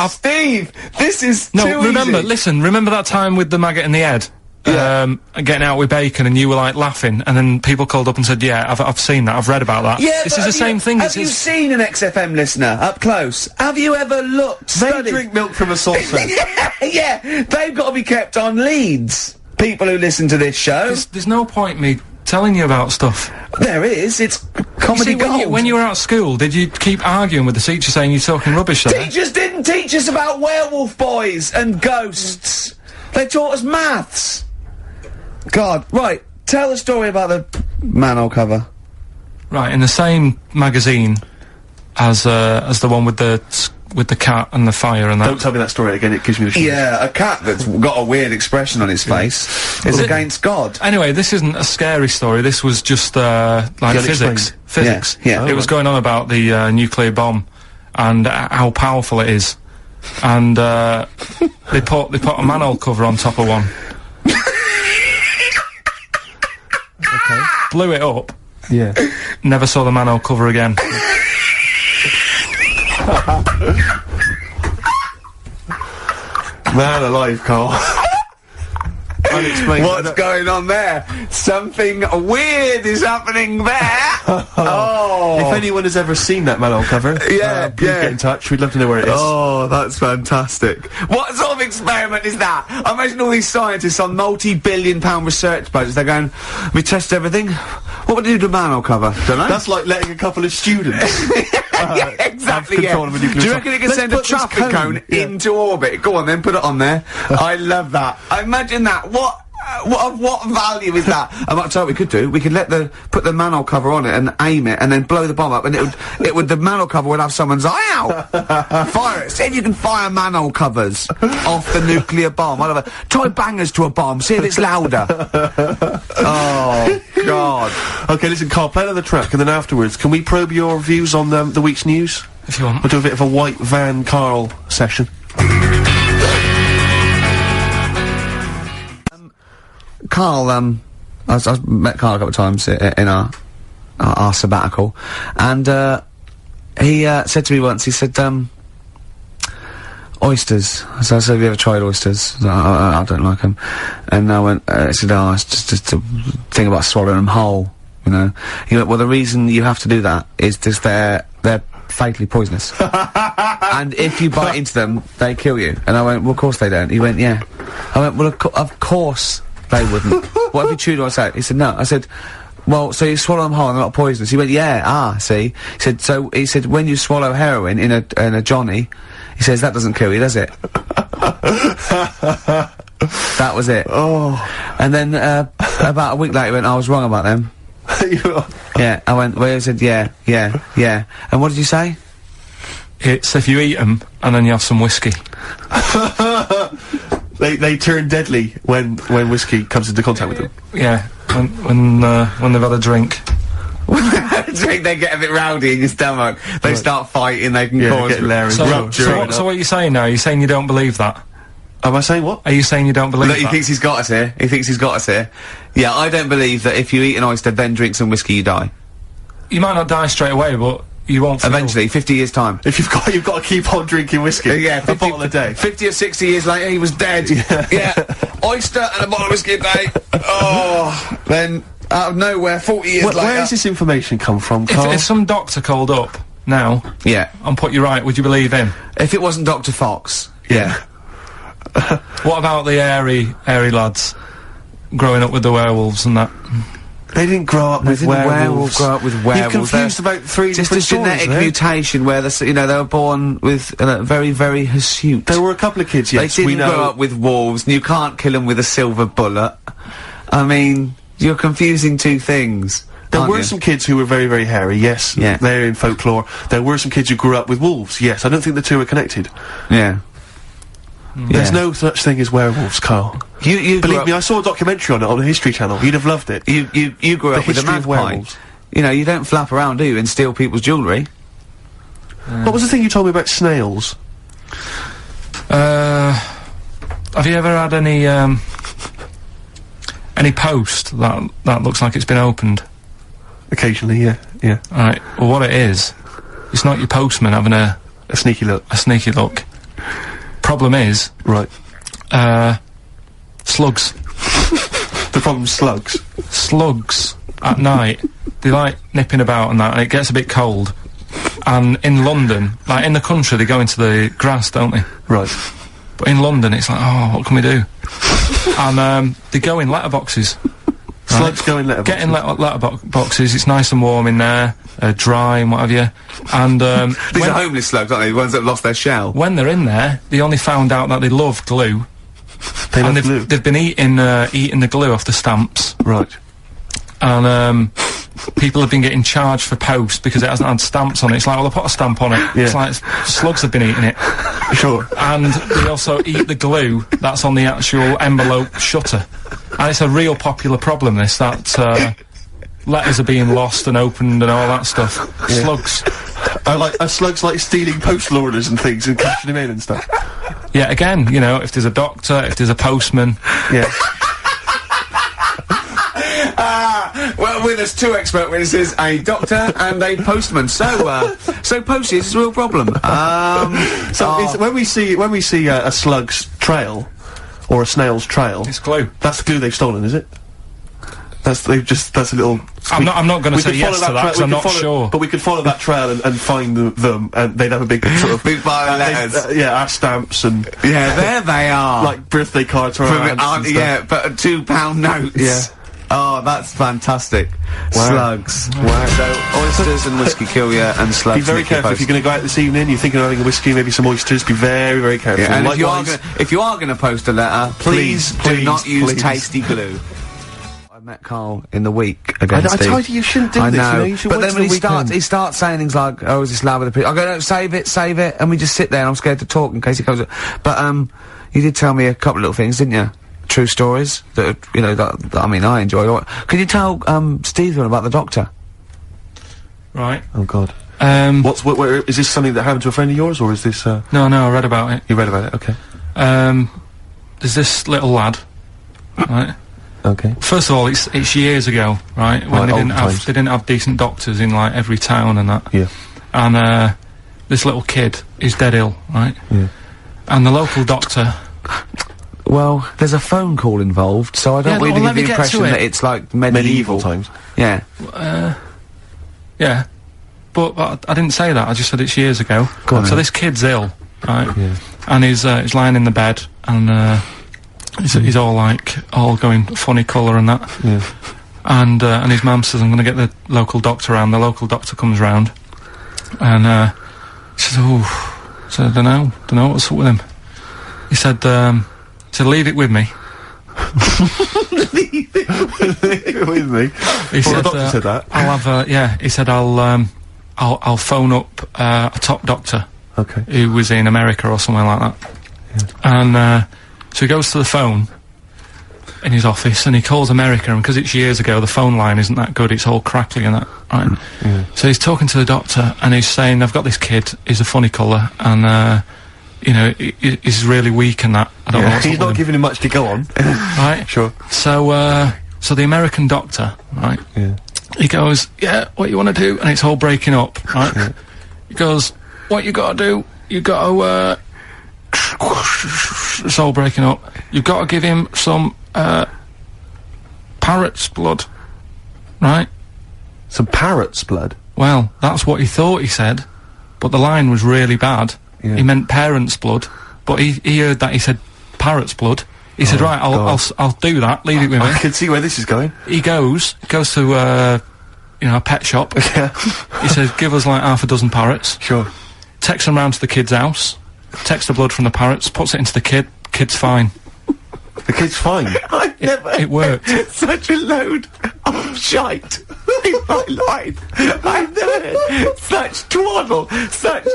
Steve, this is remember that time with the maggot in the head? Yeah. Getting out with bacon, and you were like laughing, and then people called up and said, yeah, I've seen that, I've read about that. Yeah, this is the same thing. Have you seen an XFM listener up close? Have you ever looked? They drink milk from a saucer. Yeah, they've got to be kept on leads. People who listen to this show. There's no point me telling you about stuff. There is. It's comedy gold. When you were at school, did you keep arguing with the teacher saying you're talking rubbish there? Teachers didn't teach us about werewolf boys and ghosts. They taught us maths. God, right. Tell the story about the manhole cover. Right, in the same magazine as the one with the cat and the fire and that. Don't tell me that story again, it gives me the shivers. Yeah, a cat that's got a weird expression on its face is against God. Anyway, this isn't a scary story, this was just, like physics. Physics. Yeah. It was going on about the, nuclear bomb and how powerful it is. And, they put a manhole cover on top of one. Okay. Blew it up. Yeah. Never saw the manhole cover again. Man alive, Karl. Unexplained. What's going on there? Something weird is happening there. Oh. If anyone has ever seen that manhole cover, please get in touch. We'd love to know where it is. Oh, that's fantastic. What sort of experiment is that? I imagine all these scientists on multi-billion-pound research budgets, they're going, we test everything. What would you do to a manhole cover? Don't know. That's like letting a couple of students yeah, exactly, have control of a nuclear Do you reckon it can send a traffic cone into orbit? Go on then, put it on there. I love that. I imagine that. What value is that? I might tell you what we could do. We could put the manhole cover on it and aim it, and then blow the bomb up, and the manhole cover would have someone's eye out. Fire it. See if you can fire manhole covers off the nuclear bomb. Whatever. Tie bangers to a bomb. See if it's louder. Oh God. Okay, listen, Karl, play another track, and then afterwards, can we probe your views on the week's news? If you want. We'll do a bit of a white van Karl session. Karl, I've met Karl a couple of times in our our sabbatical, and he said to me once, he said, oysters. So I said, have you ever tried oysters? I don't like them. And I went, he said, oh, it's just a thing about swallowing them whole, you know. He went, well, the reason you have to do that is just they're fatally poisonous. And if you bite into them, they kill you. And I went, well, of course they don't. He went, yeah. I went, well, of course they wouldn't. What have you chewed on? I said, he said, no. I said, well, so you swallow them whole and they're not poisonous. He went, yeah, see. He said, so, he said, when you swallow heroin in a Johnny, he says, that doesn't kill you, does it? That was it. Oh. And then, about a week later, he went, I was wrong about them. Yeah, I went, well, he said, yeah. And what did you say? It's if you eat them, and then you have some whiskey. They turn deadly when whiskey comes into contact with them. Yeah, when they've had a drink. They get a bit rowdy in your stomach. They start fighting, they can cause rupture. So what are you saying now? Are you saying you don't believe that? Am I saying what? Are you saying you don't believe that? He thinks he's got us here. He thinks he's got us here. Yeah, I don't believe that if you eat an oyster, then drink some whiskey, you die. You might not die straight away, but you won't feel. Eventually, 50 years' time. If you've got to keep on drinking whiskey. Yeah, a bottle a day. 50 or 60 years later, he was dead. Yeah. Oyster and a bottle of whiskey a day. Oh, then out of nowhere, 40 years later. Where does this information come from, Karl? If some doctor called up now, and put you right, would you believe him? If it wasn't Dr. Fox, yeah. What about the airy lads growing up with the werewolves and that? They didn't grow up with werewolves. Grow up with werewolves. You've confused about three just different stories, genetic mutation where they were born with very, very hirsute. There were a couple of kids, yes, they didn't grow up with wolves, and you can't kill them with a silver bullet. I mean, you're confusing two things. There were some kids who were very, very hairy, yes. Yeah. They're in folklore. There were some kids who grew up with wolves, yes. I don't think the two are connected. Yeah. There's no such thing as werewolves, Karl. You believe me, I saw a documentary on it on the History Channel. You'd have loved it. You grew up with a magpie. You know, you don't flap around, do you, and steal people's jewellery. What was the thing you told me about snails? Have you ever had any post that looks like it's been opened? Occasionally, yeah. Alright, well what it is, it's not your postman having a sneaky look. A sneaky look. Problem is... Right. Slugs. The problem's slugs? Slugs, at night, they like nipping about and that, and it gets a bit cold. And in London, like in the country, they go into the grass, don't they? Right. But in London, it's like, oh, what can we do? And, they go in letterboxes. Slugs go in letterboxes? Get in letterboxes, it's nice and warm in there, dry and what have you. And, these are homeless slugs, aren't they? The ones that lost their shell. When they're in there, they only found out that they love glue. They've been eating the glue off the stamps. Right. And, people have been getting charged for post because it hasn't had stamps on it. It's like, well, they put a stamp on it. Yeah. It's like slugs have been eating it. Sure. And they also eat the glue that's on the actual envelope shutter. And it's a real popular problem, this, that, letters are being lost and opened and all that stuff. Yeah. Slugs. Are slugs like stealing postal orders and things and cashing them in and stuff? Yeah, again, you know, if there's a doctor, if there's a postman. Yeah. Well, with us two expert witnesses, a doctor and a postman. So postage is a real problem. When we see a slug's trail or a snail's trail, it's glue. That's the glue they've stolen, is it? That's a little. I'm not going to say yes to that because I'm not sure. But we could follow that trail and find them, and they'd have a big sort of big pile of letters. Our stamps and there they are, like birthday cards from yeah, but £2 notes. Yeah. Oh, that's fantastic. Wow. Slugs. Wow. So, oysters and whiskey kill you, and slugs. Be very careful if you're going to go out this evening, you're thinking of having a whiskey, maybe some oysters, be very, very careful. Yeah, and if you are going to post a letter, please do not use tasty glue. I met Karl in the week again, I told you shouldn't do this, know. You know, you should but then when he starts saying things like, oh, is this loud with the people? I go, no, save it, and we just sit there, and I'm scared to talk in case he comes up. But, you did tell me a couple of little things, didn't you? True stories that, you know, that I mean, I enjoyed. Could you tell, Stephen about the doctor? Right. Oh, God. Is this something that happened to a friend of yours, or is this, No, I read about it. You read about it, okay. There's this little lad, right, Okay. First of all, it's years ago, right? When Right, they didn't have decent doctors in like every town and that. Yeah. And this little kid is dead ill, right? Yeah. And the local doctor. Well, there's a phone call involved, so I don't Yeah, really well, let give the me get impression to it. that it's like Medieval times. Yeah. Yeah. But I didn't say that. I just said it's years ago. Go on So then. this kid's ill, right? Yeah. And he's lying in the bed, and he's all going funny colour and that. Yeah. And his mum says, I'm going to get the local doctor round. The local doctor comes round, and she says, oh, so I don't know what's up with him. He said, leave it with me. Leave it with me. He said, the doctor said that. I'll have he said, I'll phone up a top doctor. Okay. Who was in America or somewhere like that. Yeah. And so he goes to the phone in his office and he calls America, and because it's years ago, the phone line isn't that good, it's all crackly and that, right? Yeah. So he's talking to the doctor and he's saying, I've got this kid, he's a funny colour, and you know, he's really weak and that. I don't know what's He's up not with him. giving him much to go on. Right? Sure. So, so the American doctor, right? Yeah. He goes, yeah, what you want to do? And it's all breaking up, right? Yeah. He goes, what you gotta do? You gotta, it's all breaking up. You've got to give him some, parrot's blood, right? Some parrot's blood. Well, that's what he thought he said, but the line was really bad. Yeah. He meant parent's blood, but he heard that he said parrot's blood. He said, right, I'll do that, leave it with me. I can see where this is going. He goes to, a pet shop. Yeah. He says, give us like half a dozen parrots. Sure. Takes them round to the kid's house, takes the blood from the parrots, puts it into the kid's fine. The kid's fine. I've never It worked. such a load of shite in my life. I've never heard such twaddle, such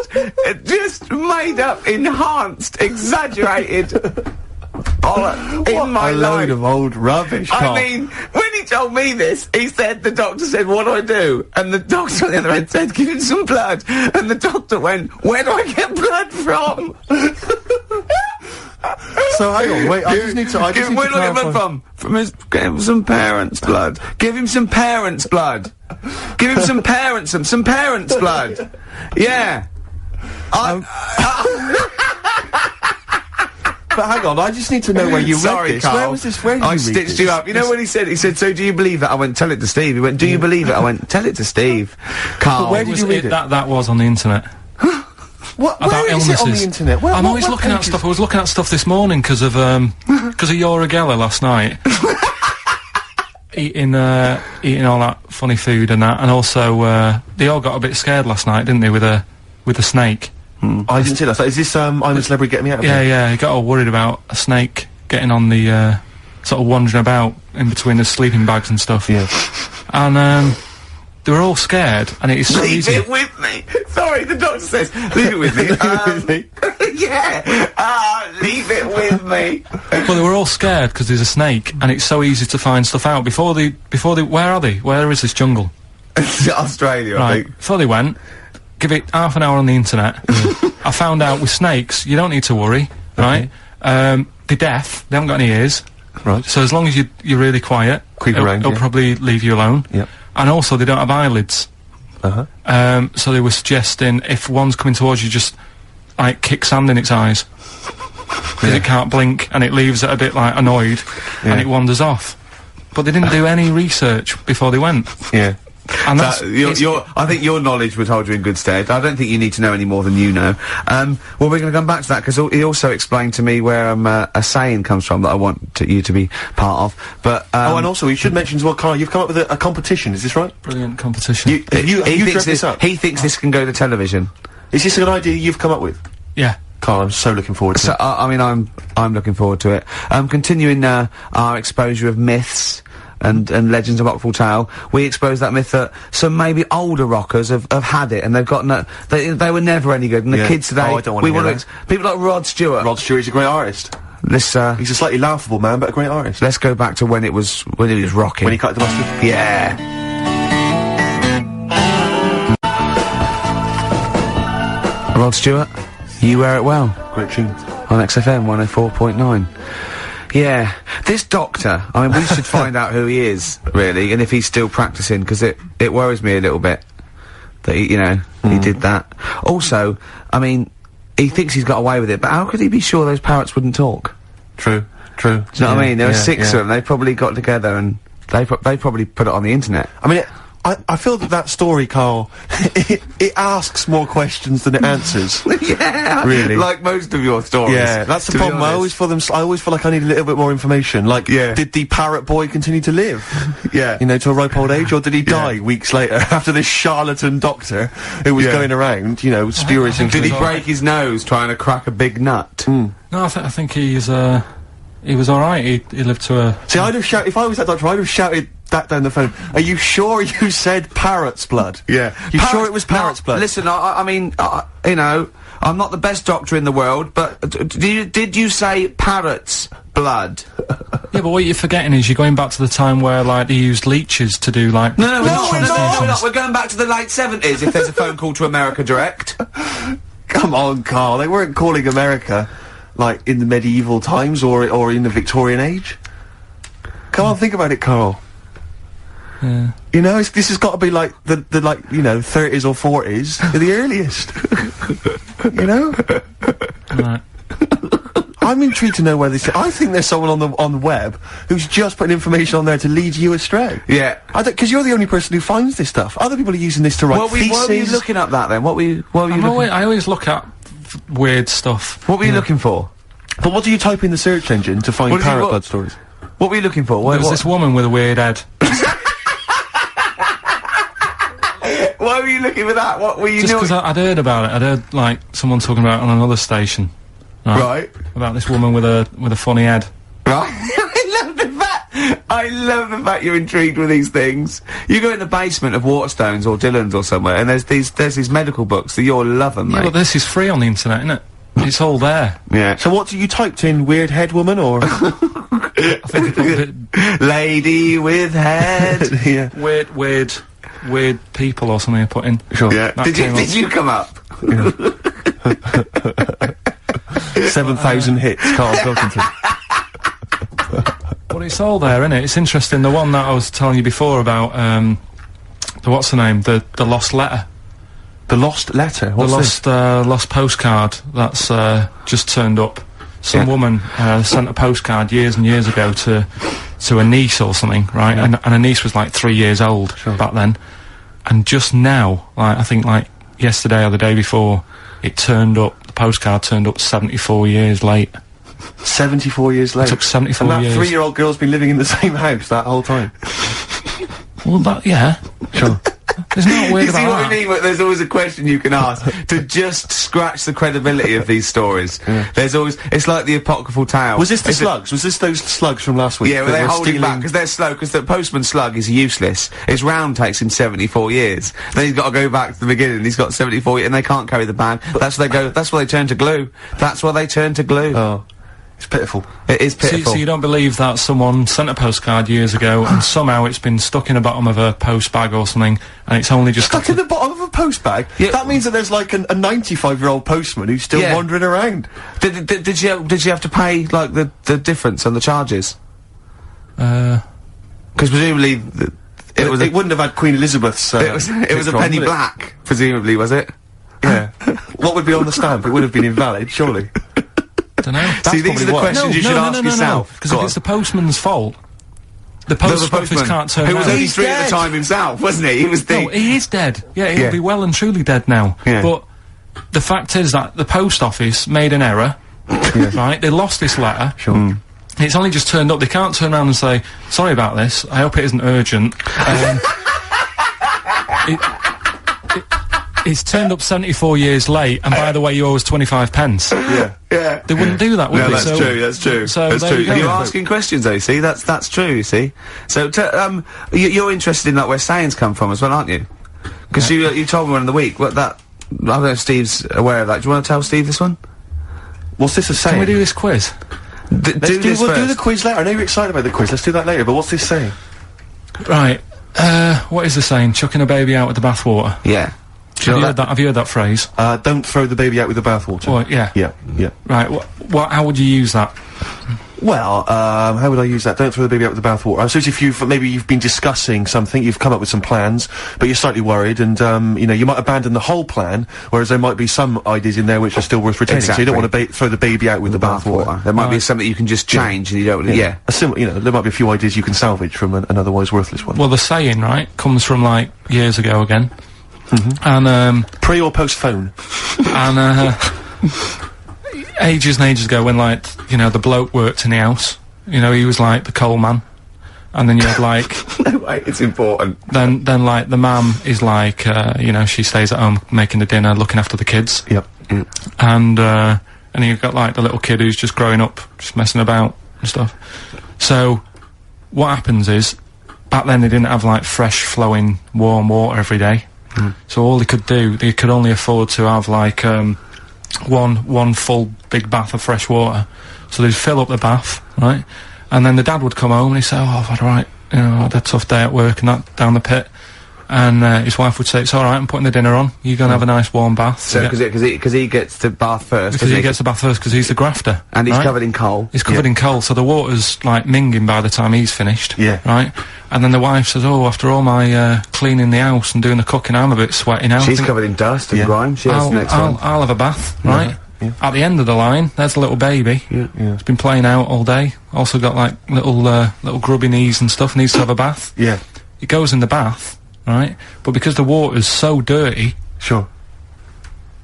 just made up, enhanced, exaggerated in my a life. load of old rubbish, Karl. I mean, when he told me this, he said, the doctor said, what do I do? And the doctor on the other end said, give him some blood. And the doctor went, where do I get blood from? So hang on, wait, I just need to Where do I get blood from? Give him some parents' blood. Give him some parents' blood. Give him some parents' blood. Yeah. But hang on, I just need to know where you Sorry, read this. Karl. Where was this? Where did I you read stitched this? you up. You know what he said? He said, so do you believe it? I went, tell it to Steve. He went, do you believe it? I went, tell it to Steve. Karl. where did you read it? That was on the internet. What? About Where is illnesses. it on the internet? I'm always looking at stuff. I was looking at stuff this morning because of Yoragella last night. eating all that funny food and that, and also they all got a bit scared last night, didn't they, with a snake? I didn't see that. So is this I'm a Celebrity, Get Me Out of Yeah, Here? yeah. He got all worried about a snake getting on the sort of wandering about in between the sleeping bags and stuff. Yeah. And they were all scared, and it is so Leave easy. it with me. Sorry, the doctor says, leave it with me. Yeah. Leave it with me. Well, they were all scared because there's a snake, and it's so easy to find stuff out. Before they, where are they? Where is this jungle? Australia, I Right. think. Before they went, give it half an hour on the internet. I found out with snakes, you don't need to worry, right? They're deaf. They haven't got any ears. Right. So as long as you're really quiet, Creep around, it'll yeah. probably leave you alone. Yep. And also, they don't have eyelids. Uh-huh. So they were suggesting if one's coming towards you, just like kick sand in its eyes because it can't blink, and it leaves it a bit like annoyed, and it wanders off. But they didn't do any research before they went, Yeah. and that's I think your knowledge would hold you in good stead. I don't think you need to know any more than you know. Well, we're going to come back to that because he also explained to me where a saying comes from that I want you to be part of. But Oh, and also, you should mention as well, Karl, you've come up with a competition, is this right? brilliant competition. Have you dreamt this up? He thinks this can go to television. Is this an idea you've come up with? Yeah. Karl, I'm so looking forward to So it. I mean, I'm looking forward to it. Continuing our exposure of myths and legends of Rockfall Tale, we expose that myth that some maybe older rockers have had it, and they've got they were never any good, and the Yeah. kids today, Oh, I don't wanna hear that. people like Rod Stewart. Rod Stewart's a great artist. He's He's a slightly laughable man, but a great artist. let's go back to when he was rocking. When he cut the mustard. Yeah. Rod Stewart, You Wear It Well, Great tune. on XFM 104.9. Yeah. This doctor, I mean, we should find out who he is, really, and if he's still practicing, because it worries me a little bit that, he, you know, he did that. Also, I mean, he thinks he's got away with it, but how could he be sure those parrots wouldn't talk? True. Do you know what I mean? There were 6 of them, they probably got together and they probably put it on the internet. I mean, I feel that story, Karl, it asks more questions than it answers. Yeah, really. Like most of your stories. Yeah, that's the problem. I always feel like I need a little bit more information. Like, did the parrot boy continue to live? Yeah. You know, to a ripe old age, or did he die weeks later after this charlatan doctor who was going around, you know, spurious information? Did he break his nose trying to crack a big nut? No, I think he was alright. He lived to a... See, I'd have shouted, if I was that doctor, I'd have shouted that down the phone. Are you sure you said parrot's blood? Yeah. You sure it was parrot's blood? Listen, I mean, you know, I'm not the best doctor in the world, but did you say parrot's blood? Yeah, but what you're forgetting is you're going back to the time where, like, they used leeches to do, like... No, we're not. We're going back to the late 70s if there's a phone call to America Direct. Come on, Karl. They weren't calling America, like, in the medieval times or in the Victorian age. Come on, think about it, Karl. Yeah. You know, this has got to be like the like, you know, 30s or 40s, the earliest. You know? Right. I'm intrigued to know where this. I think there's someone on the web who's just putting information on there to lead you astray. Yeah. Because you're the only person who finds this stuff. Other people are using this to write theses. What were you looking up that then? What were you looking? I always look at weird stuff. What were you looking for? But what do you type in the search engine to find parrot blood stories? What were you looking for? There was this woman with a weird head. Why were you looking for that? What were you Just because I'd heard about it. I'd heard, like, someone talking about it on another station. Right. About this woman with a funny head. Right. I love the fact you're intrigued with these things. You go in the basement of Waterstones or Dillon's or somewhere, and there's these medical books that you'll love them, mate. Yeah, but this is free on the internet, isn't it? It's all there. Yeah. So what you typed in? Weird head woman or? I think lady with head. Yeah. Weird people or something I put in. Sure. Yeah. Did you come up? 7,000 hits, Karl Pilkington. But it's all there, isn't it? It's interesting. The one that I was telling you before about, what's the name? The lost letter. The lost letter? What's lost postcard that's, just turned up. Some woman, sent a postcard years and years ago to a niece or something, right? And her niece was like 3 years old back then. And just now, like, I think like yesterday or the day before, it turned up, the postcard turned up 74 years late. 74 years late? It took 74 years. years. And that 3-year-old girl's been living in the same house that whole time? Well, yeah. Sure. There's not weird you see about what I mean? There's always a question you can ask to just scratch the credibility of these stories. Yeah. There's always, it's like the apocryphal tale. Was this the slugs? Was this those slugs from last week? Yeah, well, they're holding back because they're slow, because the postman's slug is useless. His round takes him 74 years. Then he's got to go back to the beginning. He's got 74 years, and they can't carry the bag. That's why they go, that's why they turn to glue. That's why they turn to glue. Oh. It's pitiful. It is pitiful. So you don't believe that someone sent a postcard years ago and somehow it's been stuck in the bottom of a post bag or something, and it's only just stuck in the bottom of a post bag? Yeah. That means that there's like a 95-year-old postman who's still wandering around. Did you have to pay, like, the difference on the charges? Because presumably it wouldn't have had Queen Elizabeth's. It was a penny black, presumably, was it? Yeah. What would be on the stamp? It would have been invalid, surely. I don't know. See, these are the questions you should ask yourself. Because if it's the postman's fault, the post office can't turn around. Who was only 3 at the time himself, wasn't he? He was the... No, he is dead. Yeah, he'll be well and truly dead now. Yeah. But the fact is that the post office made an error, right? They lost this letter. Sure. It's only just turned up. They can't turn around and say, sorry about this, I hope it isn't urgent. It's turned up 74 years late, and by the way, you owe us 25 pence. Yeah. They wouldn't do that, would they? That's true. So that's true. you go. You're asking questions, though, you see? That's true, you see? So, you're interested in, like, where sayings come from as well, aren't you? Because you told me one in the week, I don't know if Steve's aware of that. Do you want to tell Steve this one? What's this a saying? Can we do this quiz? We'll do the quiz later. I know you're excited about the quiz. Let's do that later, but what's this saying? Right. What is the saying? Chucking a baby out with the bathwater. Yeah. Have you heard that phrase? Don't throw the baby out with the bathwater. Oh, yeah. Yeah. Right, how would you use that? Well, how would I use that? Don't throw the baby out with the bathwater. I suppose if you've been discussing something, you've come up with some plans, but you're slightly worried, and you know, you might abandon the whole plan, whereas there might be some ideas in there which are still worth retaining. Exactly. So you don't want to throw the baby out with the bathwater. There might be something you can just change, and you don't. Yeah. You know, there might be a few ideas you can salvage from an otherwise worthless one. Well, the saying, right, comes from like years ago again, and pre or post phone, and ages and ages ago, when, like, you know, the bloke worked in the house, you know, he was like the coal man, and then you had like no way, it's important. Then like the mum is like, you know, she stays at home making the dinner, looking after the kids. Yep. And you've got like the little kid who's just growing up, just messing about and stuff. So what happens is, back then they didn't have like fresh flowing warm water every day. So all they could only afford to have like one full big bath of fresh water. So they'd fill up the bath, right? And then the dad would come home and he'd say, "Oh, I've had you know, I had a tough day at work and that, down the pit." And his wife would say, "It's all right, I'm putting the dinner on. You're gonna have a nice warm bath." So because he gets to bath first. Because he gets the bath first, because he's the grafter. And he's right? covered in coal. He's covered in coal, so the water's like minging by the time he's finished. Yeah. Right? And then the wife says, "Oh, after all my cleaning the house and doing the cooking, I'm a bit sweaty now." She's covered in dust and grime. She has the next one. I'll have a bath, right? Yeah. At the end of the line, there's a little baby. Yeah. It's been playing out all day. Also got like little grubby knees and stuff. Needs to have a bath. Yeah. It goes in the bath, right? But because the water's so dirty, Sure.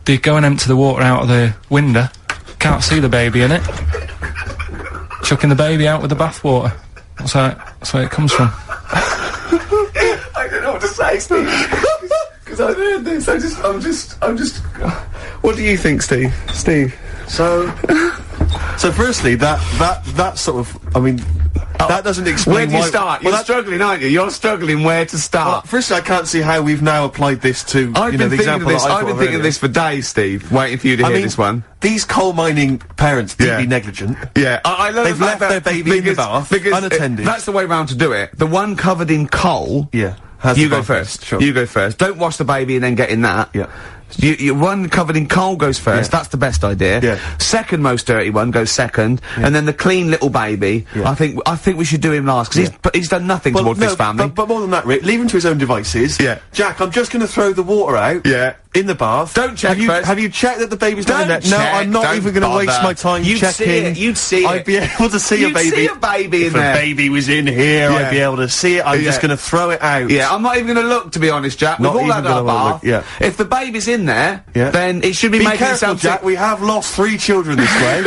they go and empty the water out of the window. Can't see the baby in it. Chucking the baby out with the bath water. That's where it comes from. I don't know what to say, Steve. Because I heard this. I'm just. What do you think, Steve? Steve. So firstly, that sort of, I mean, that doesn't explain Where do you start? You're struggling, aren't you? You're struggling where to start. Well, firstly, I can't see how we've now applied this to, I've been thinking of this. I've been thinking of this for days, Steve. Waiting for you to hear this one. These coal mining parents deeply negligent. Yeah, I love They've left their baby in the bath unattended. That's the way round to do it. The one covered in coal. Yeah. You go first. Sure. You go first. Don't wash the baby and then get in that. Yeah. You one covered in coal goes first. Yeah. That's the best idea. Yeah. Second most dirty one goes second, and then the clean little baby. Yeah. I think we should do him last because he's done nothing towards this family. But more than that, Rick, leave him to his own devices. Yeah. Jack, I'm just going to throw the water out. Yeah. In the bath. Don't check first. Have you checked that the baby's not in there? Don't No, check, I'm not don't even going to waste bother. my time You'd checking. see it, you'd see it. I'd be able to see a baby. You'd see a baby in there. there. If a baby was in here, Yeah. I'd be able to see it. I'm just going to throw it out. Yeah, I'm not even going to look, to be honest, Jack. Not We've all even had our gonna look, bath. yeah. If the baby's in there, Yeah. then it should be Be making careful, itself Jack. We have lost 3 children this way.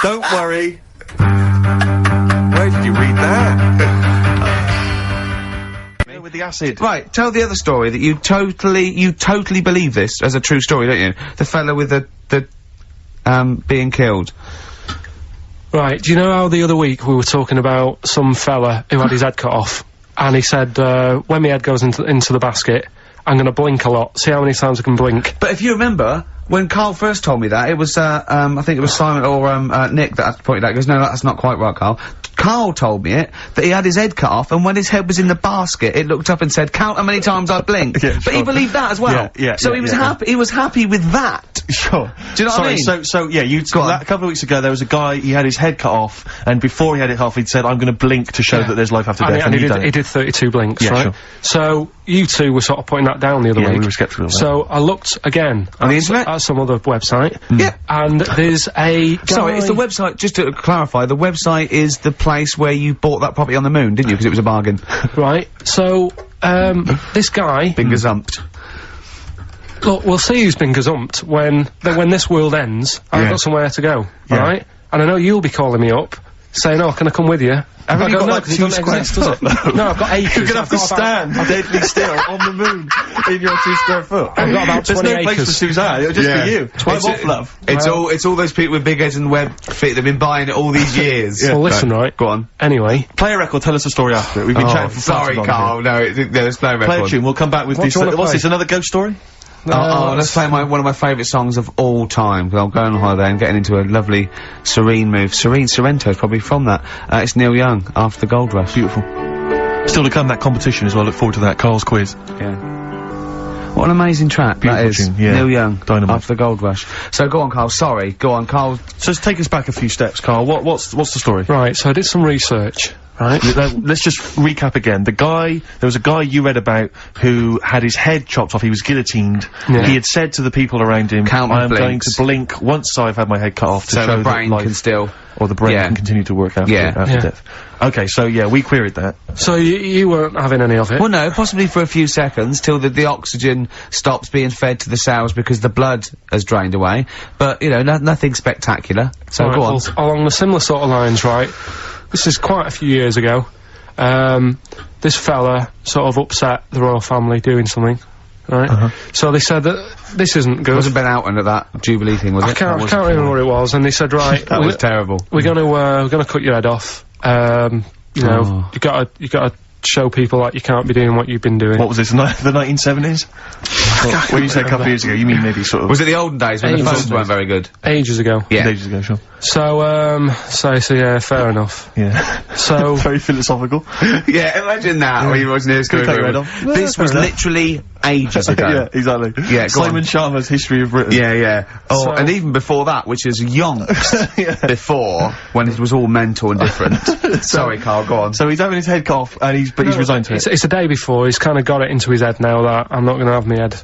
Don't worry. Where did you read that? With the acid. Right, tell the other story that you totally believe this as a true story, don't you? The fella with the being killed. Right, do you know how the other week we were talking about some fella who had his head cut off, and he said, when my head goes into the basket, I'm gonna blink a lot, see how many times I can blink. But if you remember, when Karl first told me that, it was, I think it was Simon or, Nick that pointed out, he goes, "No, that's not quite right, Karl." Karl told me that he had his head cut off, and when his head was in the basket, it looked up and said, "Count how many times I blinked." Yeah, but he believed that as well. Yeah, so he was happy, he was happy with that. Sure. Do you know what I mean? So yeah, a couple of weeks ago there was a guy, he had his head cut off, and before he had it off, he'd said, "I'm gonna blink to show that there's life after death," and he did 32 blinks, Yeah, right? sure. So, you two were sort of putting that down the other Yeah, week. we were sceptical of that. So, I looked again On the internet? at some other website. Yeah. And there's a guy... Sorry, it's the website, just to clarify, the website is the place where you bought that property on the moon, didn't you? Because it was a bargain. Right, so, this guy... Been gazumped. Look, we'll see who's been gazumped when this world ends. I've got somewhere to go, right? And I know you'll be calling me up, saying, "Oh, can I come with you?" Haven't you got, like, 'cause it 2 doesn't square exist, does it? No, I've got acres. You're gonna have to I've got about- stand deadly still on the moon in your 2 square foot. I've got about 20 There's no place acres. for Suzanne, it'll just Yeah. be you. I'm off, love. It's all those people with big heads and web feet that've been buying it all these years. Well, listen, right. Go on. Anyway. Play a record, tell us a story after it. We've been chatting for far Sorry, too long Carl. No, there's no record. Play a tune, we'll come back with What this. do you wanna What's play? this, another ghost story? Let's play one of my favourite songs of all time, because I'm going on holiday and getting into a lovely Serene mood. Sorrento's probably from that. It's Neil Young, After the Gold Rush. Beautiful. Still to come, that competition as well, look forward to that, Karl's quiz. Yeah. What an amazing track that is. Tune, yeah. Neil Young. Dynamite. After the Gold Rush. So go on, Carl. Sorry. Go on, Carl. So take us back a few steps, Carl. What's the story? Right, so I did some research, right? Let's just recap again. There was a guy you read about who had his head chopped off. He was guillotined. Yeah. He had said to the people around him, Count my I am going blinks. to blink once I've had my head cut off to So show the brain that life can still... or the brain Yeah. can continue to work after, Yeah. after Yeah. death. Okay, so yeah, we queried that. So you weren't having any of it? Well, no, possibly for a few seconds till the oxygen stops being fed to the cells because the blood has drained away. But, you know, nothing spectacular. So Right, go on. well, along the similar sort of lines, right? This is quite a few years ago. This fella sort of upset the royal family doing something, right? So they said that this isn't good. It wasn't Ben Outton at that Jubilee thing, was it? I can't remember what it was, and they said, right, That was terrible. we're gonna cut your head off. You know, you gotta show people that you can't be doing what you've been doing. What was this, the 1970s? Well, when you say a couple of years ago, you mean maybe sort of... Was it the olden days when the Ages. phones weren't very good? Ages ago. Yeah. Ages ago, sure. So yeah, fair enough. Yeah. So, Very philosophical. Yeah, imagine that when you wasn't here Cut your head off. This Fair was enough. literally ages ago. Yeah, exactly. Yeah, go Simon on. Sharma's History of Britain. Yeah, yeah. Oh, So- and even before that, which is yonks Yeah. before, when it was all mental and different. Sorry, Carl, go on. So he's having his head cut off, and he's resigned to it. it's the day before. He's kind of got it into his head now that I'm not going to have my head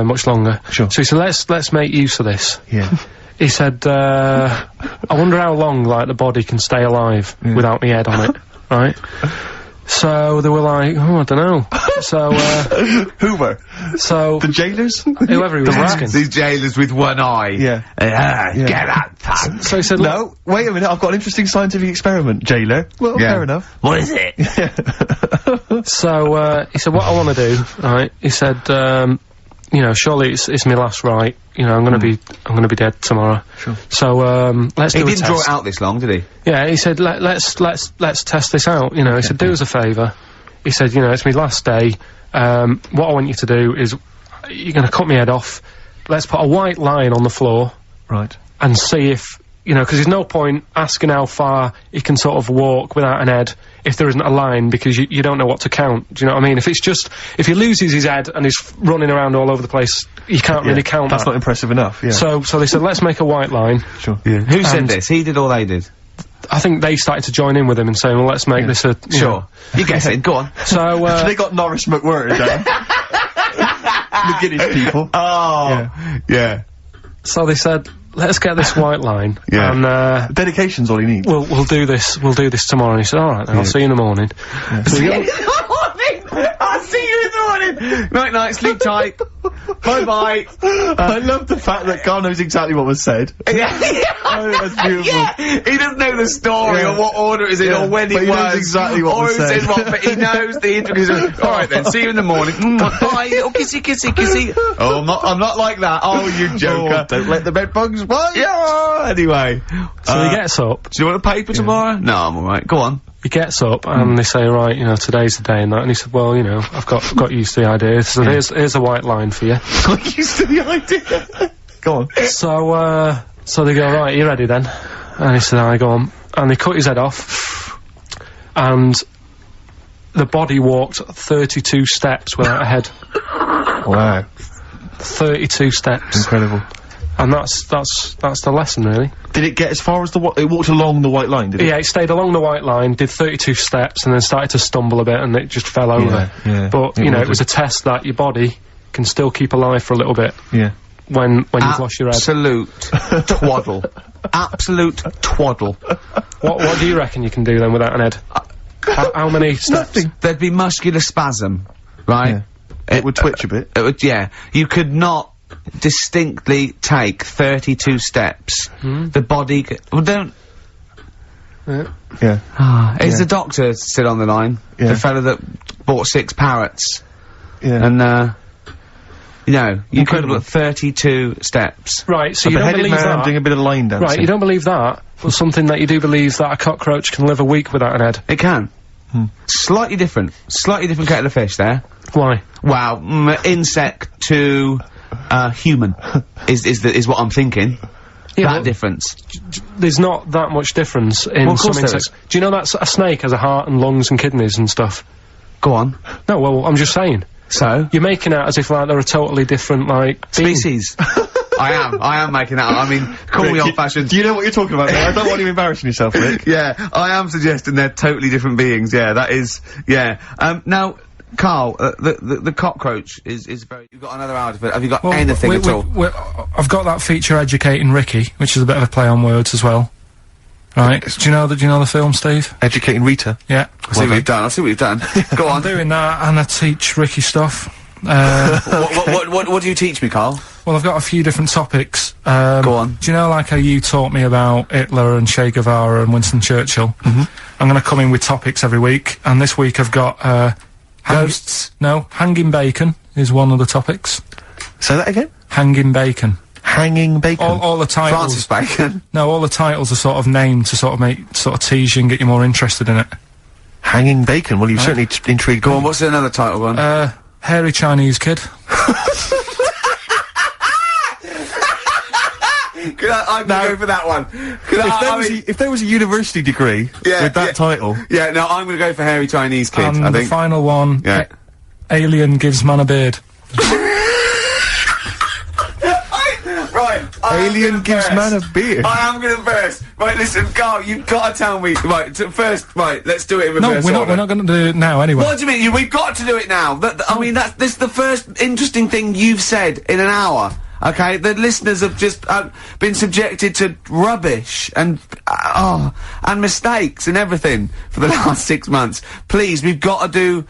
much longer. Sure. So he said, let's make use of this. Yeah. He said, I wonder how long, like, the body can stay alive without my head on it, right? So they were like, oh, I don't know. So, Hoover. so The jailers? whoever he was asking. These jailers with one eye. Yeah. Get that pants. So he said, No, wait a minute, I've got an interesting scientific experiment. Jailer. Well, Yeah. fair enough. What is it? So, he said, what I want to do, right, he said, you know, surely it's my last right, you know, I'm gonna be dead tomorrow. Sure. So, let's He do a didn't test. draw it out this long, did he? Yeah, he said, let's test this out, you know, he said, do us a favour. He said, you know, it's my last day, what I want you to do is, you're gonna cut my head off, let's put a white line on the floor, Right. and see if, you know, because there's no point asking how far he can sort of walk without an head if there isn't a line, because you don't know what to count. Do you know what I mean? If he loses his head and is running around all over the place, you can't really count That's that. not impressive enough, yeah. So they said, let's make a white line. Sure. Who said And- this? He did or they did? I think they started to join in with him and saying, well, let's make this a... you know. You guess it, go on. So, They got Norris McWhirter down. The Guinness people. Oh, yeah. so they said, let's get this white line. Yeah. And, Dedication's all he needs. we'll do this tomorrow. And he said, alright then, I'll see you in the morning. So we go- I'll see you in the morning. Night, night, sleep tight. Bye-bye. I love the fact that Carl knows exactly what was said. Yeah. Oh, that's beautiful. Yeah. He doesn't know the story Yeah. or what order it is in Yeah. or when But it he was. knows exactly what or was who said. said what, but he knows the intricacies. Alright then, see you in the morning. Bye, little kissy, kissy, kissy. Oh, I'm not like that. Oh, you joker. Don't let the bed bugs bite. Yeah, anyway. So he gets up, Do you want a paper tomorrow? No, I'm alright. Go on. he gets up, and they say, right, you know, today's the day and that, and he said, well, you know, I've got used to the idea, so here's a white line for you. Got used to the idea. Go on. So they go, right, you ready then? And he said, I go on. And they cut his head off, and the body walked 32 steps without a head. Wow. 32 steps. Incredible. And that's the lesson, really. Did it get as far as it walked along the white line, did it? Yeah, it stayed along the white line, did 32 steps, and then started to stumble a bit, and it just fell over. yeah. But, It you know, will it was do. a test that your body can still keep alive for a little bit Yeah. when you've lost your head. Absolute twaddle. Absolute twaddle. What do you reckon you can do then without an head? How many steps? Nothing. There'd be muscular spasm, right? Yeah. It would twitch a bit. It would, yeah. You could not distinctly take 32 steps. The body well, don't... Yeah. Is the doctor still on the line? Yeah. The fellow that bought 6 parrots. Yeah. And, you know, you could Incredible. have 32 steps. Right, so A you don't beheaded believe man that. doing a bit of line dancing. Right, you don't believe that, but something that you do believe that a cockroach can live a week without an head. It can. Slightly different kettle of fish there. Why? Wow, insect to, human is what I'm thinking. Yeah, that but difference. there's not that much difference in Well, of some course there insects. Do you know that a snake has a heart and lungs and kidneys and stuff? Go on. No, well, I'm just saying. So? You're making out as if, like, they're a totally different, like, being. Species. I am making that up. I mean, call me old-fashioned. Do you know what you're talking about now? I don't want you embarrassing yourself, Rick. Yeah, I am suggesting they're totally different beings, yeah, that is, yeah. Now, Karl, the cockroach is very— you've got another out of it, have you got anything at all? I've got that feature Educating Ricky, which is a bit of a play on words as well. Right, do you know the film, Steve? Educating Rita. Yeah. I see what you've done, Go on. I'm doing that, and I teach Ricky stuff. What do you teach me, Karl? Well, I've got a few different topics. Go on. Do you know, like, how you taught me about Hitler and Che Guevara and Winston Churchill? Mm-hmm. I'm gonna come in with topics every week, and this week I've got, ghosts? No, hanging bacon is one of the topics. Say that again? Hanging bacon. Hanging bacon? All the titles— Francis Bacon? No, all the titles are sort of named to sort of tease you and get you more interested in it. Hanging bacon? Well, you've certainly intrigued Go me. on, what's another title one? Hairy Chinese kid. I'm gonna go for that one. If there was a university degree with that title. Yeah, no, I'm gonna go for hairy Chinese kid, And I think. the final one, Yeah. Alien gives man a beard. Right. Alien gives man a beard. I am gonna burst. Right, listen, Karl, you've gotta tell me. Right, first, right, let's do it in No, reverse we're order. not gonna do it now anyway. What do you mean? We've got to do it now. I mean, this is the first interesting thing you've said in an hour. Okay, the listeners have just been subjected to rubbish and mistakes and everything for the last 6 months. Please, we've got to do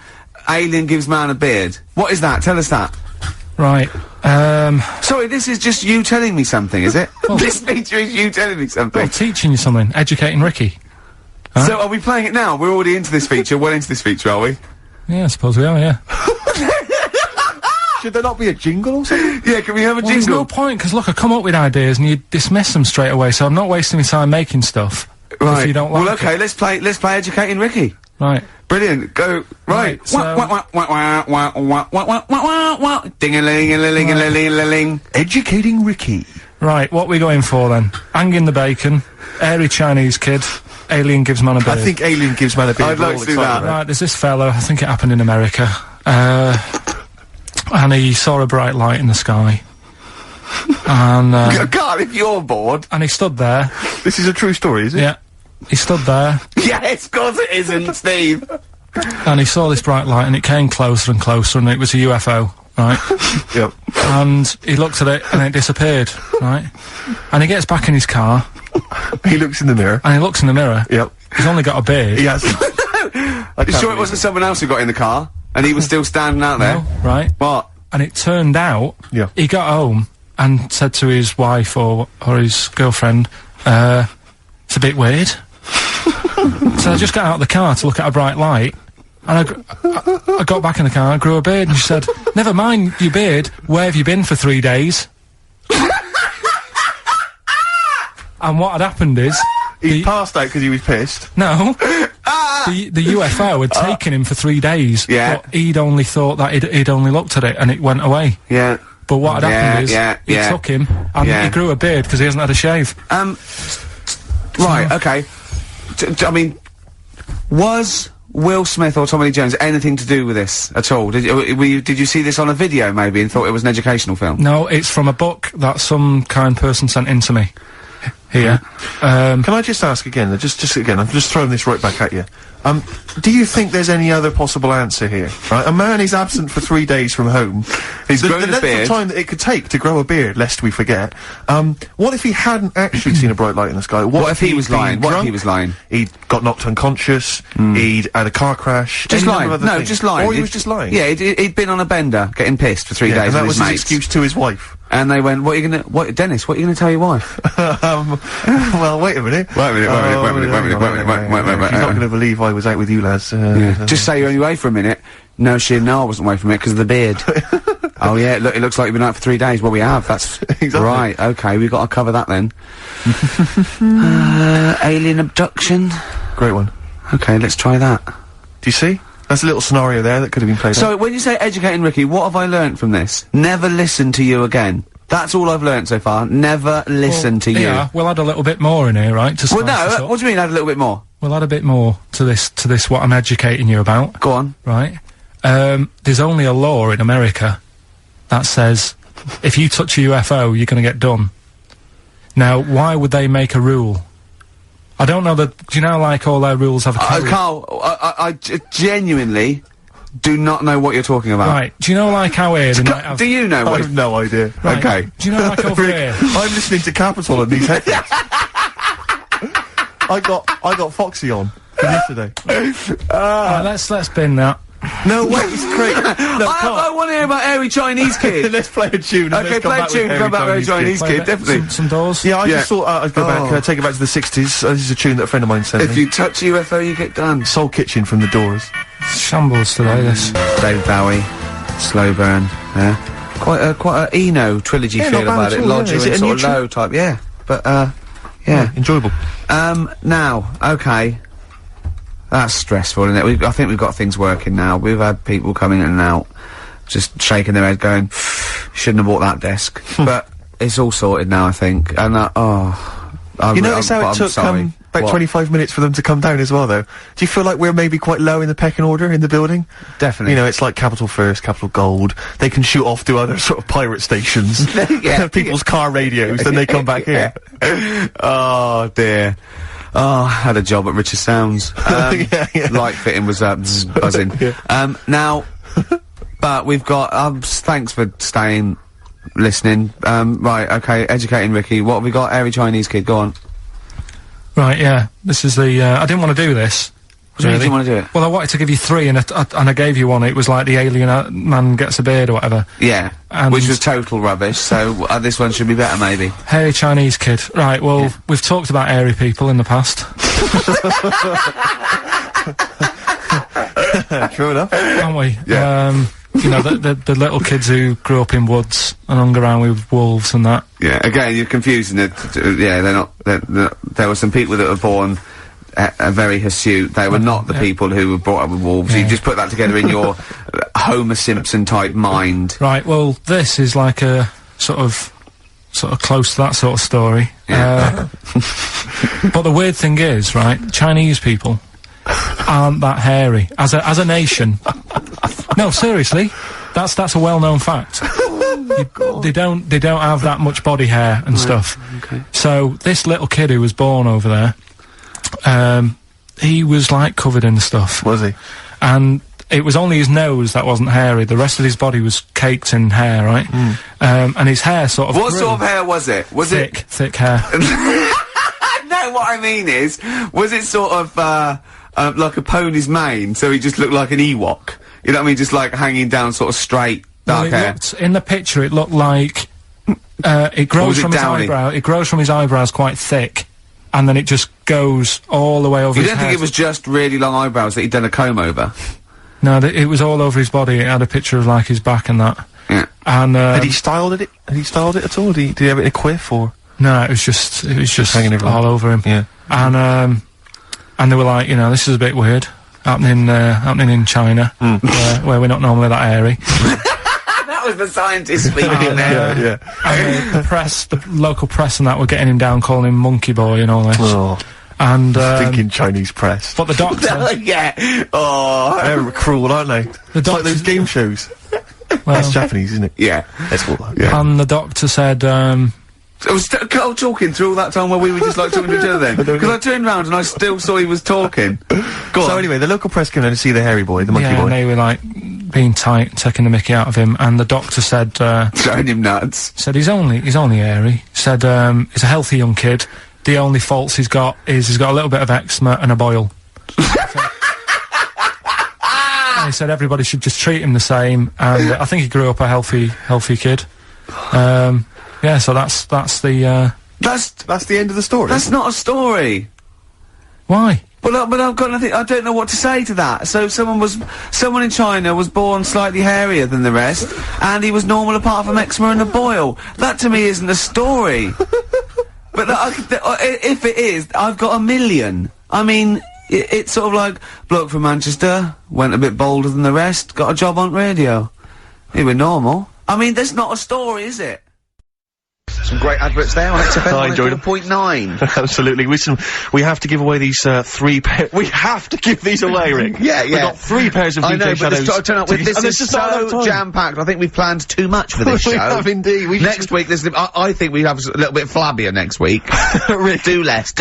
Alien gives man a beard. What is that? Tell us that. Right. Sorry, this is just you telling me something, is it? This feature is you telling me something. Well, teaching you something. Educating Ricky. Huh? So are we playing it now? We're already into this feature. Well into this feature, are we? Yeah, I suppose we are, yeah. Should there not be a jingle or something? Yeah, can we have a Well, there's jingle? no point, because look, I come up with ideas and you dismiss them straight away, so I'm not wasting my time making stuff. Right. If you don't like well, okay, let's play Educating Ricky. Right. Brilliant. Go. Right. Right, so- Ding-a-ling-a-ling-a-ling-a-ling. Educating Ricky. Right, what we going for then? Hanging the bacon, hairy Chinese kid, Alien gives man a beard. I think Alien gives man a beard. I'd like to do that. Right, there's this fella, I think it happened in America, and he saw a bright light in the sky. And, Karl, if you're bored. and he stood there. This is a true story, is it? Yeah. He stood there, Yes, of course it isn't, Steve. and he saw this bright light, and it came closer and closer, and it was a UFO, right? Yep. And he looked at it, and it disappeared, right? And he gets back in his car, He looks in the mirror. and he looks in the mirror. Yep. He's only got a beard. He has. You sure it wasn't someone else who got in the car? And he was still standing out there? No, right? What? And it turned out, Yeah. he got home and said to his wife or his girlfriend, it's a bit weird. So I just got out of the car to look at a bright light, and I got back in the car and grew a beard, and she said, never mind your beard, where have you been for 3 days? And what had happened is, He passed out because he was pissed. no, the UFO had taken him for 3 days, Yeah. but he'd only thought that he'd only looked at it and it went away. Yeah. But what had happened is, he yeah. took him, and Yeah. he grew a beard because he hasn't had a shave. Right, okay. I mean, was Will Smith or Tommy Lee Jones anything to do with this at all? Did you see this on a video maybe and thought it was an educational film? No, it's from a book that some kind person sent in to me. Here. Can I just ask again, just again, I'm just throwing this right back at you. Do you think there's any other possible answer here? Right, a man is absent for 3 days from home. He's grown the a length beard. of time that it could take to grow a beard, lest we forget. What if he hadn't actually seen a bright light in the sky? What if he he'd was been lying? What if he drunk? was lying? He'd got knocked unconscious. He'd had a car crash. Just any lying. number of other No, things. just lying. Or he was just lying. Yeah, he'd been on a bender, getting pissed for 3 Yeah, days and that with was his his mates. excuse to his wife. And they went, Dennis, what are you gonna tell your wife? Well, wait a minute. Wait a minute. She's not going to believe I was out with you, lads. Just say you're only away for a minute. No, I wasn't away from it because of the beard. Oh yeah, look, it looks like you've been out for 3 days. Well, we have, that's Exactly. right, okay, we've got to cover that then. Alien abduction. Great one. Okay, let's try that. Do you see? That's a little scenario there that could have been played out. So, when you say educating Ricky, what have I learnt from this? Never listen to you again. That's all I've learnt so far. Never listen to you. Yeah, we'll add a little bit more in here, right? To Well, spice this no, up. what do you mean add a little bit more? We'll add a bit more to this, what I'm educating you about, Go on. right? there's only a law in America that says if you touch a UFO, you're gonna get done. Now, why would they make a rule? I don't know that. Do you know, like, all their rules have a code? Carl, I genuinely do not know what you're talking about. Right. Do you know, like, how here they might have... Do you know I what? have no idea. Right. Okay. Do you know, like, over here? I'm listening to Capital on these headphones. I got Foxy on from yesterday. Right, let's bin that. No way, it's great. No, I want to hear about Airy Chinese Kid. Let's play a tune. Okay, play a tune. Come back, Airy Chinese Kid. Definitely. Some doors. Yeah, I just thought I'd go back, take it back to the 60s. This is a tune that a friend of mine sent If me. you touch a UFO, you get done. Soul Kitchen from The Doors. Shambles today, this. David Bowie, Slow Burn. Yeah, quite a Eno trilogy Yeah, feel not bad about at it. all, yeah. Lodger Is it and a sort new of tune? low type. Yeah, but yeah. Enjoyable. Now, okay. That's stressful, isn't it? I think we've got things working now. We've had people coming in and out, just shaking their head going, shouldn't have bought that desk. But it's all sorted now, I think. And, You notice how it took, about 25 minutes for them to come down as well, though? Do you feel like we're maybe quite low in the pecking order in the building? Definitely. You know, it's like Capital First, Capital Gold. They can shoot off to other sort of pirate stations. Yeah. People's car radios, then they come back here. Oh, dear. Oh, I had a job at Richard Sounds. Yeah. Light fitting was, buzzing. Yeah. Now, but we've got, thanks for staying, listening. Right, okay, educating Ricky. What have we got? Airy Chinese Kid, go on. Right, yeah. This is the, I didn't want to do this. What do you mean you didn't want to do it? Well, I wanted to give you three, and I gave you one. It was like the alien man gets a beard or whatever. Yeah, And- which was total rubbish, so this one should be better, maybe. Hey, Chinese kid. Right, well, we've talked about airy people in the past. True enough. Haven't we? Yeah. You know, the little kids who grew up in woods and hung around with wolves and that. Yeah, again, you're confusing it. Yeah, there were some people that were born very hirsute. They were not the people who were brought up with wolves. You just put that together in your Homer Simpson type mind. Right, well, this is like a sort of close to that sort of story. Yeah. But the weird thing is, right, Chinese people aren't that hairy as a nation. No, seriously, that's a well-known fact. They don't have that much body hair and stuff. Okay. So this little kid who was born over there, he was like covered in stuff, Was he? and it was only his nose that wasn't hairy. The rest of his body was caked in hair, right? And his hair sort of What grew. sort of hair was it? Was thick hair. No, what I mean is, was it sort of, like a pony's mane, so he just looked like an Ewok? You know what I mean? Just like hanging down sort of straight, dark hair. In the picture, it looked like, it grows was it from his downy? eyebrow. It grows from his eyebrows quite thick, and then it just goes all the way over You his don't head. think it was just really long eyebrows that he'd done a comb over? No, it was all over his body. It had a picture of, like, his back and that. Yeah. And, Had he styled it? Had he styled it at all? Did he have it in a quiff or? no, it was just hanging everywhere. all over him. Yeah. And they were like, you know, this is a bit weird. Happening in China, where we're not normally that airy. That was the scientist speaking there. Yeah. And the local press and that were getting him down, calling him monkey boy and all this. Oh, And, thinking Chinese press. but the doctor, Yeah. Oh. They're cruel, aren't they? It's like those game shows. That's Japanese, isn't it? Yeah. That's all that. Yeah. and the doctor said, I was Carl talking through all that time while we were just like talking to each other then? Because I turned round and I still saw he was talking. Go So on. anyway, the local press came down to see the hairy boy, the monkey yeah, boy. and they were like being tight, taking the mickey out of him, and the doctor said, Throwing him nuts. he's only airy. Said, he's a healthy young kid. The only faults he's got is he's got a little bit of eczema and a boil. And he said everybody should just treat him the same, and I think he grew up a healthy kid. Yeah, so that's the, That's the end of the story. That's not a story. why? But I've got nothing. I don't know what to say to that. So someone in China was born slightly hairier than the rest, and he was normal apart from eczema and a boil. That to me isn't a story. But if it is, I've got a million. I mean, it's sort of like bloke from Manchester went a bit bolder than the rest, got a job on radio. He was normal. I mean, that's not a story, is it? some great adverts there on XFM. I enjoyed them. 104.9. Absolutely. We have to give away these, we have to give these away, Rick. Yeah, We've got 3 pairs of I know, DJ Shadows. but turn up with this and is just not enough so time. jam-packed. I think we've planned too much for this show. We have indeed. Next week, I think we have a little bit flabbier next week. Rick, do less.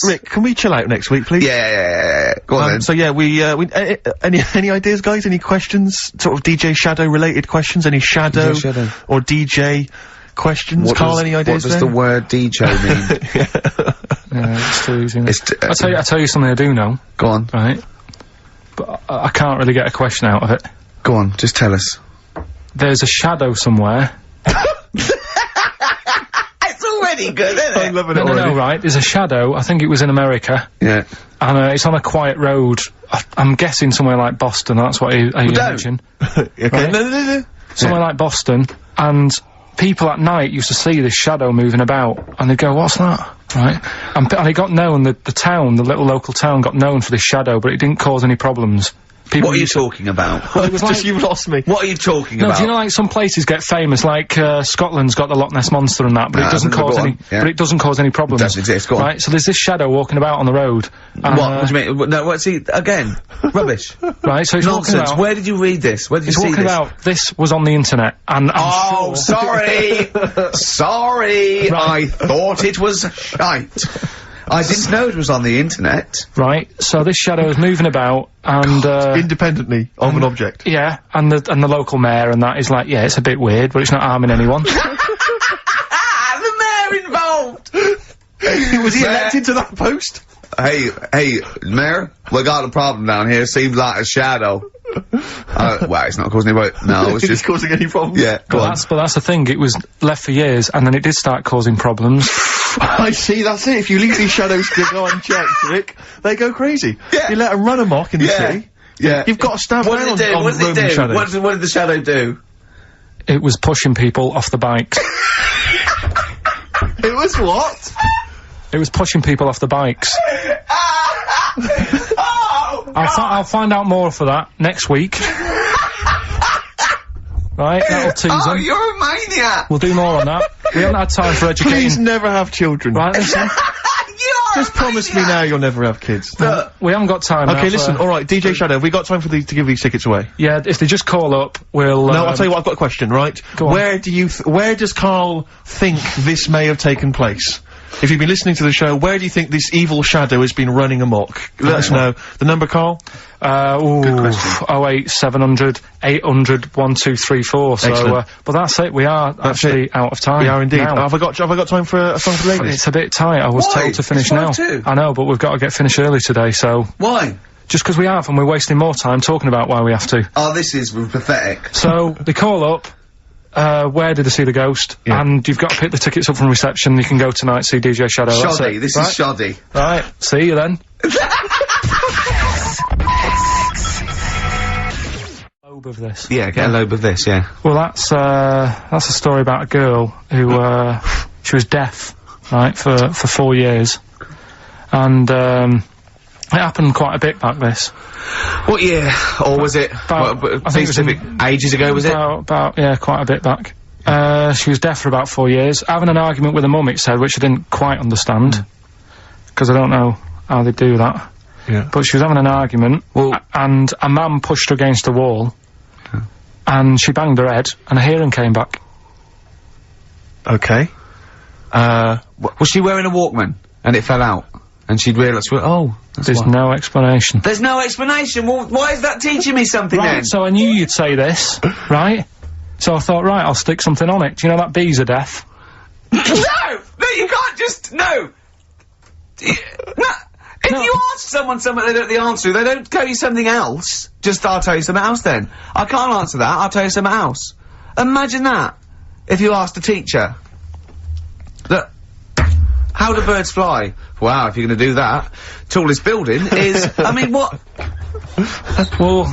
Rick, can we chill out next week, please? Yeah. Go on then. So yeah, any ideas, guys? Any questions? Sort of DJ Shadow related questions? Any Shadow or DJ questions? Karl, any ideas? What does the word DJ mean? It's too easy. I'll tell you something I do know. Go on. Right. But I can't really get a question out of it. Go on, just tell us. There's a shadow somewhere. It's already good, isn't it? I'm loving it already. No, right. There's a shadow. I think it was in America. Yeah. And it's on a quiet road. I'm guessing somewhere like Boston. That's what you mentioned. Okay. Right? No. Somewhere like Boston, and people at night used to see this shadow moving about, and they'd go, "What's that?" Right? And it got known. The town, the little local town, got known for this shadow, but it didn't cause any problems. People What are you talking about? Well, it was like, You've lost me. What are you talking no, about? do you know, like, some places get famous, like, Scotland's got the Loch Ness Monster and that, but it doesn't cause any, but it doesn't cause any problems. It doesn't exist, go on. Right, so there's this shadow walking about on the road. What do you mean? No, what's he, again? Rubbish. Right, so it's walking Nonsense. about. Where did you read this? Where did you see walking this? about, this was on the internet, and I'm sure. Sorry! Sorry! Right. I thought it was shite. I didn't know it was on the internet. Right, so this shadow is moving about, and, independently of an object. yeah, and the local mayor and that is like, yeah, it's a bit weird, but it's not harming anyone. The mayor involved! Was he elected to that post? Hey, mayor, we got a problem down here. Seems like a shadow. Well, it's not causing any. No, it's just causing any problems. Yeah, go on. But that's the thing. It was left for years, and then it did start causing problems. I see. That's it. If you leave these shadows to go unchecked, Rick, they go crazy. Yeah. You let them run amok in the city. Yeah. You've got to stamp What down did it do? on What did it Roman do? shadows. What did the shadow do? It was pushing people off the bikes. It was what? It was pushing people off the bikes. Oh, I'll find out more for that next week. Right, that'll tease oh, them. you're a maniac. We'll do more on that. We haven't had time for educating. Please never have children. Right, listen. Just promise me now you'll never have kids. We haven't got time. Okay, now listen. for- All right, DJ Shadow, have we got time for to give these tickets away? Yeah, if they just call up, we'll. No, I'll tell you what. I've got a question. Right? Go on. Where does Karl think this may have taken place? If you've been listening to the show, where do you think this evil shadow has been running amok? Let us know. The number, Karl? Good question. 08700 800 1234. So, Excellent. but that's it. We are actually out of time. We are indeed. now. Have I got time for a song for the ladies? It's a bit tight. I was Why? told to finish It's now. 5:02. I know, but we've got to get finished early today. So Why? just because we have, and we're wasting more time talking about why we have to. Oh, this is pathetic. So they call up. Where did they see the ghost? Yeah. And you've got to pick the tickets up from reception. You can go tonight, see DJ Shadow. That's Shoddy. it. This Right? is shoddy. Right. See you then. Lobe of this. Yeah, get a lobe of this, yeah. Well, that's a story about a girl who she was deaf, right, for 4 years, and it happened quite a bit back this. What year? Or was it? About- I think it was specific ages ago, was it? About yeah, quite a bit back. She was deaf for about 4 years, having an argument with her mum, it said, which I didn't quite understand, because I don't know how they do that. Yeah. But she was having an argument, and a man pushed her against the wall, and she banged her head, and her hearing came back. Okay. Was she wearing a Walkman? And it fell out? And she'd realised, well, oh, that's There's why. no explanation. There's no explanation. Well, why is that teaching me something then? Right, so I knew you'd say this, right? So I thought, right, I'll stick something on it. Do you know that bees are deaf? No! No, you can't just, no! If No. you ask someone something they don't know the answer to, they don't tell you something else. I'll tell you something else then. I can't answer that, I'll tell you something else. Imagine that. If you asked a teacher. Look, how do birds fly? Wow, if you're gonna do that, tallest building is, I mean, what? Well,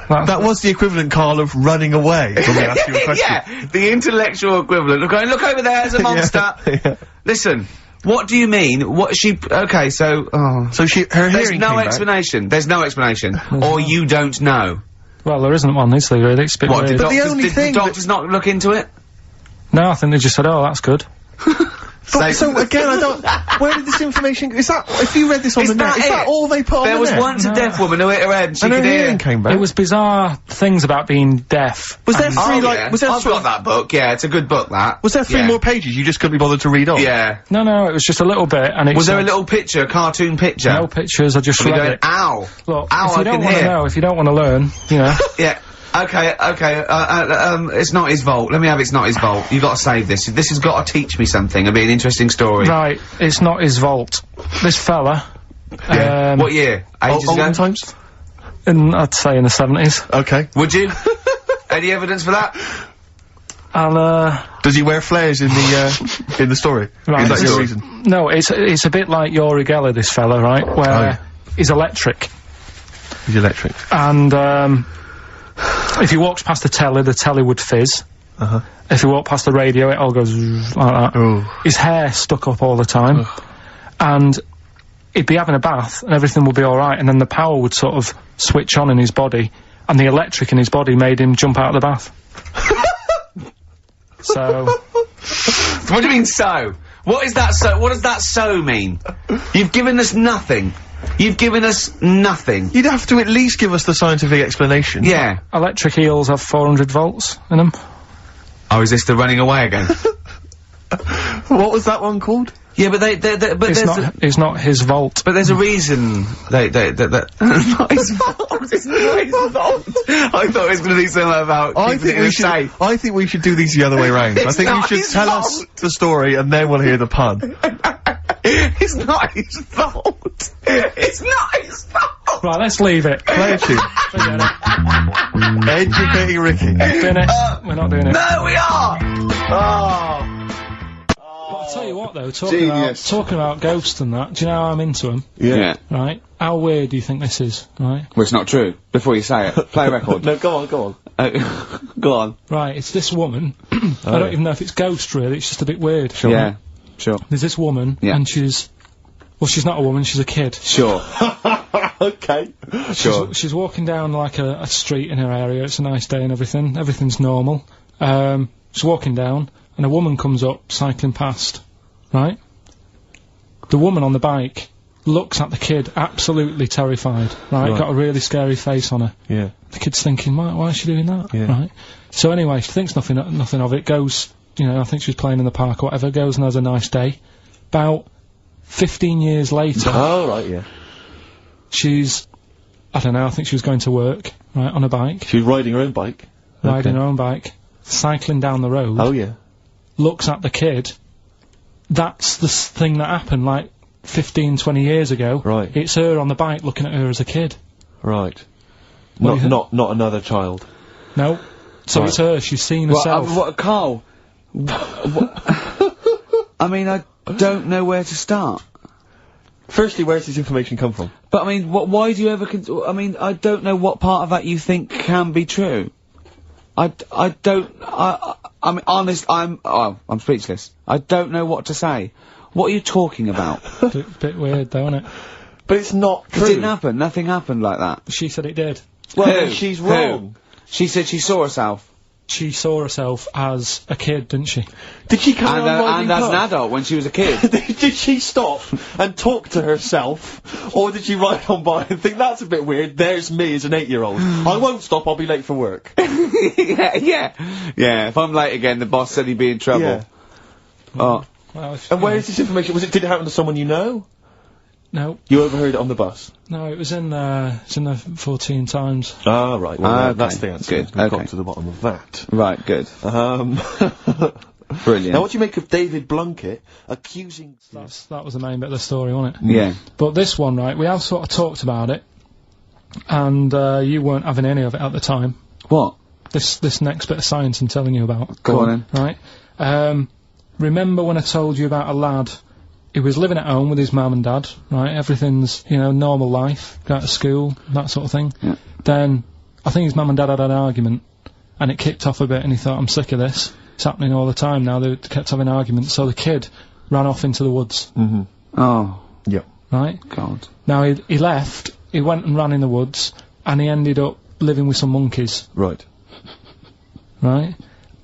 That was the equivalent, Karl, of running away when we asked you a question. Yeah, the intellectual equivalent. Look over there, there's a monster. Yeah. Listen, what do you mean? What she, okay, so, oh. So her There's hearing no came back. explanation. There's no explanation. Or you don't know. well, there isn't one, is there, really? It's a bit What, weird. did But the doctors, only did thing doctors not look into it? No, I think they just said, oh, that's good. So again, I don't. Where did this information? Is that if you read this on the net? Is that all they put on the net? There was once a deaf woman who hit her head and she and could her hear. hearing came back. It was bizarre things about being deaf. Was there three I've got that book. Yeah, it's a good book. That was there three more pages you just couldn't be bothered to read on? Yeah. No, it was just a little bit. And it Was there a little picture, a cartoon picture? No pictures. I just read going, it. Ow! Look, Ow! if you don't want to know, if you don't want to learn, you know. Yeah. Okay, it's not his fault. Let me have it's not his fault. You gotta save this. This has got to teach me something. It'll be an interesting story. Right, it's not his fault. This fella. Yeah. What year? Ages ago? Olden times? I'd say in the 70s. Okay. Would you? Any evidence for that? And, does he wear flares in the story? Right. Is that your reason? No, it's a bit like Yuri Geller, this fella, right? Where he's electric. He's electric. And, if he walks past the telly would fizz. If he walked past the radio, it all goes like that. Ooh. His hair stuck up all the time. And he'd be having a bath and everything would be alright, and then the power would sort of switch on in his body, and the electric in his body made him jump out of the bath. So... What do you mean, so? What is that so? What does that so mean? You've given us nothing. You've given us nothing. You'd have to at least give us the scientific explanation. Yeah. Electric eels have 400 volts in them. Oh, is this the running away again? What was that one called? Yeah, but it's not his vault. But there's a reason that not his fault. It's not his fault. I thought it was going to be something about keeping it safe. I think we should do these the other way round. I think you should tell us the story and then we'll hear the pun. It's not his fault. It's not his fault. Right, let's leave it. Play a tune. Educating Ricky. Doing it. We're not doing it. No, we are. I'll tell you what though, talking about ghosts and that, do you know how I'm into them? Yeah. Right? How weird do you think this is, right? Well, it's not true. Before you say it, play a record. No, go on. Go on. Right, it's this woman. I don't even know if it's ghost really, it's just a bit weird. Sure. Yeah, sure. There's this woman, and she's not a woman, she's a kid. Sure. Okay. Sure. She's walking down like a street in her area, it's a nice day and everything's normal. She's walking down, and a woman comes up, cycling past, right? The woman on the bike looks at the kid, absolutely terrified, right? Got a really scary face on her. Yeah. The kid's thinking, why is she doing that? Yeah. Right? So anyway, she thinks nothing of it, goes, you know, I think she was playing in the park or whatever, goes and has a nice day. About 15 years later... Oh, right, yeah. She's, I don't know, I think she was going to work, right, on a bike. She was riding her own bike. Riding her own bike, cycling down the road. Oh, yeah. Looks at the kid. That's the thing that happened, like, 15, 20 years ago. Right. It's her on the bike looking at her as a kid. Right. Not another child. No. So it's her, she's seen herself. Karl? I mean, I don't know where to start. Firstly, where's this information come from? But I mean, why do you ever I mean, I don't know what part of that you think can be true. I'm honest, I'm speechless. I don't know what to say. What are you talking about? Bit weird though, isn't it? But it's not true. It didn't happen. Nothing happened like that. She said it did. Well, she's wrong. She said she saw herself. She saw herself as a kid, didn't she? Did she carry on riding and as an adult when she was a kid. Did she stop and talk to herself? Or did she ride on by and think, that's a bit weird, there's me as an 8-year-old. I won't stop, I'll be late for work. Yeah, if I'm late again, the boss said he'd be in trouble. Yeah. Oh. Well, and where is this information? Did it happen to someone you know? No. You overheard it on the bus? No, it was in the 14 Times. Ah, right. Well, that's the answer. Good. We've got to the bottom of that. Right, good. Brilliant. Now, what do you make of David Blunkett accusing... That was the main bit of the story, wasn't it? Yeah. But this one, right, we have sort of talked about it, and you weren't having any of it at the time. What? This next bit of science I'm telling you about. Go on then. Right? Remember when I told you about a lad who was living at home with his mum and dad, right? Everything's, you know, normal life, go to school, that sort of thing. Yeah. Then, I think his mum and dad had an argument, and it kicked off a bit, and he thought, I'm sick of this. It's happening all the time now, they kept having arguments, so the kid ran off into the woods. Mm-hmm. Oh. Yep. Right? God. Now, he left, he went and ran in the woods, and he ended up living with some monkeys. Right. Right?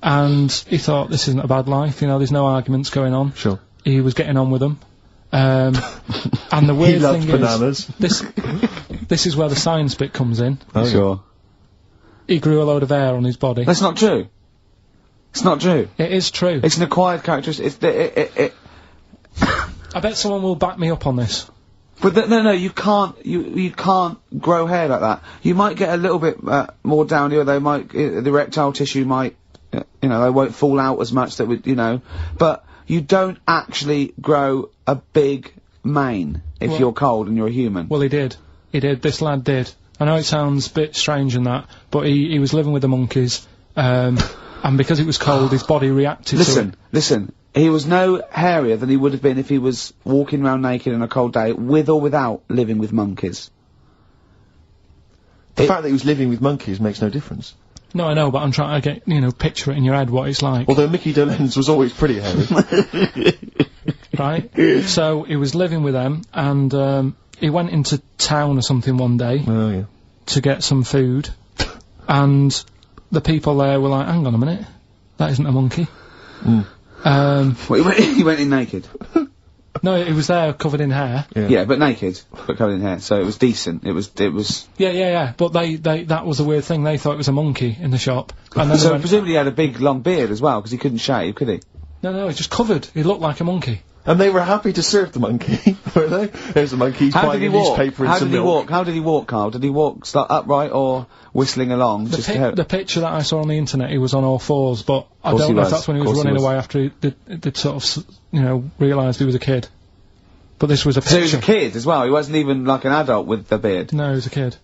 and he thought, this isn't a bad life, you know, there's no arguments going on. Sure. He was getting on with them. And the weird loved thing bananas. is, this is where the science bit comes in. Oh, sure. He grew a load of hair on his body. That's not true. It's not true. It is true. It's an acquired characteristic. I bet someone will back me up on this. But no, you can't. You can't grow hair like that. You might get a little bit more down here. They might the erectile tissue might, you know, they won't fall out as much. That would, you know, but you don't actually grow a big mane if you're cold and you're a human. Well, he did. He did. This lad did. I know it sounds a bit strange in that, but he was living with the monkeys, and because it was cold, his body reacted to it. Listen. He was no hairier than he would have been if he was walking around naked on a cold day, with or without living with monkeys. The fact that he was living with monkeys makes no difference. No, I know, but I'm trying to get, you know, picture it in your head what it's like. Although Mickey Dolenz was always pretty hairy. Right? So, he was living with them, and, he went into town or something one day. Oh, yeah. To get some food, and the people there were like, hang on a minute, that isn't a monkey. Well, he went in naked. No, he was there covered in hair. Yeah, but naked, but covered in hair, so it was decent. It was. Yeah. But that was a weird thing. They thought it was a monkey in the shop. And then So presumably he had a big long beard as well, because he couldn't shave, could he? No, he's just covered. He looked like a monkey. And they were happy to serve the monkey, were they? There's a monkey buying a newspaper and some milk. How did he walk, Karl? Did he walk upright or whistling along? The picture that I saw on the internet, he was on all fours, but I don't know if that's when he was running away after they'd sort of, you know, realised he was a kid. But this was a picture. So he was a kid as well, he wasn't even like an adult with the beard? No, he was a kid.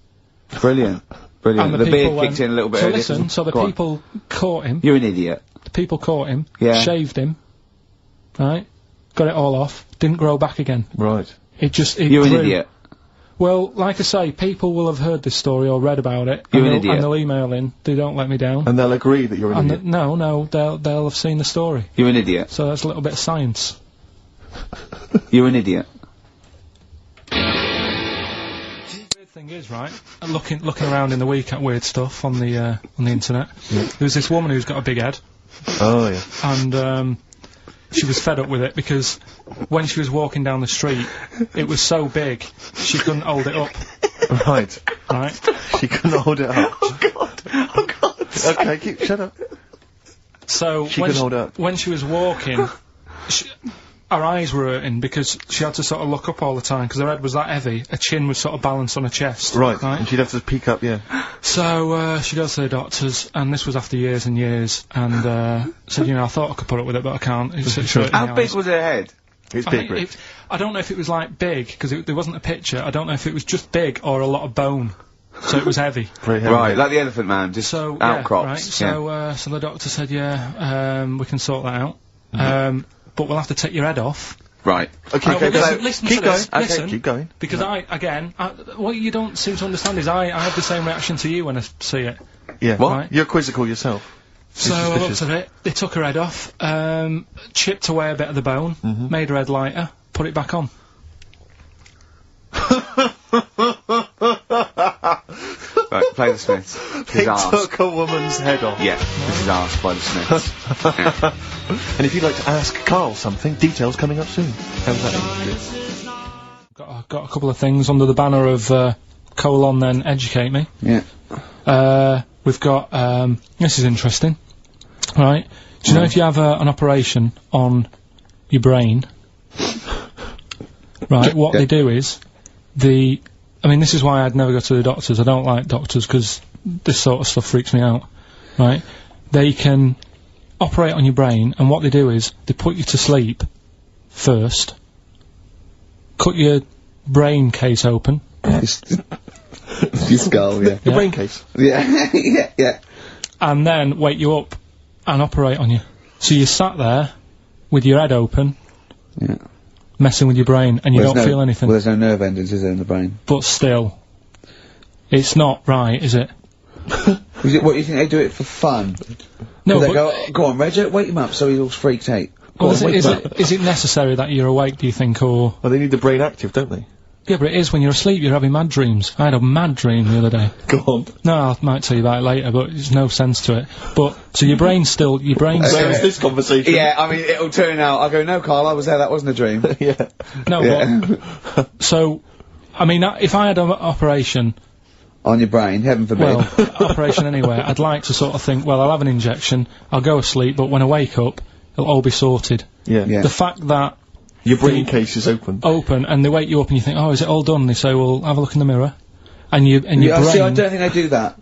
Brilliant. And the beard kicked in a little bit So earlier. listen, so the people caught him. You're an idiot. The people caught him, Yeah. shaved him, right? Got it all off, didn't grow back again. Right. You're an idiot. Well, like I say, people will have heard this story or read about it. You're an idiot. And they'll email in. They don't let me down. And they'll agree that you're an idiot. No, they'll have seen the story. You're an idiot. So that's a little bit of science. You're an idiot. The weird thing is, right, looking around in the week at weird stuff on the internet, there's this woman who's got a big head. Oh, yeah. And, she was fed up with it because when she was walking down the street, it was so big, she couldn't hold it up. Right. Right? She couldn't hold it up. Oh God. Okay, shut up. So, She couldn't hold it up. when she was walking, her eyes were hurting because she had to sort of look up all the time because her head was that heavy, her chin was sort of balanced on her chest. Right. And she'd have to peek up, yeah. So, she goes to the doctors, and this was after years and years, and, said, you know, I thought I could put up with it, but I can't. It's hurting How my big eyes. was her head? It's big, Rick. I don't know if it was like big, because there wasn't a picture, I don't know if it was just big or a lot of bone. So it was heavy. Very heavy. Right, like the Elephant Man, just So, outcrops. yeah, right, so the doctor said, we can sort that out. But we'll have to take your head off. Right. Okay, Oh, well, listen keep to going. this, Okay, listen, keep going. Because what you don't seem to understand is I have the same reaction to you when I see it. Yeah. What? Right. You're quizzical yourself. So I looked at it, they took her head off, chipped away a bit of the bone, made her head lighter, put it back on. Right, play the Smiths. They took a woman's head off. Yeah, this is asked by the Smiths. Yeah. And if you'd like to ask Karl something, details coming up soon. How's that? Got a couple of things under the banner of then educate me. Yeah. We've got this is interesting, right? Do you know if you have an operation on your brain, right? What they do is I mean, this is why I'd never go to the doctors. I don't like doctors because this sort of stuff freaks me out, right? They can operate on your brain, and what they do is they put you to sleep first, cut your brain case open. Your skull, yeah. The brain case. Yeah, yeah. And then wake you up and operate on you. So you sat there with your head open, messing with your brain, and you don't feel anything. Well, there's no nerve endings, is there, in the brain? But still, it's not right, is it? Is it what you think they do it for fun? No, They but go on, Reg, wake him up so he's all freaked out. Go well, on, wake him up. is it necessary that you're awake, do you think, or... Well, they need the brain active, don't they? Yeah, but it is when you're asleep, you're having mad dreams. I had a mad dream the other day. Go on. No, I might tell you about it later, but there's no sense to it. But, so your brain's still... Where is this conversation? Yeah, I mean, it'll turn out, I'll go, no, Karl, I was there, that wasn't a dream. Yeah. No, but... So, I mean, if I had an operation... On your brain, heaven forbid. Well, operation anywhere, I'd like to sort of think, well, I'll have an injection, I'll go asleep, but when I wake up, it'll all be sorted. Yeah. Yeah. The fact that... Your brain case is open. Open, and they wake you up and you think, oh, is it all done? They say, well, have a look in the mirror. And your brain... See, I don't think they do that.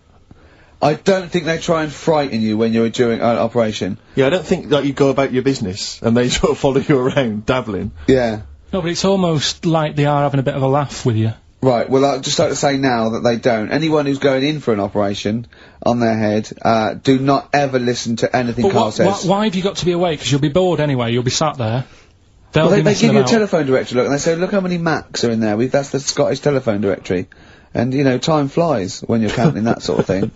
I don't think they try and frighten you when you're doing an operation. Yeah, I don't think that you go about your business and they sort of follow you around, dabbling. Yeah. No, but it's almost like they are having a bit of a laugh with you. Right, well, I'd just like to say now that they don't. Anyone who's going in for an operation on their head, do not ever listen to anything Karl says. Why have you got to be awake? Because you'll be bored anyway, you'll be sat there. Well, they give you a telephone directory look, and they say, look how many Macs are in there. That's the Scottish telephone directory. And, you know, time flies when you're counting that sort of thing.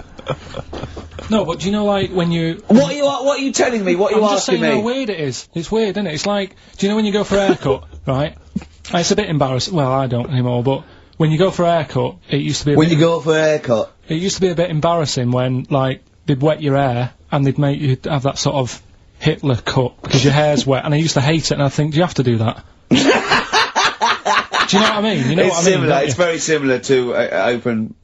No, but do you know, like, when you... What are you telling me? What are you I'm just asking saying me? how weird it is. It's weird, isn't it? It's like, do you know when you go for a haircut, right? It's a bit embarrassing. Well, I don't anymore, but when you go for a haircut, it used to be When you go for a haircut? It used to be a bit embarrassing when, like, they'd wet your hair and they'd make you have that sort of Hitler cut because your hair's wet, and I used to hate it, and I think, do you have to do that? Do you know what I mean? You know what I mean? Similar. It's very similar to open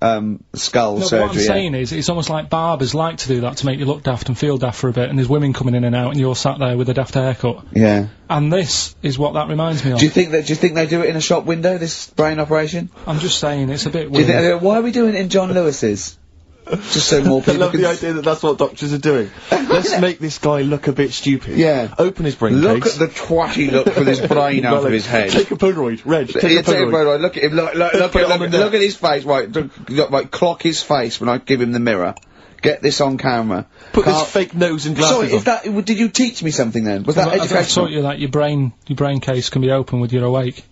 skull surgery. What I'm saying is, it's almost like barbers like to do that to make you look daft and feel daft for a bit, and there's women coming in and out, and you're sat there with a daft haircut. Yeah. And this is what that reminds me of. Do you think they do it in a shop window? This brain operation? I'm just saying, it's a bit Do you weird. think, why are we doing it in John Lewis's? Just so more I people love can the idea that that's what doctors are doing. Let's make this guy look a bit stupid. Yeah. Open his brain Look case. at the twatty look with his brain out of his head. Take a Polaroid. Reg, take a Polaroid. Look at him, look at his face, right, clock his face when I give him the mirror. Get this on camera. Put this fake nose and glasses Sorry, did you teach me something then? Was that educational? I taught you that your brain case can be open with your awake.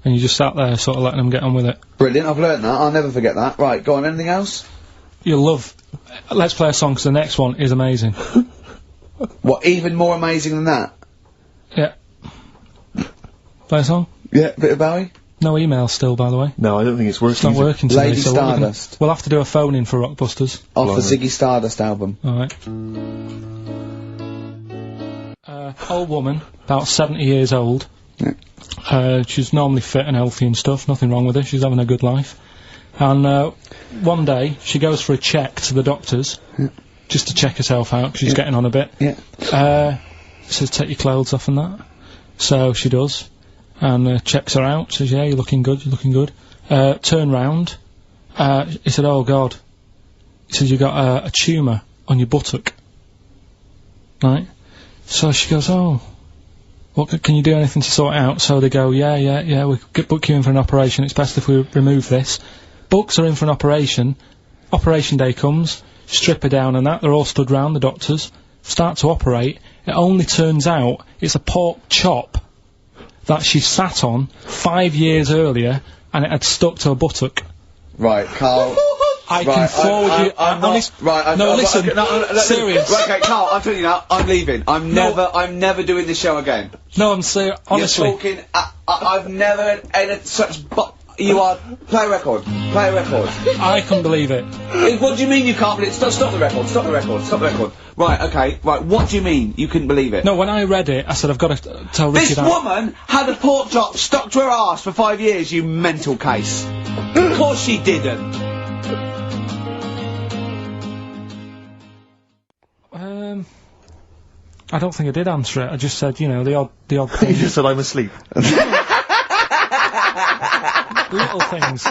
And you just sat there sort of letting them get on with it. Brilliant, I've learnt that, I'll never forget that. Right, go on, anything else? You'll love... Let's play a song, because the next one is amazing. What, even more amazing than that? Yeah. Play a song? Yeah, bit of Bowie? No email still, by the way. No, I don't think it's working. It's not working today, Lady so Stardust. we'll have to do a phone-in for Rockbusters. Off the Ziggy Stardust album. Alright. Old woman, about 70 years old. Yeah. She's normally fit and healthy and stuff, nothing wrong with her, she's having a good life. And one day, she goes for a check to the doctors, just to check herself out, because she's getting on a bit. Yeah. Says, take your clothes off and that. So she does, and checks her out, says, yeah, you're looking good, you're looking good. Turn round. He said, oh God. He says, you got a tumour on your buttock. Right? So she goes, oh, what, can you do anything to sort it out? So they go, yeah, we'll book you in for an operation, it's best if we remove this. Books are in for an operation. Operation day comes, strip her down and that, they're all stood round, the doctors, start to operate. It only turns out it's a pork chop that she sat on 5 years earlier, and it had stuck to her buttock. Right, Karl. I can forward you... serious. Right, okay, Karl, I'm telling you now, I'm leaving. I'm never doing this show again. No, I'm serious, honestly. You're talking, I've never had such you are, play a record. I couldn't believe it. What do you mean you can't believe it? Stop the record. Right, okay, right, what do you mean you couldn't believe it? No, when I read it, I said, I've got to tell Richard... This woman had a pork chop stuck to her arse for 5 years, you mental case. Of course she didn't. I don't think I did answer it. I just said, you know, the odd thing. You just said I'm asleep. Little things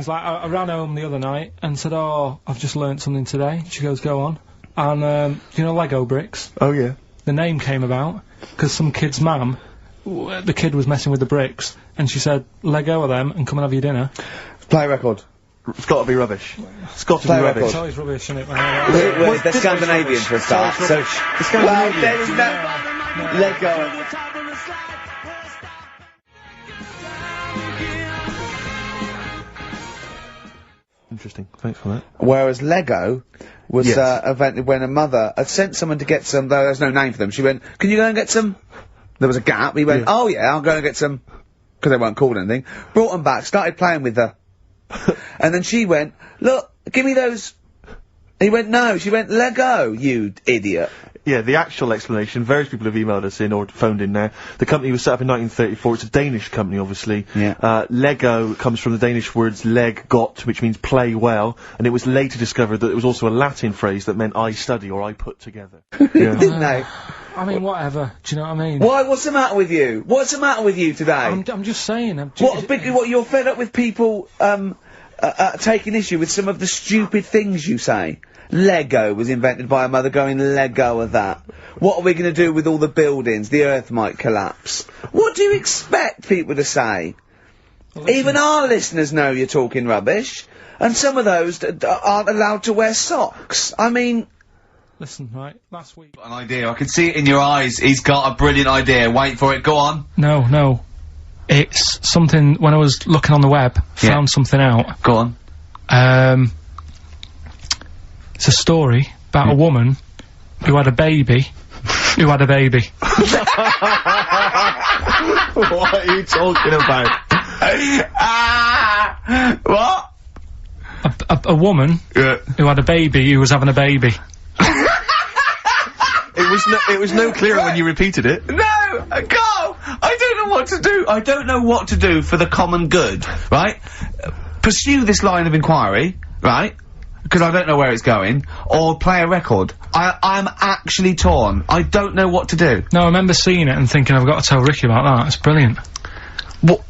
like I ran home the other night and said, oh, I've just learnt something today. She goes, go on. And, you know Lego bricks? Oh, yeah. The name came about because some kid's mum, the kid was messing with the bricks, and she said, let go of them and come and have your dinner. Play a record. It's got to be rubbish. It's got to be rubbish. It's always rubbish, isn't it? Well, they're Scandinavian for a start, so... The Scandinavian. There is no... Let go. Interesting. Thanks for that. Whereas Lego was invented when a mother had sent someone to get some, though there's no name for them. She went, can you go and get some? There was a gap. He went, oh yeah, I'll go and get some because they weren't called anything, brought them back, started playing with her. And then she went, look, give me those. He went, no. She went, let go, you idiot. Yeah, the actual explanation, various people have emailed us in or phoned in now. The company was set up in 1934. It's a Danish company, obviously. Yeah. Lego comes from the Danish words leg got, which means play well, and it was later discovered that it was also a Latin phrase that meant I study or I put together. Yeah. Didn't they? I mean, whatever. Do you know what I mean? Why? What's the matter with you? What's the matter with you today? I'm just saying. What, you're fed up with people, taking issue with some of the stupid things you say? Lego was invented by a mother going, let go of that. What are we going to do with all the buildings? The earth might collapse. What do you expect people to say? Well, even our listeners know you're talking rubbish. And some of those aren't allowed to wear socks. I mean... Listen, right, last week... An idea, I can see it in your eyes. He's got a brilliant idea. Wait for it, go on. No. It's something, when I was looking on the web, found something out. Go on. It's a story about a woman who had a baby. What are you talking about? What? A woman who had a baby who was having a baby. It was no clearer when you repeated it. No! Carl! I don't know what to do. I don't know what to do for the common good, right? Pursue this line of inquiry, right? Because I don't know where it's going, or play a record. I'm actually torn. I don't know what to do. No, I remember seeing it and thinking, I've got to tell Ricky about that. It's brilliant. What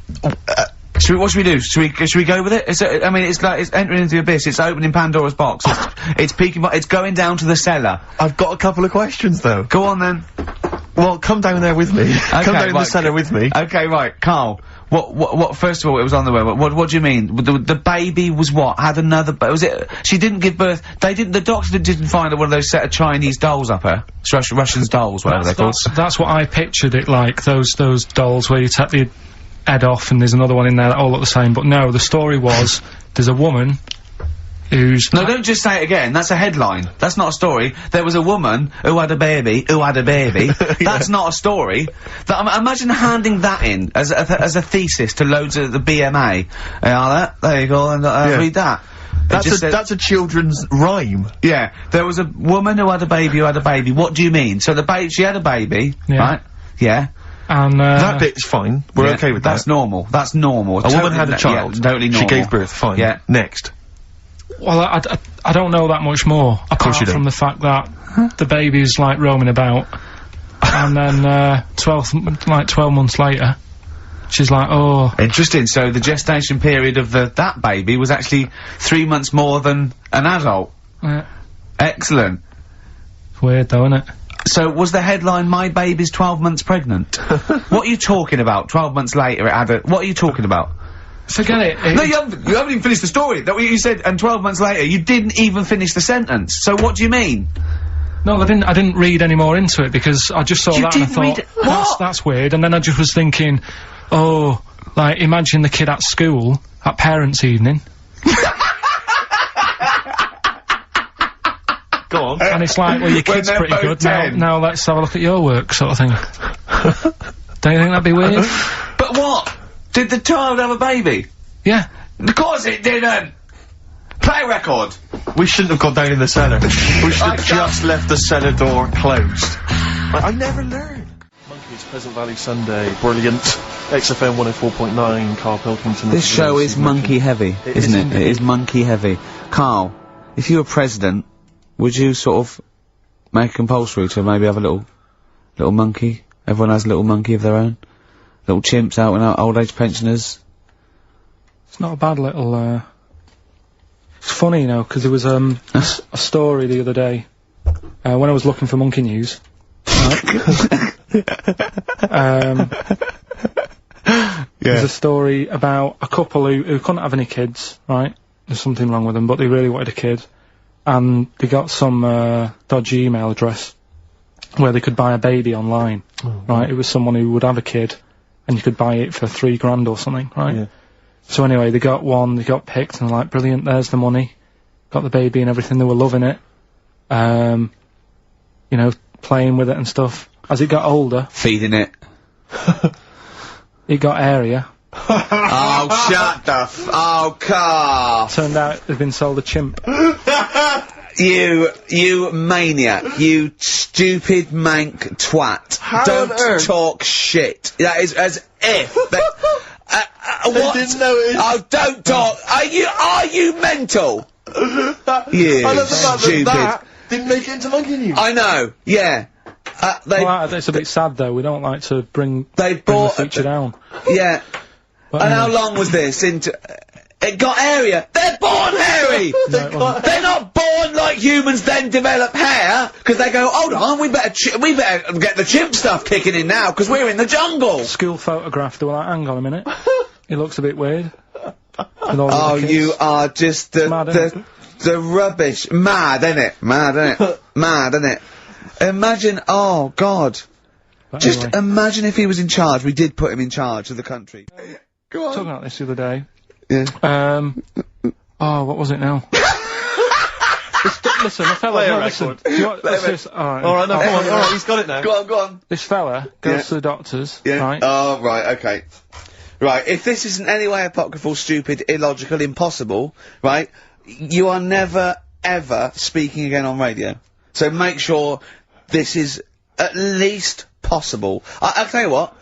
should we do? Should we go with it? I mean, it's like, it's entering into the abyss. It's opening Pandora's box. It's peeking, it's going down to the cellar. I've got a couple of questions, though. Go on, then. Well, come down there with me. Okay, come down the cellar with me. Okay, right. Carl, what, first of all, it was on the way. What do you mean? The baby was what? Had another, was it, she didn't give birth, the doctor didn't find one of those set of Chinese dolls up her? Russian dolls, whatever they're called. That's what I pictured it like, those dolls where you take the head off and there's another one in there that all look the same, but no, the story was, there's a woman who's... No, don't just say it again, that's a headline. That's not a story. There was a woman who had a baby, That's not a story. Imagine handing that in as a thesis to loads of the BMA. There you go, and read that. That's a children's rhyme. Yeah, there was a woman who had a baby What do you mean? So she had a baby, right? Yeah. And, that bit's fine. We're okay with that. That's normal. That's normal. A woman had a child. Yeah, totally normal. She gave birth. Fine. Yeah. Next. Well, I don't know that much more, apart from the fact that the baby's, like, roaming about, and then, 12 months later, she's like, oh... Interesting, so the gestation period of that baby was actually 3 months more than an adult. Yeah. Excellent. It's weird, though, isn't it? So, was the headline, my baby's 12 months pregnant? What are you talking about? 12 months later, it had a... What are you talking about? Forget it. No, you haven't even finished the story. That what you said, and 12 months later, you didn't even finish the sentence. So what do you mean? No, I didn't read any more into it, because I just saw that and I thought, that's weird, and then I just was thinking, oh, like, imagine the kid at school, at parents' evening. Go on. And it's like, well, your kid's pretty good, now let's have a look at your work, sort of thing. Don't you think that'd be weird? But what? Did the child have a baby? Yeah. Of course it didn't! Play a record! We shouldn't have gone down in the cellar. We should have just left the cellar door closed. I never learned. Monkeys, Pleasant Valley Sunday, brilliant. XFM 104.9, Karl Pilkington. This show is monkey heavy, isn't it? It is monkey heavy. Karl, if you were president, would you sort of make it compulsory to maybe have a little monkey? Everyone has a little monkey of their own? Little chimps out and out, old age pensioners? It's not a bad little, It's funny, you know, because there was, a story the other day, when I was looking for monkey news. Right? There's a story about a couple who couldn't have any kids, right? There's something wrong with them, but they really wanted a kid. And they got some, dodgy email address where they could buy a baby online, right? It was someone who would have a kid, and you could buy it for $3,000 or something, right? Yeah. So anyway, they got one, they got picked, and they're like, brilliant, there's the money. Got the baby and everything, they were loving it. You know, playing with it and stuff. As it got older... Feeding it. It got airier, Oh, shut the oh, Karl. Turned out they've been sold a chimp. You maniac. You stupid mank twat. How on Don't earth? talk shit. That is as if... what? didn't notice. Oh, don't talk. Are you mental? You I love the fact stupid. that didn't make it into Monkey News. I know, yeah. Well, it's a bit sad though. We don't like to bring They the bought... feature down. Yeah. But And how anyway. long was this into... It got hairier. They're born hairy! No, it wasn't. They're not born like humans then develop hair, because they go, hold on, we better get the chimp stuff kicking in now, because we're in the jungle. School photograph. They were like, hang on a minute. He looks a bit weird. With all the Oh, other kids. you are just Mad, innit? the rubbish. Mad, innit? Mad, innit? Mad, innit? Imagine, oh, God. But Just anyway, imagine if he was in charge. We did put him in charge of the country. Go talking about this the other day. Yeah. Oh, what was it now? Listen, the fella. Play a No, listen. record. Do you want, let's just, Alright, no, come on, alright, he's got it now. Go on. This fella goes Yeah. to the doctors, Yeah. right? Oh, right, okay. Right, if this isn't any way apocryphal, stupid, illogical, impossible, right, you are never, ever speaking again on radio. So make sure this is at least possible. I'll tell you what,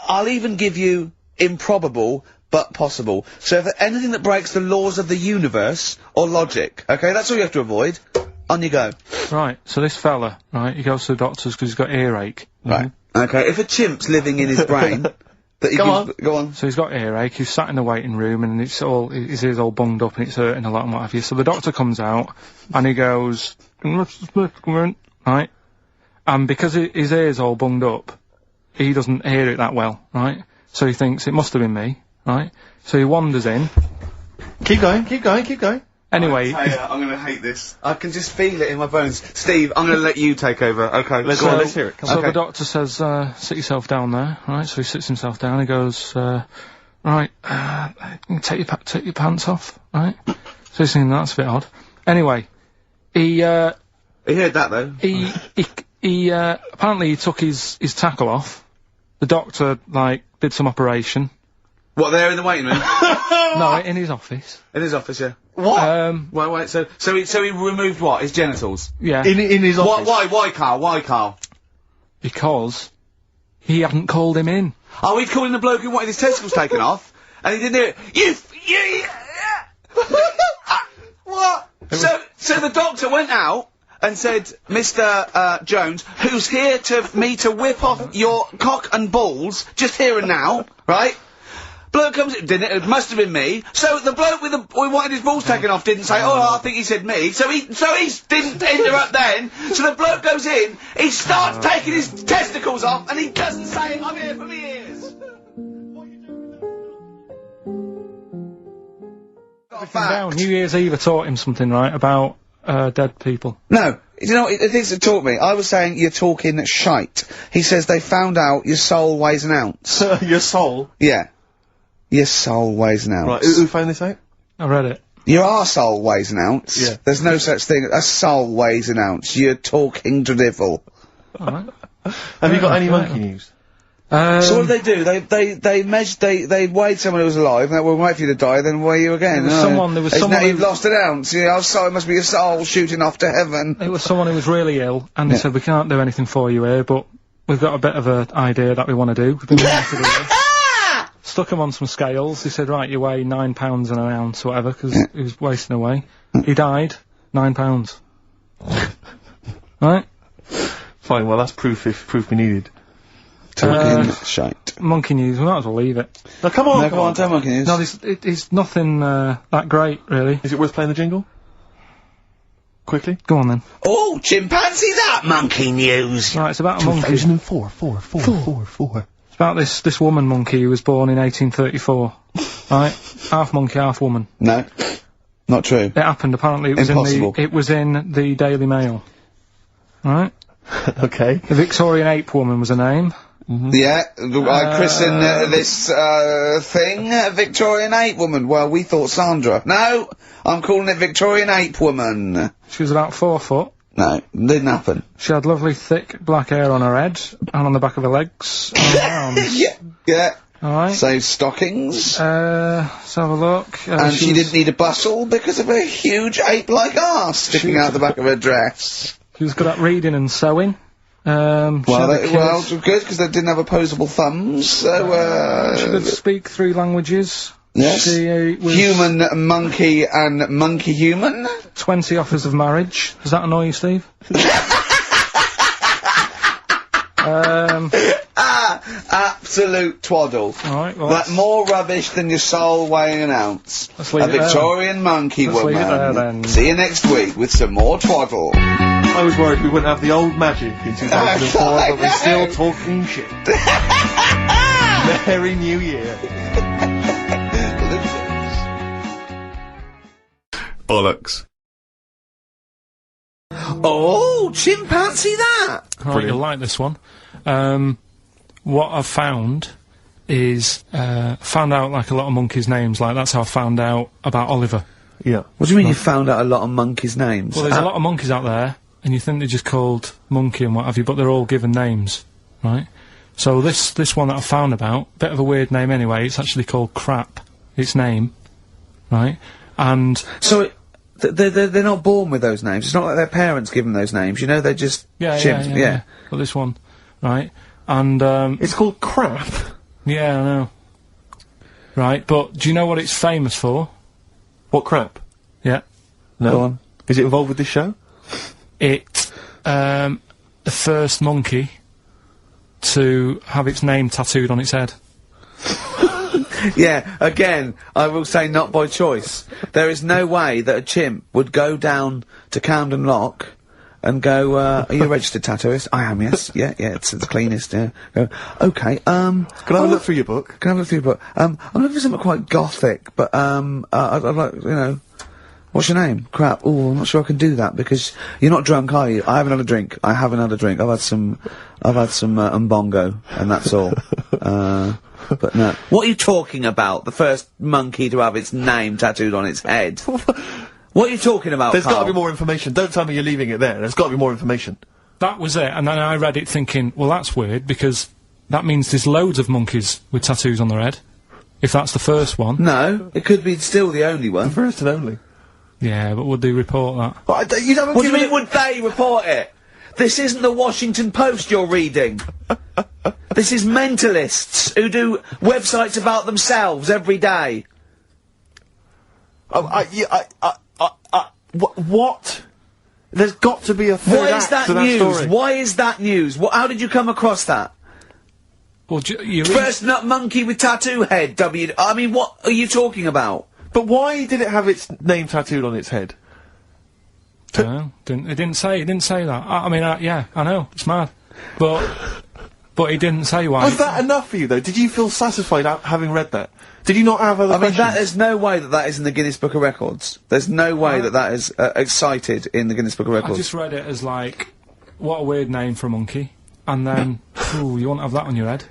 I'll even give you improbable, but possible. So if anything that breaks the laws of the universe, or logic, okay, that's all you have to avoid. On you go. Right, so this fella, right, he goes to the doctors because he's got earache. Right. Okay, if a chimp's living in his brain, that he go on. So he's got earache, he's sat in the waiting room and it's all, his ear's all bunged up and it's hurting a lot and what have you. So the doctor comes out and he goes, right, and because his ear's all bunged up, he doesn't hear it that well, right? So he thinks it must have been me, right? So he wanders in. Keep going, keep going, keep going. Anyway, I'm gonna hate this. I can just feel it in my bones. Steve, I'm gonna let you take over. Okay, Let's go on, let's hear it. Come so on. the doctor says, sit yourself down there, right? So he sits himself down, he goes, right, take your pants off, right? So he's thinking, that's a bit odd. Anyway, he heard that though. he apparently he took his tackle off. The doctor, like, did some operation. What, there in the waiting room? No, in his office. In his office, yeah. What? Wait, so he removed what? His genitals? Yeah. In his office. Why, Karl? Why, Karl? Because he hadn't called him in. Oh, he'd calling the bloke who wanted his testicles taken off, and he didn't do it. What? So the doctor went out and said, Mr. Jones, who's here to whip off your cock and balls, just here and now, right? Bloke comes in, didn't it? It must have been me. So the bloke who wanted his balls taken off didn't say, oh, I think he said me. So he didn't interrupt then. So the bloke goes in, he starts taking his testicles off, and he doesn't say, I'm here for me ears. Down. New Year's Eve taught him something, right, about dead people. No, you know, it things that taught me. I was saying you're talking shite. He says they found out your soul weighs an ounce. Your soul? Yeah. Your soul weighs an ounce. Right, who found this out? I read it. Your arsehole weighs an ounce. Yeah. There's no such thing. A soul weighs an ounce. You're talking drivel. Alright. Have you got any right. monkey news? So what do? They weighed someone who was alive, and they will wait for you to die, then weigh you again. There was Isn't someone that you've who- lost an ounce? You know, so it must be your soul shooting off to heaven. It was someone who was really ill, and they said, we can't do anything for you here, but we've got a bit of an idea that we want to do. We've been wanting to do this. Stuck him on some scales. He said, right, you weigh 9 pounds and an ounce or whatever, because he was wasting away. He died. 9 pounds. Right? Fine, well that's proof if proof be needed. Talking shite. Monkey news. We might as well leave it. No, come on, No, come on, tell monkey news. No, it's nothing, that great, really. Is it worth playing the jingle? Quickly? Go on then. Oh, chimpanzee that monkey news! Right, it's about a monkey. 2004, four. It's about this woman monkey who was born in 1834. Right? Half monkey, half woman. No, not true. It happened, apparently it was Impossible. it was in the Daily Mail. Right? Okay. The Victorian ape woman was her name. Yeah, I christen this thing Victorian ape woman. Well, we thought Sandra. No, I'm calling it Victorian ape woman. She was about 4 foot. No, didn't happen. She had lovely thick black hair on her head, and on the back of her legs, and on her arms. Yeah. Alright. Save stockings. Let's have a look. And she didn't need a bustle because of a huge ape-like arse sticking out the back of her dress. She was good at reading and sewing. Well, good, because they didn't have opposable thumbs, so, she could speak 3 languages. Yes. She was Human, monkey, and monkey-human. 20 offers of marriage. Does that annoy you, Steve? Absolute twaddle. Alright, well, That more rubbish than your soul weighing an ounce. Let's leave A it there. Victorian monkey Let's leave it there, woman. then. See you next week with some more twaddle. I was worried we wouldn't have the old magic in 2004, but we're still talking shit. Merry New Year. Bollocks. Oh, chimpanzee that! Right, you'll like this one. What I've found is, found out like a lot of monkeys' names, like that's how I found out about Oliver. Yeah. What do you mean you found out a lot of monkeys' names? Well, there's a lot of monkeys out there, and you think they're just called Monkey and what have you, but they're all given names, right? So this one that I found about, bit of a weird name anyway, it's actually called Crap, its name, right? And... So, they're not born with those names. It's not like their parents give them those names, you know, they're just chimps. Yeah. But this one, right? And, It's called Crap. yeah, I know. Right, but do you know what it's famous for? What crap? Yeah. No. Go on. Is it involved with this show? It, the first monkey to have its name tattooed on its head. Yeah, again, I will say not by choice. There is no way that a chimp would go down to Camden Lock and go, are you a registered tattooist? I am, yes. Yeah, it's the cleanest, yeah. Go, okay, Can I have a look through your book? Can I have a look through your book? I'm looking for something quite gothic, but, I'd like, you know, what's your name? Crap. Oh, I'm not sure I can do that because you're not drunk, are you? I haven't had a drink. I haven't had a drink. I've had some umbongo, and that's all. But no. What are you talking about? The first monkey to have its name tattooed on its head. What are you talking about, There's got Karl? to be more information. Don't tell me you're leaving it there. There's got to be more information. That was it, and then I read it thinking, well, that's weird, because that means there's loads of monkeys with tattoos on their head. If that's the first one. No, it could be still the only one. First and only. Yeah, but would they report that? What do you mean, would they report it? This isn't the Washington Post you're reading. This is mentalists who do websites about themselves every day. What? There's got to be a third Why is act that to that news? story. Why is that news? How did you come across that? Well, you First nut monkey with tattoo head, I mean, what are you talking about? But why did it have its name tattooed on its head? No, it didn't say that. I mean, yeah, I know, it's mad. But it didn't say why. Was that enough for you, though? Did you feel satisfied having read that? Did you not have other I mean, questions? there's no way that is in the Guinness Book of Records. There's no way that is cited in the Guinness Book of I Records. just read it as like, what a weird name for a monkey. And then, ooh, you won't have that on your head.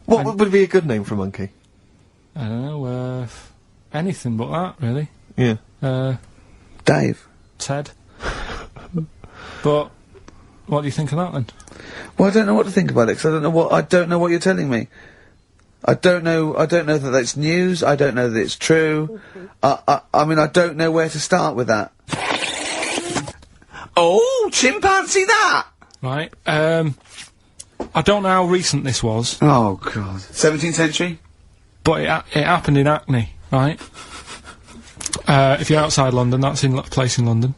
What would be a good name for a monkey? I don't know, anything but that, really. Yeah. Dave. Ted. But, what do you think of that then? Well, I don't know what to think about it, because I don't know what you're telling me. I don't know that that's news, I don't know that it's true. I mean, I don't know where to start with that. Oh, chimpanzee that! Right, I don't know how recent this was, Oh, God. 17th century? but it happened in Hackney, right? If you're outside London, that's in a place in London.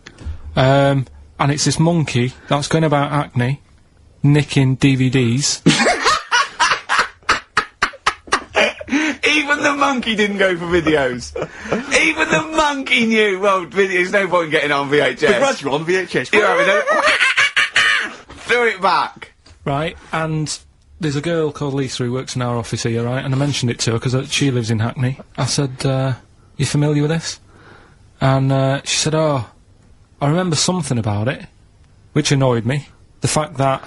And it's this monkey that's going about Hackney, nicking DVDs. Even the monkey didn't go for videos. Even the monkey knew, well, there's no point getting on VHS. The Rush on VHS. You're having a... Throw it back. Right, and there's a girl called Lisa who works in our office here, right, and I mentioned it to her because she lives in Hackney. I said, you familiar with this? And she said, oh, I remember something about it, which annoyed me. The fact that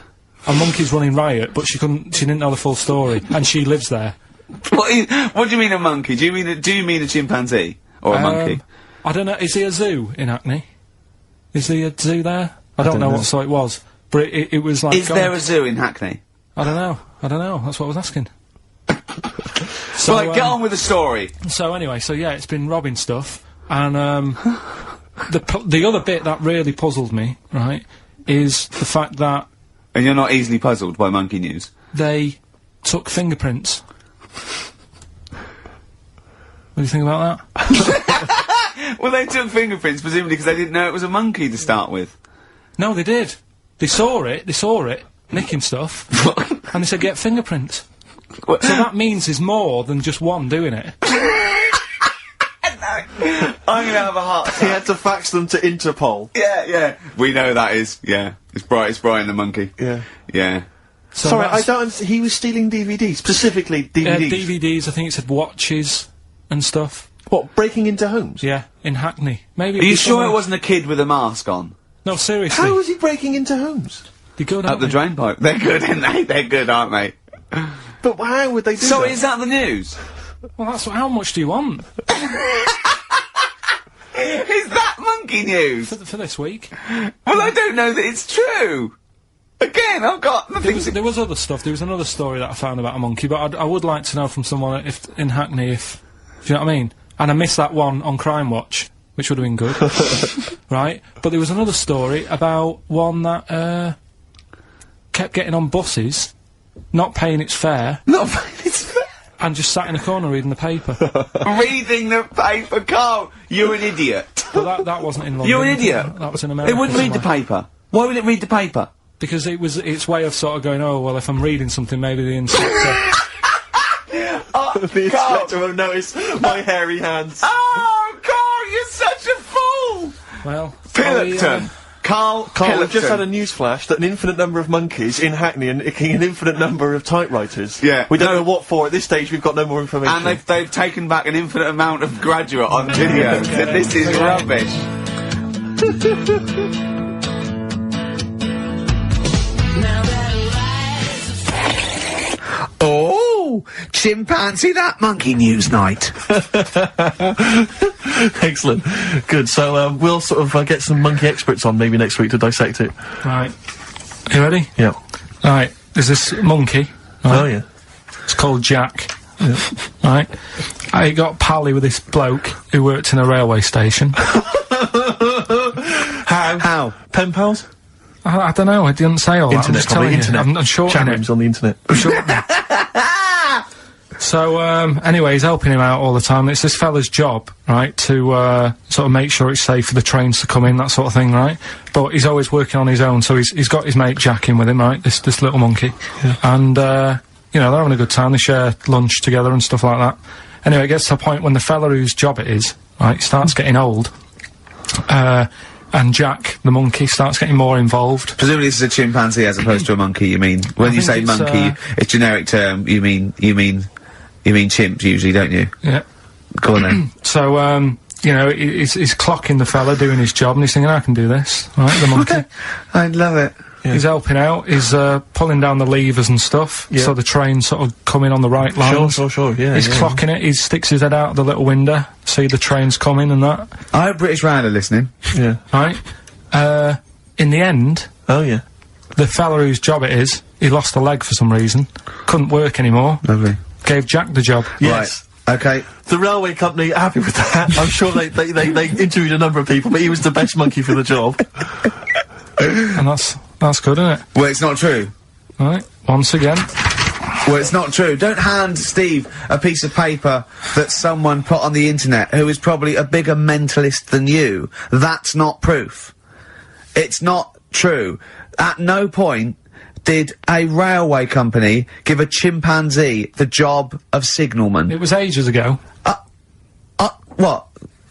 a monkey's running riot, but she didn't know the full story, and she lives there. What do you mean a monkey? Do you mean a chimpanzee? Or a monkey? I don't know, is there a zoo in Hackney? Is there a zoo there? I don't know what sort it was, but it was like... Is there a zoo in Hackney? I don't know, that's what I was asking. So, Right, get on with the story. So anyway, so yeah, it's been robbing stuff, and the other bit that really puzzled me, right, is the fact that And you're not easily puzzled by monkey news? they took fingerprints. What do you think about that? Well, they took fingerprints, presumably because they didn't know it was a monkey to start with. No, they did. They saw it, nicking stuff, and they said, get fingerprints. So that means there's more than just one doing it. I'm gonna have a heart attack. He had to fax them to Interpol. Yeah. We know that is, yeah. It's Brian the monkey. Yeah. Yeah. So Sorry, I that's- don't. He was stealing DVDs, specifically DVDs. DVDs, I think it said watches and stuff. What, breaking into homes? Yeah, in Hackney. Maybe. Are you sure it wasn't a kid with a mask on? No, seriously. How was he breaking into homes? They go Up the drain pipe. They're good, aren't they? They're good, aren't they? But how would they do So that? is that the news? Well, that's how much do you want Is that monkey news? for this week? Well, I don't know that it's true. Again, I've got nothing to... There was other stuff. There was another story that I found about a monkey, but I would like to know from someone if in Hackney if do you know what I mean? And I missed that one on Crime Watch, which would have been good, right? But there was another story about one that kept getting on buses, not paying its fare, and just sat in a corner reading the paper. Reading the paper, Carl! You're an idiot. But that wasn't in London. You're an idiot. That was in America. It wouldn't read the somewhere. paper. Why would it read the paper? Because it was its way of sort of going, oh, well, if I'm reading something, maybe the inspector... The inspector will notice my hairy hands. Oh, Carl, you're such a fool! Well... Pillockton. Carl, We've just had a news flash that an infinite number of monkeys in Hackney are nicking an infinite number of typewriters. Yeah. We don't know what for. At this stage, we've got no more information. And they've taken back an infinite amount of graduate on video. This is rubbish. Oh, chimpanzee that monkey news night. Excellent. Good. So we'll sort of get some monkey experts on maybe next week to dissect it. Right. You ready? Yeah. Right. There's this monkey. Right? Oh, yeah. It's called Jack. Right. I got pally with this bloke who worked in a railway station. How? Pen pals? I don't know. I didn't say all that. I'm Internet, just telling probably. Internet. you. I'm shortening Chat it. rooms on the internet. So, anyway, he's helping him out all the time. It's this fella's job, right, to, sort of make sure it's safe for the trains to come in, that sort of thing, right? But he's always working on his own, so he's got his mate Jack in with him, right, this little monkey. Yeah. And, you know, they're having a good time. They share lunch together and stuff like that. Anyway, it gets to a point when the fella whose job it is, right, starts getting old, and Jack, the monkey, starts getting more involved. Presumably this is a chimpanzee as opposed to a monkey, you mean? When you say it's, monkey, it's generic term, you mean chimp usually, don't you? Yeah. Go on then. So, you know, he's clocking the fella doing his job, and he's thinking, I can do this, right, the monkey. I love it. Yeah. He's helping out, he's pulling down the levers and stuff, Yeah. so the trains sort of come in on the right lines. Sure, yeah. He's yeah. clocking it, he sticks his head out the little window, see the trains coming and that, I hope British Rail are listening. Yeah. right? In the end, Oh, yeah. the fella whose job it is, he lost a leg for some reason, couldn't work anymore, Lovely. gave Jack the job. Yes. Right. Okay. The railway company are happy with that. I'm sure they interviewed a number of people, but he was the best monkey for the job. And that's good, isn't it? Well, it's not true. Right, once again. Well, it's not true. Don't hand Steve a piece of paper that someone put on the internet who is probably a bigger mentalist than you. That's not proof. It's not true. At no point did a railway company give a chimpanzee the job of signalman. It was ages ago. What?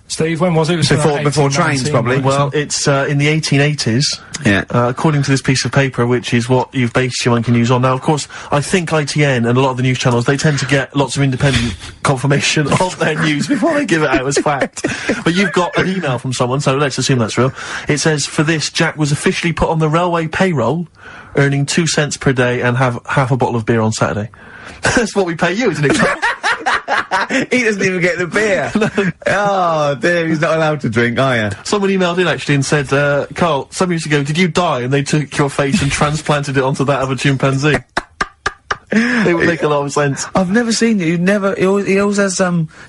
Steve, when was it? It was Before trains, 1819, probably. right? Well, it's in the 1880s. Yeah. According to this piece of paper, which is what you've based your monkey news on. Now, of course, I think ITN and a lot of the news channels, they tend to get lots of independent confirmation of their news before they give it out as fact. But you've got an email from someone, so let's assume that's real. It says, for this, Jack was officially put on the railway payroll, earning 2 cents per day and have half a bottle of beer on Saturday. That's what we pay you, isn't it? He doesn't even get the beer. Oh, dear, he's not allowed to drink, are you? Someone emailed in actually and said, Carl, some years ago, did you die? And they took your face and transplanted it onto that of a chimpanzee. It would make a lot of sense. I've never seen you. He always has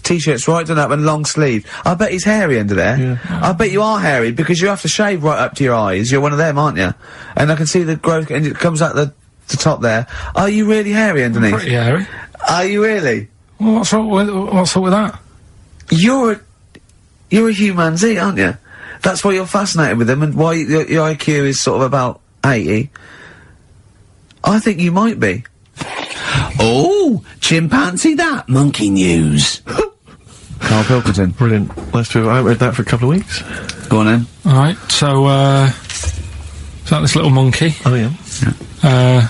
t-shirts right done up and long sleeve. I bet he's hairy under there. Yeah. I bet you are hairy because you have to shave right up to your eyes. You're one of them, aren't you? And I can see the growth, and it comes out the top there. Are you really hairy underneath? Pretty hairy. Are you really? Well, what's up with that? You're a humanzee, aren't you? That's why you're fascinated with them, and why your IQ is sort of about 80. I think you might be. Oh, chimpanzee that, monkey news. Karl Pilkington. Brilliant. I haven't read that for a couple of weeks. Go on then. Alright, so, is that this little monkey? Oh, yeah.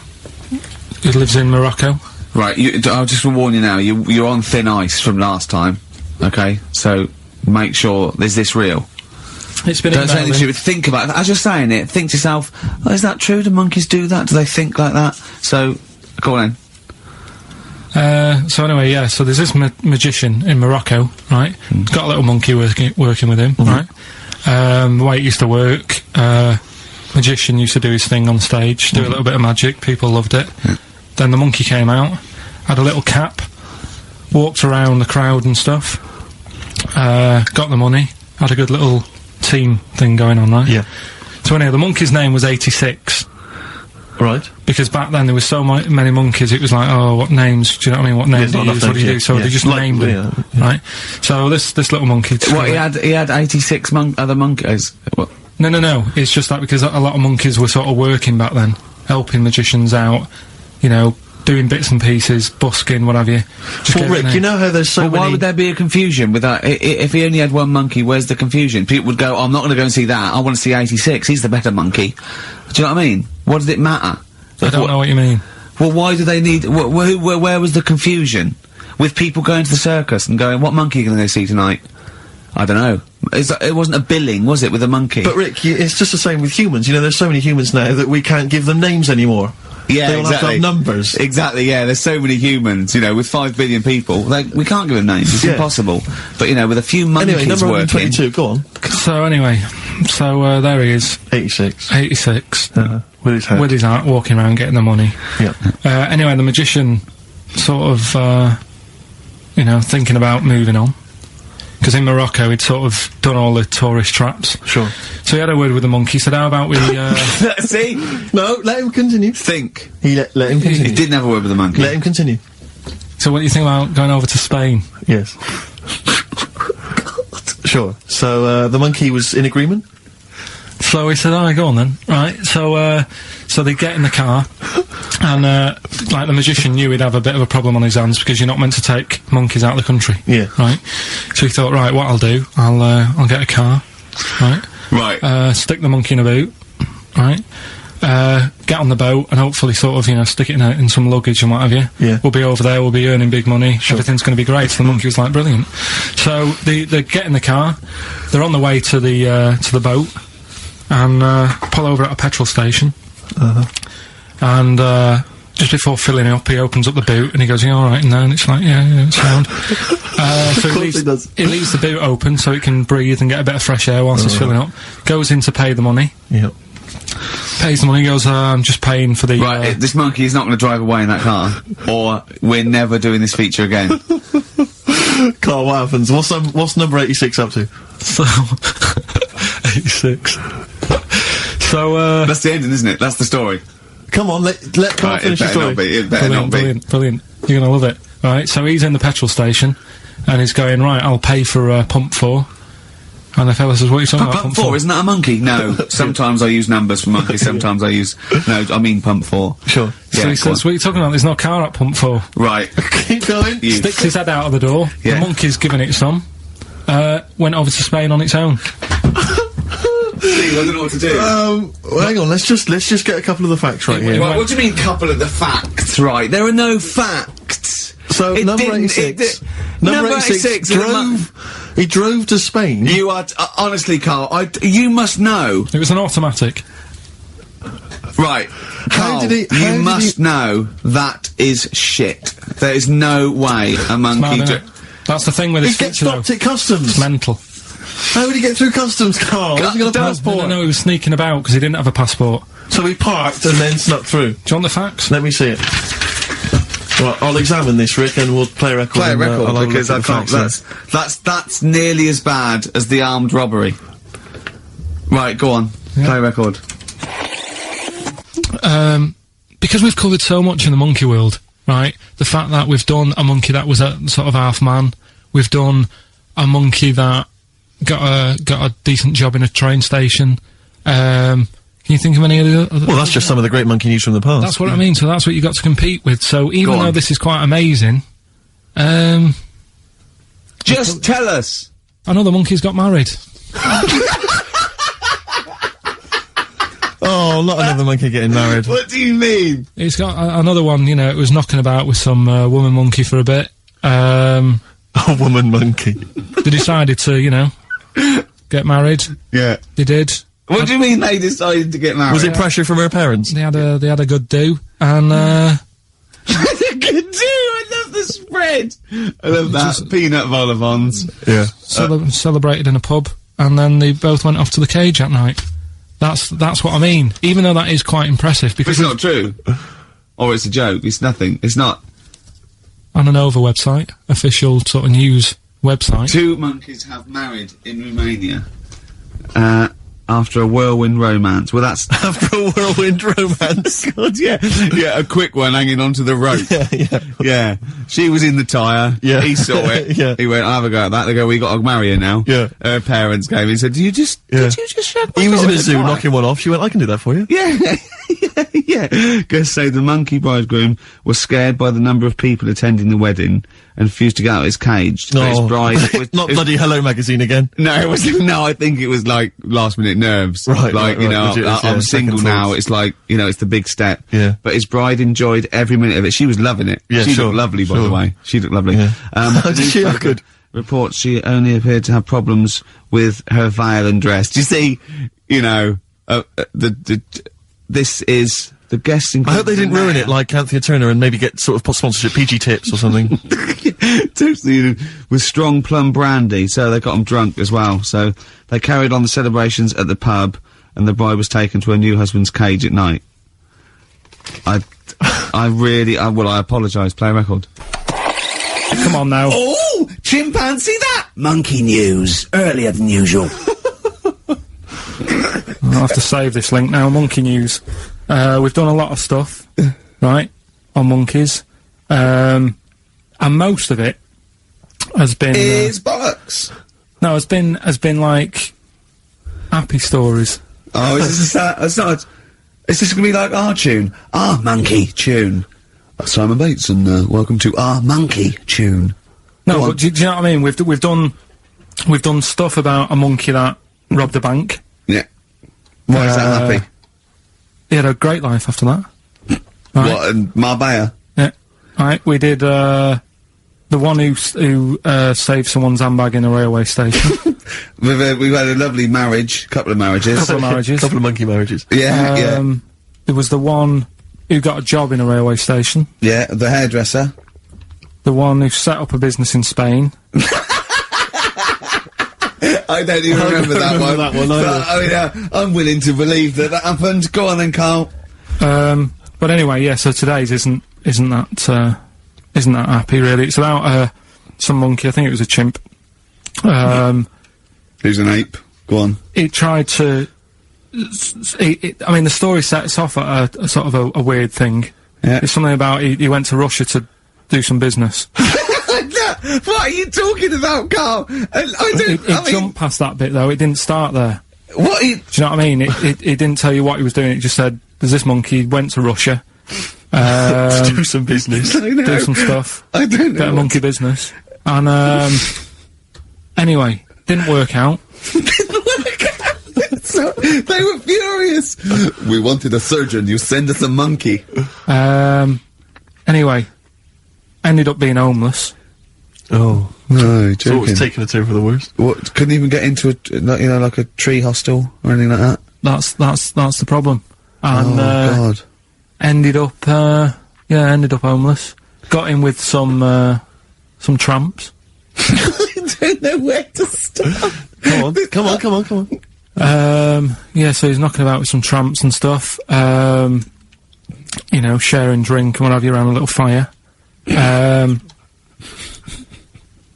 Who lives in Morocco. Right, I'll just warn you now, you're on thin ice from last time, okay? So, make sure, is this real? It's been Don't say anything stupid, think about it. As you're saying it, think to yourself, oh, is that true? Do monkeys do that? Do they think like that? So, go on then. So anyway, yeah, so there's this magician in Morocco, right? He's got a little monkey working with him, right? The way it used to work, magician used to do his thing on stage, do a little bit of magic, people loved it. Then the monkey came out, had a little cap, walked around the crowd and stuff, got the money, had a good little team thing going on, right? Yeah. So anyway, the monkey's name was 86. Right. Because back then there was so many monkeys, it was like, oh, what names, do you know what I mean, what names do you use, what do you do, so they just named them, right? So this little monkey... What, he had 86 other monkeys? What? No, it's just that because a lot of monkeys were sort of working back then, helping magicians out, you know, doing bits and pieces, busking, what have you. Well, Rick, you know how there's so many... Why would there be a confusion with that? If he only had one monkey, where's the confusion? People would go, oh, I'm not going to go and see that, I want to see 86, he's the better monkey. Do you know what I mean? What does it matter? I don't know what you mean. Well, why do they need... where was the confusion? With people going to the circus and going, what monkey are you going to go see tonight? I don't know. It wasn't a billing, was it, with a monkey? But Rick, it's just the same with humans. You know, there's so many humans now that we can't give them names anymore. Yeah, they all have to have numbers. Exactly, yeah, there's so many humans, you know, with 5 billion people, we can't give them names, it's impossible. But, you know, with a few monkeys anyway, number working... 122, go on. So, anyway, there he is. 86. 86. With his hat. With his hat, walking around getting the money. Yeah. Anyway, the magician sort of, you know, thinking about moving on. Because in Morocco, he'd sort of done all the tourist traps. Sure. So he had a word with the monkey, said, how about we, See? No, let him continue. Think. Let him continue. He didn't have a word with the monkey. Let him continue. So what do you think about going over to Spain? Yes. Sure. So, the monkey was in agreement? So he said, alright, go on then. Right, so they get in the car, and, like, the magician knew he'd have a bit of a problem on his hands, because you're not meant to take monkeys out of the country. Yeah. Right? So he thought, right, what I'll do, I'll get a car, right? Right. Stick the monkey in a boot, right? Get on the boat, and hopefully sort of, you know, stick it in some luggage and what have you. Yeah. We'll be over there, we'll be earning big money, everything's gonna be great. So the monkey was like, brilliant. So, they get in the car, they're on the way to the boat, and pull over at a petrol station. And just before filling it up, he opens up the boot and he goes, "You all right?" And then it's like, "Yeah, it's sound." So he leaves the boot open so it can breathe and get a bit of fresh air whilst it's filling up. Goes in to pay the money. Yep. Pays the money. Goes, "I'm just paying for the." Right, this monkey is not going to drive away in that car, or we're never doing this feature again. Karl, what happens? What's number 86 up to? So 86. So that's the ending, isn't it? That's the story. Come on, let Karl finish the story. It better not be. Brilliant. You're gonna love it. Right, so he's in the petrol station, and he's going, right, I'll pay for pump 4. And the fella says, what are you talking about, pump 4? Isn't that a monkey? No. Sometimes I use numbers for monkeys, sometimes I use... No, I mean pump 4. Sure. So he says, what are you talking about? There's no car at pump 4. Right. Keep going. Sticks his head out of the door. Yeah. The monkey's giving it some. Went over to Spain on its own. Steve, I don't know what to do. Well, hang on, let's just get a couple of the facts right here. Right, what do you mean, couple of the facts, right? There are no facts. So, number 86. Number 86 he drove to Spain. You are, honestly, Karl, you must know. It was an automatic. Right. Karl, you must know that is shit. There is no way a monkey... That's the thing with this feature, though. He gets stopped at customs. It's mental. How would he get through customs, Karl? Has he got a passport? No, he was sneaking about because he didn't have a passport. So he parked and then snuck through. Do you want the facts? Let me see it. Well, I'll examine this, Rick, and we'll play a record. Play a record, I'll because I look at the can't, facts that's nearly as bad as the armed robbery. Right, go on. Play a record. Because we've covered so much in the monkey world, right? The fact that we've done a monkey that was a sort of half man, we've done a monkey that got a decent job in a train station. Can you think of any other? Well, that's just some of the great monkey news from the past. That's what I mean. So that's what you got to compete with. So even though this is quite amazing, just tell us. Another monkey's got married. Oh, not another monkey getting married. What do you mean? It's got another one. You know, it was knocking about with some woman monkey for a bit. A woman monkey. They decided to, you know, get married. Yeah. They did. What do you mean they decided to get married? Was it pressure from her parents? They had a good do, and good do. I love the spread. I love that peanut vol-au-vents. Yeah. Celebrated in a pub, and then they both went off to the cage at night. That's what I mean. Even though that is quite impressive, because it's not true, or it's a joke. It's nothing. It's not. On an Nova website, official sort of news website. 2 monkeys have married in Romania. After a whirlwind romance. Well, that's after a whirlwind romance. God, yeah, yeah, a quick one hanging onto the rope. Yeah. She was in the tyre. Yeah. He saw it. Yeah. He went, "I'll have a go at that." They go, "We got to marry her now." Yeah. Her parents came and said, Did you just shag my He was in daughter a zoo tonight?" knocking one off. She went, "I can do that for you." Yeah. Yeah. Guests say the monkey bridegroom was scared by the number of people attending the wedding and refused to get out of his cage. But his bride was, Not bloody Hello Magazine again. No, it was no. I think it was like last minute nerves. Right, like right, you know, legit, I'm yeah, single second now. thoughts. It's like you know, it's the big step. Yeah. But his bride enjoyed every minute of it. She was loving it. Yeah, she sure, looked lovely, by sure. the way. She looked lovely. Yeah. Did she look good? Reports she only appeared to have problems with her veil and dress. Do you see? You know, this is. The guests I hope they didn't ruin it like Anthea Turner and maybe get sort of sponsorship PG tips or something. Totally, with strong plum brandy, so they got them drunk as well. So they carried on the celebrations at the pub, and the bride was taken to her new husband's cage at night. I apologise. Play a record. Come on now. Oh, chimpanzee that! Monkey news, earlier than usual. I'll have to save this link now. Monkey news. We've done a lot of stuff, right, on monkeys, and most of it has been Is bollocks. no, has been like happy stories. Oh, is this it's not. Is this gonna be like our tune? Our monkey tune. Simon Bates, and welcome to our monkey tune. No, Go on. but do you know what I mean? We've done stuff about a monkey that robbed a bank. Yeah. Why is that happy? He had a great life after that. Right. What, and Marbella? Yeah. Right. We did the one who saved someone's handbag in a railway station. We've had a lovely marriage, couple of marriages. Couple of marriages. Couple of monkey marriages. Yeah, yeah. There was the one who got a job in a railway station. Yeah, the hairdresser. The one who set up a business in Spain. I don't even remember that one. that one either. But, I'm willing to believe that happened. Go on then, Karl. But anyway, yeah. So today's isn't that happy really. It's about some monkey. I think it was a chimp. Who's an ape? Go on. It tried to. I mean, the story sets off at a sort of a weird thing. Yeah. It's something about he went to Russia to do some business. What are you talking about, Karl? It jumped past that bit though. It didn't start there. What? Do you know what I mean? It didn't tell you what he was doing. It just said, "There's this monkey went to Russia, To do some business. do some stuff, I don't know. bit of monkey business." And anyway, didn't work out. So, they were furious. We wanted a surgeon. You send us a monkey. Anyway, ended up being homeless. Oh. No, So it was taking a turn for the worst. What? Couldn't even get into like a tree hostel or anything like that. That's the problem. And God. ended up homeless. Got in with some tramps. I don't know where to start. Come on. Yeah, so he's knocking about with some tramps and stuff. You know, sharing drink and what have you around a little fire.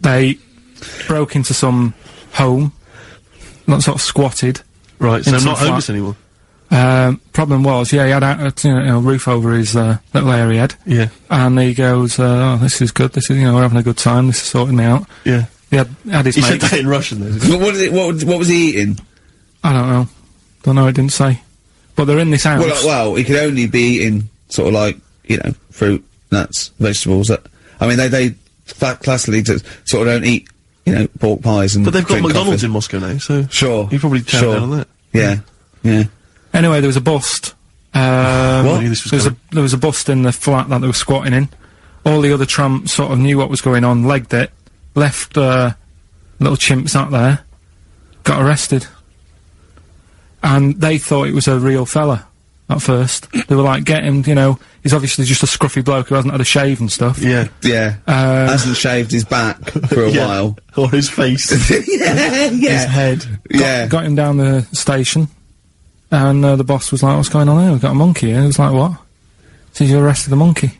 They broke into some home, not sort of squatted. Right, so in I'm some not flat. homeless anymore. Problem was, he had a roof over his little area he had. Yeah. And he goes, oh, this is good, we're having a good time, this is sorting me out. Yeah. He had his He said mates. that in Russian, though. What was he eating? I don't know, it didn't say. But they're in this house. Well, he could only be eating sort of like, fruit, nuts, vegetables. I mean, they classically sort of don't eat, pork pies and. But they've got drink McDonald's coffee. in Moscow now, so. Sure. You probably chow down on that. Yeah. Anyway, there was a bust. What? I knew this was There was a bust in the flat that they were squatting in. All the other tramps sort of knew what was going on, legged it, left little chimps out there, got arrested. And they thought it was a real fella at first. They were like, get him, he's obviously just a scruffy bloke who hasn't had a shave and stuff. Yeah. Hasn't shaved his back for a while. Or his face. Yeah. His head. Got him down the station, and the boss was like, what's going on here? We've got a monkey here. He was like, what? So you arrested the monkey.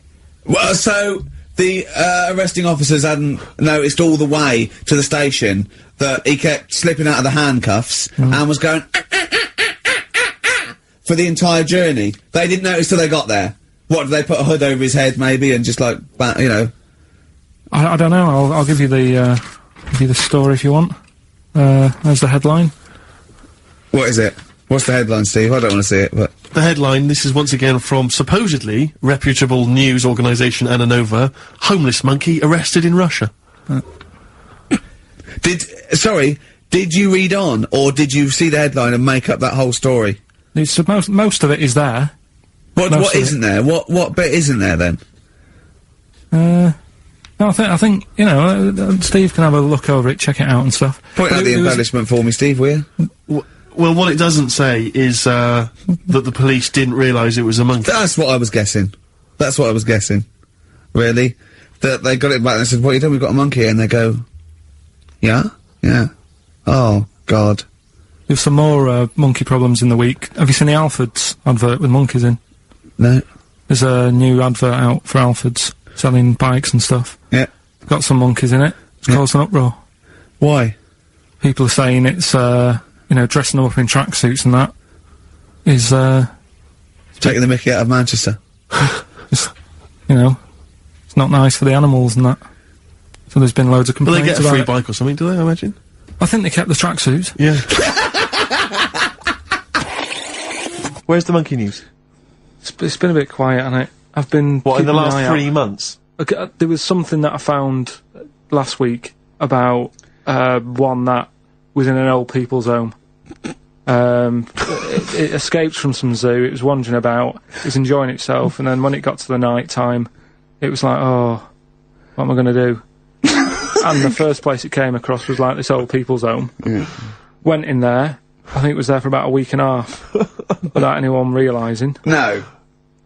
Well, so the arresting officers hadn't noticed all the way to the station that he kept slipping out of the handcuffs and was going for the entire journey. They didn't notice till they got there. What, did they put a hood over his head maybe and just like, I don't know. I'll give you the story if you want. There's the headline. What is it? What's the headline, Steve? I don't want to see it, but... The headline, this is once again from supposedly reputable news organisation Ananova, homeless monkey arrested in Russia. Did you read on, or did you see the headline and make up that whole story? Most of it is there. What isn't there? What bit isn't there then? No, I think Steve can have a look over it, check it out and stuff. Point out the embellishment for me, Steve, will you? Well, what it doesn't say is that the police didn't realise it was a monkey. That's what I was guessing. Really? That they got it back and they said, what you done? We've got a monkey here. And they go, yeah? Yeah. Oh, God. There's some more monkey problems in the week. Have you seen the Alfords advert with monkeys in? No. There's a new advert out for Alfords, selling bikes and stuff. Yeah. Got some monkeys in it. It's caused an uproar. Why? People are saying it's, dressing them up in tracksuits and that is, taking the mickey out of Manchester. it's not nice for the animals and that. So there's been loads of Will complaints they get a about free it. bike or something, do they, I imagine? I think they kept the tracksuits. Yeah. Where's the monkey news? It's been a bit quiet, hasn't it? I've been... What, in the keeping an last eye out. 3 months? Okay, there was something that I found last week about one that was in an old people's home. It escaped from some zoo, it was wandering about, it was enjoying itself, and then when it got to the night time, it was like, oh, what am I going to do? And the first place it came across was like this old people's home. Went in there, I think it was there for about a week and a half, without anyone realising. No,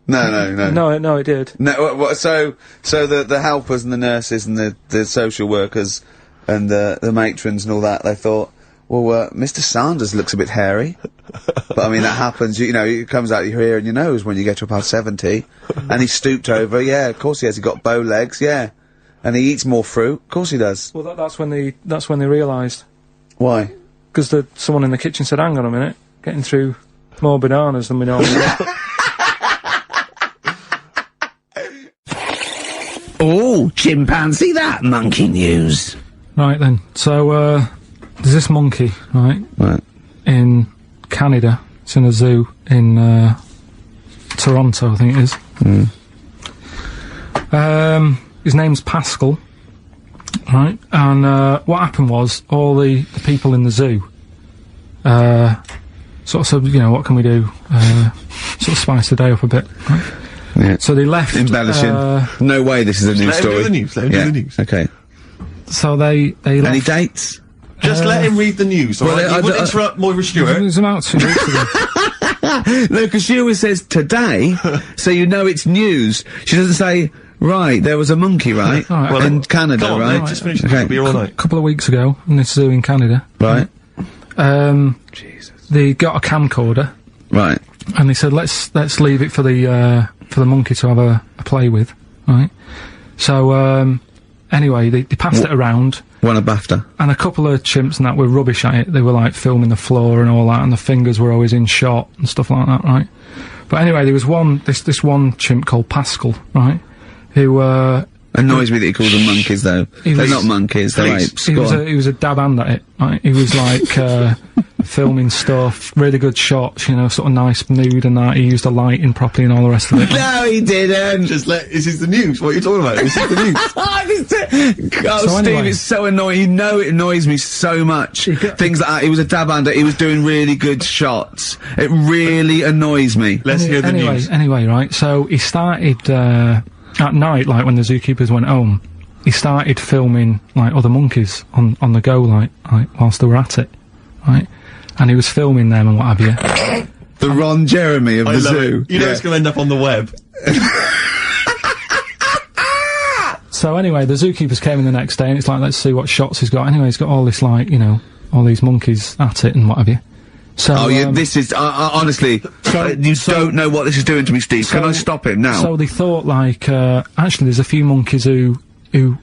No, it did. No, so the helpers and the nurses and the social workers and the matrons and all that, they thought, well, Mr. Sanders looks a bit hairy. But I mean, that happens, it comes out your ear and your nose when you get to about 70. And he stooped over, yeah, of course he has, he got bow legs, yeah. And he eats more fruit, of course he does. Well, that's when they realised. Why? Because someone in the kitchen said, hang on a minute, getting through more bananas than we normally get. Oh, chimpanzee, that monkey news. Right then, so, there's this monkey, right, in Canada. It's in a zoo in, Toronto, I think it is. His name's Pascal, right, and, what happened was, all the people in the zoo, sort of said, what can we do, sort of spice the day up a bit, right? Yeah. So they left, embellishing. No way this is a news Let him story. do the news, let him do the news. Okay. so they left. Any dates? Just let him read the news, alright? I You wouldn't d- interrupt Moira It Stewart. was about 2 weeks ago. No, because she always says today, so you know it's news. She doesn't say, right, there was a monkey, right? Alright, Well, in Canada, Come on, right? mate, just finish the Okay. okay. Be all night. Couple of weeks ago, in this zoo in Canada. Right, They got a camcorder, right. and they said, let's leave it for the monkey to have a play with, right? So, anyway, they passed it around. Won a BAFTA. And a couple of chimps and that were rubbish at it. They were like filming the floor and all that, and the fingers were always in shot and stuff like that, right? But anyway, there was this one chimp called Pascal, right? Who, Annoys me that he calls them monkeys, though. They're not monkeys, they're apes. He was a dab hand at it, right? He was like, filming stuff, really good shots, you know, sort of nice mood and that. He used the lighting properly and all the rest of it. No, he didn't! This is the news. What are you talking about? This is the news. So Steve, anyway, it's so annoying. You know it annoys me so much. Things like that. He was a dab hand. He was doing really good shots. It really annoys me. Let's hear the news. Anyway, right, so he started, at night, like, when the zookeepers went home, he started filming, like, other monkeys on the go, like, whilst they were at it, right? And he was filming them and what have you. The Ron Jeremy of the zoo. You know it's gonna end up on the web. So anyway, the zookeepers came in the next day and it's like, let's see what shots he's got. Anyway, he's got all this, like, you know, all these monkeys at it and what have you. So, oh, yeah, this is, honestly, you don't know what this is doing to me, Steve. Can I stop him now? So they thought, like, actually there's a few monkeys who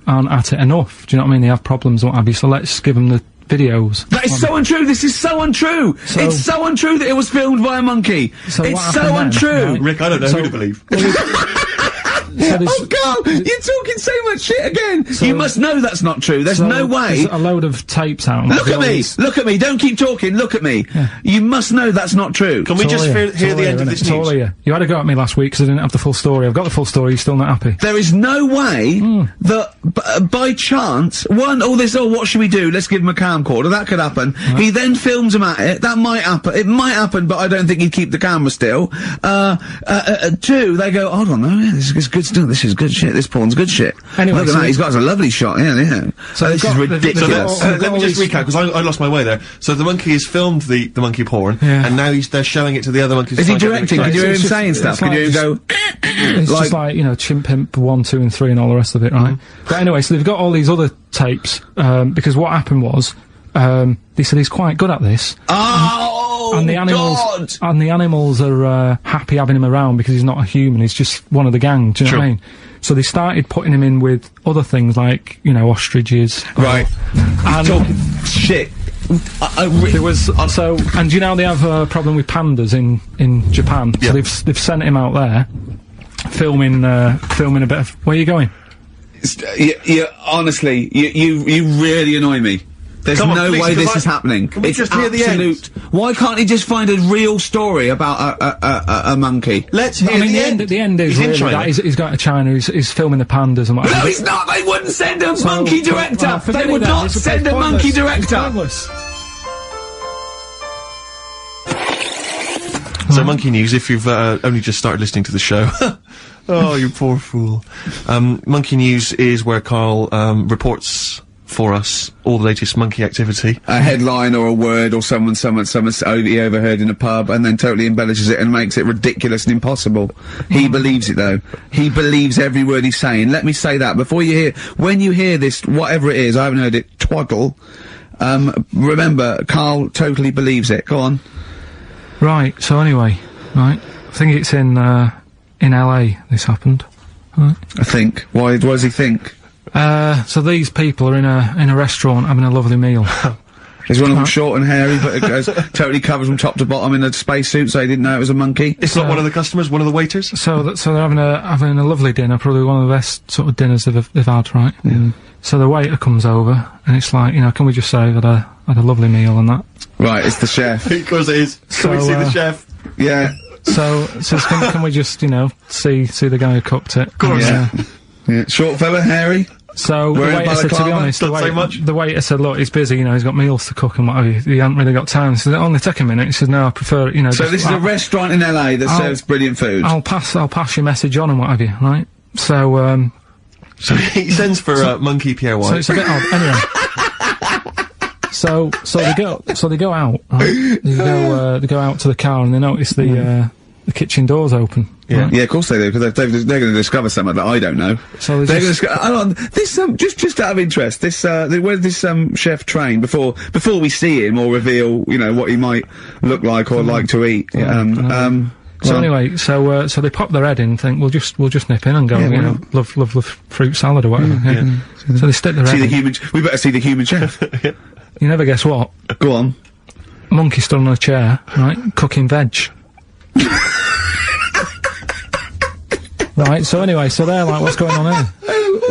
aren't at it enough. Do you know what I mean? They have problems and what have you, so let's give them the videos. That is so untrue! This is so untrue! It's so untrue that it was filmed by a monkey! So it's so untrue! Right? Rick, I don't know who to believe. Oh, Karl! You're talking so much shit again! You must know that's not true. There's no way. There's a load of tapes out. Look at me! Look at me! Don't keep talking! Look at me! Yeah. You must know that's not true. Can we just hear the end of this news? You had a go at me last week because I didn't have the full story. I've got the full story, you're still not happy. There is no way that, by chance, what should we do? Let's give him a camcorder. That could happen. Right. He then films him at it. That might happen. It might happen, but I don't think he'd keep the camera still. Two, they go, hold on, no, this is good stuff. This is good shit. This porn's good shit. Anyway, look at that. He's got us a lovely shot. Yeah. So this is ridiculous. Let me just recap, because I lost my way there. So the monkey has filmed the monkey porn, and now they're showing it to the other monkeys. Is he directing? Can you hear him saying stuff? Can you hear him go... It's just like, you know, Chimp Pimp 1, 2 and 3 and all the rest of it, right? But anyway, so they've got all these other tapes, because what happened was, they said he's quite good at this. Oh, and the animals are, happy having him around because he's not a human, he's just one of the gang, do you know what I mean? So they started putting him in with other things like, you know, ostriches. Right. And talking shit. There was, and do you know they have a problem with pandas in Japan? Yeah. So they've sent him out there, filming a bit of, where are you going? Honestly, you really annoy me. There's no way this is happening. Can we just hear the end? Why can't he just find a real story about a monkey? Let's hear the end. The end is really that he's going to China, he's filming the pandas and whatever. No, he's not! They wouldn't send a monkey director! They would not send a monkey director! So, Monkey News, if you've only just started listening to the show. Oh, you poor fool. Monkey News is where Karl reports for us all the latest monkey activity. A headline or a word or someone he overheard in a pub and then totally embellishes it and makes it ridiculous and impossible. He believes it though. He believes every word he's saying. Let me say that before when you hear this, whatever it is, I haven't heard it, twaddle, remember, Karl totally believes it. Go on. Right, so anyway, right, I think it's in LA this happened. Right. I think. Why does he think? So these people are in a restaurant having a lovely meal. Is one of them short and hairy, but it goes, totally covers from top to bottom in a spacesuit, so he didn't know it was a monkey? It's not one of the customers, one of the waiters? So they're having a lovely dinner, probably one of the best sort of dinners they've had, right? Yeah. So the waiter comes over, and it's like, you know, can we just say that I had a lovely meal and that? Right, it's the chef. Of course it is. Can we see the chef? Yeah. So can we just, you know, see the guy who cooked it? Of course. Yeah. Short fella, hairy? So the waiter said, to be honest, the waiter said, look, he's busy, you know, he's got meals to cook and whatever, he hasn't really got time. He said, only take a minute. He said, no, I prefer, you know. So this is a restaurant in LA that serves brilliant food? I'll pass your message on and what have you, right? So, so he sends for, Monkey Pierre White. So it's a bit odd, anyway. So they go out, right? They go out to the car and they notice the kitchen door's open. Yeah, right? yeah, of course they do, because they're going to discover something that I don't know. So they're going to hold on, this, just out of interest, this, where did this, chef train before we see him or reveal, you know, what he might look like or like to eat? So anyway, so they pop their head in and think, we'll just nip in and go, you know, love fruit salad or whatever. Yeah. So they stick their head in. We better see the human chef. You never guess what? Go on. Monkey stood on a chair, right, cooking veg. Right, so anyway, so they're like, what's going on here?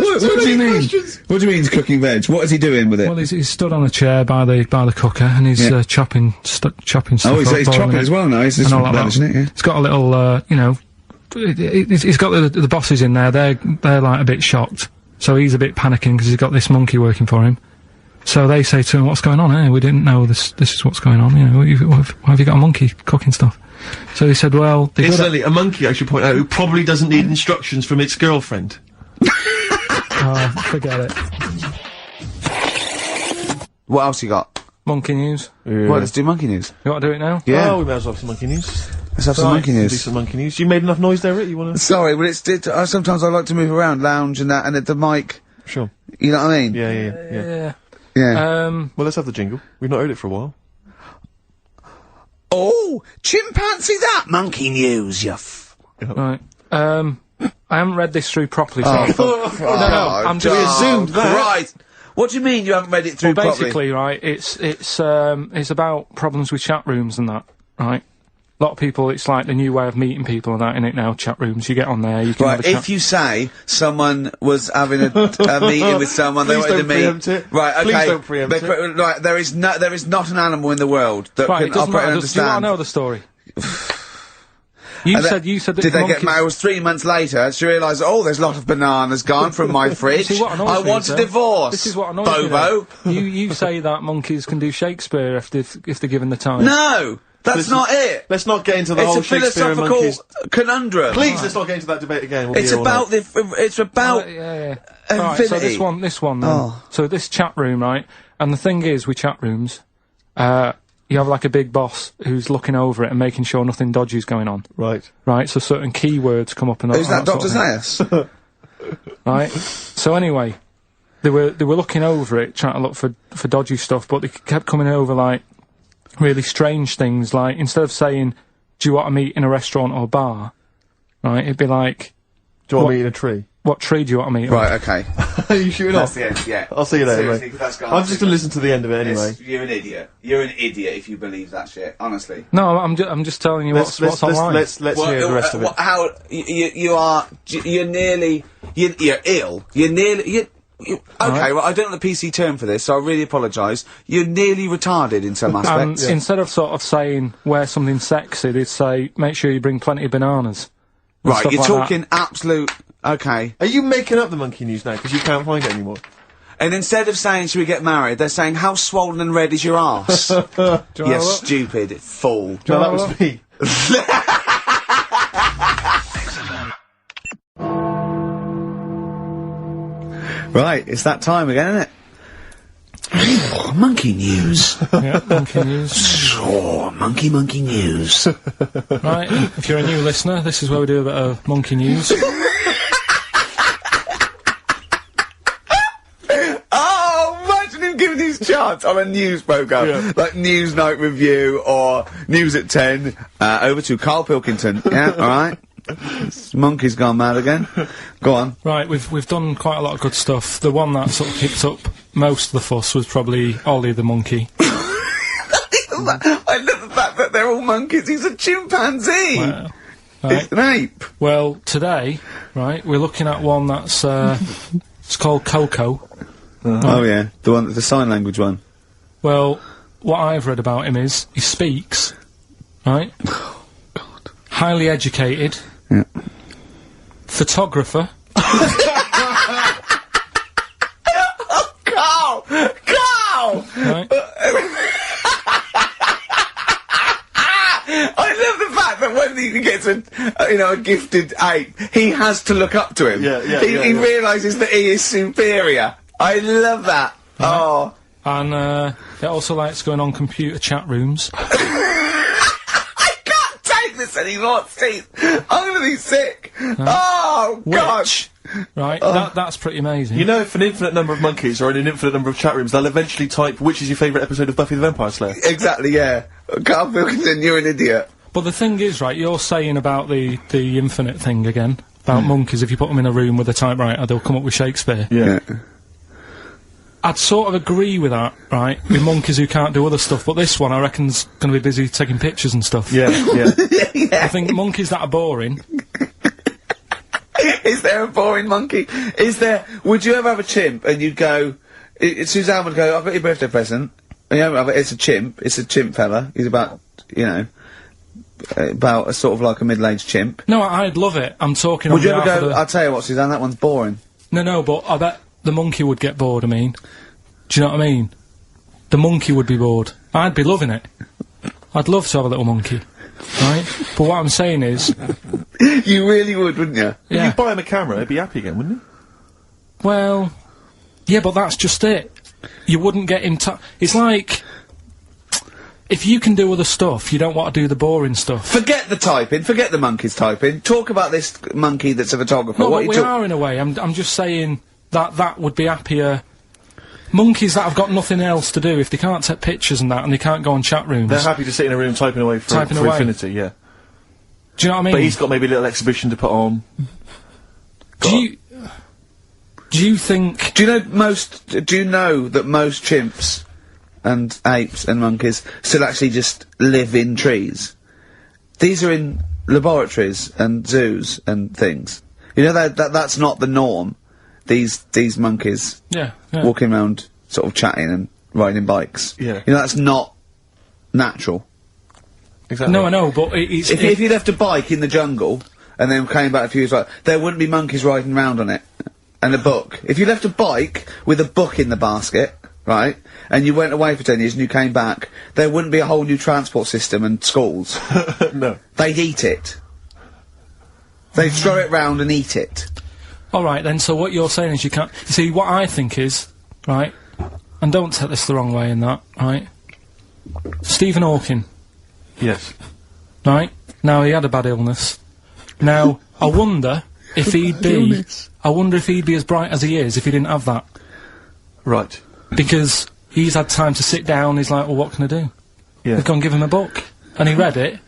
What do you mean? What do you mean he's cooking veg? What is he doing with it? Well, he's stood on a chair by the cooker and he's chopping stuff. Oh, he's chopping as well now. He's just isn't it? Yeah. It's got a little, you know, he's got the bosses in there. They're like a bit shocked. So he's a bit panicking because he's got this monkey working for him. So they say to him, "What's going on here? We didn't know this is what's going on. You know, why have you got a monkey cooking stuff?" So he said, "Well, incidentally, a monkey, I should point out, who probably doesn't need instructions from its girlfriend." Oh, forget it. What else you got? Monkey news. Yeah. Well, let's do monkey news. You want to do it now? Yeah. Oh, we might as well have some monkey news. Let's have some monkey news. Do some monkey news. You made enough noise there, Rick? You wanna? Sorry, but sometimes I like to move around, lounge and that, and at the mic. Sure. You know what I mean? Yeah. Yeah. Well, let's have the jingle. We've not heard it for a while. Oh, chimpanzee that monkey news, Right. I haven't read this through properly, so I thought, I'm just assumed that. Right. What do you mean you haven't read it through basically, properly? right, it's about problems with chat rooms and that, right? A lot of people, it's like the new way of meeting people and that, in it now, chat rooms. You get on there, you can have a chat. If you say someone was having a meeting with someone, they wanted to meet. Right, okay. Please don't preempt it. Right, there is not an animal in the world that can operate and understand. Do you want to know the story? You said that did they get married? It was 3 months later. She realised, oh, there's a lot of bananas gone from my fridge. I want a divorce. This is what annoys Bobo. me. You say that monkeys can do Shakespeare if they're given the time. No, that's not it. Let's not get into the whole Shakespeare and monkeys. It's a philosophical conundrum. Please, let's not get into that debate again. It's about Right, so this one. Then. So this chat room, right? And the thing is, with chat rooms, you have like a big boss who's looking over it and making sure nothing dodgy is going on. Right. Right, so certain keywords come up and Who's that, Dr. Zayas? Right. So anyway, they were looking over it, trying to look for dodgy stuff, but they kept coming over like really strange things. Like instead of saying, "Do you want to meet in a restaurant or bar?" Right, it'd be like, "Do you want to meet in a tree?" What tree do you want to meet? Right. Okay. Are you shooting off? That's the end. Yeah. I'll see you later. Seriously, that's gone. I'm just gonna listen to the end of it anyway. You're an idiot. You're an idiot if you believe that shit. Honestly. No, I'm just telling you what's online. Let's hear the rest of it. How you're ill. Okay, well, I don't know the PC term for this, so I really apologise. You're nearly retarded in some aspects. Instead of sort of saying wear something sexy, they'd say make sure you bring plenty of bananas. Right, you're talking absolute. Okay. Are you making up the monkey news now because you can't find it anymore? And instead of saying should we get married, they're saying how swollen and red is your arse? You stupid fool. No, that was me. Right, it's that time again, isn't it? Monkey news. Yeah, monkey news. Sure, monkey news. Right, if you're a new listener, this is where we do a bit of monkey news. Oh, imagine him giving his chance on a news programme, like News Night Review or News at 10, over to Karl Pilkington. Yeah, alright. Monkey's gone mad again. Go on. Right, we've done quite a lot of good stuff. The one that sort of picked up most of the fuss was probably Ollie the monkey. I love the fact that they're all monkeys. He's a chimpanzee. Well, right. It's an ape. Well, today, right, we're looking at one that's it's called Coco. Oh yeah, the sign language one. Well, what I've read about him is he speaks, right? Oh God. Highly educated. Yeah. Photographer. Karl! Right. I love the fact that when he gets a gifted ape, he has to look up to him. He realises that he is superior. I love that. Right. Oh. And he also likes going on computer chat rooms. I can't take this anymore, Steve. I'm gonna be sick. Oh, God. Right, that's pretty amazing. You know, if an infinite number of monkeys are in an infinite number of chat rooms, they'll eventually type, which is your favourite episode of Buffy the Vampire Slayer? Exactly, yeah. Karl Pilkington, you're an idiot. But the thing is, right, you're saying about the infinite thing again, about monkeys, if you put them in a room with a typewriter, they'll come up with Shakespeare. Yeah. I'd sort of agree with that, right, with monkeys who can't do other stuff, but this one I reckon's going to be busy taking pictures and stuff. Yeah, yeah. I think monkeys that are boring... Is there a boring monkey? Would you ever have a chimp and you'd go, Suzanne would go, I've got your birthday present. You know, it's a chimp fella. He's about, you know, about a sort of like a middle-aged chimp. No, I'd love it. I'm talking Would on you ever behalf go, of the... I'll tell you what, Suzanne, that one's boring. No, but I bet the monkey would get bored, I mean. Do you know what I mean? The monkey would be bored. I'd be loving it. I'd love to have a little monkey. Right? But what I'm saying is... You really would, wouldn't you? Yeah. If you buy him a camera, he'd be happy again, wouldn't he? Well... Yeah, but that's just it. You wouldn't get him it's like... If you can do other stuff, you don't want to do the boring stuff. Forget the typing, forget the monkey's typing. Talk about this monkey that's a photographer. No, what but we are in a way. I'm just saying that would be happier... Monkeys that have got nothing else to do, if they can't take pictures and that, and they can't go on chat rooms... They're happy to sit in a room typing away for infinity, yeah. Do you know what I mean? But he's got maybe a little exhibition to put on. Do you think... Do you know that most chimps and apes and monkeys still actually just live in trees? These are in laboratories and zoos and things. You know that's not the norm. These monkeys Yeah. walking around sort of chatting and riding bikes. Yeah. You know, that's not natural. Exactly. No, I know, but it's... If you left a bike in the jungle and then came back a few years later, there wouldn't be monkeys riding around on it. And a book. If you left a bike with a book in the basket, right, and you went away for 10 years and you came back, there wouldn't be a whole new transport system and schools. No. They'd eat it. They'd throw it round and eat it. Alright then, so what you're saying is you can't... You see, what I think is, right, and don't take this the wrong way in that, right, Stephen Hawking, Yes. right, now he had a bad illness. Now, I wonder if he'd be... I wonder if he'd be as bright as he is if he didn't have that. Right. Because he's had time to sit down, he's like, well, what can I do? Yeah. They've gone give him a book. And he read it.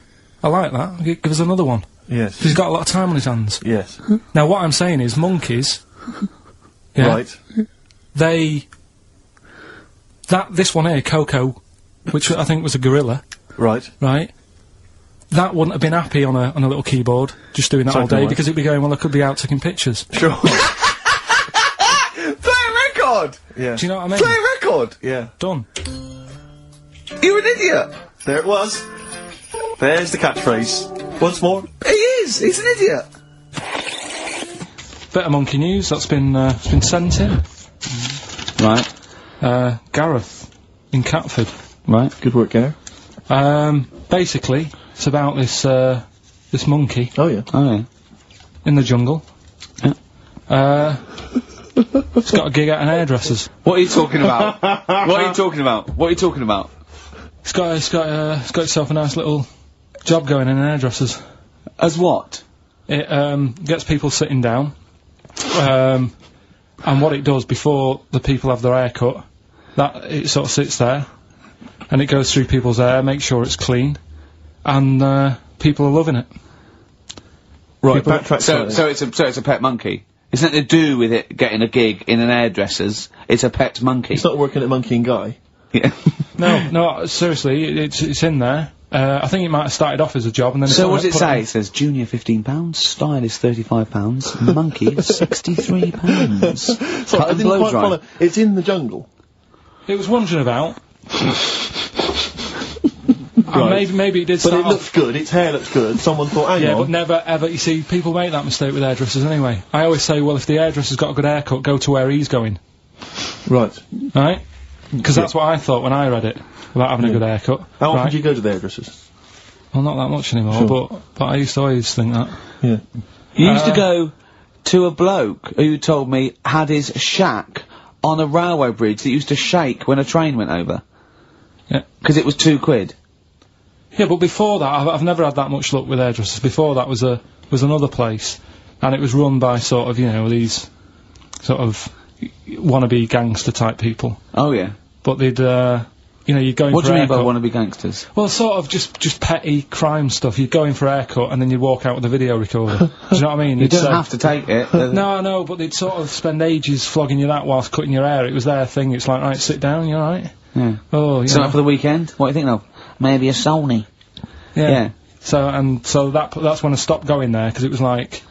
I like that. Give us another one. Yes. He's got a lot of time on his hands. Yes. Now, what I'm saying is, monkeys... Yeah, Right. This one here, Coco, which I think was a gorilla, Right. right? That wouldn't have been happy on a little keyboard, just doing that all Typing day, away. because it'd be going, well, I could be out taking pictures. Sure. Play a record! Yeah. Do you know what I mean? Play a record! Yeah. Done. You're an idiot! There it was. There's the catchphrase. Once more. He is! He's an idiot! Bit of monkey news that's been sent in. Right. Gareth in Catford. Right. Good work, Gary. Basically, it's about this monkey Oh, yeah. Oh, yeah. in the jungle. Yeah. It's got a gig at an hairdresser's. What are you talking about? What are you talking about? What are you talking about? It's got itself a nice little job going in an hairdresser's. As what? It gets people sitting down, and what it does before the people have their hair cut, that it sort of sits there, and it goes through people's hair, makes sure it's clean, and people are loving it. Right, People- backtrack So slightly. it's a pet monkey. It's nothing to do with it getting a gig in an hairdresser's. It's a pet monkey. It's not working at Monkey and Guy. Yeah. No, seriously, it's in there. I think it might have started off as a job, and then So it what does it put say? on- It says junior £15, stylist £35, monkey £63. So Cut I and didn't blow quite dry. follow. It's in the jungle. It was wandering about. And maybe it did But start it off. looks good, its hair looks good, someone thought, hang Yeah, on. but never ever. You see, people make that mistake with hairdressers anyway. I always say, well, if the hairdresser's got a good haircut, go to where he's going, Right. right? Because that's what I thought when I read it about having a good haircut. How often right? do you go to the hairdressers? Well, not that much anymore, Sure. but I used to always think that. Yeah. You used to go to a bloke who told me had his shack on a railway bridge that used to shake when a train went over. Yeah. Because it was £2. Yeah, but before that, I've never had that much luck with hairdressers. Before that was another place, and it was run by sort of, you know, these sort of wannabe gangster type people. Oh, yeah. But they'd you know, you're going What for do you mean by haircut. wannabe gangsters? Well, sort of just petty crime stuff. You'd go in for a haircut and then you'd walk out with a video recorder. Do you know what I mean? You You'd don't say- have to take it. No, but they'd sort of spend ages flogging you that whilst cutting your hair. It was their thing. It's like, right, sit down, you alright? Yeah. Oh, you Something know. for the weekend? What are you thinking of? Maybe a Sony. Yeah. So that's when I stopped going there, because it was like,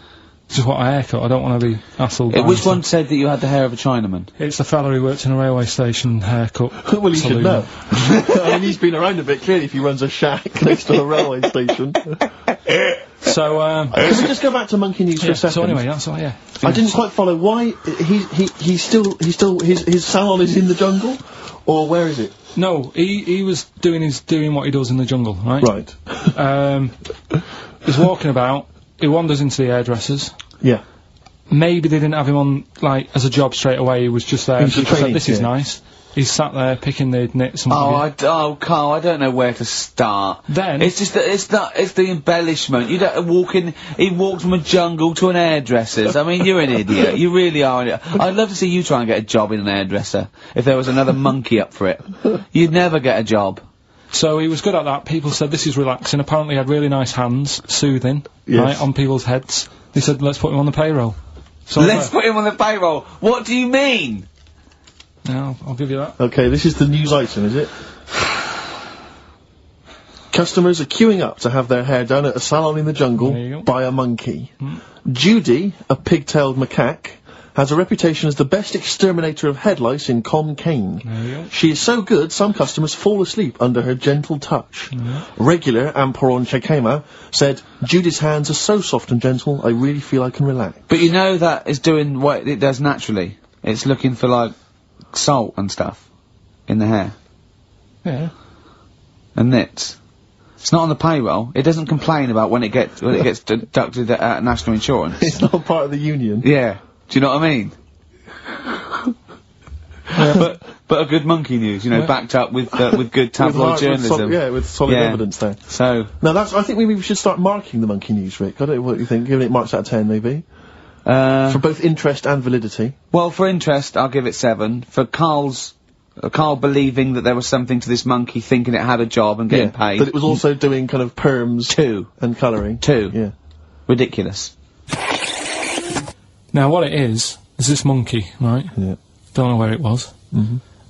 just what a haircut, I don't want to be hassled by Which stuff. one said that you had the hair of a Chinaman? It's the fella who works in a railway station haircut. Well, he should saloon. know. I mean, he's been around a bit, clearly, if he runs a shack next to a railway station. So, Can we just go back to Monkey News for a second? so anyway, that's all, yeah. I didn't quite follow why he's still his salon is in the jungle, or where is it? No, he was doing what he does in the jungle, right? Right. He's walking about, he wanders into the hairdressers. Yeah. Maybe they didn't have him on, like, as a job straight away, he was just there, He was and people training, said, this is yeah. nice. He's sat there picking the knits and what have you. Carl, I don't know where to start. Then- it's just that it's the embellishment. You don't he walked from a jungle to an hairdresser's. I mean, you're an idiot. You really are an idiot. I'd love to see you try and get a job in an hairdresser, if there was another monkey up for it. You'd never get a job. So he was good at that. People said this is relaxing. Apparently he had really nice hands, soothing, Yes. right, on people's heads. They said, let's put him on the payroll. So Let's put him on the payroll. What do you mean? yeah, I'll give you that. Okay, this is the news item, is it? Customers are queuing up to have their hair done at a salon in the jungle There you go. by a monkey. Judy, a pig-tailed macaque, has a reputation as the best exterminator of head lice in Com Cane. There you go. She is so good, some customers fall asleep under her gentle touch. Regular Amporon Chekema said, Judy's hands are so soft and gentle, I really feel I can relax. But you know that is doing what it does naturally. It's looking for, like, salt and stuff in the hair. Yeah. And nits. It's not on the payroll. It doesn't complain about when it gets deducted at national insurance. It's not part of the union. Yeah. Do you know what I mean? But a good monkey news, you know, backed up with good tabloid journalism. With solid Yeah. evidence there. So, Now I think maybe we should start marking the monkey news, Rick. I don't know what you think, giving it marks out of 10 maybe. For both interest and validity. well, for interest, I'll give it 7. For Carl believing that there was something to this monkey, thinking it had a job and getting paid. That it was also doing kind of perms 2. and colouring. 2. Yeah. Ridiculous. Now what it is this monkey, right? Yeah. Don't know where it was.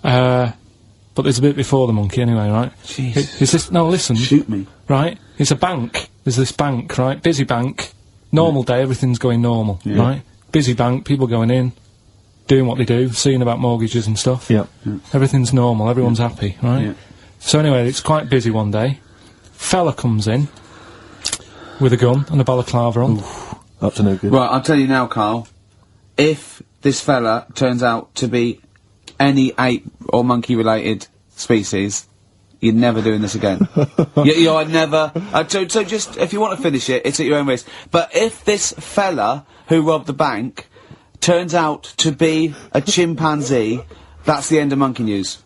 But there's a bit before the monkey anyway, right? Jeez. Is this, no, listen. Shoot me. Right? It's a bank. There's this bank, right? Busy bank. Normal day, everything's going normal, right? Busy bank, people going in, doing what they do, seeing about mortgages and stuff. Yeah. Everything's normal, everyone's happy, right? Yeah. So anyway, it's quite busy one day. Fella comes in with a gun and a balaclava on. Up to no good. Right, I'll tell you now, Carl. If this fella turns out to be any ape or monkey-related species, you're never doing this again. You're never... so just, if you want to finish it, it's at your own risk. But if this fella who robbed the bank turns out to be a chimpanzee, that's the end of monkey news.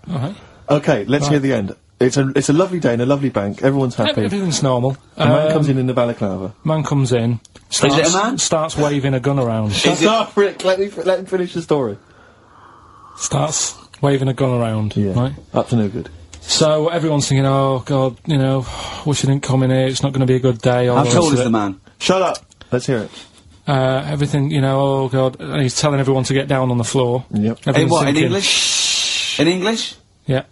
Alright. Okay, let's hear the end. It's a lovely day in a lovely bank. Everyone's happy. Everything's normal. A man comes in the balaclava. Man comes in, it a man? starts waving a gun around. Shut up, Rick. Let him finish the story. Starts waving a gun around, Yeah. right? Up to no good. So everyone's thinking, oh god, you know, wish he didn't come in here, it's not going to be a good day. all How the tall rest is of the it. man? Shut up. Let's hear it. Everything, you know, oh god, and he's telling everyone to get down on the floor. Yep. In Everyone's what, in thinking- English? In English? Yeah.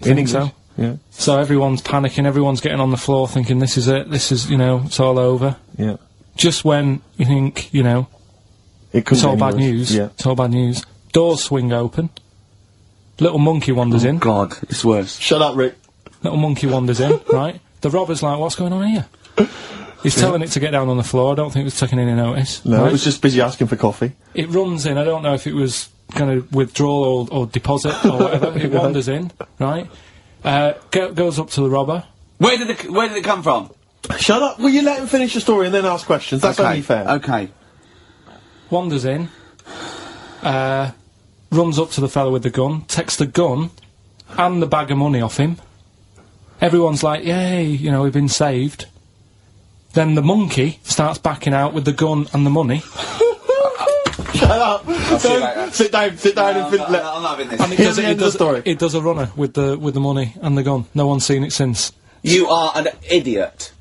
In Think English. so? Yeah. So everyone's panicking, everyone's getting on the floor thinking, this is it, this is, you know, it's all over. Yeah. Just when you think, you know, It could it's be all any bad worse. news, Yeah. it's all bad news, doors swing open, little monkey wanders in, God, it's worse. Shut up, Rick. little monkey wanders in, right? The robber's like, what's going on here? He's telling it to get down on the floor, I don't think it was taking any notice. No, right? it was just busy asking for coffee. It runs in, I don't know if it was kind of withdrawal or deposit or whatever, it wanders in, right? Goes up to the robber. Where did it come from? Shut up. Will you let him finish the story and then ask questions? That's only fair. Okay. Wanders in, runs up to the fellow with the gun, takes the gun and the bag of money off him. Everyone's like, yay, you know, we've been saved. Then the monkey starts backing out with the gun and the money. Shut up. see you later. Sit down and I'm not having this. And Here's the end of the story. It does a runner with the money and the gun. No one's seen it since. You are an idiot.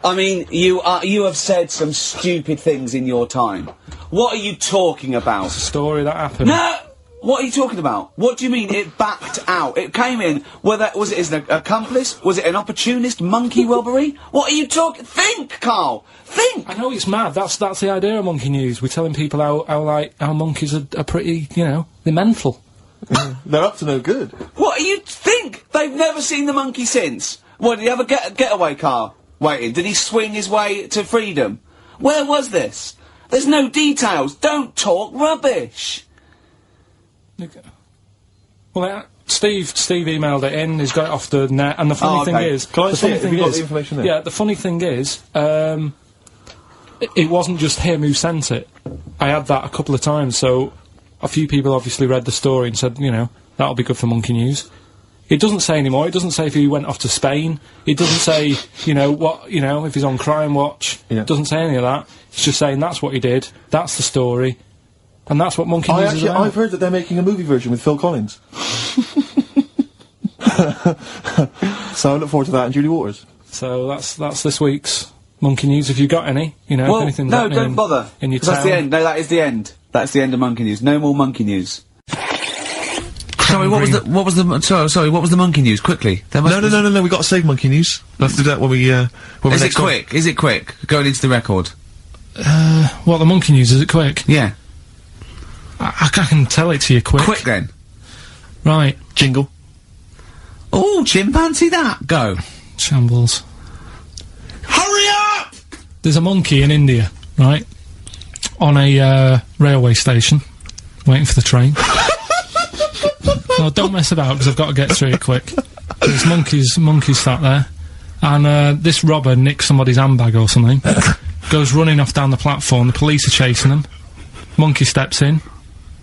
I mean, you have said some stupid things in your time. What are you talking about? It's a story that happened. No! What are you talking about? What do you mean it backed out? It came in, was it as an accomplice? Was it an opportunist monkey robbery? What are you talking? Think, Karl! Think! I know it's mad. That's the idea of Monkey News. We're telling people how monkeys are pretty, you know, they're mental. They're up to no good. What do you think? They've never seen the monkey since. What, did he have a getaway car waiting? Did he swing his way to freedom? Where was this? There's no details. Don't talk rubbish. Well, Steve emailed it in. He's got it off the net, and the funny thing is, Can I see it? Have you got the information there? yeah, the funny thing is, it wasn't just him who sent it. I had that a couple of times, so a few people obviously read the story and said, you know, that'll be good for Monkey News. It doesn't say anymore. It doesn't say if he went off to Spain. It doesn't say, you know, what, you know, if he's on Crime Watch. Yeah. It doesn't say any of that. It's just saying that's what he did. That's the story. And that's what Monkey News is about. I've heard that they're making a movie version with Phil Collins. So I look forward to that and Julie Waters. So that's this week's Monkey News. If you got any, you know, Well, if anything's no, happening don't bother. in your 'Cause that's town. the end. No, that is the end. That's the end of Monkey News. No more Monkey News. Sorry, what was the monkey news? Quickly. No, we got to save Monkey News. We'll have to do that when we, Is it quick? Is it quick? Going into the record. What, the Monkey News, is it quick? Yeah. I can tell it to you quick. Quick then. Right. Jingle. Oh, chimpanzee that. Go. Shambles. Hurry up! There's a monkey in India, right? On a, railway station. Waiting for the train. No, don't mess about, because I've got to get through it quick. There's monkeys sat there. And, this robber nicks somebody's handbag or something. Goes running off down the platform. The police are chasing him. Monkey steps in.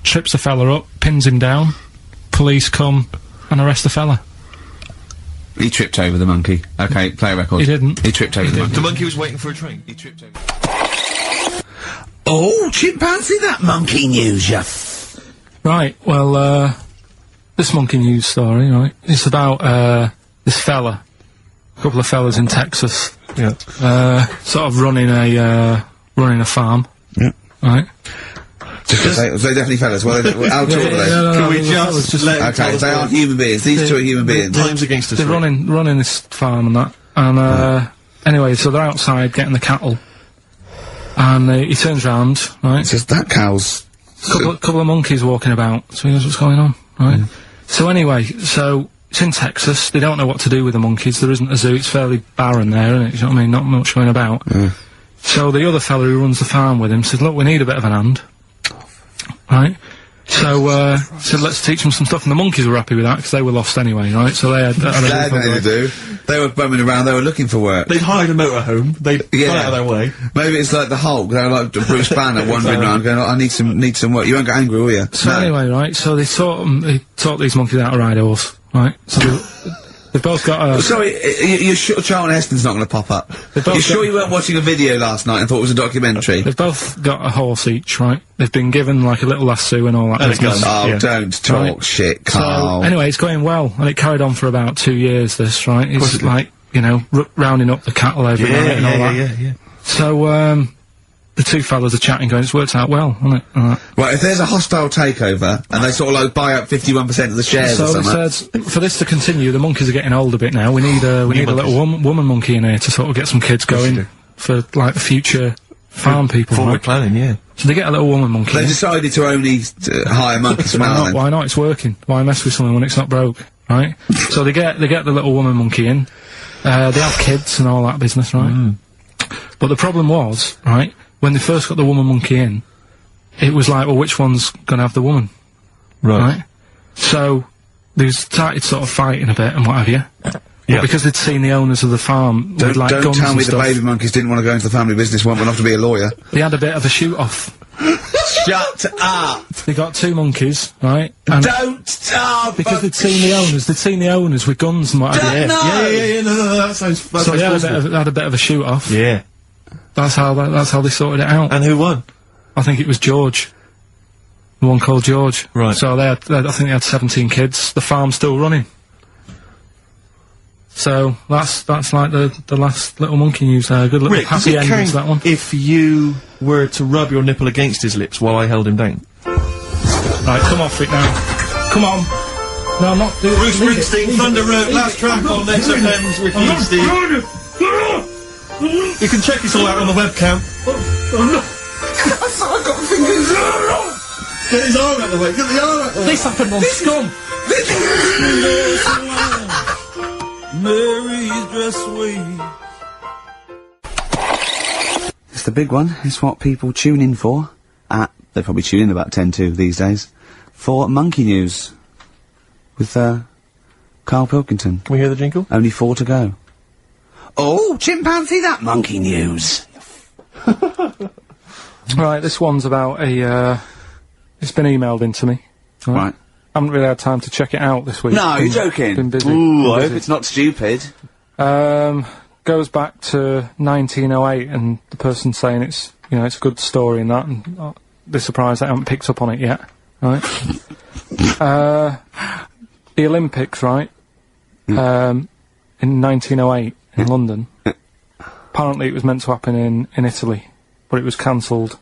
Trips the fella up. Pins him down. Police come and arrest the fella. He tripped over the monkey. Okay, play a record. He didn't. He tripped over the monkey. The monkey was waiting for a train. He tripped over. Oh, chimpanzee that monkey news, ya. Right, well, this Monkey News story, right, it's about, this fella, a couple of fellas in Texas, Yeah. sort of running a farm, Yeah. right? They're definitely fellas. Well, how tall are they? Can we fellas just let him tell Okay, the they story? aren't human beings. These two are human beings. Time's against us. They're Rick. running this farm and that, and, anyway, so they're outside getting the cattle, and, he turns round, right? It's just that cow's... Couple of monkeys walking about, so he knows what's going on, right? So anyway, so it's in Texas. They don't know what to do with the monkeys. There isn't a zoo. It's fairly barren there, isn't it? You know what I mean? Not much going about. So the other fella who runs the farm with him says, "Look, we need a bit of an hand." Right? So, said, "Let's teach them some stuff." And the monkeys were happy with that because they were lost anyway, right? So they had They had nothing to do. They were bumming around. They were looking for work. They'd hired a motorhome. They'd gone out of their way. Maybe it's like the Hulk. They were like Bruce Banner wandering around going, "I need some work." You won't get angry, will you? So anyway, right? So they taught these monkeys how to ride a horse, right? So they've both got a. Sorry, you're sure Charlton Heston's not going to pop up? They've both You're sure got- you weren't watching a video last night and thought it was a documentary? They've both got a horse each, right? They've been given like a little lasso and all that. business. Oh, Yeah. don't talk Right. shit, So Karl. anyway, it's going well, and it carried on for about 2 years. This, right? It's like, you know, rounding up the cattle every night and all that. Yeah. So the two fellas are chatting, going, "It's worked out well, hasn't it?" Right, if there's a hostile takeover and they sort of like buy up 51% of the shares So or they something. said, for this to continue, the monkeys are getting old a bit now. We need a little woman monkey in here to sort of get some kids going for like the future farm people. Forward Right? planning, yeah. So they get a little woman monkey. They in. decided to only hire monkeys from Why not? Ireland. Why not? It's working. Why mess with something when it's not broke, right? So they get the little woman monkey in. They have kids and all that business, right? But the problem was, right, when they first got the woman monkey in, it was like, well, which one's gonna have the woman, right? So they started sort of fighting a bit and what have you. But because they'd seen the owners of the farm with like Don't guns tell and me the stuff, baby monkeys didn't want to go into the family business, went off to be a lawyer. they had a bit of a shoot-off. Shut up! They got two monkeys, right? And Don't stop! because they'd seen the owners with guns and what have you. Yeah, no, that sounds So they had a bit of a shoot-off. Yeah. That's how they sorted it out. And who won? I think it was George. The one called George. Right. So I think they had 17 kids. The farm's still running. So that's like the last little monkey news there. Good little Rick, does happy it ending to that one. count if you were to rub your nipple against his lips while I held him down? Right, come off it now. Come on. No, I'm not doing Bruce Springsteen, Thunder Road, last track on Next FM's with you, Steve. You can check this all out on the webcam. I got fingers. Get his arm out of the way, get the arm out of the way. This happened on Scum. Mary's dress away. It's the big one. It's what people tune in for. They probably tune in about 10 to these days. For Monkey News. With, Karl Pilkington. Can we hear the jingle? Only 4 to go. Oh, chimpanzee, that monkey news! Right, this one's about a, it's been emailed into me. Right. Haven't really had time to check it out this week. No, you're joking. Been busy. Ooh, I hope it's not stupid. Goes back to 1908, and the person saying it's, you know, it's a good story and that, and they're surprised I haven't picked up on it yet. Right? The Olympics, right? In 1908 in London. Apparently it was meant to happen in Italy, but it was cancelled.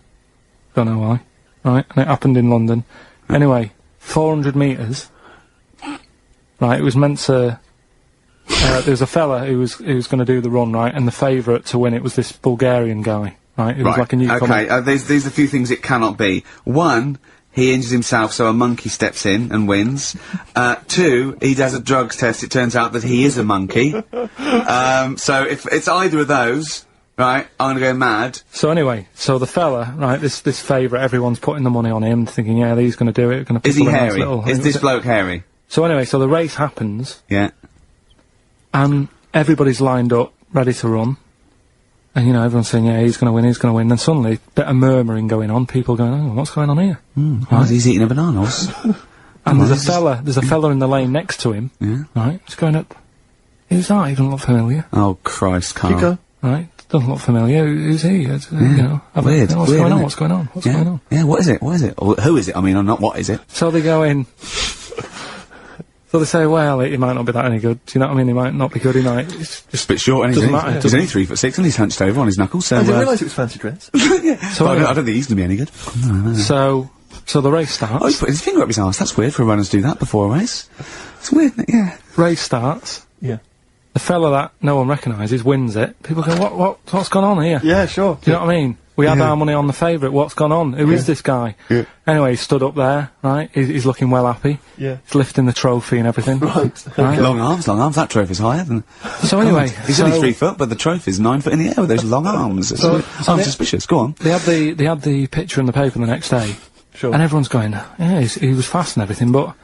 Don't know why. Right? And it happened in London. Anyway, 400 metres. Right, it was meant to... there was a fella who was going to do the run, right, and the favourite to win it was this Bulgarian guy, right? It was like a newcomer. Okay, there's a few things it cannot be. One, he injures himself, so a monkey steps in and wins. 2, he does a drugs test, it turns out that he is a monkey. So if it's either of those, right, I'm gonna go mad. So anyway, so the fella, right, this favourite, everyone's putting the money on him, thinking, yeah, he's going to do it, going to. Is he hairy? Is this bloke hairy? So anyway, so the race happens. Yeah. And everybody's lined up, ready to run. And, you know, everyone's saying, yeah, he's going to win, he's going to win. Then suddenly, a bit of murmuring going on, people going, oh, what's going on here? Right. He's eating a bananas. And there's a fella in the lane next to him, Yeah. right, he's going up, who's that? He doesn't look familiar, Oh, Christ, Karl. Keep going. right? Doesn't look familiar, who's he? You know, Weird, what's weird, going on, isn't what's going on, what's Yeah. going on? Yeah, what is it? What is it? Or who is it? I mean, or not what is it? So they go in. So they say, well, he might not be that any good. Do you know what I mean? He might not be good. He might. It's just It's a bit short, and doesn't matter. he's only 3'6", and he's hunched over on his knuckles. So I didn't realise it was fancy dress. So I anyway, don't think he's gonna be any good. so the race starts. Oh, he's put his finger up his arse. That's weird for a runner to do that before a race. It's weird, isn't it? Yeah. Race starts. Yeah. The fella that no one recognises wins it. People go, what's gone on here? Yeah, sure. Do you know what I mean? We had our money on the favourite. What's gone on? Who is this guy? Yeah. Anyway, he stood up there, right? He's looking well happy. Yeah. He's lifting the trophy and everything. Right. Right? Long arms. That trophy's higher than... So anyway, He's only 3 foot, but the trophy's 9 foot in the air with those long arms. It's I'm suspicious. Go on. they had the picture in the paper the next day. Sure. And everyone's going, yeah, he was fast and everything, but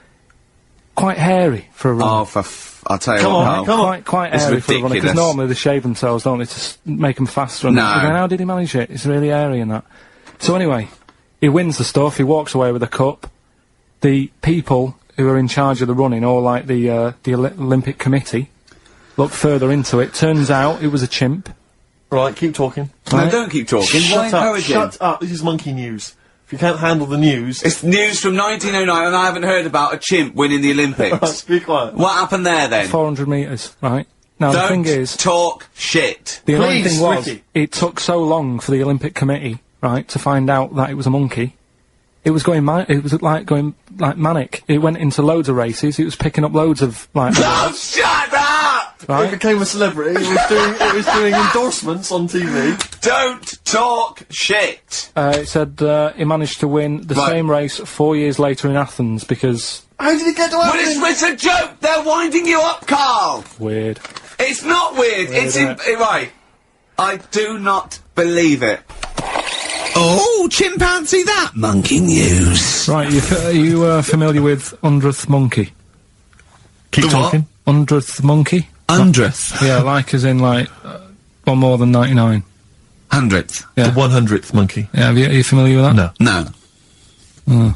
quite hairy for a run. Oh, I'll tell you Come what, on, Karl. come on. Quite It's airy for a runner, because ridiculous. normally they shave themselves, don't they, to make them faster. And No. that. How did he manage it? It's really airy and that. So anyway, he wins the stuff, he walks away with a cup. The people who are in charge of the running, or like the Olympic Committee, look further into it. Turns out it was a chimp. Right, keep talking. No, Right. don't keep talking. Why Shut up, encourage him? shut up. This is monkey news. If you can't handle the news... It's news from 1909, and I haven't heard about a chimp winning the Olympics. Be quiet. What happened there, then? 400 metres, right? Now the Don't thing is, talk shit. the annoying Please, thing was, Ricky. it took so long for the Olympic Committee, right, to find out that it was a monkey. It was going going manic. It went into loads of races. It was picking up loads of like. Oh, shut up! It Right? became a celebrity. It was doing endorsements on TV. Don't talk shit! It said he managed to win the Right. same race 4 years later in Athens because How did it get to Well, Athens? it's a joke! They're winding you up, Karl! weird. It's not weird, it's isn't right. I do not believe it. Oh, chimpanzee, that monkey news. Right, are you familiar with 100th monkey? Keep talking. 100th monkey? 100th. Yeah, like as in like one more than 99. 100th. Yeah. The 100th monkey. Yeah, are you familiar with that? No. No.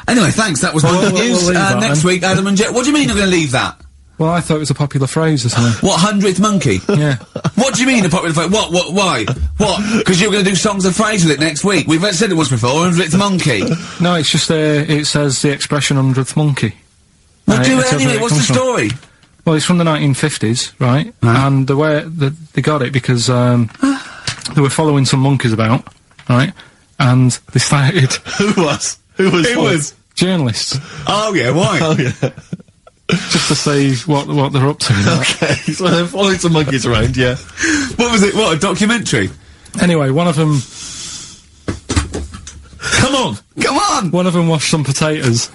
Anyway, thanks. That was monkey we'll news. leave that Next then. week, Adam and Jet. What do you mean you're going to leave that? Well, I thought it was a popular phrase or something. What, 100th monkey? Yeah. What do you mean a popular phrase? What, why? What? Because you're gonna do songs of phrase with it next week. We've said it once before, 100th monkey. No, it's just, it says the expression 100th monkey. Well, do it it tells anyway, where it what's the comes from. story? Well, it's from the 1950s, right? And the way they got it because, they were following some monkeys about, right? And they started... Who was? Journalists. Oh yeah, why? Oh, yeah. Just to see what they're up to. Okay, so they're following some monkeys around, yeah. What was it? What, a documentary? Anyway, one of them... Come on! One of them washed some potatoes.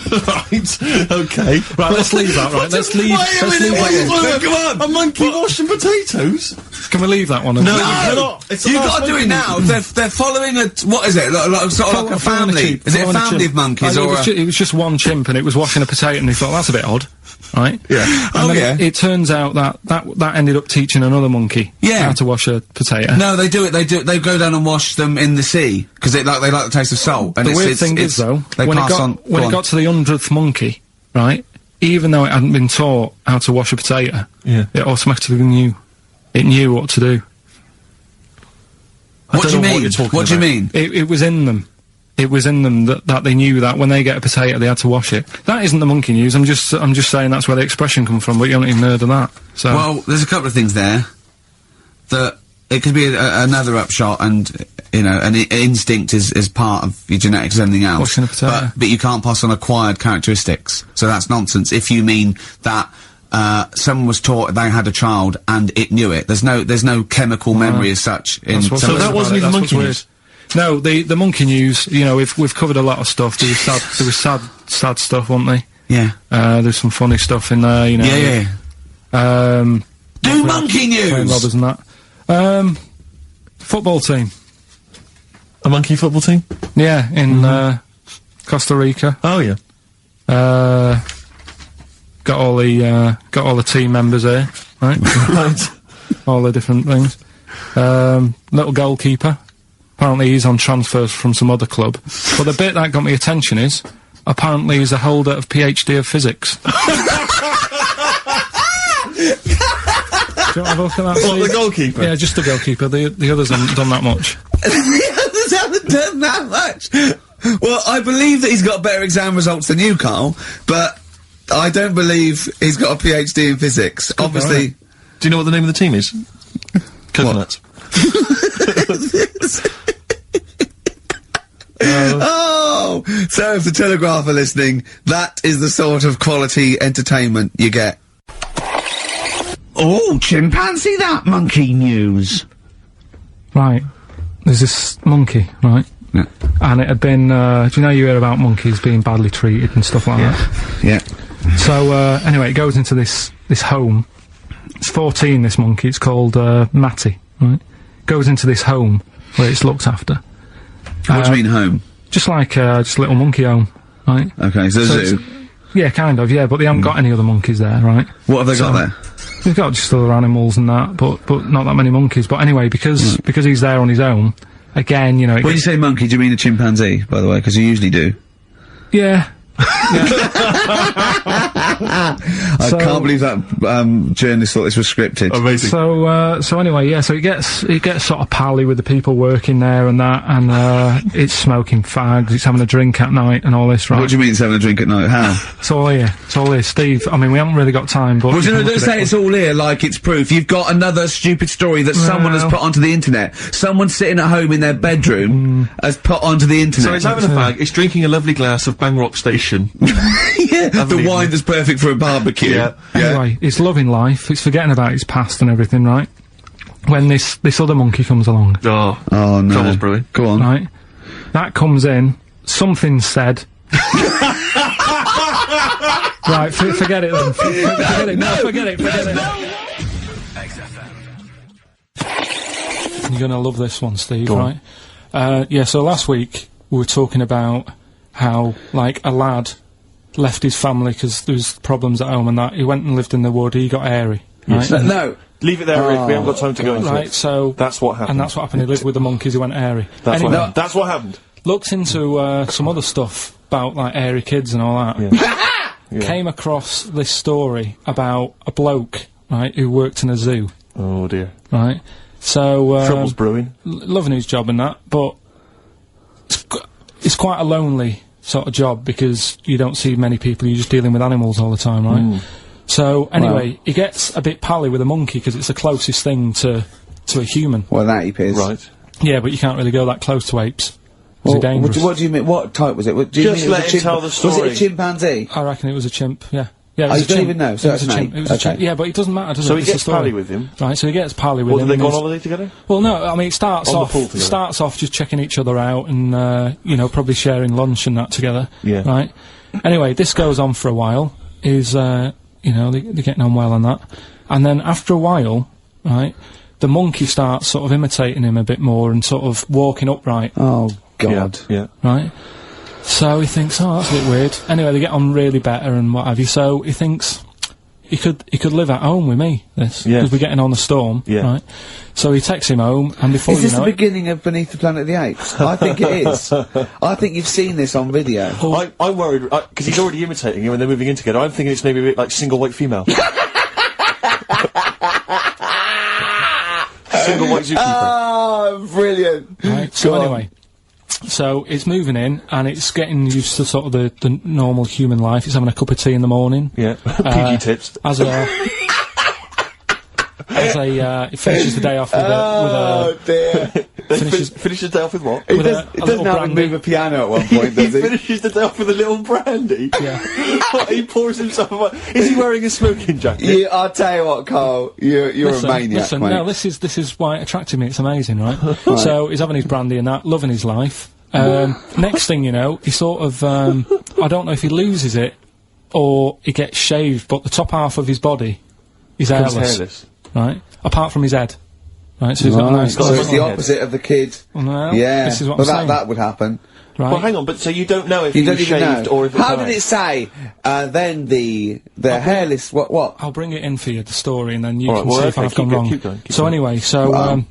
Right, okay. Right, let's leave that, right? Let's leave that one. Come on! A monkey washing potatoes? Can we leave that one? No, you cannot. It's the You've last got to do monkey it now. They're following a... What is it? Sort of like a family. Is it a family of monkeys or a... It was just one chimp and it was washing a potato and he thought, that's a bit odd. Right? Yeah. And then it turns out that ended up teaching another monkey how to wash a potato. No, they do it. They go down and wash them in the sea because they like the taste of salt. And The weird thing is though, when it got to the 100th monkey, right? Even though it hadn't been taught how to wash a potato, it automatically knew. It knew what to do. What do you mean? What do you mean? It was in them. It was in them that they knew that when they get a potato they had to wash it. That isn't the monkey news. I'm just saying that's where the expression comes from. But you haven't even heard of that. So Well, there's a couple of things there that it could be another upshot, and you know, an instinct is part of your genetics as anything else. Washing a potato. But you can't pass on acquired characteristics. So that's nonsense. If you mean that. Someone was taught they had a child and it knew it. There's no chemical memory as such. So that wasn't even monkey news. No, the monkey news. You know, we've covered a lot of stuff. There was sad stuff, wasn't they? Yeah. There's some funny stuff in there. You know. Yeah. Do monkey news. Robbers and that. Football team. A monkey football team? Yeah, in Costa Rica. Oh yeah. Got all the team members here, right? Right. All the different things. Little goalkeeper. Apparently he's on transfers from some other club. But the bit that got me attention is, apparently he's a holder of PhD of physics. Do you want to have a look at that, What, Steve? the goalkeeper? Yeah, just the goalkeeper. The others haven't done that much. The others haven't done that much. Well, I believe that he's got better exam results than you, Karl, but I don't believe he's got a PhD in physics. Obviously. Do you know what the name of the team is? Coconuts. Oh! So if the Telegraph are listening, that is the sort of quality entertainment you get. Oh, chimpanzee that monkey news. Right. There's this monkey, right? Yeah. And it had been, do you know you hear about monkeys being badly treated and stuff like that? Yeah. So, anyway, it goes into this home. It's 14, this monkey. It's called, Matty, right? Goes into this home where it's looked after. What do you mean home? Just like, just a little monkey home, right? Okay, so So zoo. Yeah, kind of, yeah, but they haven't got any other monkeys there, right? What have they got there? They've got just other animals and that, but not that many monkeys. But anyway, because he's there on his own, again, you know... When you say monkey, do you mean a chimpanzee, by the way? Because you usually do. Yeah. I can't believe that journalist thought this was scripted. Amazing. So anyway, yeah, so it gets sort of pally with the people working there and that, and it's smoking fags, it's having a drink at night and all this, right? What do you mean it's having a drink at night? How? It's all here, Steve. I mean, we haven't really got time, but... Well, you can don't look at say it. it's all here like it's proof. You've got another stupid story that someone has put onto the internet. Someone sitting at home in their bedroom has put onto the internet. So it's having a fag, it's drinking a lovely glass of Bang Rock Station. Yeah, the wine that's perfect for a barbecue. Yeah. Anyway, it's loving life, it's forgetting about its past and everything, right? When this other monkey comes along, Oh no. Trouble's brewing. Go on. right? That comes in, something said... Right, forget it then. Forget it. No, forget it. You're gonna love this one, Steve, right? Yeah, so last week we were talking about how, like, a lad left his family because there was problems at home and that. He went and lived in the wood, he got airy, right? No. Leave it there, Rick. We haven't got time to go into Right, it. so... That's what happened. And that's what happened, he lived with the monkeys, he went airy. That's Anyway, what happened. That's what happened. looked into, some other stuff about, like, airy kids and all that. came across this story about a bloke, right, who worked in a zoo. Oh dear. Right. So Trouble's brewing. Loving his job and that, but it's quite a lonely sort of job because you don't see many people. You're just dealing with animals all the time, right? So anyway, he gets a bit pally with a monkey because it's the closest thing to a human. Well, an ape is. Right. Yeah, but you can't really go that close to apes. Well, They're dangerous. what do you mean? What type was it? What, do you Just mean let him tell the Was story. it a chimpanzee? I reckon it was a chimp. Yeah. Yeah, it Oh, was you a don't chimp. even know, so It was that's a an chimp. ape. It was a Okay. chimp. Yeah, but it doesn't matter, does So it? he It's the gets story. pally with him. Right, so he gets pally with Or do him. they and go on he's- holiday together? Well, no, I mean, it starts On the off pool together. starts off just checking each other out and, you know, probably sharing lunch and that together. Yeah. Right? Anyway, this goes on for a while. You know, they're getting on well on that. And then after a while, right, the monkey starts sort of imitating him a bit more and sort of walking upright, Oh, God. Yeah. right? So he thinks, oh, that's a bit weird. Anyway, they get on really better and what have you, so he thinks he could live at home with me, this, Yes. because we're getting on the storm, Yeah. right? So he takes him home, and before Is you this know the it, beginning of Beneath the Planet of the Apes? I think it is. I think you've seen this on video. I'm worried, because he's already imitating him and they're moving in together. I'm thinking it's maybe a bit like Single White Female. Single White Zookeeper. Oh, brilliant. right? So Go on. anyway, so it's moving in, and it's getting used to sort of the normal human life. It's having a cup of tea in the morning. Yeah. PG tips. As it finishes the day off with Oh, dear. Finish the day off with what? He with does, a he doesn't little have to brandy. move a piano at one point, He does he? finishes the day off with a little brandy. Yeah. What, he pours himself. Is he wearing a smoking jacket? I'll tell you what, Carl, you're a maniac, listen, mate. no, this is why it attracted me. It's amazing, right? So he's having his brandy and that, loving his life. Next thing you know, he sort of, I don't know if he loses it or he gets shaved, but the top half of his body is Becomes hairless, hairless. right? Apart from his head, right? So he's got a nice. So it's the head. opposite of the kid. Well, Yeah, this is what well, I'm saying. that would happen. Right? Well, hang on, but so you don't know if You he don't was even shaved know. or if How died? did it say? Then the hairless. What? I'll bring it in for you, the story, and then you All can right, well, see if okay, I've gone keep wrong. going, keep so going. anyway, so Wow.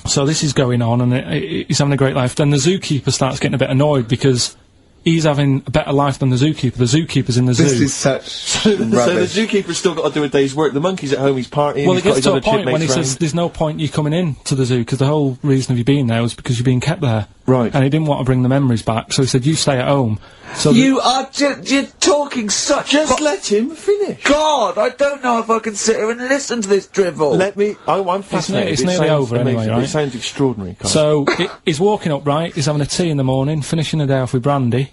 so this is going on, and he's having a great life. Then the zookeeper starts getting a bit annoyed because he's having a better life than the zookeeper. The zookeeper's in the zoo. This is such So the rubbish. zookeeper's still got to do a day's work. The monkey's at home, he's partying. well, he's it got gets his to a other point when he chipmates says round. there's no point you coming in to the zoo because the whole reason of you being there was because you're being kept there. Right. And he didn't want to bring the memories back, so he said, you stay at home. So You are you're talking such. Just let him finish. God, I don't know if I can sit here and listen to this drivel. Let me. I'm fascinated. it's It nearly sounds over anyway, amazing. right? It sounds extraordinary. Carl. So he's walking up, right? He's having a tea in the morning, finishing the day off with brandy.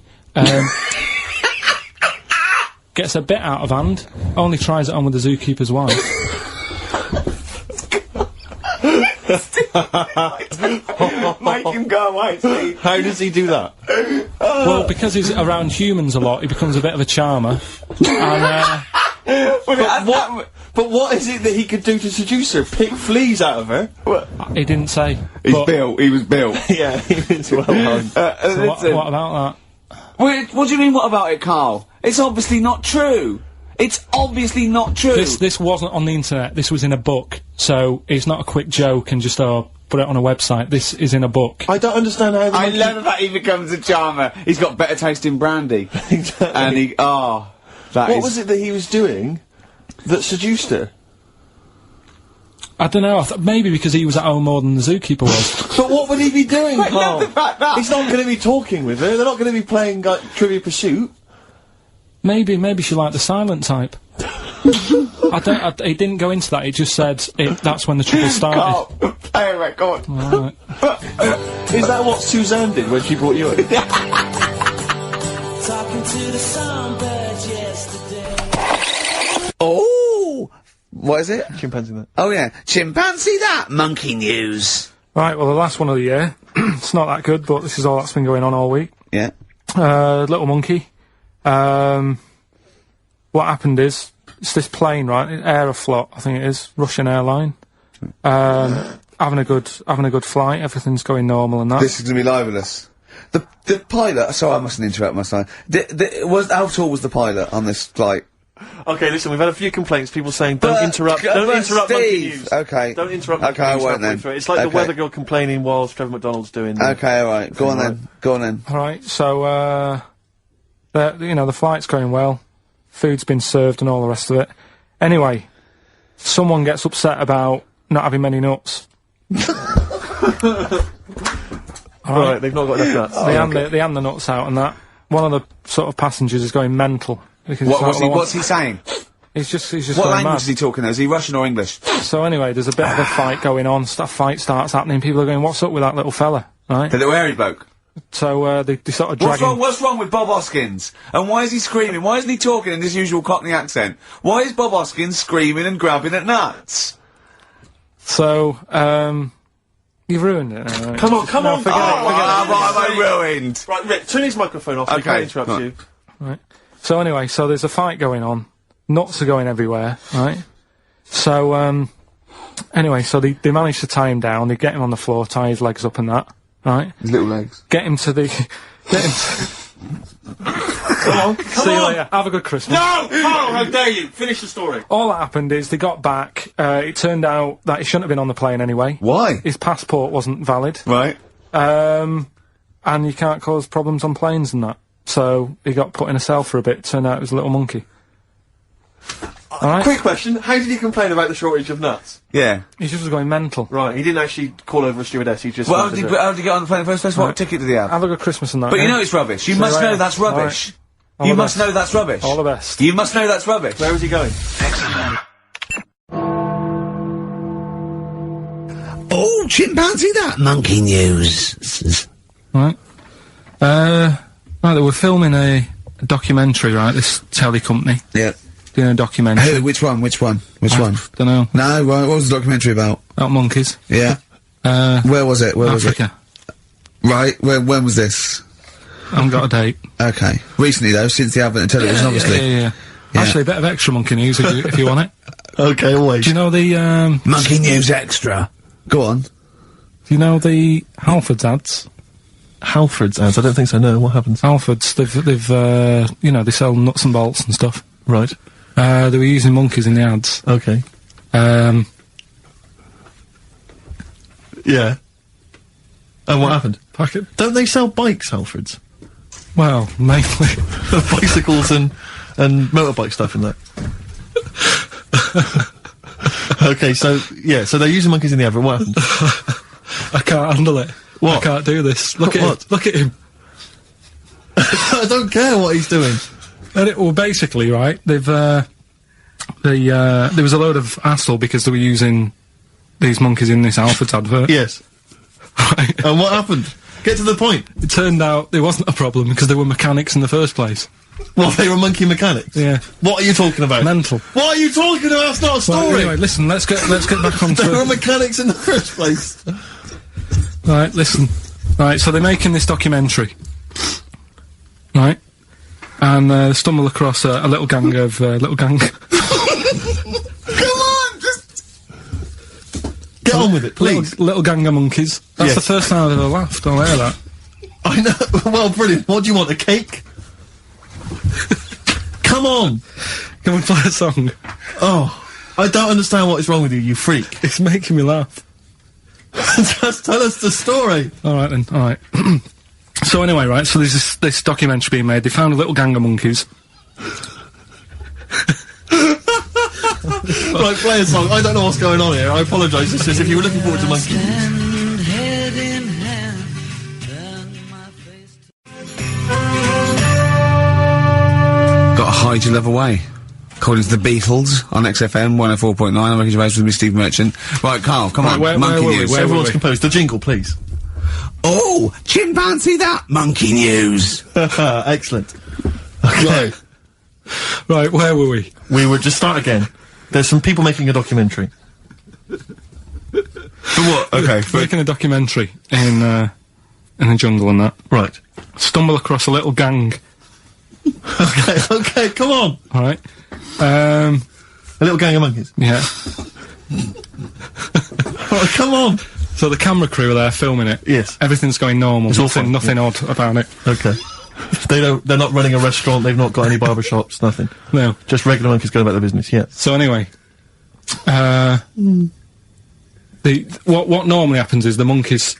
Gets a bit out of hand. Only tries it on with the zookeeper's wife. Make him go away, Steve. How does he do that? Well, because he's around humans a lot, he becomes a bit of a charmer. And But what is it that he could do to seduce her? Pick fleas out of her? he didn't say. He's but built. He was built. Yeah, it's well done. so what about What do you mean? What about it, Carl? It's obviously not true. It's obviously not true. that? This wasn't on the internet. This was in a book. So it's not a quick joke and just put it on a website. This is in a book. I don't understand how the I monkey- love that he becomes a charmer. He's got better taste in brandy. Exactly. And he, that What is- was it that he was doing that seduced her? I don't know. Maybe because he was at home more than the zookeeper was. But what would he be doing, I Carl? love the fact that- He's not going to be talking with her. They're not going to be playing like Trivia Pursuit. Maybe she liked the silent type. He didn't go into that. He just said that's when the trouble started. Carl, play a record. Right. Is that what Suzanne did when she brought you in? Oh, what is it? Chimpanzee that. Oh yeah, chimpanzee that monkey news. Right, well, the last one of the year. It's not that good, but this is all that's been going on all week. Yeah. Little monkey. What happened is, it's this plane, right? Aeroflot, I think it is, Russian airline. Having a good flight, everything's going normal and that. This is gonna be libelous. The pilot. Sorry, I mustn't interrupt my son. How tall was the pilot on this flight? Okay, listen, we've had a few complaints. People saying, don't interrupt Monkey Steve! News. Okay. Don't interrupt Monkey Okay, I News won't halfway then. through. It's like the Okay. weather girl complaining while Trevor McDonald's doing the... Okay, alright. Go on then. Go on then. Alright, so, the flight's going well. food's been served and all the rest of it. Anyway, someone gets upset about not having many nuts. Right, they've not got enough nuts. They hand the nuts out and that. One of the sort of passengers is going mental. Because What's he saying? He's just What going language mad. is he talking? Is he Russian or English? So anyway, there's a bit of a fight going on. Fight starts happening. People are going, "What's up with that little fella?" Right? The little hairy bloke. So they sort of drag him. What's wrong with Bob Hoskins? And why is he screaming? Why isn't he talking in his usual Cockney accent? Why is Bob Hoskins screaming and grabbing at nuts? So you've ruined it. Come on, come on! Forget it. Am I ruined? Right, Rick, turn his microphone off. So he Okay, can't interrupt right. you. Right. So anyway, so there's a fight going on. Nuts are going everywhere, right? So, anyway, so they manage to tie him down. They get him on the floor, tie his legs up and that, right? His little legs. Get him to the... Come on, come See you on! later. Have a good Christmas. No! Karl, how dare you! Finish the story. All that happened is they got back. It turned out that he shouldn't have been on the plane anyway. Why? His passport wasn't valid. Right. And you can't cause problems on planes and that. So he got put in a cell for a bit. Turned out it was a little monkey. Alright? Quick question, how did he complain about the shortage of nuts? Yeah. He just was going mental. Right, he didn't actually call over a stewardess, he just... Well, wanted how did he get on the plane in the first place? What ticket did he have? Have a good Christmas and that. But you yeah? know it's rubbish. You See must you know later. that's rubbish. All You the must best. know that's rubbish. All the best. You must know that's rubbish. Where was he going? Oh, chimpanzee that monkey news. Right. Right, they were filming a documentary, right, this telly company, Yeah. doing a documentary. Who? Which one? Which one? Don't know. No, what was the documentary about? About monkeys. Yeah. Where was it? Where was it? Africa. Right. When was this? I haven't got a date. Okay. Recently though, since the advent of television, obviously. Yeah. Actually, a bit of extra monkey news if you want it. Okay, always. Do you know the, Monkey news extra. Go on. do you know the Halfords ads? Halford's ads, I don't think so, no, what happens? Halfords, they've you know, they sell nuts and bolts and stuff. Right, They were using monkeys in the ads. okay. Yeah. And what happened? Packet. Don't they sell bikes, Halford's? Well, mainly. Bicycles and motorbike stuff in that. Okay, so, yeah, so they're using monkeys in the advert, what happened? I can't handle it. What? I can't do this. Look at What? him. Look at him. I don't care what he's doing. Well, basically, right, there was a load of hassle because they were using these monkeys in this Alfred's advert. Yes. Right. And what happened? Get to the point. It turned out there wasn't a problem because they were mechanics in the first place. Well, they were monkey mechanics? Yeah. What are you talking about? Mental. What are you talking about? That's not a Well, story! anyway, listen, let's get back on They were to... mechanics in the first place. Right, listen. Right, so they're making this documentary. Right? And stumble across a little gang of... Come on, just. Get on with it, please. Little gang of monkeys. That's Yes. the first time I've ever laughed. I'll hear that. I know. Well, brilliant. What do you want, a cake? Come on. Can we play a song? Oh, I don't understand what is wrong with you, you freak. It's making me laugh. Just tell us the story. Alright then, alright. So anyway, right, so there's this documentary being made. They found a little gang of monkeys. Right, play a song. I don't know what's going on here. I apologise. It's just if you were looking forward to Monkey. Got to hide your love away. According to the Beatles on XFM 104.9, I'm making with me, Steve Merchant. Right, Carl, come on, where monkey were we? news. Where Everyone's were we? composed. The jingle, please. Oh, chimpanzee that monkey news. Excellent. Okay. Right, where were we? We would just start again. There's some people making a documentary. For what? Okay, for Making a documentary in the jungle and that. Right. Stumble across a little gang. Okay, come on. Alright. A little gang of monkeys. Yeah. Oh, come on. So the camera crew are there filming it. Yes. Everything's going normal. It's all fine, Nothing odd about it. Okay. They're not running a restaurant, they've not got any barber shops, nothing. No. Just regular monkeys going about their business, yeah. So anyway, what normally happens is the monkeys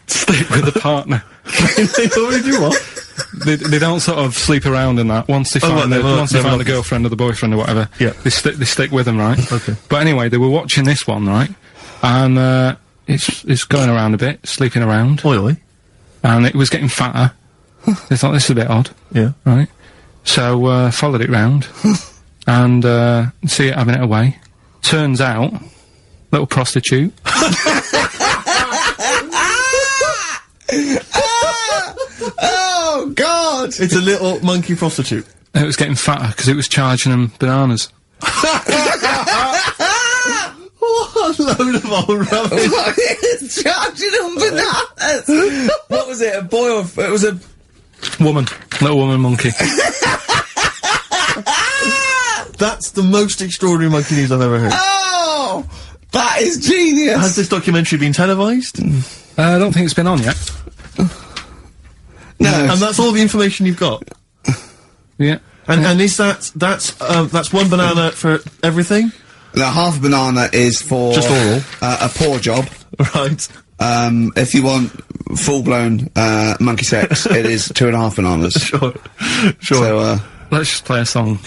stick with the partner. They already do what? they don't sort of sleep around in that. Once they find the girlfriend or the boyfriend or whatever, they stick with them, right? Okay. But anyway, they were watching this one, right? And it's going around a bit, sleeping around, Oi. and it was getting fatter. They thought this is a bit odd, Yeah. right? So followed it round, and see it having it away. Turns out, little prostitute. Oh, God! It's a little monkey prostitute. It was getting fatter because it was charging them bananas. What a load of old rubbish. It's charging them bananas! What was it, a boy or... It was a... Woman. Little woman monkey. That's the most extraordinary monkey news I've ever heard. Oh! That is genius! Has this documentary been televised? I don't think it's been on yet. No. And that's all the information you've got? Yeah. And is that's one banana for everything? Now, half a banana is for... Just oral? A poor job. Right. If you want full-blown, monkey sex, it is 2.5 bananas. Sure. So, Let's just play a song.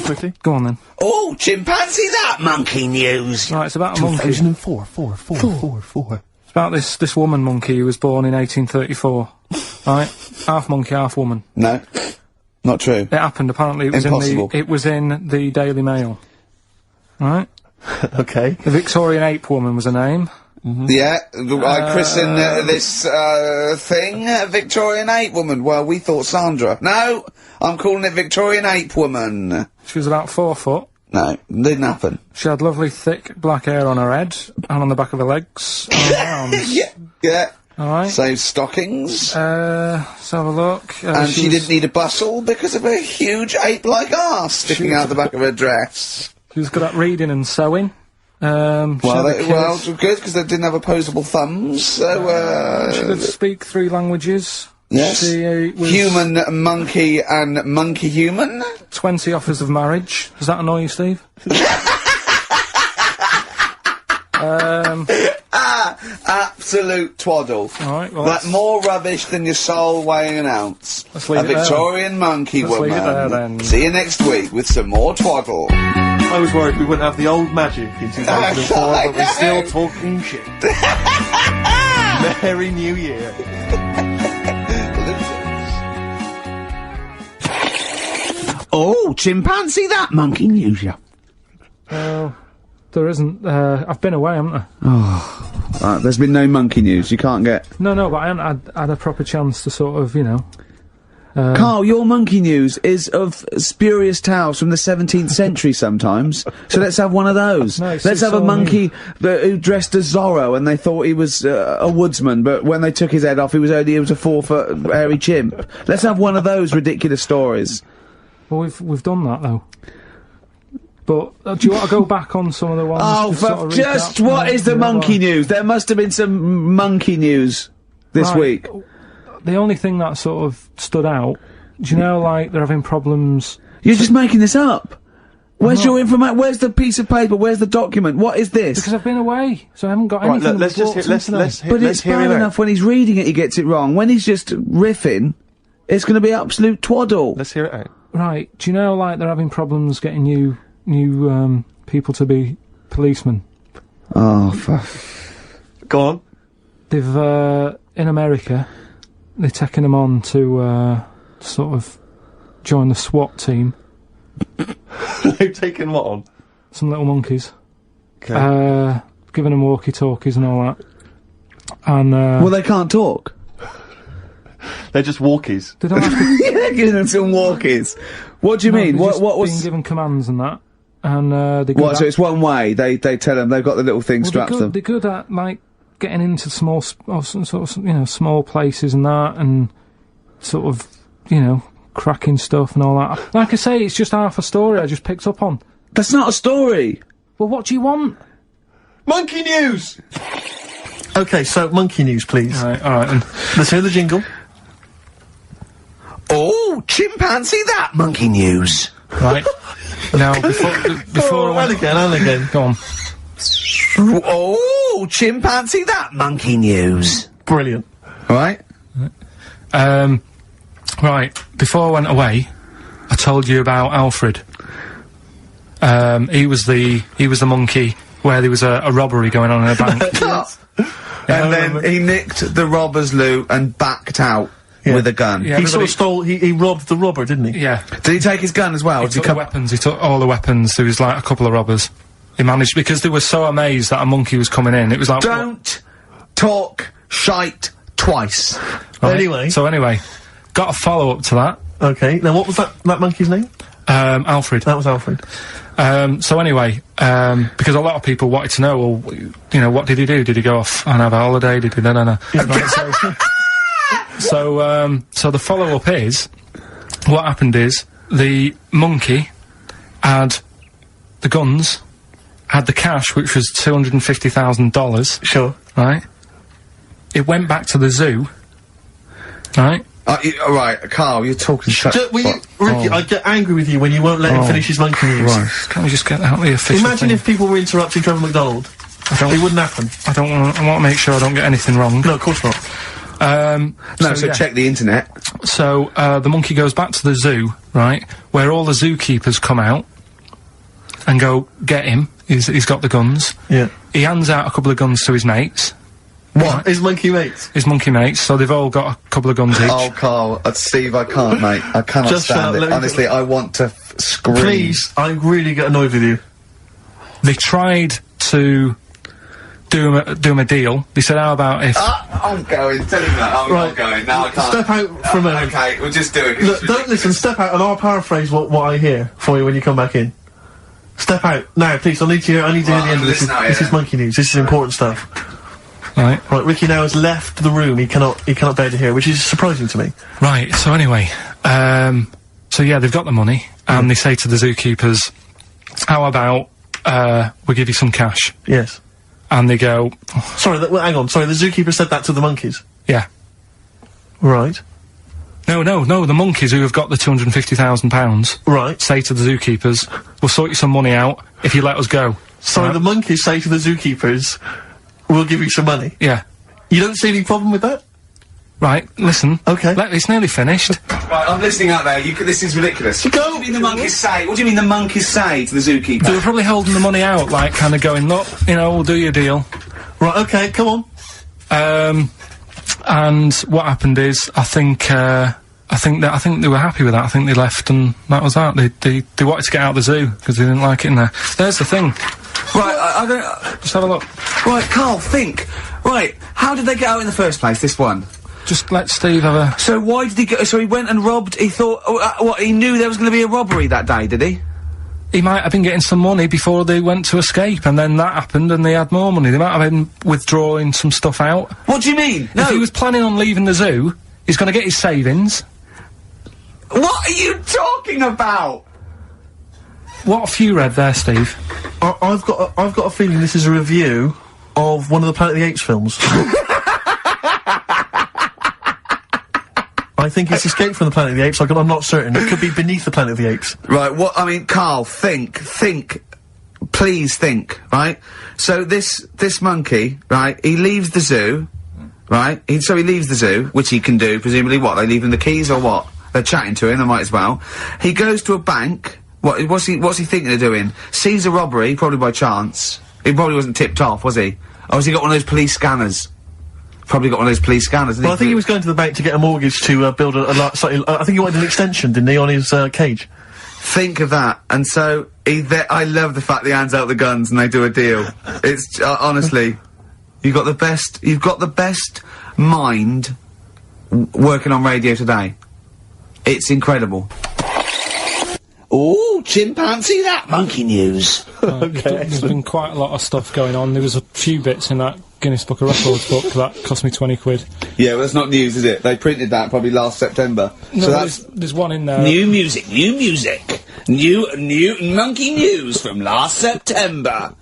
Quickly. Go on then. Oh, chimpanzee that monkey news. Right, it's about a monkey. 2004. It's about this woman monkey who was born in 1834. Right? Half monkey, half woman. no. Not true. It happened, apparently Impossible. it was in the Daily Mail. Right? Okay. The Victorian ape woman was her name. Yeah, I christened this, thing, Victorian Ape Woman. Well, we thought Sandra. No, I'm calling it Victorian Ape Woman. She was about 4 foot. No, didn't happen. She had lovely thick black hair on her head, and on the back of her legs, and on her arms. Yeah. Alright. Same stockings. Let's have a look. And she didn't need a bustle because of a huge ape-like arse sticking out the back of her dress. She was good at reading and sewing. Well, good, because they didn't have opposable thumbs, so, she could speak 3 languages. yes. She was Human, monkey, and monkey-human. 20 offers of marriage. Does that annoy you, Steve? Absolute twaddle. Alright, well, Like more rubbish than your soul weighing an ounce. Let's leave A it there. Victorian monkey Let's leave woman. it there, then. See you next week with some more twaddle. I was worried we wouldn't have the old magic in 2004, but we're still talking shit. Merry New Year. Oh, chimpanzee that monkey news, yeah. There isn't. I've been away, haven't I? There's been no monkey news. You can't get... No, but I haven't had a proper chance to sort of, you know... Karl, your monkey news is of spurious tales from the 17th century sometimes. So let's have one of those. No, let's have a monkey who dressed as Zorro and they thought he was a woodsman, but when they took his head off, he was a 4-foot hairy chimp. Let's have one of those ridiculous stories. Well, we've done that, though. But, do you want to go back on some of the ones? Oh, to sort of just recap? what is the monkey news? There must have been some monkey news this week. The only thing that sort of stood out, do you know, like, they're having problems... You're just making this up. Where's your information? Where's the piece of paper? Where's the document? What is this? Because I've been away, so I haven't got Right, anything. let's just hear, But it's bad enough when he's reading it, he gets it wrong. When he's just riffing, it's going to be absolute twaddle. Let's hear it out. Right, do you know, like, they're having problems getting new people to be policemen? Oh, fuck. Go on. They've, in America, they're taking them on to, sort of join the SWAT team. They've taken what on? Some little monkeys. Okay. Giving them walkie-talkies and all that. And, Well, they can't talk. They're just walkies. they don't have to... They're giving them some walkies. What do you mean? they're What just was... being given commands and that. And, they go What, so it's one way? They tell them, they've got the little thing strapped to them. They're good at, like, getting into small, small places and that, and sort of, you know, cracking stuff and all that. Like I say, it's just half a story I just picked up on. That's not a story! Well, what do you want? Monkey news! Okay, so monkey news, please. Alright then. Let's hear the jingle. Oh, chimpanzee that monkey news. Right. Now, before and again. Go on. Oh, chimpanzee that monkey news. Brilliant. Right? Right, before I went away, I told you about Alfred. He was the monkey where there was a robbery going on in a bank. And then he nicked the robber's loot and backed out with a gun. Yeah, He sort of stole, he robbed the robber, didn't he? Yeah. Did he take his gun as well? He took the weapons, he took all the weapons. There was like a couple of robbers. He managed, because they were so amazed that a monkey was coming in, it was like— Don't talk shite twice. Right. Anyway. So anyway, got a follow-up to that. Okay, now what was that monkey's name? Alfred. That was Alfred. So anyway, because a lot of people wanted to know, well, you know, what did he do? Did he go off and have a holiday? Did he— no. Right, so the follow-up is, what happened is, the monkey had the guns, had the cash, which was $250,000. Sure. Right? It went back to the zoo, right? Right, Carl, you're talking shit. Ricky, I get angry with you when you won't let him finish his monkey news. Right. Can't we just get out the official Imagine thing? if people were interrupting Trevor McDonald. It wouldn't happen. I want to make sure I don't get anything wrong. No, of course not. So yeah. check the internet. So, the monkey goes back to the zoo, right, where all the zookeepers come out and go, get him, he's got the guns. Yeah. He hands out a couple of guns to his mates. What? His monkey mates? His monkey mates, so they've all got a couple of guns each. Oh, Carl, Steve, I can't, mate. I cannot Just stand it. Honestly, I want to scream. Please, I really get annoyed with you. They tried to do him a deal. They said, how about if... I'm going. Tell him that. I'm not going. No, I can't. Step out for a moment. Okay, we'll just do it. Look, don't listen, step out and I'll paraphrase what I hear for you when you come back in. Step out. Now, please, I need to hear the end of this. This is monkey news. This is important stuff. Right. Right, Ricky now has left the room. He cannot bear to hear, which is surprising to me. Right, so anyway, so yeah, they've got the money, and they say to the zookeepers, how about, we give you some cash? Yes. And they go, Sorry, hang on. Sorry, the zookeeper said that to the monkeys. yeah. Right. No, the monkeys who have got the £250,000 Right. say to the zookeepers, we'll sort you some money out if you let us go. Sorry, Right. the monkeys say to the zookeepers, we'll give you some money. Yeah. You don't see any problem with that? Right, listen. Okay. It's nearly finished. Right, I'm listening out there. This is ridiculous. Go. What do you mean the monkeys say? What do you mean the monkeys say to the zookeeper? They were probably holding the money out, like, kind of going, look, you know, we'll do your deal. Right, okay, come on. And what happened is, I think they were happy with that. I think they left, and that was that. They wanted to get out of the zoo because they didn't like it in there. There's the thing. Right, I don't... Just have a look. Right, Carl, think. Right, how did they get out in the first place, this one? Just let Steve have a... So why did he go... So he went and robbed... He thought... what, he knew there was going to be a robbery that day, did he? He might have been getting some money before they went to escape, and then that happened, and they had more money. They might have been withdrawing some stuff out. What do you mean? No. If he was planning on leaving the zoo, he's going to get his savings. What are you talking about? What have you read there, Steve? I've got a feeling this is a review of one of the Planet of the Apes films. I think it's Escape from the Planet of the Apes. I'm not certain. It could be Beneath the Planet of the Apes. Right, what, I mean, Carl, think, please think, right? So this monkey, right, he leaves the zoo, right? So he leaves the zoo, which he can do, presumably what, they leave him the keys or what? They're chatting to him, they might as well. He goes to a bank, what's he thinking of doing? Sees a robbery, probably by chance. He probably wasn't tipped off, was he? Or has he got one of those police scanners? Probably got one of those police scanners, Well, I think he was going to the bank to get a mortgage to build I think he wanted an extension, didn't he, on his cage? Think of that. And so, I love the fact that he hands out the guns and they do a deal. It's, honestly, you've got the best mind working on radio today. It's incredible. Oh, chimpanzee, that monkey news. There's been quite a lot of stuff going on. There was a few bits in that Guinness Book of Records book that cost me 20 quid. Yeah, well, that's not news, is it? They printed that probably last September. No, so that's... there's one in there. New music. New monkey news from last September.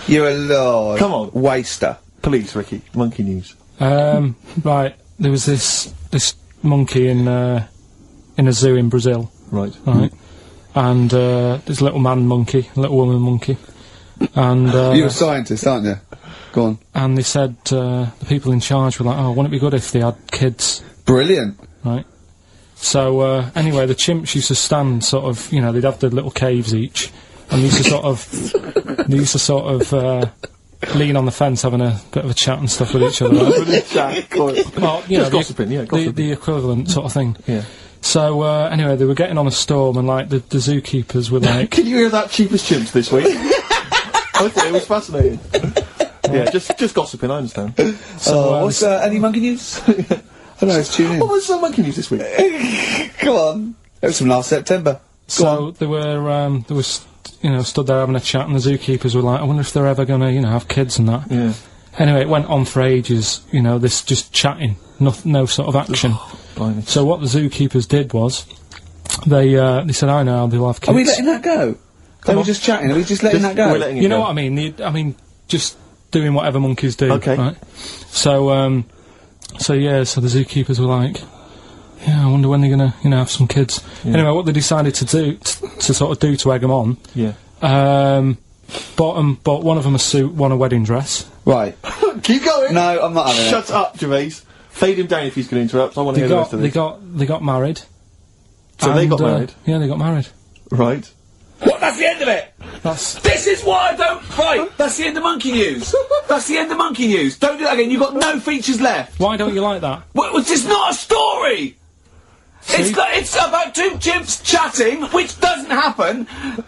You're a lord. Come on. Waster. Police, Ricky. Monkey news. Right, there was this monkey in a zoo in Brazil. Right. Right. And, there's a little man monkey, a little woman monkey. And, You're a scientist, aren't you? Go on. And they said, the people in charge were like, oh, wouldn't it be good if they had kids? Brilliant. Right. So, anyway, the chimps used to stand sort of, you know, they'd have the little caves each, and they used to sort of, lean on the fence having a bit of a chat and stuff with each other. Well, you know, gossiping, the equivalent sort of thing. Yeah. So, anyway, they were getting on a storm, and, like, the zookeepers were like... Can you hear that cheapest chimps this week? I thought it was fascinating. Yeah, just gossiping, I understand. So, what's, any monkey news? I don't know, let's tune in. What was monkey news this week? Come on. It was from last September. So, they were, you know, stood there having a chat, and the zookeepers were like, I wonder if they're ever gonna, you know, have kids and that. Yeah. Anyway, it went on for ages, you know, this just chatting, no sort of action. Blimey. So what the zookeepers did was, they said, I know, they'll have kids. Are we letting that go? They were just chatting, are we just letting that go? We're letting it You know go. what I mean? I mean, just doing whatever monkeys do. Okay. Right? So, so the zookeepers were like, yeah, I wonder when they're gonna, you know, have some kids. Yeah. Anyway, what they decided to do, to sort of do to egg them on, Yeah. bought one of them a suit, one a wedding dress. Right. Keep going! No, I'm not having it. Shut up, Gervais. Fade him down if he's going to interrupt. I want to hear the rest of this. They got married. So they got And, married? Yeah, they got married. Right. What? That's the end of it! This is why I don't... Right, that's the end of monkey news. That's the end of monkey news. Don't do that again, you've got no features left. Why don't you like that? Well, it's just not a story! It's about two chimps chatting, which doesn't happen.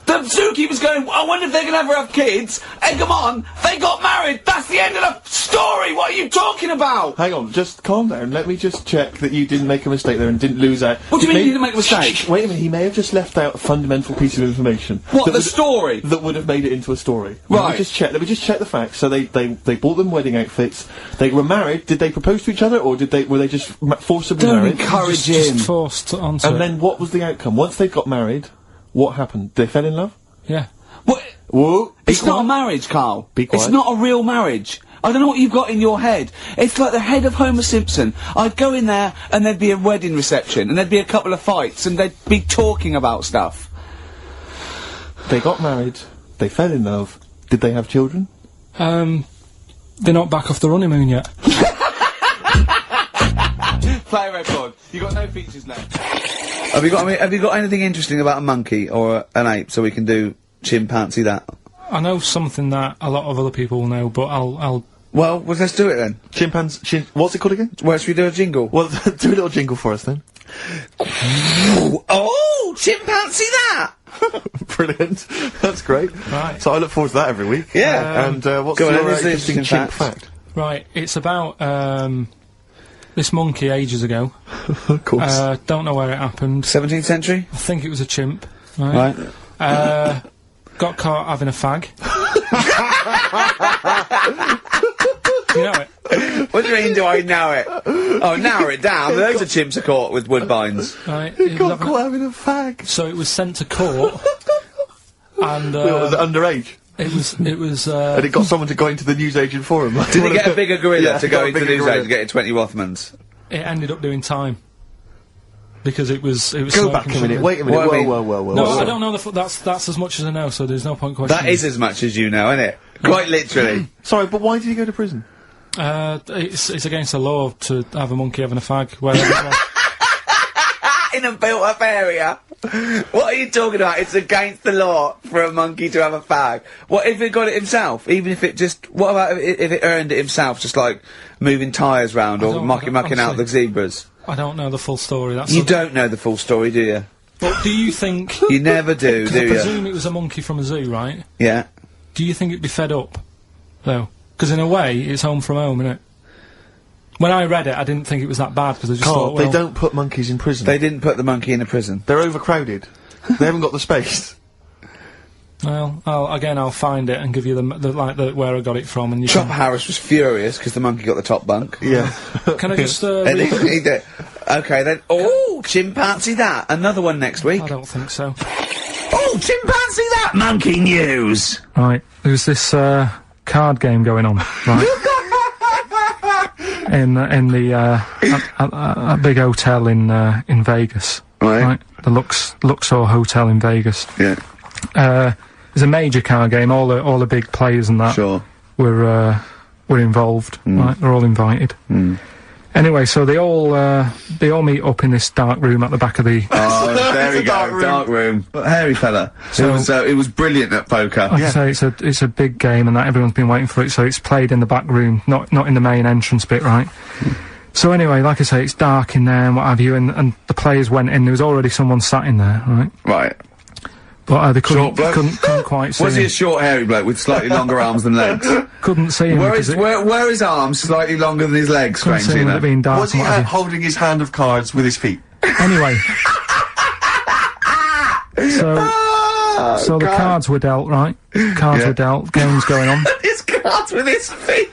The zookeeper's going, I wonder if they're gonna ever have kids. Egg them on. They got married. That's the end of the story. What are you talking about? Hang on, just calm down. Let me just check that you didn't make a mistake there and didn't lose out. What do you mean you didn't make a mistake? Wait a minute, he may have just left out a fundamental piece of information. What, that the would- story? That would have made it into a story. Right. Let me just check the facts. So they bought them wedding outfits. They were married. Did they propose to each other, or were they just forcibly Don't married? encourage Just him. forced onto And it. then what was the outcome? Once they got married, what happened? They fell in love? Yeah. What? Whoa. It's not a marriage, Karl. Be quiet. It's not a real marriage. I don't know what you've got in your head. It's like the head of Homer Simpson. I'd go in there and there'd be a wedding reception and there'd be a couple of fights and they'd be talking about stuff. They got married. They fell in love. Did they have children? They're not back off the honeymoon yet. Play a record. You got no features left. Have you got anything interesting about a monkey or an ape so we can do chimpanzee that? I know something that a lot of other people will know, but I'll Well, let's do it then. What's it called again? Where should we do a jingle? Well, do a little jingle for us then. Oh, chimpanzee that! Brilliant. That's great. Right. So I look forward to that every week. Yeah. And what's Go on, your who's the interesting interesting chimp fact? fact? Right, it's about this monkey ages ago. Of course. Don't know where it happened. 17th century? I think it was a chimp. Right. Right. Got caught having a fag. You know it. What do you mean, do I know it? Oh, narrow it down. Those are chimps are caught with woodbines. Right. He it was got having- caught having a fag. So it was sent to court, and Was it underage? it was. And it got someone to go into the newsagent forum. Did he get a bigger gorilla Yeah, to got go a into the bigger news gorilla. to get 20 Rothmans? It ended up doing time because it was. Go smoking back a minute. sugar. Wait a minute. What I mean- Whoa. No, I don't know that's as much as I know, so there's no point questioning. That is as much as you know, isn't it? Quite literally. Sorry, but why did he go to prison? It's against the law to have a monkey having a fag. Wherever it was. In a built-up area. What are you talking about? It's against the law for a monkey to have a fag. What if it got it himself? Even if it just... What about if it earned it himself, just like moving tyres round or don't- mucking out the honestly. zebras? I don't know the full story. That's You don't know the full story, do you? But do you think? You never do, I do you? presume it was a monkey from a zoo, right? Yeah. Do you think it'd be fed up, though? Because in a way, it's home from home, isn't it? When I read it, I didn't think it was that bad because I just Carl, thought, well, they don't put monkeys in prison. They didn't put the monkey in a prison. They're overcrowded. They haven't got the space. Well, I'll find it and give you the where I got it from, and you Chopper Harris was furious because the monkey got the top bunk. Yeah. can I just? And Read he did. Okay, then. Oh, chimpanzee that. Another one next week. I don't think so. Oh, chimpanzee that. Monkey news. Right, there was this card game going on, right? in a big hotel in Vegas, Right. The Luxor Hotel in Vegas. Yeah. It was a major card game. All the big players and that Sure. were involved. Right, they're all invited. Anyway, so they all meet up in this dark room at the back of the... Oh, there we go, dark room. But hairy fella. So it was brilliant at poker. Like I say, it's a big game, and that everyone's been waiting for it, so it's played in the back room, not in the main entrance bit, right? So anyway, like I say, it's dark in there and what have you, and the players went in, there was already someone sat in there, right? Right. But they couldn't quite see Was he him. a short, hairy bloke with slightly longer arms than legs? Couldn't see him. Where because his arms slightly longer than his legs, couldn't see strangely him with it enough? being dark. Was he and what have you. holding his hand of cards with his feet? Anyway. So the cards were dealt, right? Cards were dealt, game's going on. His cards with his feet!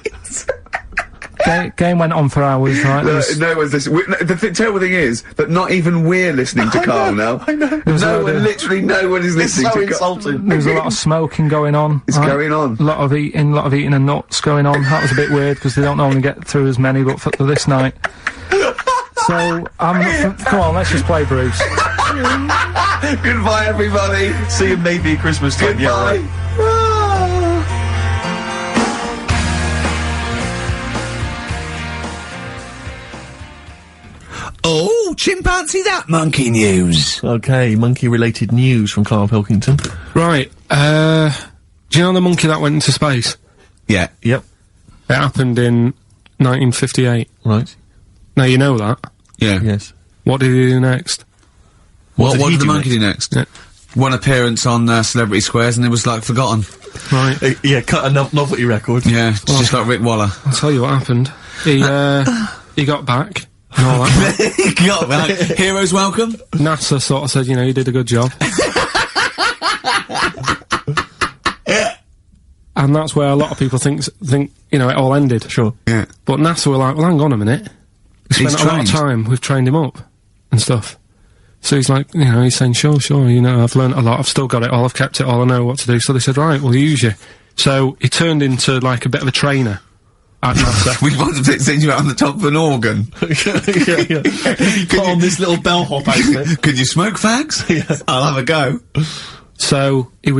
Game went on for hours, right? No one's listening. The terrible thing is that not even we're listening to Karl now. I know. Literally no one is listening to Karl. Insulting. There was a lot of smoking going on. It's going on. A lot of eating and nuts going on. That was a bit weird because they don't normally get through as many, but for this night. So, come on, let's just play Bruce. Goodbye, everybody. See you maybe at Christmas time. Yeah, Goodbye. right. Oh, chimpanzee that monkey news. Okay, monkey-related news from Karl Pilkington. Right, do you know the monkey that went into space? Yeah. Yep. It happened in 1958. Right. Now you know that. Yeah. Yes. What did he do next? What did did he the do monkey do next? Yeah. One appearance on Celebrity Squares and it was like forgotten. Right. Yeah, cut a novelty record. Yeah, it's just like Rick Waller. I'll tell you what happened. He got back and all that. Got back. Heroes welcome. NASA sort of said, you know, you did a good job. And that's where a lot of people think, you know, it all ended. Sure. Yeah. But NASA were like, well, hang on a minute. We He's spent a lot of trained. time, we've trained him up and stuff. So he's like, you know, he's saying, sure, you know, I've learnt a lot, I've still got it all, I've kept it all, I know what to do. So they said, right, we'll use you. So he turned into, like, a bit of a trainer at NASA. We wanted to send you out on the top of an organ. yeah. Put on this little bellhop outfit. Could you smoke fags? Yeah. I'll have a go. So they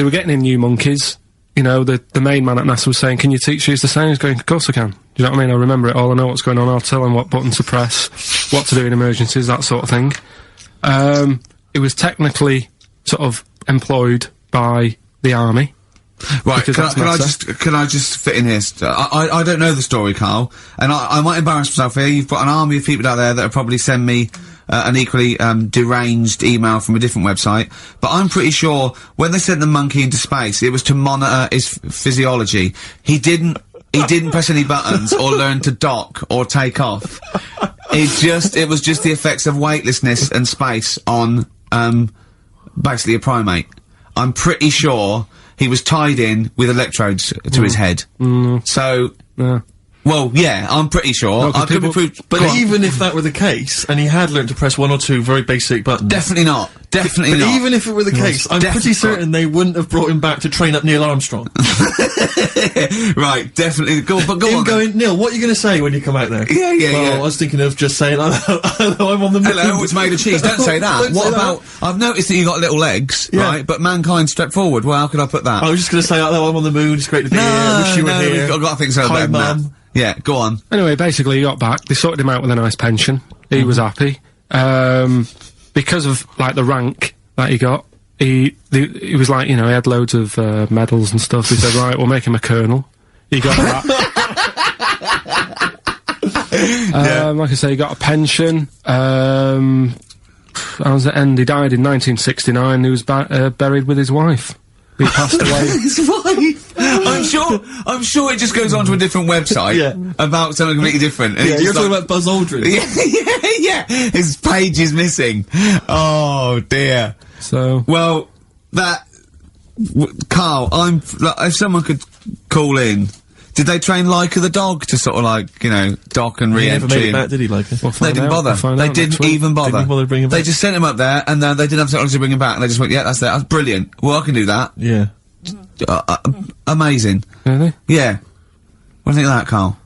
were getting in new monkeys. You know, the main man at NASA was saying, can you teach us the sound? He's going, of course I can. Do you know what I mean? I remember it all, I know what's going on, I'll tell him what button to press, what to do in emergencies, that sort of thing. It was technically sort of employed by the army. Right, Because that's can I just fit in here? I don't know the story, Karl, and I might embarrass myself here. You've got an army of people out there that will probably send me an equally deranged email from a different website, but I'm pretty sure when they sent the monkey into space, it was to monitor his physiology. He didn't press any buttons or learn to dock or take off. It was just the effects of weightlessness and space on basically a primate. I'm pretty sure he was tied in with electrodes to his head. So, Yeah. well, yeah, I'm pretty sure. No, 'cause I could be people- proved, But even if that were the case, and he had learned to press one or two very basic buttons. definitely not. Definitely But not. even if it were the case, I'm definitely pretty certain they wouldn't have brought him back to train up Neil Armstrong. right, definitely. Go on, Him then. going, Neil, what are you going to say when you come out there? Yeah, yeah, well, yeah. I was thinking of just saying, hello, I'm on the moon. Hello, it's made of cheese. Don't say that. Don't What say that. about? I've noticed that you got little legs, Yeah. right? But mankind stepped forward. Well, how could I put that? I was just going to say, hello, I'm on the moon, it's great to be here, wish you were here. I've got to think so Hi, better than that. Mum. Yeah, go on. Anyway, basically he got back, they sorted him out with a nice pension, he was happy. Because of, like, the rank that he got, he was like, you know, he had loads of medals and stuff. He said, right, we'll make him a colonel. He got that. Like I say, he got a pension. How does it end? He died in 1969. He was buried with his wife. He passed away. His wife. I'm sure it just goes on to a different website Yeah. about something completely different. And Yeah, it's you're just talking like- about Buzz Aldrin. yeah. His page is missing. Oh dear. So, Well, Karl, if someone could call in, did they train Leica the dog to sort of like, you know, dock and He never re-entry? made it back, did he, like? we'll They find didn't out. bother. We'll find They out didn't next week. even bother. Didn't bother to bring him They back. just sent him up there, and they didn't have technology to bring him back. And they just went, yeah, that's it. That's brilliant. Well, I can do that. Yeah. Amazing. Really? Yeah. What do you think of that, Karl?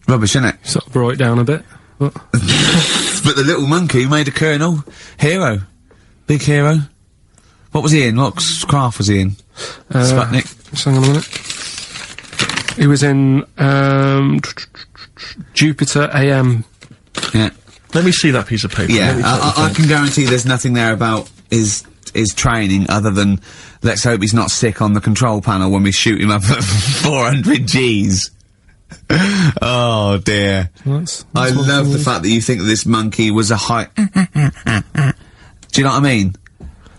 Rubbish, isn't it? Sort of brought it down a bit. But But the little monkey made a colonel. Hero. Big hero. What was he in? What craft was he in? Sputnik. just hang on a minute. He was in, Jupiter AM. Yeah. Let me see that piece of paper. Yeah, Let me check the I thing. can guarantee there's nothing there about his training other than let's hope he's not sick on the control panel when we shoot him up at 400 Gs. Oh dear. I love the fact that you think that this monkey was a high. Do you know what I mean?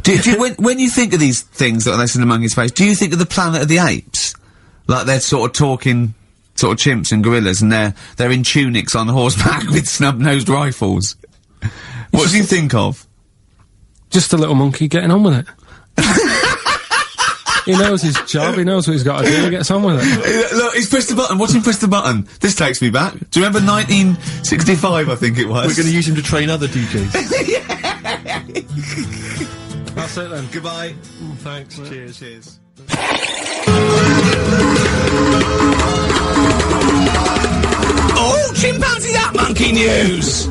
Do you, when you think of these things that are less in the monkey's face, do you think of the Planet of the Apes? Like they're sort of talking, sort of chimps and gorillas, and they're in tunics on horseback with snub-nosed rifles. What do you think of? Just a little monkey getting on with it. He knows his job, he knows what he's got to do, he gets on with it. Look, he's pressed the button. Watch him press the button. This takes me back. Do you remember 1965, I think it was? We're going to use him to train other DJs. That's it then. Goodbye. Thanks. Cheers. Cheers. Oh, chimpanzee, that monkey news!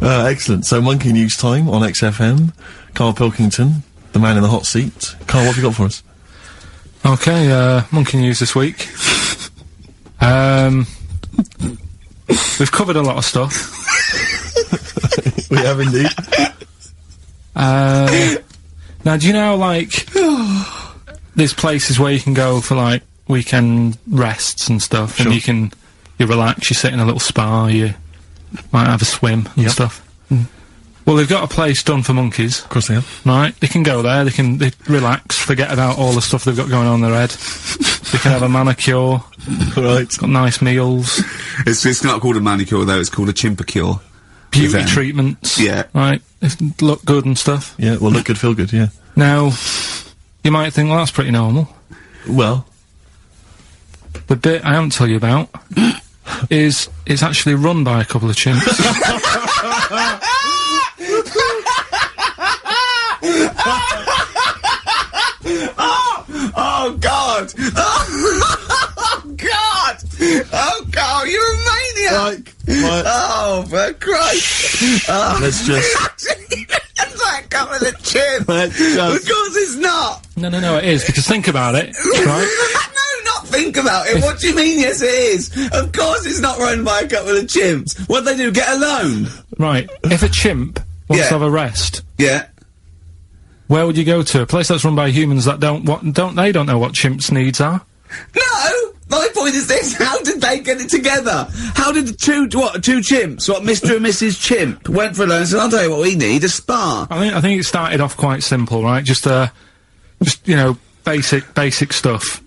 Excellent. So, Monkey News time on XFM. Karl Pilkington, the man in the hot seat. Karl, what have you got for us? Okay, monkey news this week. We've covered a lot of stuff. We have indeed. Now, do you know, like, there's places where you can go for, like, weekend rests and stuff, Sure. and you relax, you sit in a little spa, you might have a swim and Yep. stuff. Well, they've got a place done for monkeys, Of course they have. right? They can go there, they relax, forget about all the stuff they've got going on in their head. They can have a manicure, Right. got nice meals, It's not called a manicure though. It's called a chimpacure. beauty them. treatments, Yeah. right? They look good and stuff. Yeah, well, look good, feel good, yeah. Now, you might think, well, that's pretty normal. Well, The bit I haven't told you about is it's actually run by a couple of chimps. Oh God! Oh God! Oh God! You're a maniac! right, Oh, for Christ! Oh. let's just... It's like a couple of chips. Let's Of just... course it's not. No, it is, because think about it, right? No, not think about it. What do you mean? Yes, it is. Of course, it's not run by a couple of chimps. What do they do? Get a loan? Right, if a chimp wants Yeah. to have a rest, Yeah. where would you go to? A place that's run by humans that don't know what chimps' needs are? No. My point is this: how did they get it together? How did the two chimps, Mr. and Mrs. Chimp, went for a loan and said, "I'll tell you what we need: a spa." I think it started off quite simple, right? Just you know, basic stuff.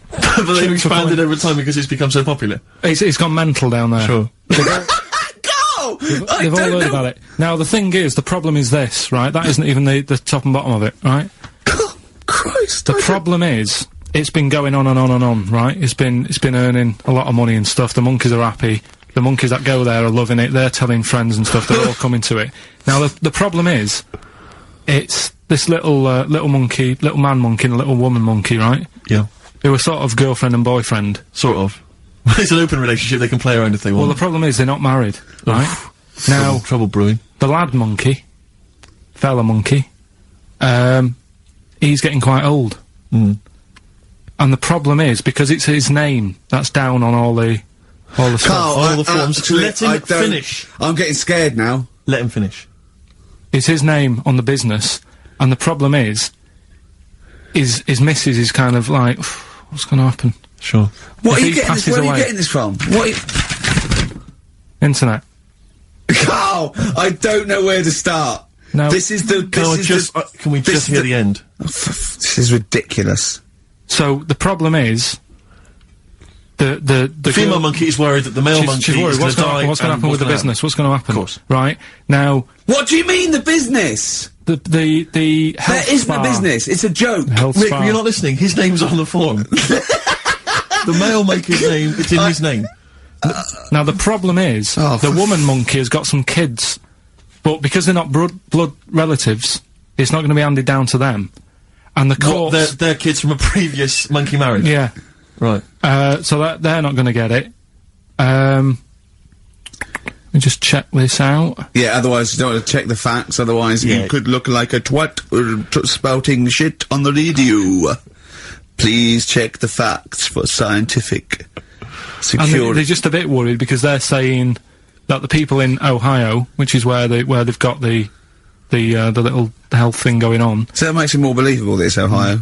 but they've expanded over time because it's become so popular. It's gone mental down there. Sure. Go! I They've all don't heard know. about it. Now, the thing is, the problem is this, right? That isn't even the top and bottom of it, right? Christ! The problem is, it's been going on and on and on, right? It's been earning a lot of money and stuff. The monkeys are happy. The monkeys that go there are loving it. They're telling friends and stuff. They're all coming to it. Now, the problem is, it's this little monkey, little man monkey and a little woman monkey, right? Yeah. Who are sort of girlfriend and boyfriend. Sort of. It's an open relationship, they can play around if they Well, want. the problem is they're not married, right? Now, Trouble brewing. the lad monkey, fella monkey, he's getting quite old. Mm. And the problem is, because it's his name that's down on all the stuff. Carl, all the forms. actually, Let him I don't- finish. I'm getting scared now. Let him finish. It's his name on the business, and the problem is his missus is kind of like, what's going to happen? Sure. What If are you he getting this? passes Where are you away- getting this from? Internet. Carl, I don't know where to start. No. This is the. Can we this just is hear the end? This is ridiculous. So the problem is, the Female girl- monkey is worried that the male monkey she's worried. is What's going to going die. to what's going to and happen with the gonna business? What's going to happen? Of course. Right now, What do you mean the business? the health There isn't spa, a business. It's a joke. health Rick, spa. you're not listening. His name's on the form. The male monkey's name, it's in his name. Now the problem is, Oh, the woman monkey has got some kids, but because they're not blood relatives, it's not going to be handed down to them. And the What, courts, they're kids from a previous monkey marriage? yeah, Right. so they're not going to get it. Let me just check this out. Yeah, otherwise you don't want to check the facts, otherwise Yeah. you could look like a twat spouting shit on the radio. Please check the facts for scientific Secured. they're just a bit worried because they're saying that the people in Ohio, which is where they've got the little health thing going on. So that makes it more believable that it's Ohio.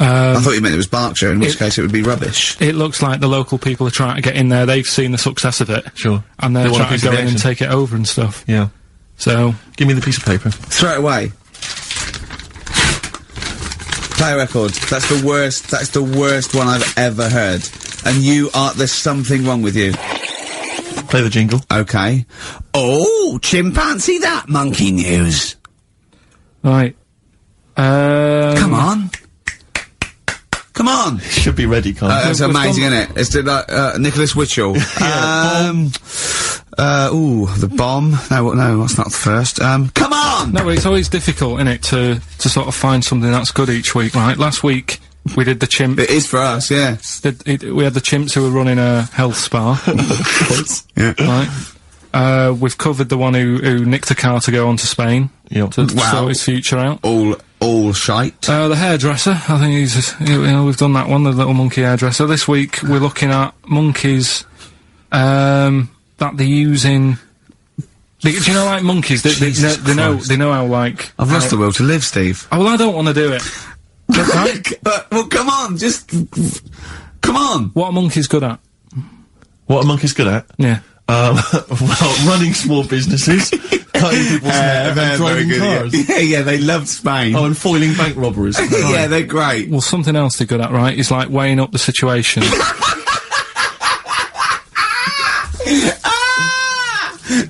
I thought you meant it was Berkshire, in which case it would be rubbish. It looks like the local people are trying to get in there. They've seen the success of it. Sure. And they're They want a trying piece to of go in and action. take it over and stuff. Yeah. So, Give me the piece of paper. Throw it away. Play a record. That's the worst one I've ever heard. And there's something wrong with you. Play the jingle. Okay. Oh, chimpanzee that monkey news. right. Come on. Come on. Should be ready, Karl. That's we've amazing, done- isn't it? It's Nicholas Witchell. The bomb. No, that's not the first. Come on! No, but it's always difficult, isn't it, to sort of find something that's good each week, right? Last week, we did the chimp. It is for us, yeah. We had the chimps who were running a health spa, Yeah. right? We've covered the one who nicked a car to go on to Spain Yep. to Wow. sort his future out. All shite. The hairdresser, I think we've done that one, the little monkey hairdresser. This week, we're looking at monkeys, that they're using. Do you know, like monkeys? They know how, like. I've lost the will to live, Steve. Oh, well, I don't want to do it. Right? Well, come on, come on. What are monkeys good at? What are monkeys good at? Yeah. Well, running small businesses, cutting people's hair, and driving cars. Yeah, they love Spain. Oh, and foiling bank robberies. Yeah, they're great. Well, something else they're good at, right, is like weighing up the situation.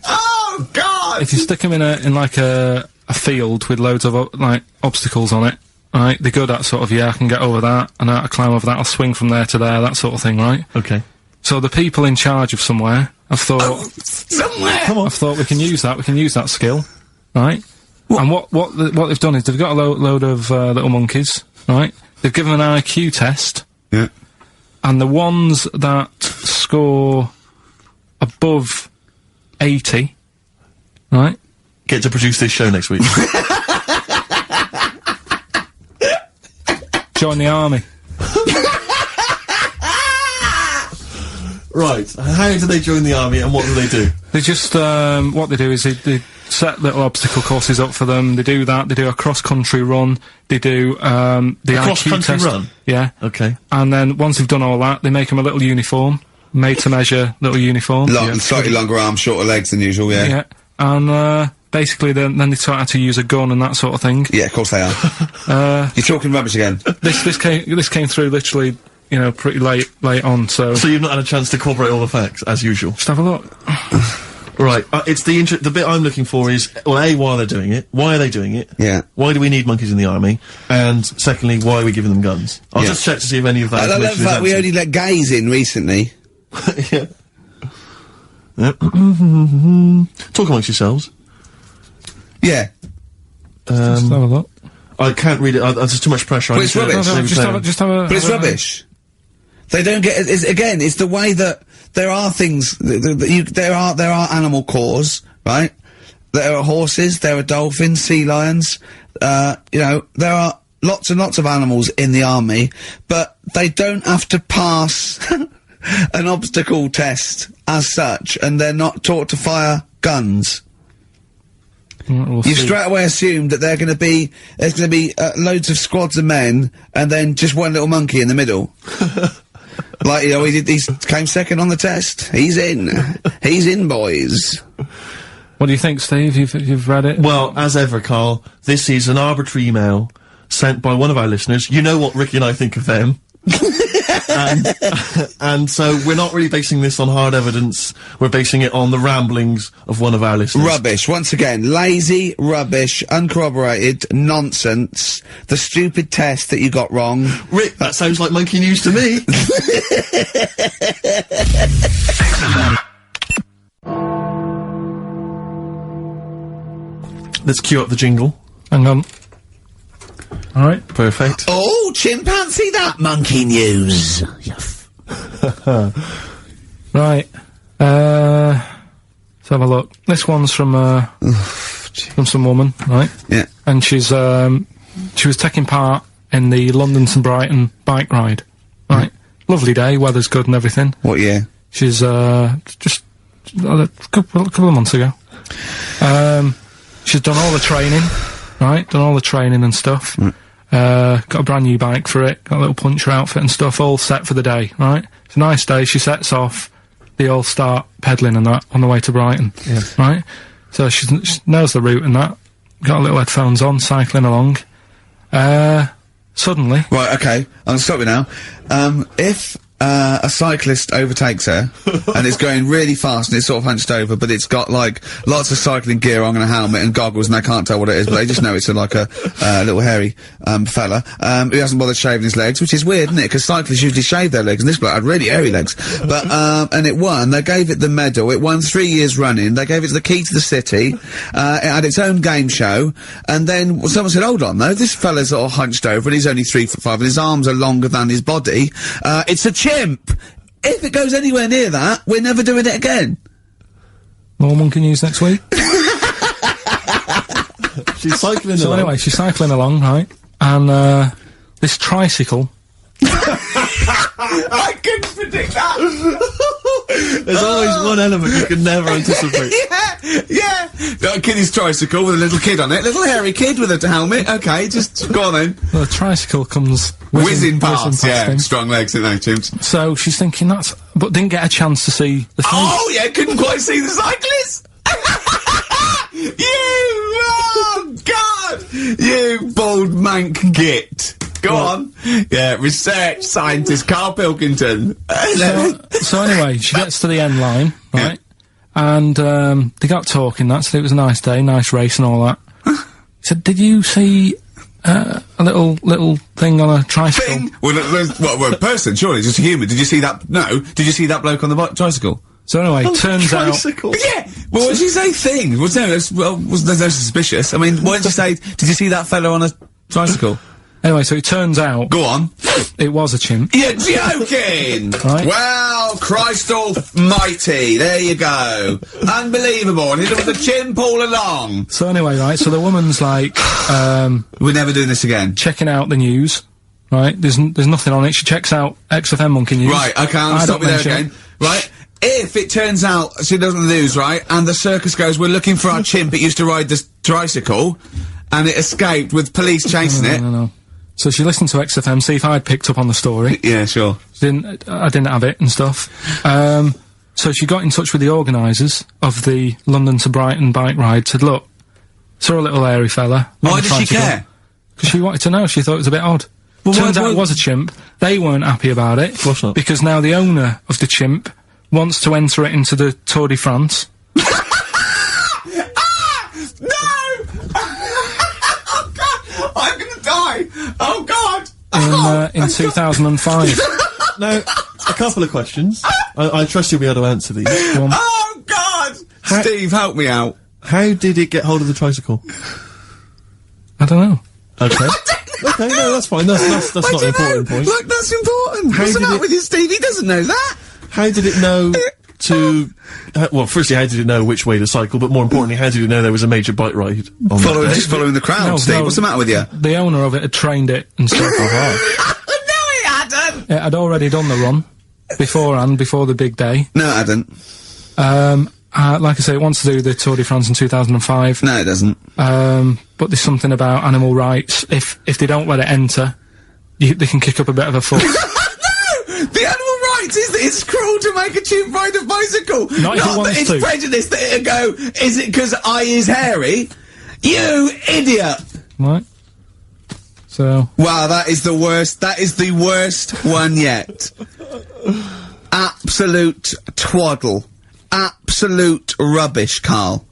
Oh, God! If you stick them in like a field with loads of like obstacles on it, right? They're good at sort of, I can get over that, and I climb over that, I'll swing from there to there, that sort of thing, right? Okay. So the people in charge of somewhere have thought, Somewhere! I've thought we can use that skill, right? And what they've done is they've got a load of little monkeys, right? They've given them an IQ test, Yeah. and the ones that score above 80, right? Get to produce this show next week. Join the army. Right. How do they join the army and what do they do? They just, what they do is they set little obstacle courses up for them, they do that, they do a cross-country run, they do, the IQ cross-country test. run? Yeah. Okay. And then, once they've done all that, they make them a little uniform, made-to-measure little uniform. Slightly longer arms, shorter legs than usual, yeah. Yeah. And, basically then they taught how to use a gun and that sort of thing. Yeah, of course they are. You're talking rubbish again. This came through literally, pretty late on, so So you've not had a chance to corroborate all the facts, as usual. just have a look. Right. It's the bit I'm looking for is, well, A, why they're doing it. Why are they doing it? Yeah. Why do we need monkeys in the army? And secondly, why are we giving them guns? I'll Yeah. just check to see if any of that I love the information is fact we answered. only let gays in recently. Yeah. Yep. Talk amongst yourselves. Yeah. Just have a look. I can't read it. There's too much pressure. I Well, need it's to- rubbish. No, maybe just play have a. But it's rubbish. They don't get. It's the way that there are things. There are animal cores, right? There are horses. There are dolphins, sea lions. There are lots and lots of animals in the army, but they don't have to pass an obstacle test as such, and they're not taught to fire guns. We'll You've see. straight away assumed that there's going to be loads of squads of men, and then just one little monkey in the middle. Like, he came second on the test. He's in, boys. What do you think, Steve? You've read it? Well, as ever, Karl, this is an arbitrary email sent by one of our listeners. You know what Ricky and I think of them. and so we're not really basing this on hard evidence. We're basing it on the ramblings of one of our listeners. Rubbish. Once again, lazy, rubbish, uncorroborated, nonsense. The stupid test that you got wrong. Rick, that sounds like monkey news to me. Let's cue up the jingle. Hang on. Alright. Perfect. Oh, chimpanzee that monkey news. Right. Let's have a look. This one's from some woman, right? Yeah. And she was taking part in the London to Brighton bike ride, right? lovely day, weather's good and everything. What year? She's, just a couple of months ago. She's done all the training, right? Done all the training and stuff. Got a brand new bike for it, got a little puncher outfit and stuff, all set for the day, right? It's a nice day, she sets off, they all start pedalling and that on the way to Brighton, right? So she knows the route and that, got her little headphones on, cycling along. Suddenly... Right, okay, I'm gonna stop you now. If a cyclist overtakes her, and it's going really fast and it's sort of hunched over, but it's got, like, lots of cycling gear on and a helmet and goggles and they can't tell what it is, but they just know it's like a little hairy, fella, who hasn't bothered shaving his legs, which is weird, isn't it? Because cyclists usually shave their legs, and this bloke had really hairy legs. But, and it won, they gave it the medal, it won 3 years running, they gave it the key to the city, it had its own game show, and then someone said, hold on though, this fella's all hunched over and he's only 3'5" and his arms are longer than his body, it's a chimp! If it goes anywhere near that, we're never doing it again. More monkey news next week. She's cycling So along. anyway, she's cycling along, right? And, this tricycle... I couldn't predict that! There's always one element you can never anticipate. Yeah! Got a kiddie's tricycle with a little kid on it, little hairy kid with a helmet, okay, just go on then. The tricycle comes Whizzing past, yeah, him. strong legs, isn't they, chimps? So she's thinking that's... But didn't get a chance to see the thing. Oh, yeah, couldn't quite see the cyclist! Oh, God! You bald mank git. Go on. Yeah, research scientist Karl Pilkington. So anyway, she gets to the end line, right? And, they got talking, that, so it was a nice day, nice race and all that. He said, did you see, a little thing on a tricycle? Thing? Well, well, a person, surely, just a human. Did you see that? No. Did you see that bloke on the tricycle? So anyway, turns out... Tricycle. Yeah! Well, what did you say thing? There's no suspicious. I mean, what did you say? Did you see that fellow on a tricycle? Anyway, so it turns out... Go on. It was a chimp. You're joking! Right. Well, Christ almighty, there you go. Unbelievable, and it was a chimp all along. So anyway, right, so the woman's like, We're never doing this again. checking out the news, right? There's nothing on it. She checks out XFM Monkey News. Right, okay, I'll I stop don't you there mention again. it. Right, if it turns out she doesn't lose, right, and the circus goes, we're looking for our chimp that used to ride this tricycle, and it escaped with police chasing it. No. So she listened to XFM, see if I'd picked up on the story. Yeah, sure. I didn't have it and stuff. So she got in touch with the organisers of the London to Brighton bike ride, said, look, saw a little hairy fella. Why did she care? Because she wanted to know, she thought it was a bit odd. Well, Turns why- out it was a chimp. They weren't happy about it. Of course not. Because now the owner of the chimp wants to enter it into the Tour de France. No! Oh, God! I'm gonna die! Oh, God! In 2005. Now, a couple of questions. I trust you'll be able to answer these. Go on. Oh, God! Steve, help me out. How did it get hold of the tricycle? I don't know. Okay. Okay, no, that's fine. That's not the important point. Look, that's important. How What's the did matter it- with you, Steve? He doesn't know that. How did it know to... well, firstly, how did it know which way to cycle, but more importantly, how did it know there was a major bike ride on that day? Just following the crowd, No, Steve. no. What's the matter with you? The owner of it had trained it and stuff. No, he hadn't! It had already done the run beforehand, before the big day. No, it hadn't. Like I say, it wants to do the Tour de France in 2005. No, it doesn't. But there's something about animal rights. If they don't let it enter, they can kick up a bit of a fuss. No! The animal rights is that it's cruel to make a chimp ride a bicycle. Not if it that wants it's to. prejudice that it'll go, is it because I is hairy? You idiot! Right? So, Wow, that is the worst. That is the worst one yet. Absolute twaddle. Absolute rubbish, Karl.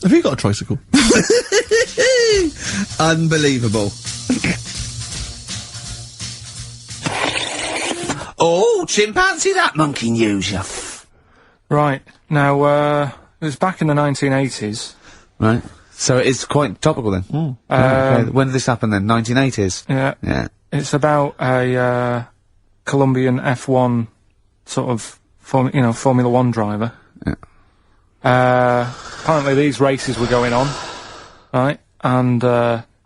Have you got a tricycle? Unbelievable. Oh, chimpanzee, that monkey news, you right. Now, it was back in the 1980s. Right. So it is quite topical then. Okay. When did this happen then? 1980s? Yeah. Yeah. It's about a, Colombian F1 sort of, Formula 1 driver. Yeah. Apparently these races were going on, right? And,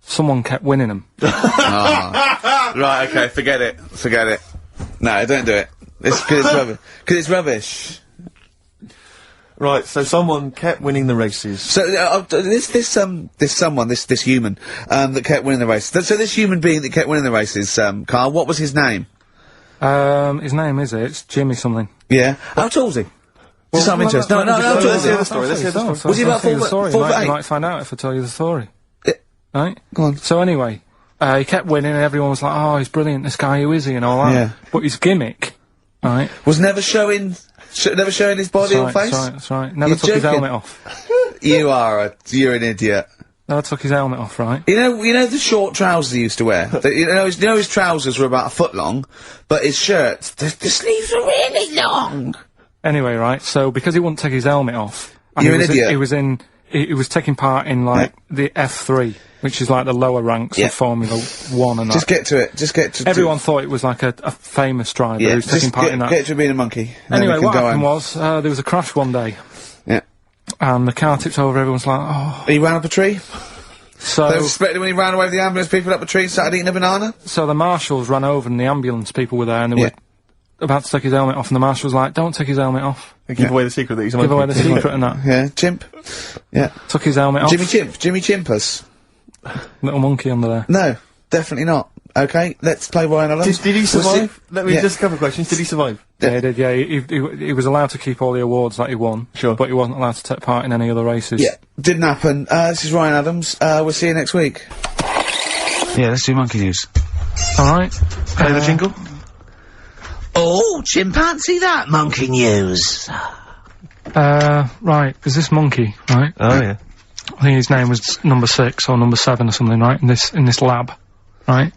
someone kept winning them. Right, okay, forget it. Forget it. No, don't do it. It's because it's rubbish. Because it's rubbish. Right, so someone kept winning the races. So, this human, that kept winning the races. So this human being that kept winning the races, Karl, what was his name? His name it's Jimmy something. Yeah. How tall's he? Just out of interest. No, how tall is he? Let's hear the story. Was he about 4 foot 8? You might find out if I tell you the story. Right? Go on. So anyway, he kept winning and everyone was like, oh, he's brilliant, this guy, who is he, and all that. Yeah. But his gimmick, right? Was never showing his body or face? That's right. Never You're took his joking. helmet off. You're an idiot. Never took his helmet off, right? You know the short trousers he used to wear? you know his trousers were about a foot long, but his shirts, the sleeves were really long. Anyway, right, so because he wouldn't take his helmet off, and You're an idiot. He was taking part in, like, the F3, which is like the lower ranks of Formula 1 and Just get to it. Just get to everyone thought it was like a famous driver who was taking part in that. Get to being a monkey. Anyway, what happened was, there was a crash one day. Yeah. And the car tipped over, everyone's like, oh. He ran up a tree? So They were suspecting when he ran away with the ambulance people up a tree and started eating a banana? So the marshals ran over and the ambulance people were there and they were about to take his helmet off and the marshal was like, don't take his helmet off. Give away the secret that he's a Give monkey. away the secret and that. Yeah, chimp. Yeah. Took his helmet off. Jimmy Chimpus. Little monkey under there. No, definitely not. Okay, let's play Ryan Adams. Did he survive? Let me Yeah. just a couple of questions. Did he survive? Yeah, he did, yeah. He was allowed to keep all the awards that he won. Sure. But he wasn't allowed to take part in any other races. Yeah, didn't happen. This is Ryan Adams. We'll see you next week. Yeah, let's do monkey news. Alright. Play the jingle? Oh, chimpanzee that monkey news. Right, there's this monkey, right? Oh, yeah. I think his name was number 6 or number 7 or something, right? In this lab, right?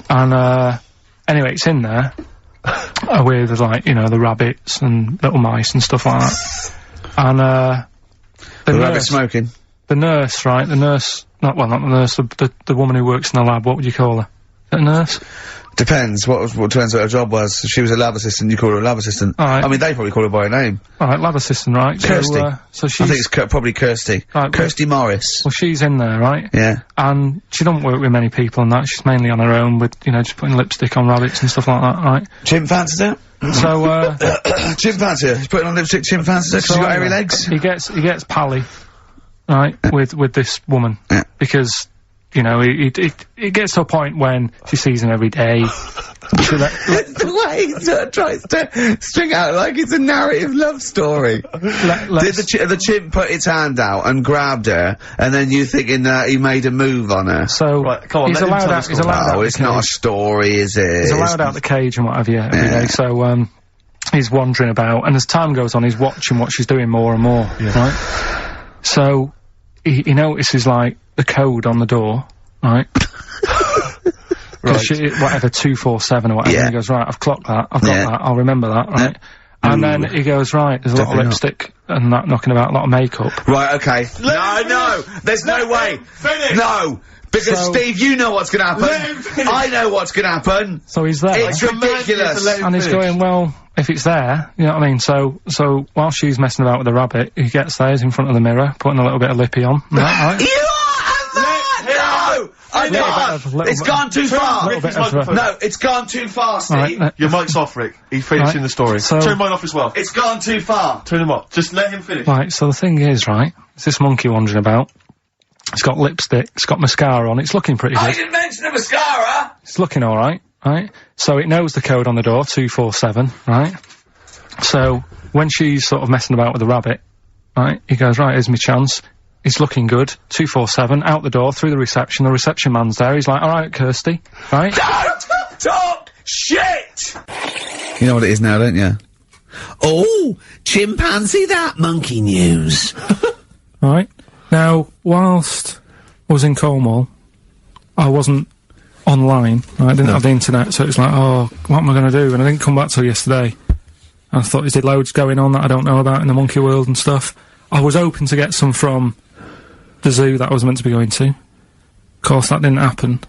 And anyway, it's in there with like the rabbits and little mice and stuff like that. And The rabbit smoking. the nurse, right? The nurse, not the nurse, the woman who works in the lab. What would you call her? A nurse? Depends. What depends what her job was. If she was a lab assistant, you call her a lab assistant. Alright. I mean, they probably call her by her name. Alright, lab assistant, right? Kirsty. So I she's think it's probably Kirsty. Right, Kirsty Morris. well, she's in there, right? Yeah. And she don't work with many people and that. She's mainly on her own with, just putting lipstick on rabbits and stuff like that, right? Chimp fancies her? So, Chimp fancies her? She's putting on lipstick, chimp fancies her? 'Cause she's got hairy legs? He gets pally, right, with this woman. Yeah. Because, it gets to a point when she sees him every day. The way he sort of tries to string out like it's a narrative love story. Did the chimp put its hand out and grabbed her, and then you thinking that he made a move on her? So, Right, come on, he's let him allowed tell out, the he's story. allowed out Oh, the it's not a cage. story, is it? He's allowed out the cage and what have you every day, so, he's wandering about, and as time goes on, he's watching what she's doing more and more, right? So, he notices, like, the code on the door, right? Whatever, 247 or whatever, Yeah. and he goes, right, I've clocked that, I've got that, I'll remember that, right? And then he goes, right, there's a lot of Definitely not. lipstick and that knocking about, a lot of makeup. Right, okay. No, there's no way. Finish. No, because So- Steve, you know what's gonna happen. Let him finish. I know what's gonna happen. So he's there. It's ridiculous. And he's going, well, if it's there, you know what I mean? So while she's messing about with the rabbit, he gets there, he's in front of the mirror, putting a little bit of lippy on. Right? You are a man! No! I can't! It's gone too far! little bit of a- No, it's gone too far, Steve. Right, Your mic's off, Rick. He's finishing Right, the story. so- Turn mine off as well. It's gone too far. Turn him off. Just let him finish. Right, so the thing is, right, it's this monkey wandering about. It's got lipstick, it's got mascara on, it's looking pretty I good. didn't mention the mascara! It's looking alright, right? So it knows the code on the door, 247, right? So, when she's sort of messing about with the rabbit, right, he goes, right, here's my chance. He's looking good, 247, out the door, through the reception man's there, he's like, alright, Kirsty, right? Don't talk shit! You know what it is now, don't you? Oh, chimpanzee that monkey news. Right? Now, whilst I was in Cornwall, I wasn't online, right? I didn't have the internet, so it was like, oh, what am I going to do? And I didn't come back till yesterday. And I thought, is there loads going on that I don't know about in the monkey world and stuff? I was hoping to get some from the zoo that I was meant to be going to. Of course, that didn't happen.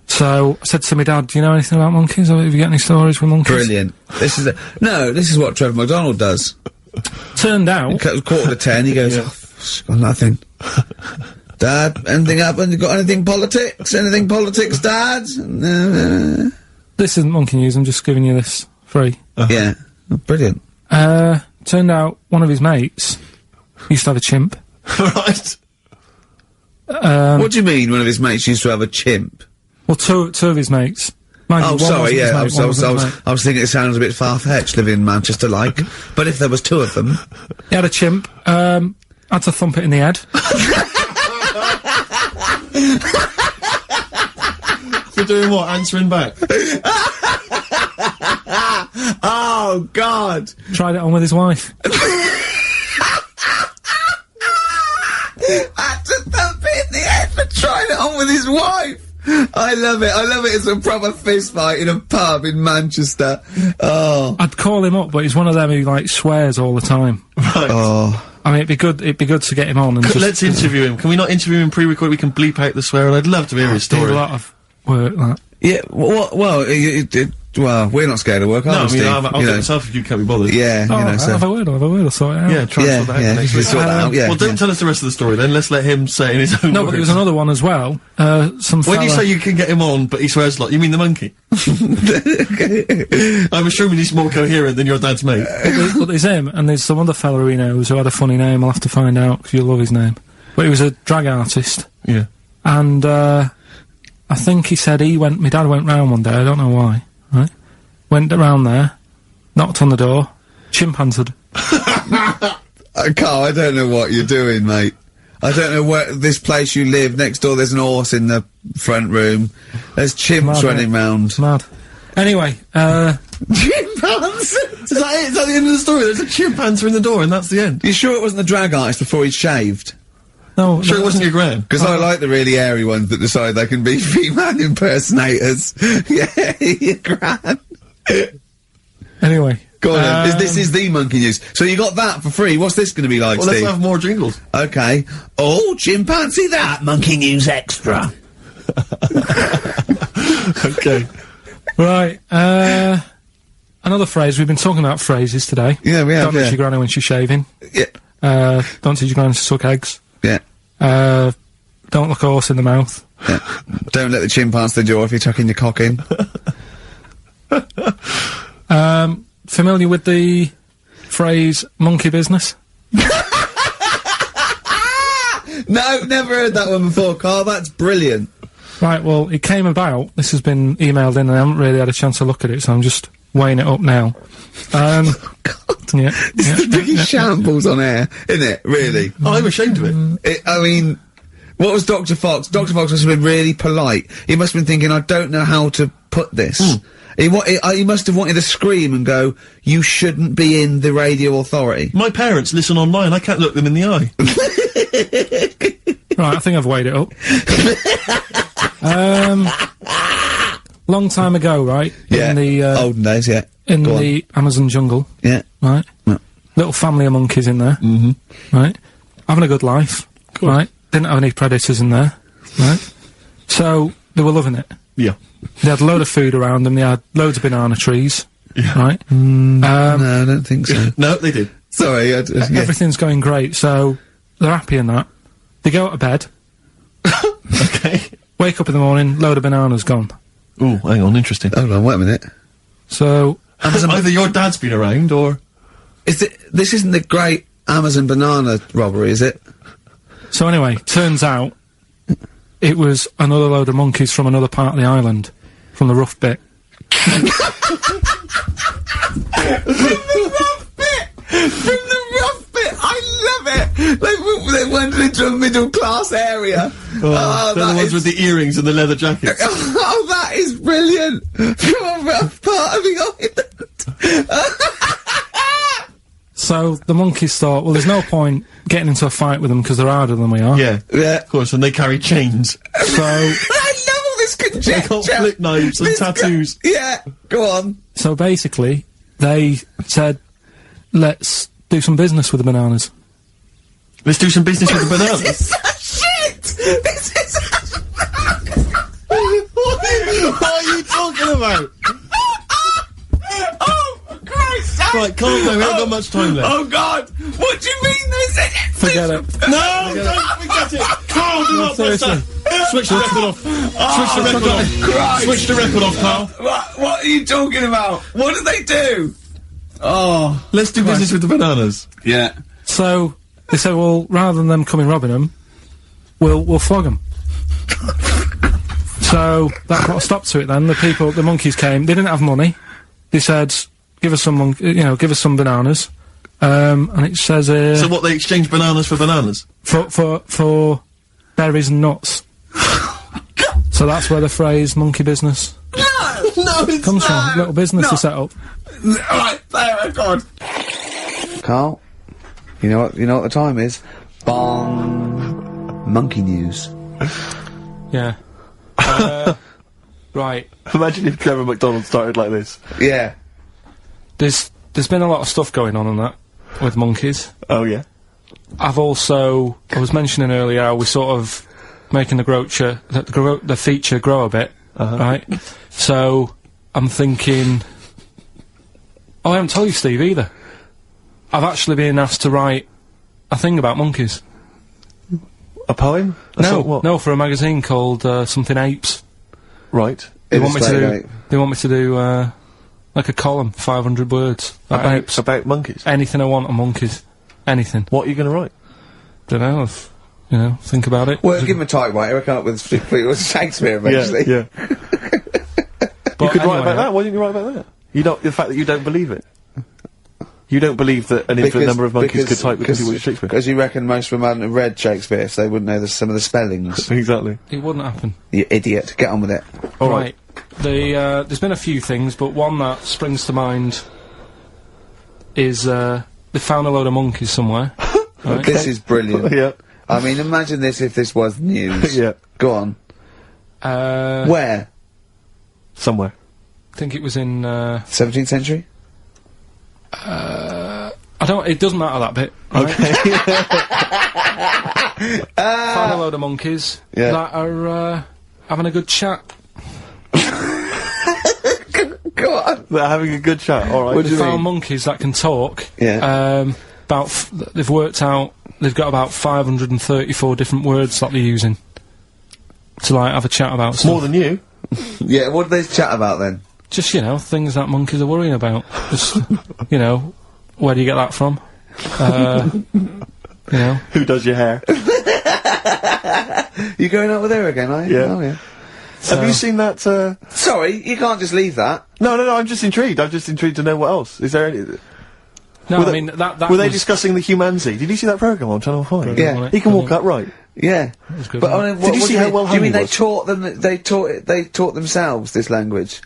So, I said to my dad, do you know anything about monkeys? Or have you got any stories with monkeys? Brilliant. This is what Trevor McDonald does. Turned out, Quarter to 10, he goes, got nothing. Dad, anything happened? You got anything politics? Anything politics, Dad? this isn't monkey news, I'm just giving you this free. Yeah. Oh, brilliant. Turned out one of his mates used to have a chimp. Right. What do you mean one of his mates used to have a chimp? Well, two of his mates. Mind you, Oh, one sorry, wasn't his yeah, mate, I was one wasn't his mate. thinking it sounds a bit far-fetched living in Manchester, like. But if there was two of them... He had a chimp, had to thump it in the head. For doing what? Answering back? Oh, God! Tried it on with his wife. Had to thump it in the head for trying it on with his wife! I love it. It's a proper fist fight in a pub in Manchester. Oh. I'd call him up, but he's one of them who, like, swears all the time. Right. Oh. I mean, it'd be good to get him on and just... Let's interview him. Can we not interview him pre-record? We can bleep out the swear, and I'd love to hear his do story. a lot of work, that. Yeah, well, we're not scared of work, No, are we, I mean, Steve? I'll You get know. myself if you can't be bothered. Yeah, Oh, you know, so... I'll have a word, I'll sort it out. Yeah, try and sort that out next week. sort that out, yeah. Well, don't yeah. tell us the rest of the story then. Let's let him say in his own No, words. but there was another one as well. Some When you fella- say you can get him on, but he swears a lot, you mean the monkey? I'm assuming he's more coherent than your dad's mate. But there's him, and there's some other fella who he knows who had a funny name. I'll have to find out, because you'll love his name. But he was a drag artist, Yeah. and I think he said my dad went round one day, I don't know why, right? Went around there, knocked on the door, chimp answered. Carl, I don't know what you're doing, mate. I don't know where this place you live, next door there's an horse in the front room. There's chimps Mad, running mate. round. Mad. Anyway, Chimpanzees! Is that it? Is that the end of the story? There's a chimp answering the door and that's the end. You sure it wasn't the drag artist before he'd shaved? no, Sure it wasn't your gran? Because I like the really airy ones that decide they can be female impersonators. Yeah, your gran. Anyway. Go on then. This is the monkey news. So you got that for free. What's this going to be like, Well, let's Steve? have more jingles. Okay. Oh, chimpanzee that! Monkey News Extra. Okay. Right, another phrase, we've been talking about phrases today. Yeah, we have, Don't teach yeah. your granny when she's shaving. Yeah. Don't teach your granny to suck eggs. Yeah. Don't look a horse in the mouth. Yeah. Don't let the chimp answer the door if you're tucking your cock in. Familiar with the phrase monkey business? No, never heard that one before, Carl. That's brilliant. Right, well, it came about, this has been emailed in and I haven't really had a chance to look at it, so I'm just weighing it up now. God. Yeah. It's the biggest shambles on air, isn't it? Really? I'm ashamed of it. I mean, what was Dr. Fox? Dr. Fox must have been really polite. He must have been thinking, I don't know how to put this. He must have wanted to scream and go, you shouldn't be in the radio authority. My parents listen online, I can't look them in the eye. Right, I think I've weighed it up. Long time ago, right? Yeah. In the, olden days, yeah. in Go on. the Amazon jungle, Yeah. right? Yeah. Little family of monkeys in there. Mm-hmm. Right? Having a good life. Right? Didn't have any predators in there. Right? So, they were loving it. Yeah. They had a load of food around them, they had loads of banana trees. Yeah. Right? No, I don't think so. No, they did. Sorry, yeah. Everything's going great, so they're happy in that. They go to bed, Okay. wake up in the morning, load of bananas gone. Ooh, hang on, interesting. Hold on, wait a minute. So, Either your dad's been around, or... This isn't the great Amazon banana robbery, is it? so anyway, turns out it was another load of monkeys from another part of the island, from the rough bit. From the rough bit! I love it! They went into a middle class area. they're the ones with the earrings and the leather jackets. Oh, that is brilliant! From a rough part of the island. So, the monkeys thought, well, there's no point getting into a fight with them because they're harder than we are. Yeah. Yeah. Of course, and they carry chains. So, I love all this They conjecture. got flip knives and This guy- tattoos. Yeah, go on. so basically, they said, let's do some business with the bananas. Let's do some business with the bananas. This is shit! This is What are you talking about? Oh, Christ! Right, calm down, we haven't got much time left. Oh, God! What do you mean this is... Forget it. No, don't forget it! Carl, do not press seriously. that! Switch the record off. Switch the record off. Christ. Switch the record off, Carl. What are you talking about? What did they do? Oh. Let's do business with the bananas. Yeah. So they said, well, rather than them coming robbing them, we'll flog them. So that put a stop to it then. The monkeys came, they didn't have money. They said, give us some bananas. And it says, so what, they exchange bananas for bananas? For berries and nuts. So that's where the phrase monkey business comes from. Little business to set up. Alright, there, God. Carl, you know what the time is? Bong. Monkey news. Yeah. Right. Imagine if Trevor McDonald started like this. Yeah. There's been a lot of stuff going on that with monkeys. Oh, yeah. I was mentioning earlier how we're sort of making the feature grow a bit, right? So, I'm thinking... Oh, I haven't told you, Steve, either. I've actually been asked to write a thing about monkeys. A poem? No, for a magazine called, Something Apes. Right. They want me to do, like a column, 500 words. About monkeys? Anything I want on monkeys. Anything. What are you going to write? Dunno, think about it. Well, give him a typewriter, come up with Shakespeare eventually. Yeah. You could write about that. Why didn't you write about that? The fact that you don't believe it. You don't believe that an infinite number of monkeys could type with Shakespeare. Because you reckon most of them hadn't read Shakespeare, so they wouldn't know some of the spellings. Exactly. It wouldn't happen. You idiot. Get on with it. All right. There's been a few things, but one that springs to mind is, they found a load of monkeys somewhere. Right? This is brilliant. Yeah. I mean, imagine this if this was news. Yeah. Go on. Where? I Somewhere. think it was in, 17th century? it doesn't matter that bit. Right? Okay. Found a load of monkeys that are, having a good chat. Go on. They're having a good chat, alright. They found monkeys that can talk. Yeah. They've worked out, they've got about 534 different words that they're using to, like, have a chat about stuff. More than you. Yeah, what do they chat about then? Just, things that monkeys are worrying about. Just, where do you get that from? Who does your hair? You going out with her again, are you? Yeah. Oh, yeah. Have you seen that, Sorry, you can't just leave that. No, I'm just intrigued. I'm just intrigued to know what else. Is there any... No, were I mean, that were they discussing the humanity? Did you see that programme on Channel 5? Yeah. He can walk upright. Yeah. was good, But wasn't I mean, Did you see how well do you mean hung he they was? taught them, they taught themselves this language?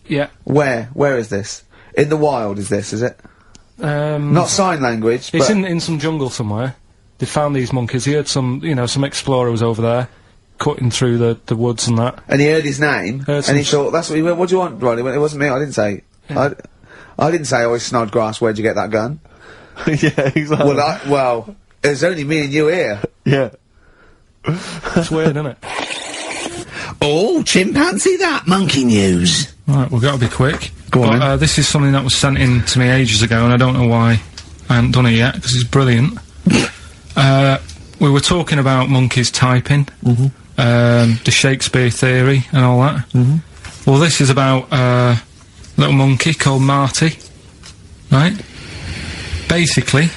Yeah. Where is this? In the wild is this, is it? Not sign language, It's but... in some jungle somewhere. They found these monkeys. He had some explorer was over there, cutting through the woods and that. And he heard his name, and he thought, that's what he went, what do you want, Ronnie? It wasn't me, I didn't say. Yeah. I didn't say, it's Snodgrass, where'd you get that gun? Yeah, exactly. Well, there's only me and you here. Yeah. It's weird, isn't it? Oh, chimpanzee that monkey news. Right, we've got to be quick. Go on, then. This is something that was sent in to me ages ago, and I don't know why I haven't done it yet, because it's brilliant. We were talking about monkeys typing, the Shakespeare theory and all that. Well, this is about a little monkey called Marty, right? Basically,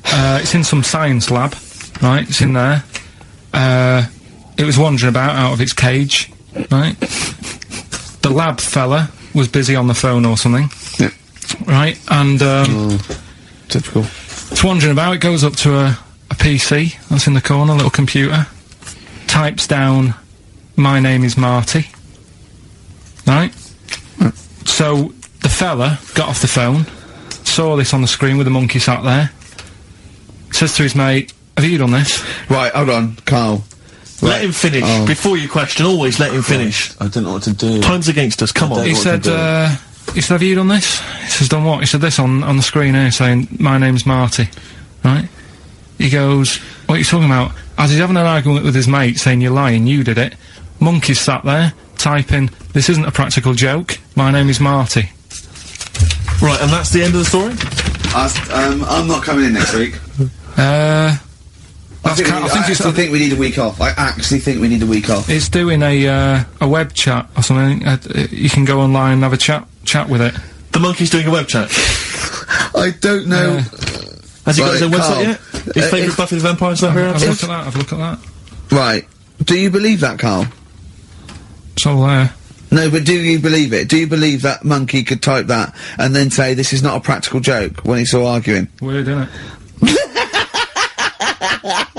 it's in some science lab, right? It's in there. It was wandering about out of its cage, right? The lab fella was busy on the phone or something, right? And Typical. it's wandering about. It goes up to a PC that's in the corner, a little computer, types down, "My name is Marty," right? So the fella got off the phone, saw this on the screen with the monkey sat there, says to his mate, "Have you done this?" Right, hold on, Carl. Let him finish. Before you question, always let him finish. I don't know what to do. Time's against us, come on. He said, "Have you done this?" He says, "Done what?" He said, "This on the screen here saying, 'My name's Marty,' right?" He goes, "What are you talking about?" As he's having an argument with his mate saying, "You're lying, you did it," monkey's sat there, typing, "This isn't a practical joke, my name is Marty." Right, and that's the end of the story? I'm not coming in next week. That's I think we need a week off. I actually think we need a week off. It's doing a web chat or something. You can go online and have a chat with it. The monkey's doing a web chat. I don't know. Has he got his own website yet? His favourite Buffy the Vampire Slayer Have a episode? look at that. Have a look at that. Right. Do you believe that, Karl? It's all there. No, but do you believe it? Do you believe that monkey could type that and then say this is not a practical joke when he's all arguing? Weird, isn't it?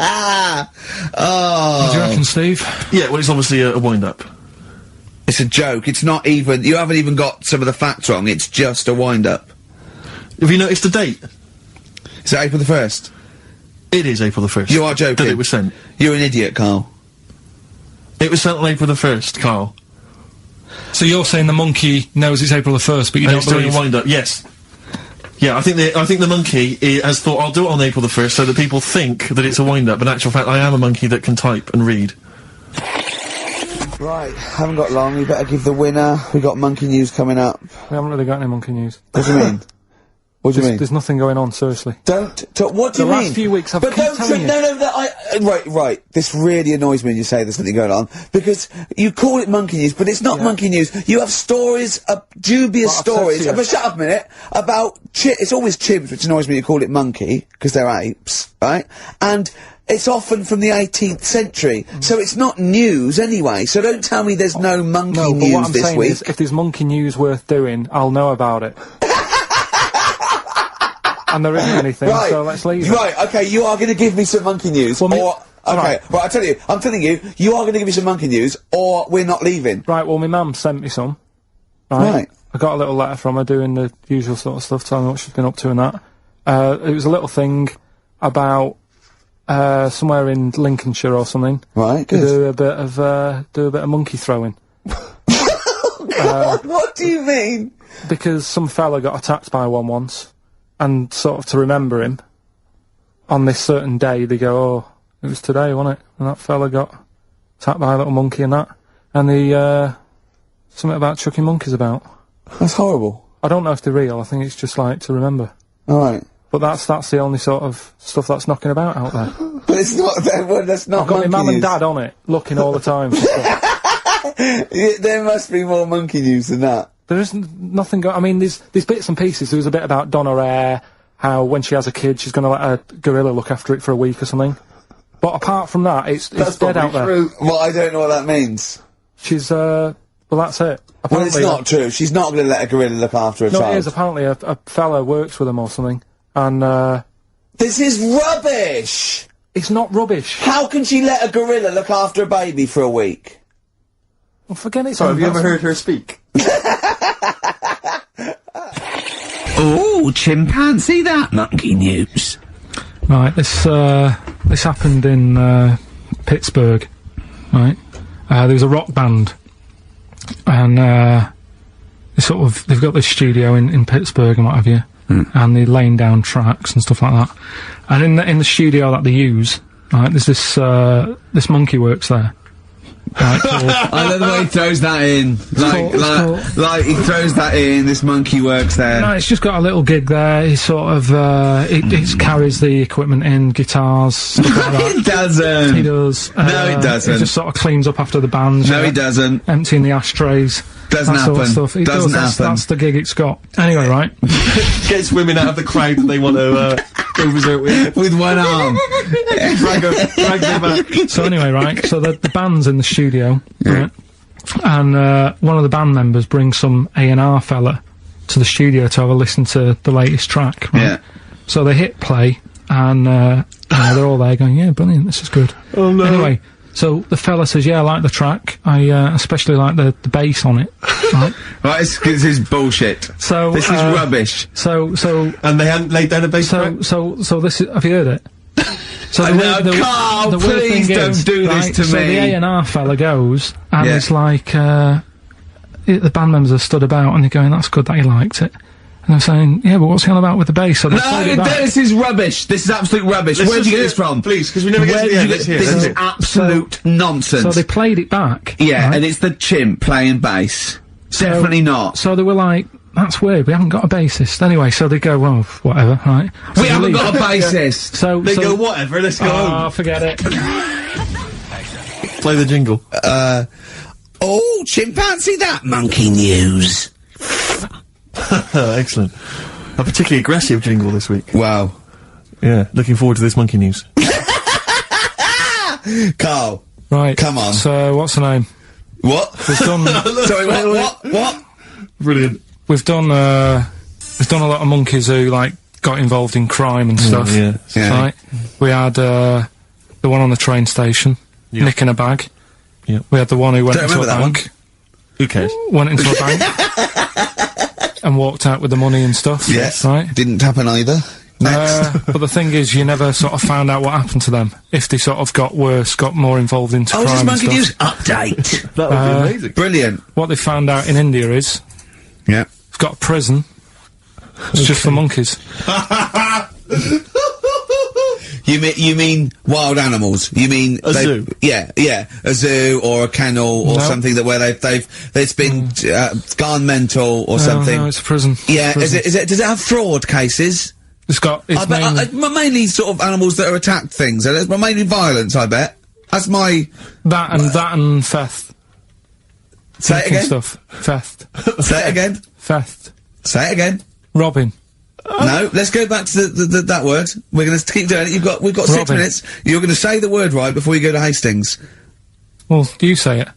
Oh. What do you reckon, Steve? Yeah, well, it's obviously a wind-up. It's a joke. It's not even. You haven't even got some of the facts wrong. It's just a wind-up. Have you noticed the date? Is it April the 1st? It is April the 1st. You are joking. That it was sent. You're an idiot, Karl. It was sent on April the 1st, Karl. So you're saying the monkey knows it's April the 1st, but you And don't it's doing believe? a wind-up, yes. Yeah, I think the monkey has thought, I'll do it on April the 1st so that people think that it's a wind-up, but in actual fact I am a monkey that can type and read. Right, haven't got long. We better give the winner. We got monkey news coming up. We haven't really got any monkey news. What do you mean? What do you mean? There's nothing going on, seriously. Don't talk. What do you The mean? last few weeks I've But keep don't. telling you. No. Right. This really annoys me when you say there's something going on because you call it monkey news, but it's not monkey news. You have stories, dubious What I've said stories. to you. But shut up a minute about it's always chimps, which annoys me. You call it monkey because they're apes, right? And it's often from the 18th century, so it's not news anyway. So don't tell me there's no monkey No, but news what I'm this saying week. is, if there's monkey news worth doing, I'll know about it. And there isn't anything, Right. so let's leave it. Right, okay, you are going to give me some monkey news, Well, or... Okay, right, I'm telling you, you are going to give me some monkey news, or we're not leaving. Right, well, my mum sent me some. Right. I got a little letter from her doing the usual sort of stuff, telling me what she's been up to and that. It was a little thing about, somewhere in Lincolnshire or something. Right, To good. do a bit of monkey throwing. What do you mean? Because some fella got attacked by one once, and sort of to remember him, on this certain day, they go, oh, it was today, wasn't it? And that fella got attacked by a little monkey and that. And the, something about chucking monkeys about. That's horrible. I don't know if they're real, I think it's just like to remember. Alright. But that's the only sort of stuff that's knocking about out there. But it's not, that's not I've got my monkey mum and news. dad on it, looking all the time. For stuff. Yeah, there must be more monkey news than that. There isn't nothing I mean, there's bits and pieces. There was a bit about Donna Eyre, how when she has a kid, she's gonna let a gorilla look after it for a week or something. But apart from that, it's dead out there. True. Well, I don't know what that means. She's, well, that's it. Well, it's not true. She's not going to let a gorilla look after a No, child. it is. Apparently a fella works with him or something. And, This is rubbish! it's not rubbish. How can she let a gorilla look after a baby for a week? Well, forget it. Sorry, have you ever heard her speak? Oh, chimpanzee that monkey news. Right, this happened in, Pittsburgh, right? There was a rock band, and, they've got this studio in Pittsburgh and what have you, and they're laying down tracks and stuff like that. And in the studio that they use, right, there's this monkey works there. Right, I love the way he throws that in. Like he throws that in, this monkey works there. No, it's just got a little gig there. He sort of, it carries the equipment in, guitars, stuff like that. It doesn't. He does. No, it doesn't. He just sort of cleans up after the bands. No, he doesn't. Emptying the ashtrays. Doesn't that sort of happen. stuff. It Doesn't does, happen. That's the gig it's got. Anyway, right. Gets women out of the crowd that they want to, go visit with. With one arm. Drag them back. So anyway, right. So the band's in the studio, right? And one of the band members brings some A&R fella to the studio to have a listen to the latest track. Right? Yeah. So they hit play, and they're all there going, "Yeah, brilliant, this is good." Oh no. Anyway, so the fella says, "Yeah, I like the track. I especially like the bass on it." Right. Right, this is bullshit. So This is rubbish. So And they hadn't laid down a bass track? so this is. Have you heard it? So No, Karl, the weird please thing don't is, do this right, to so me. the A&R fella goes, and Yeah. it's like, the band members are stood about, and they're going, "That's good that he liked it." And they're saying, "Yeah, but what's he on about with the bass?" So they played it No, back. this is rubbish. This is absolute rubbish. Let's Where'd you just get this hear it, from? please, 'cause we never get Where to the did end. you Let's get hear it, this? let's is hear it. absolute nonsense. So they played it back. Yeah, right? and it's the chimp playing bass. Definitely not. So they were like, That's weird. We haven't got a bassist. Anyway, so they go, well, whatever, right? So We they haven't leave. got a bassist! So They go, whatever, let's go home. Oh, forget it. Play the jingle. Oh, chimpanzee that monkey news. Excellent. A particularly aggressive jingle this week. Wow. Yeah, looking forward to this monkey news. Carl. Right. Come on. So, what's the name? What? We've done, Sorry, what? Brilliant. we've done a lot of monkeys who, like, got involved in crime and stuff. Yeah. Yeah. Right? We had, the one on the train station, Yeah. nicking a bag. Yeah. We had the one who went Don't into a remember that one. bank. Who cares? Went into a bank. And walked out with the money and stuff. Yes. Right? Didn't happen either. Next. But the thing is, you never sort of found out what happened to them. If they sort of got worse, got more involved into Oh, crime this and monkey stuff. news update. That would be amazing. Brilliant. What they found out in India is, Yeah. it's got a prison. It's just for monkeys. You mean wild animals? You mean A zoo? Yeah, a zoo or a kennel or No. something that where it's been gone mental or something. No, it's a prison. Yeah, Prison. is it? Does it have fraud cases? It's got. It's I bet mainly sort of animals that are attacked things. And it's mainly violence. I bet. That's my. that and theft. Say it Taking again. Stuff. Theft. Say it again. Theft. Say it again. Robbing. No, let's go back to that word. We're going to keep doing it. We've got 6 Robbing. minutes. You're going to say the word right before you go to Hastings. Well, you say it.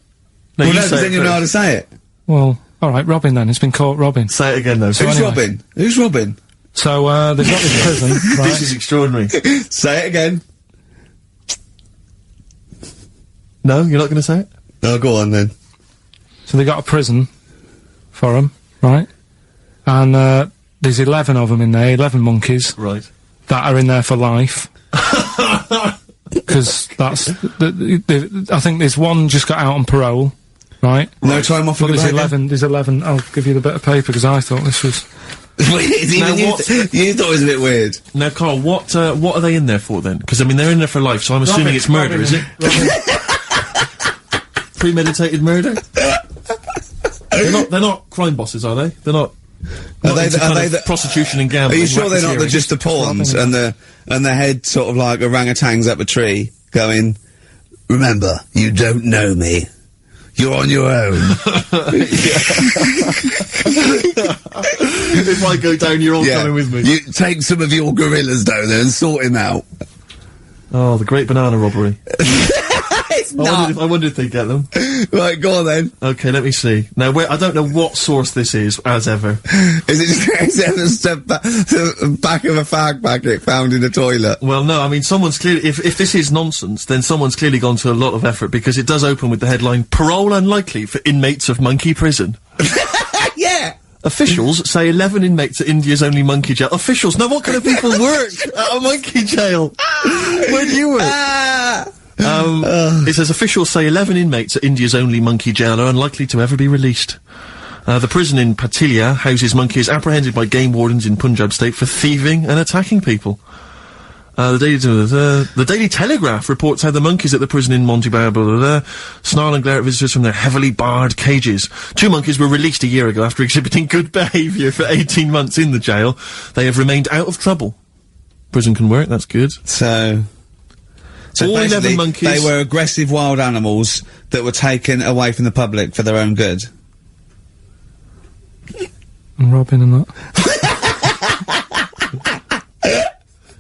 No, Well, you no, say 'cause it then you know how to first. say it. Well, alright, robbing then. It's been caught robbing. Say it again, though. So Who's anyway. Robin? Who's Robin? So, they've got this prison, This right? is extraordinary. Say it again. No, you're not going to say it? Oh, go on then. So they got a prison for them, right? And, there's 11 of them in there, 11 monkeys, Right. that are in there for life. Because that's, I think there's one just got out on parole, right? No time off for But the there's 11, I'll give you the bit of paper because I thought this was... Now, you what- thought it was a bit weird. Now, Carl, what are they in there for, then? Because, I mean, they're in there for life, so I'm assuming it's murder, is it? Premeditated murder? They're not crime bosses, are they? They're not... Are they into the- are kind they of the- prostitution and Are gambling? you sure they're not racketeering? just the pawns and the head sort of like orangutans up a tree going, remember, you don't know me. You're on your own. If I go down, you're all coming with me. You take some of your gorillas down there and sort him out. Oh, the great banana robbery. It's I wonder if they get them. Right, go on then. Okay, let me see. Now, I don't know what source this is, as ever. Is it just the back of a fag packet found in a toilet? Well, no, I mean, someone's clearly... If this is nonsense, then someone's clearly gone to a lot of effort, because it does open with the headline, "Parole unlikely for inmates of monkey prison." Yeah. Officials say 11 inmates at India's only monkey jail. Officials? Now, what kind of people work at a monkey jail? Where do you work? It says officials say 11 inmates at India's only monkey jail are unlikely to ever be released. The prison in Patilia houses monkeys apprehended by game wardens in Punjab state for thieving and attacking people. The Daily Telegraph reports how the monkeys at the prison in Montebello snarl and glare at visitors from their heavily barred cages. 2 monkeys were released a year ago after exhibiting good behaviour for 18 months in the jail. They have remained out of trouble. Prison can work, that's good. So all 11 basically, monkeys- they were aggressive wild animals that were taken away from the public for their own good. And robbing and that.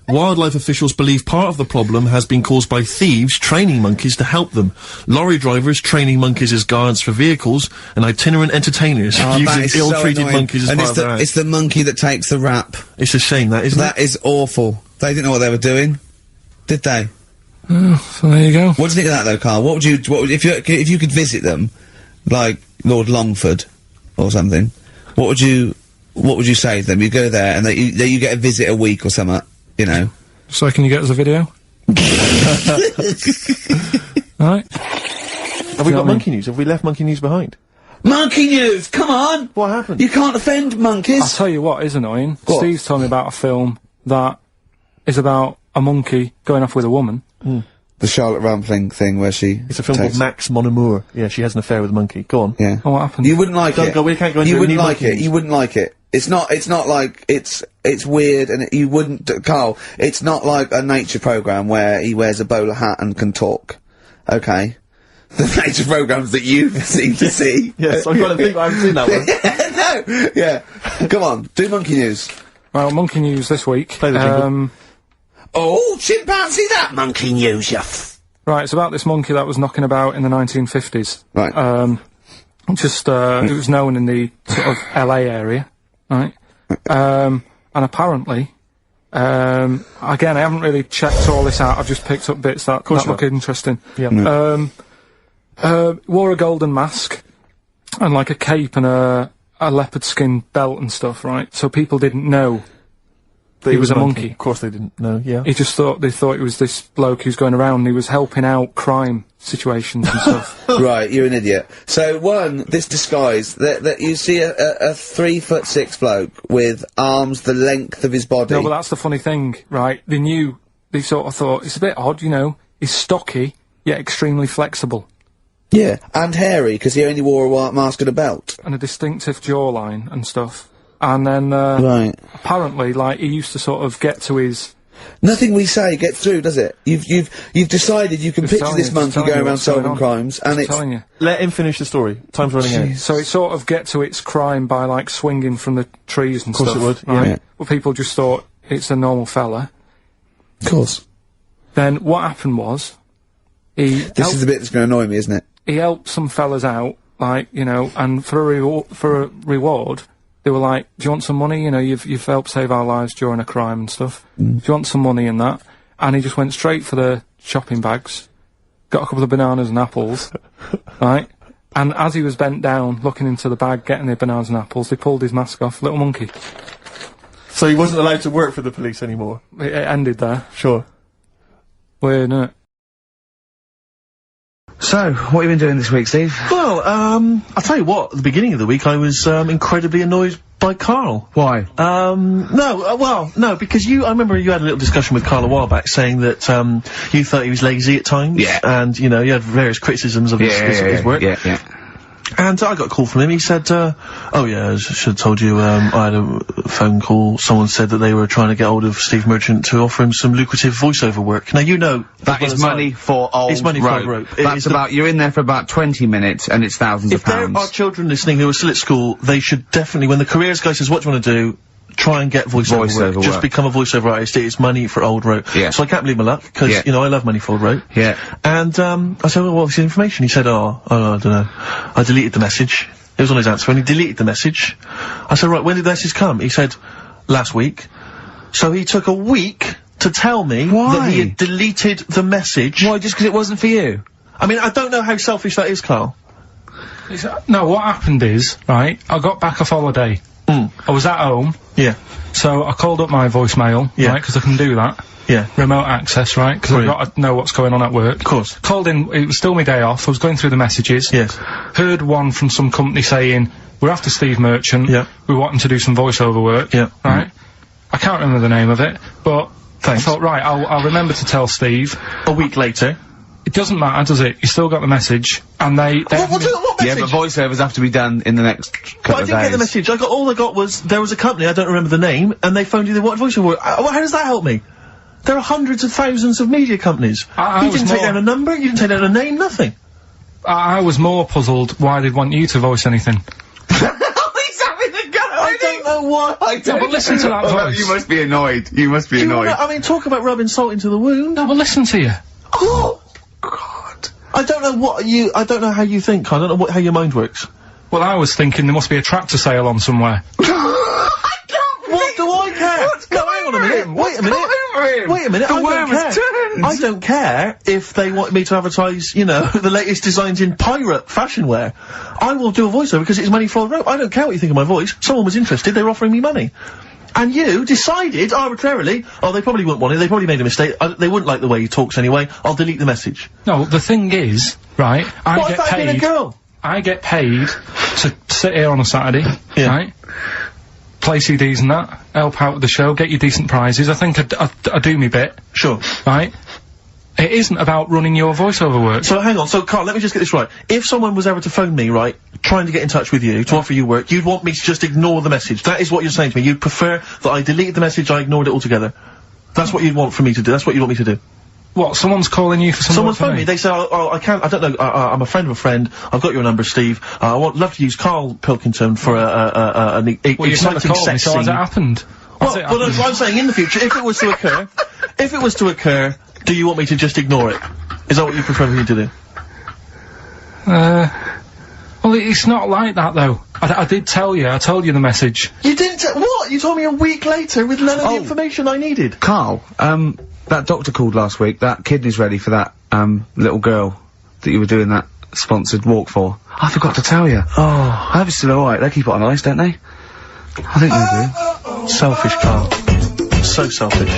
Wildlife officials believe part of the problem has been caused by thieves training monkeys to help them. Lorry drivers training monkeys as guards for vehicles, and itinerant entertainers Oh, that using is so ill-treated annoying. monkeys as and part it's of their act. it's the monkey that takes the rap. It's a shame, that, isn't That is awful. They didn't know what they were doing, did they? So there you go. What do you think of that though, Carl? What would if you could visit them, like Lord Longford or something? What would you say to them? You go there and you get a visit a week or something, you know. So can you get us a video? Alright. Have we got monkey news? Have we left monkey news behind? Monkey news, come on! What happened? You can't offend I'll monkeys. tell you what is annoying. What? Steve's told me about a film that is about a monkey going off with a woman. The Charlotte Rampling thing where she... It's a film called Max Mon Amour. Yeah, she has an affair with a monkey. Go on. Yeah. Oh, what happened? You wouldn't like it. We can't go into You it. wouldn't Need like it. monkeys. You wouldn't like it. It's not like, it's weird and you wouldn't, Carl, it's not like a nature programme where he wears a bowler hat and can talk. Okay? The nature programmes that you seem to see. Yes, I'm trying to think. I haven't seen that one. No! Yeah. Come on, do monkey news. Well, monkey news this week. Play the jingle. Oh, chimpanzee, that monkey news, you Right, it's about this monkey that was knocking about in the 1950s. Right. It was known in the sort of LA area, right? And apparently, again, I haven't really checked all this out, I've just picked up bits that look interesting. Yeah. Wore a golden mask, and like a cape and a leopard skin belt and stuff, right? So people didn't know he was a monkey. Of course they didn't know, yeah. They thought it was this bloke who's going around and he was helping out crime situations and stuff. Right, you're an idiot. So this disguise, that you see a 3'6" bloke with arms the length of his body. No, but that's the funny thing, right? They sort of thought, it's a bit odd, you know, he's stocky, yet extremely flexible. Yeah, and hairy, because he only wore a white mask and a belt. And a distinctive jawline and stuff. And then, Right. apparently, like, he used to sort of get to his... Nothing we say gets through, does it? You've decided you can picture this monkey going around solving crimes, and it's... telling you. Let him finish the story. Time's running out. So it sort of get to its crime by, like, swinging from the trees and stuff. Of course it would, right? yeah. Well, people just thought it's a normal fella. Of course. Then what happened was, This is the bit that's going to annoy me, isn't it? he helped some fellas out, like, you know, and for a reward, they were like, do you want some money? You know, you've helped save our lives during a crime and stuff. Do you want some money in that? And he just went straight for the shopping bags, got a couple of bananas and apples, right? And as he was bent down, looking into the bag, getting the bananas and apples, they pulled his mask off. Little monkey. So he wasn't allowed to work for the police anymore? It ended there. Sure. Weird, isn't it? So, what have you been doing this week, Steve? Well, I'll tell you what, at the beginning of the week I was, incredibly annoyed by Karl. Why? No, because I remember you had a little discussion with Karl a while back saying that, you thought he was lazy at times. Yeah. And, you know, you had various criticisms of his work. Yeah. And I got a call from him, he said, oh yeah, I should have told you, I had a phone call, someone said that they were trying to get hold of Steve Merchant to offer him some lucrative voiceover work. Now, you know... That is money for old It's money for old rope. That's you're in there for about 20 minutes and it's thousands of pounds. If there are children listening who are still at school, they should definitely, when the careers guy says, what do you want to do? Try and get voiceover work. Just become a voiceover artist. It's money for old rope. Yeah. So I can't believe my luck, because, you know, I love money for old rope. Yeah. And, I said, well, what's the information? He said, I don't know. I deleted the message. It was on his answer phone. He deleted the message. I said, right, when did the message come? He said, last week. So he took a week to tell me that he had deleted the message. Why, just because it wasn't for you? I mean, I don't know how selfish that is, Karl. No, what happened is, right, I got back off holiday. I was at home. Yeah. So I called up my voicemail, right, because I can do that. Yeah. Remote access, right, because I've got to know what's going on at work. Of course. Called in, it was still my day off, I was going through the messages. Yes. Heard one from some company saying, we're after Steve Merchant. Yeah. We want him to do some voiceover work. Yeah. Right? I can't remember the name of it, but Thanks. I thought, right, I'll remember to tell Steve. A week later. It doesn't matter, does it? You still got the message, and they What message? Yeah, but voiceovers have to be done in the next couple I of didn't days. get the message. All I got was, there was a company, I don't remember the name, and they phoned you the what voiceover work. How does that help me? There are hundreds of thousands of media companies. You didn't take down a number, you didn't take down a name, nothing. I was more puzzled why they'd want you to voice anything. He's having a go! I don't know why. No, but listen to that voice. You must be annoyed. You must be annoyed. I mean, talk about rubbing salt into the wound. No, but listen to you. Oh, God. I don't know how you think. I don't know how your mind works. Well, I was thinking there must be a tractor sale on somewhere. What do I care? No, hang on a minute. Wait a minute. Wait a minute. The worm has turned. I don't care if they want me to advertise, you know, the latest designs in pirate fashion wear. I will do a voiceover because it's money for old rope. I don't care what you think of my voice. Someone was interested. They were offering me money. And you decided arbitrarily, oh, they probably wouldn't want it, they probably made a mistake, they wouldn't like the way he talks anyway, I'll delete the message. No, the thing is, right, I get paid. A girl? I get paid to sit here on a Saturday, right, play CDs and that, help out with the show, get you decent prizes, I think I do me bit. Sure. Right? It isn't about running your voiceover work. So hang on, so Karl, let me just get this right. If someone was ever to phone me, right, trying to get in touch with you, to offer you work, you'd want me to just ignore the message. That is what you're saying to me. You'd prefer that I deleted the message, I ignored it altogether. That's what you'd want for me to do. That's what you want me to do. What, someone's calling you for some Someone's work phoned me. They say, oh, I can't, I don't know, I'm a friend of a friend. I've got your number, Steve. I would love to use Karl Pilkington for an well, exciting sex so scene. has it happened? Well, that's what I'm saying, in the future, if it was to occur, do you want me to just ignore it? Is that what you prefer me to do? Well, it's not like that, though. I did tell you, I told you the message. You didn't what? You told me a week later with none of the information I needed. Karl, that doctor called last week, that kidney's ready for that, little girl that you were doing that sponsored walk for. I forgot to tell you. Oh. I hope it's still alright. They keep it on ice, don't they? I think they do. Selfish, Karl. So selfish.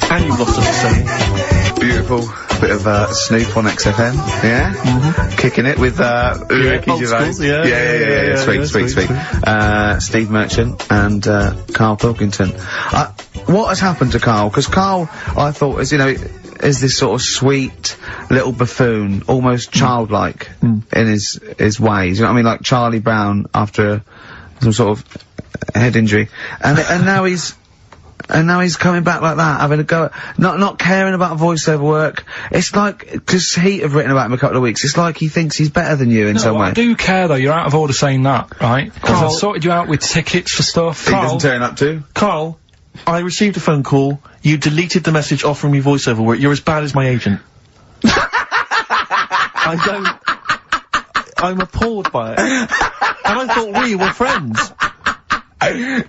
And you've lost us a Beautiful. Bit of, Snoop on XFM. Yeah? Mm-hmm. Kicking it with, Ricky Gervais. Yeah. Sweet. Steve Merchant and, Karl Pilkington. What has happened to Karl? Because Karl, I thought, is this sort of sweet little buffoon, almost childlike in his ways. You know what I mean? Like Charlie Brown after some sort of head injury. And now he's coming back like that, having a go at, not caring about voiceover work. It's like, 'cause Heat have written about him a couple of weeks, it's like he thinks he's better than you in some way. I do care though, you're out of order saying that, right? Karl, I sorted you out with tickets for stuff. He doesn't turn up to. Karl, I received a phone call, you deleted the message offering me voiceover work, you're as bad as my agent. I'm appalled by it. And I thought we were friends.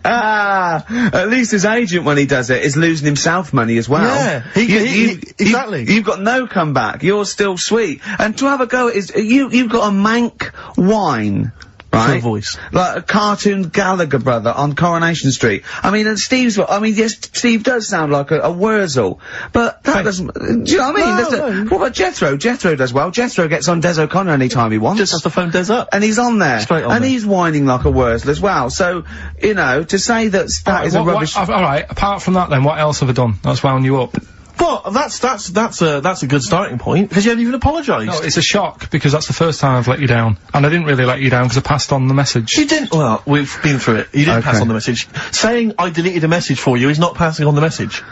At least his agent, when he does it, is losing himself money as well. Yeah, exactly. You've got no comeback. You're still sweet. And to have a go at you've got a mank whine. Right? Voice. Like a cartoon Gallagher brother on Coronation Street. I mean, and yes, Steve does sound like a Wurzel, but that doesn't, do you know what I mean? What about Jethro? Jethro does well. Jethro gets on Des O'Connor anytime he wants. Just has to phone Des up. And he's on there. Straight on and there. he's whining like a Wurzel as well. So, to say that is a rubbish... Alright, apart from that then, what else have I done that's wound you up? Well, that's a good starting point, because you haven't even apologised. No, it's a shock, because that's the first time I've let you down. And I didn't really let you down, because I passed on the message. You didn't, well, we've been through it. You didn't pass on the message. Saying I deleted a message for you is not passing on the message.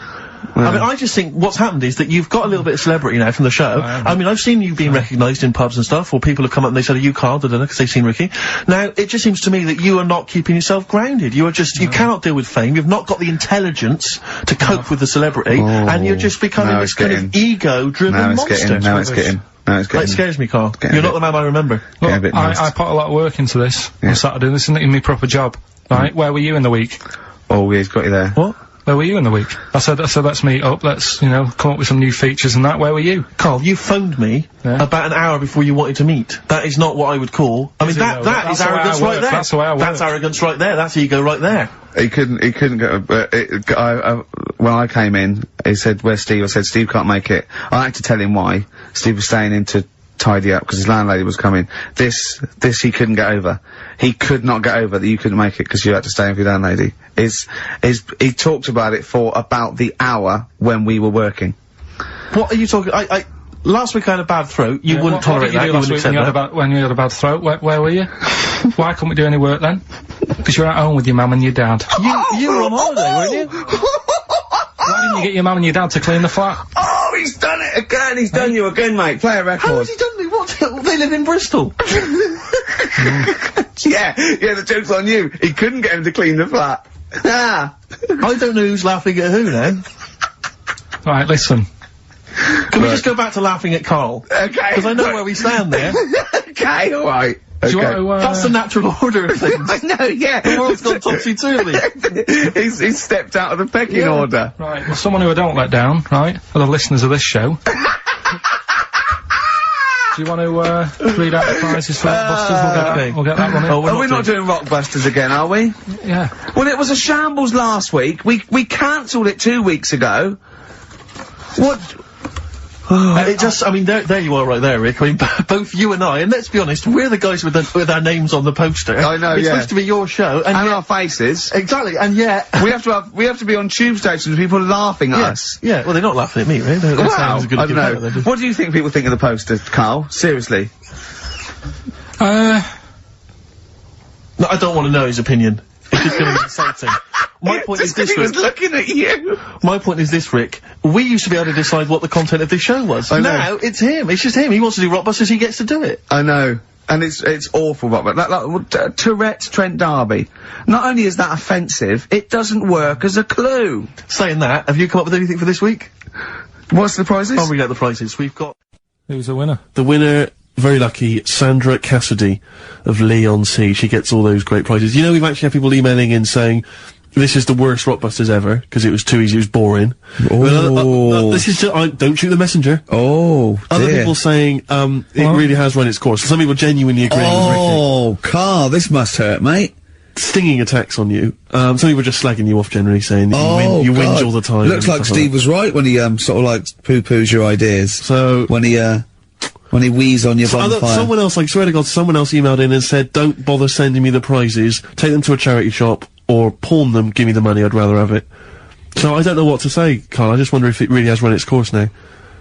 I mean, I just think what's happened is that you've got a little bit of celebrity now from the show. I mean, I've seen you being recognised in pubs and stuff, or people have come up and they said, are you Karl? Because they've seen Ricky. Now, it just seems to me that you are not keeping yourself grounded. You are just, you cannot deal with fame. You've not got the intelligence to cope with the celebrity, and you're just becoming this kind of ego-driven monster. Now it's getting. It scares me, Karl. You're not the man I remember. Look, I put a lot of work into this on Saturday. This isn't even my proper job, right? Where were you in the week? Oh, yeah, he's got you there. What? Where were you in the week? I said, let's meet up, let's, come up with some new features and that. Where were you? Karl, you phoned me about an hour before you wanted to meet. That is not what I would call. I mean, that is arrogance right there. That's the way I work. That's arrogance right there. That's ego right there. He couldn't go, when I came in, he said, where's Steve? I said, Steve can't make it. I had to tell him why. Steve was staying in to tidy up because his landlady was coming. This he couldn't get over. He could not get over that you couldn't make it because you had to stay in for your landlady. He talked about it for about the hour when we were working. What are you talking? Last week I had a bad throat. You wouldn't tolerate that. You wouldn't accept that. When you had a bad throat, where were you? Why couldn't we do any work then? Because you're at home with your mum and your dad. You were on holiday, weren't you? Why didn't you get your mum and your dad to clean the flat? Oh, he's done it again! He's done you again, mate. Play a record. How has he done me? What? They live in Bristol. Yeah, the joke's on you. He couldn't get him to clean the flat. I don't know who's laughing at who now. Right, listen. Can we just go back to laughing at Karl? Okay. Because I know where we stand there. Okay, alright. Do you want to, That's the natural order of things. I know, yeah. The world's gone topsy-turvy. He's stepped out of the pecking order. Right, well, someone who I don't let down, right, are the listeners of this show. Do you want to, read out the prizes for Rockbusters? We'll get that one in. Are we not doing Rockbusters again, are we? Yeah. Well, it was a shambles last week. We cancelled it 2 weeks ago. What? It just, I mean, there you are right there, Rick. I mean, both you and I, and let's be honest, we're the guys with our names on the poster. I know, It's yeah. supposed to be your show, and And yet- our faces. Exactly, and yet... we have to be on tube stations with people laughing at us. Yeah, well, they're not laughing at me, right? They're saying Wow, it's a good I don't idea, know. they're just- What do you think people think of the poster, Carl? Seriously. No, I don't want to know his opinion. It's just going to be insulting. My point is this, he was Rick. looking at you. My point is this, Rick. We used to be able to decide what the content of this show was. I know. Now, it's him. It's just him. He wants to do Rockbusters, he gets to do it. I know. And it's awful, but Tourette's Trent D'Arby. Not only is that offensive, it doesn't work as a clue. Saying that, have you come up with anything for this week? What's the prizes? I'll read out the prizes. We've got... Who's the winner? The winner, very lucky, Sandra Cassidy of Leon C. She gets all those great prizes. You know, we've actually had people emailing in saying, this is the worst Rockbusters ever, because it was too easy, it was boring. Oh. This is just, don't shoot the messenger. Oh, Other dear. people saying, it really has run its course. Some people genuinely agreeing with Ricky. Oh, Carl, this must hurt, mate. Stinging attacks on you. Some people just slagging you off generally, saying that you whinge all the time. Looks and like stuff Steve was right when he, sort of like poo-poos your ideas. So... When he wheezed on your bonfire. Someone else, like, swear to God, someone else emailed in and said, don't bother sending me the prizes, take them to a charity shop, or pawn them, give me the money, I'd rather have it. So I don't know what to say, Carl, I just wonder if it really has run its course now.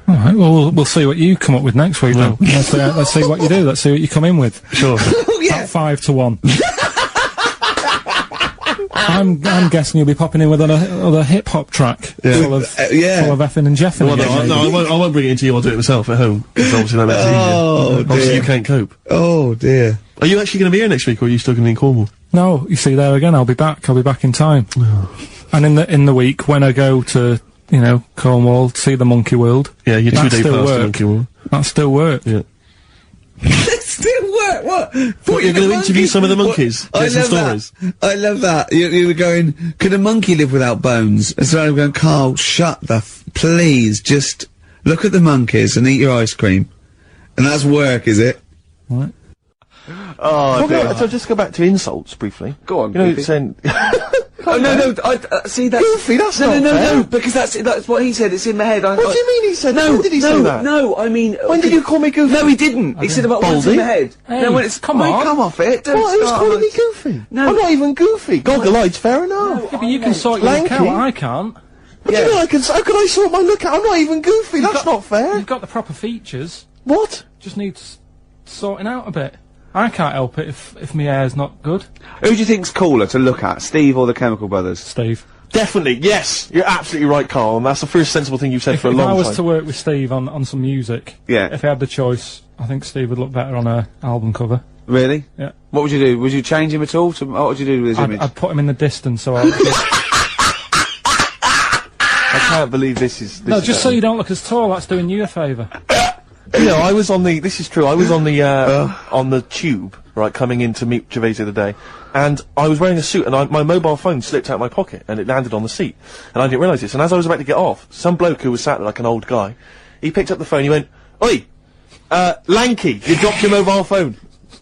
Alright, well, we'll see what you come up with next week, then. Let's see what you do, let's see what you come in with. Sure. Oh, yeah. About 5 to 1. I'm guessing you'll be popping in with another hip-hop track. Full of effing and jeffing. Well, again, no, maybe. I won't bring it into you, I'll do it myself at home, because obviously that makes it easier. Obviously dear. you can't cope. Oh, dear. Are you actually gonna be here next week, or are you still gonna be in Cornwall? No, you see, there again, I'll be back in time. And in the week, when I go to, you know, Cornwall, see the Monkey World. Yeah, your that 2-day still pass to work. Monkey World. That still work. Yeah. Still work, what? What, you're gonna interview some of the monkeys? I Get some love stories? that. I love that. You were going, could a monkey live without bones? And so I'm going, Carl, shut the please, just look at the monkeys and eat your ice cream. And that's work, is it? Right. Oh, so just go back to insults briefly. Go on, You know, Goofy. saying... Oh, no, see, that's... Goofy, that's no, not no, fair. no, because that's what he said, it's in my head. What do you mean he said No, when did he say that? No, I mean... When did you call me Goofy? No, he didn't. He said about what's in Baldy? my head. Hey, no, when it's... come Mate, on. come off it. Don't What, who's start calling on me us. Goofy? No. I'm not even Goofy. Goggle-eyed's fair enough. Yeah, but you can sort your Lanky. look out, I can't. What do you mean how can I sort my look out? I'm not even Goofy, that's not fair. You've got the proper features, What? just needs sorting out a bit. I can't help it if my hair's not good. Who do you think's cooler to look at, Steve or the Chemical Brothers? Steve. Definitely, yes. You're absolutely right, Carl, and that's the first sensible thing you've said for a If long I was time. to work with Steve on some music, Yeah. if I had the choice, I think Steve would look better on a album cover. Really? Yeah. What would you do? Would you change him at all? What would you do with his image? I'd put him in the distance, so I I can't believe this is... No, just so you don't look as tall, that's doing you a favour. You know, I was on the... This is true, I was on the tube, right, coming in to meet Gervais the other day, and I was wearing a suit, and my mobile phone slipped out of my pocket, and it landed on the seat. And I didn't realise this, and as I was about to get off, some bloke who was sat there like an old guy, he picked up the phone, he went, "Oi! Lanky, you dropped your mobile phone."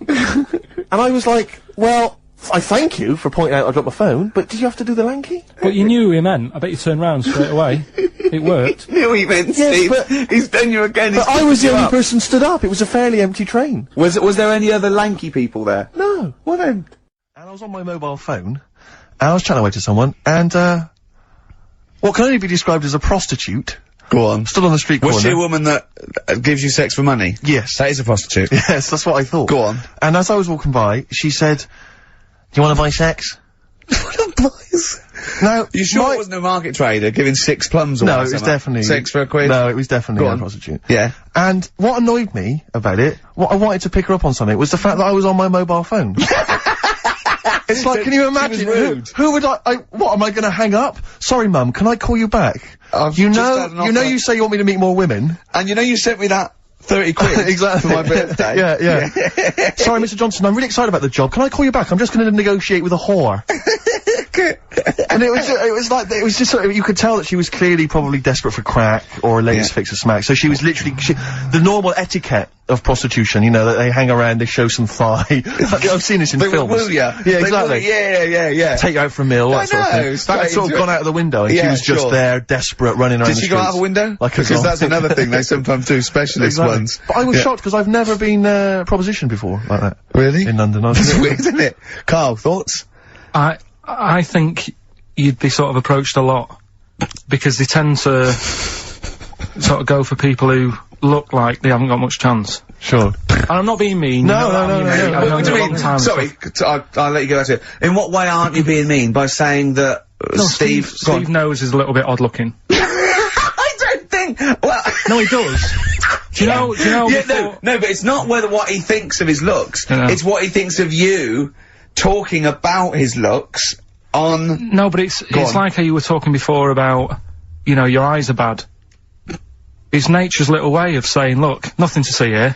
And I was like, well, I thank you for pointing out I dropped my phone, but did you have to do the Lanky? But you knew who he meant. I bet you turned round straight away. It worked. knew what he meant, Yes, Steve. but- He's done you again. But I was the only person stood up, it was a fairly empty train. Was there any other lanky people there? No. Well then. And I was on my mobile phone, and I was chatting away to someone, and, what can only be described as a prostitute, Go on. stood on the street corner. Was she a woman that gives you sex for money? Yes. That is a prostitute. Yes, that's what I thought. Go on. And as I was walking by, she said, "Do you want to buy sex?" Now, You sure it wasn't a market trader giving 6 plums or No, it something? was definitely... 6 for a quid? No, it was definitely Go a on. prostitute. Yeah. And what annoyed me about it, what I wanted to pick her up on something, was the fact that I was on my mobile phone. It's like, can you imagine? rude. Who would what, am I gonna hang up? Sorry, Mum, can I call you back? I've You just know, had an you know offer. you say you want me to meet more women. And you know you sent me that 30 quid Exactly. for my birthday? Yeah. Sorry, Mr. Johnson, I'm really excited about the job. Can I call you back? I'm just gonna negotiate with a whore. And it was just sort of, you could tell that she was clearly probably desperate for crack or a latest fix of smack. So she was literally, the normal etiquette of prostitution, you know, that they hang around, they show some thigh. I've seen this in films. Will ya? Yeah, exactly. Yeah. Take you out for a meal, that sort of thing. That had sort of gone out of the window, and she was just there, desperate, running around the streets. Did she go out of a window? Because that's another thing they sometimes do, specialist ones. But I was shocked, because I've never been, propositioned before, like that. Really? In London. It's weird, isn't it? Karl, thoughts? I think you'd be sort of approached a lot, because they tend to sort of go for people who look like they haven't got much chance. Sure. And I'm not being mean. No. What do you mean? Sorry, I'll let you go at it. In what way aren't you being mean? By saying that Steve knows is a little bit odd looking. I don't think. Well, no, he does. Do you know? Yeah, no, but it's not what he thinks of his looks. It's what he thinks of you talking about his looks on. No, but it's like how you were talking before about, you know, your eyes are bad. It's nature's little way of saying, look, nothing to see here,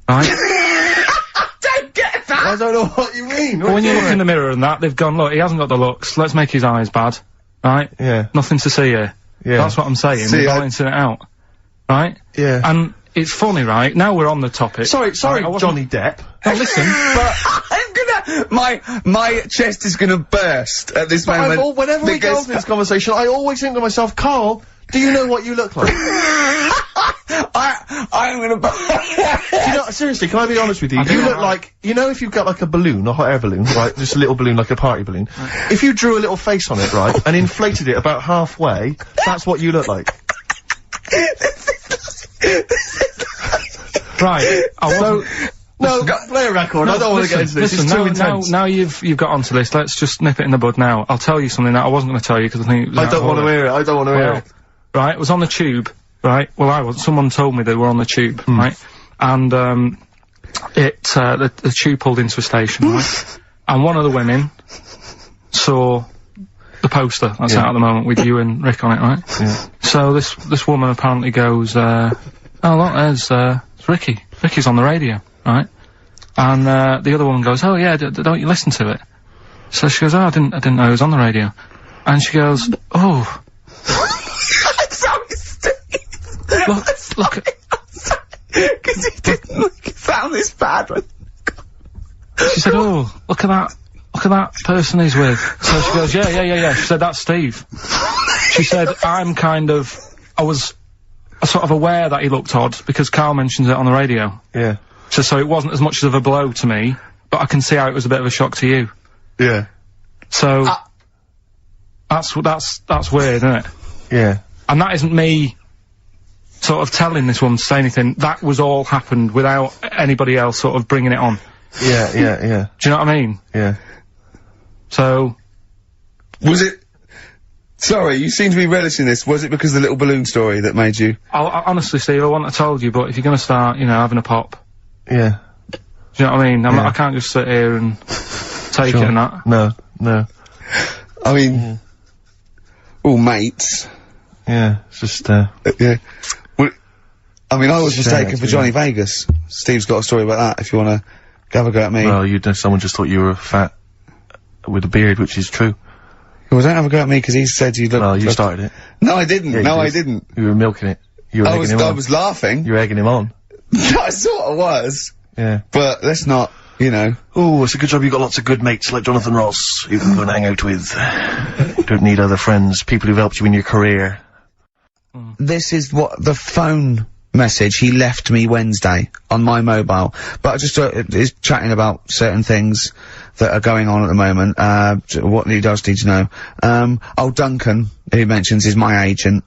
right? I don't get that! I don't know what you mean. But when you look in the mirror and that, they've gone, look, he hasn't got the looks, let's make his eyes bad, right? Yeah. Nothing to see here. Yeah. That's what I'm saying, we're balancing it out, right? Yeah. And it's funny, right? Now we're on the topic. Sorry, Johnny Depp. Now listen, my chest is gonna burst at this moment. Whenever we go into this conversation, I always think to myself, Karl, do you know what you look like? I'm gonna you know, seriously, can I be honest with you? You look like, you know, if you've got like a balloon, a hot air balloon, right? Just a little balloon, like a party balloon. If you drew a little face on it, right, and inflated it about halfway, that's what you look like. Right. No, play a record. I don't want to get into this. It's too intense. Now you've got onto this. Let's just nip it in the bud now. I'll tell you something that I wasn't going to tell you because I think it was I don't want to hear it. I don't want to hear it. Right, it was on the tube. Right. Well, someone told me they were on the tube. Right. And the tube pulled into a station. Right. And one of the women saw the poster that's out at the moment with you and Rick on it. Right. Yeah. So this woman apparently goes, oh look, there's Ricky. Ricky's on the radio. Right. And the other woman goes, oh yeah, don't you listen to it? So she goes, oh, I didn't know he was on the radio. And she goes, oh. Sorry, Steve. Look. Because he didn't sound this bad. She said, oh, look at that person he's with. So she goes, yeah. She said, that's Steve. She said, I was sort of aware that he looked odd because Karl mentions it on the radio. Yeah. So it wasn't as much of a blow to me, but I can see how it was a bit of a shock to you. Yeah. So that's weird, isn't it? Yeah. And that isn't me sort of telling this woman to say anything. That was all happened without anybody else sort of bringing it on. Yeah. Do you know what I mean? Yeah. So. Was it? Sorry, you seem to be relishing this. Was it because of the little balloon story that made you? Honestly, Steve, I wouldn't have told you, but if you're gonna start, you know, having a pop. Yeah. Do you know what I mean? I can't just sit here and take it and that. No. I mean, all mates. Yeah, it's just, yeah. Well, I mean, I was mistaken for Johnny Vegas. Steve's got a story about that, if you wanna have a go at me. Well, someone just thought you were fat with a beard, which is true. Well, don't have a go at me, because he said you looked— Well, you started it. No, I didn't. Yeah, I didn't. You were milking it. You were egging him on. I was laughing. You were egging him on. I sort of was. Yeah. But let's not, you know. Oh, it's a good job you got lots of good mates like Jonathan Ross you can go and hang out with. Don't need other friends, people who've helped you in your career. This is what the phone message he left me Wednesday on my mobile. But I just is chatting about certain things that are going on at the moment, what he does need to know. Duncan, who mentions, is my agent,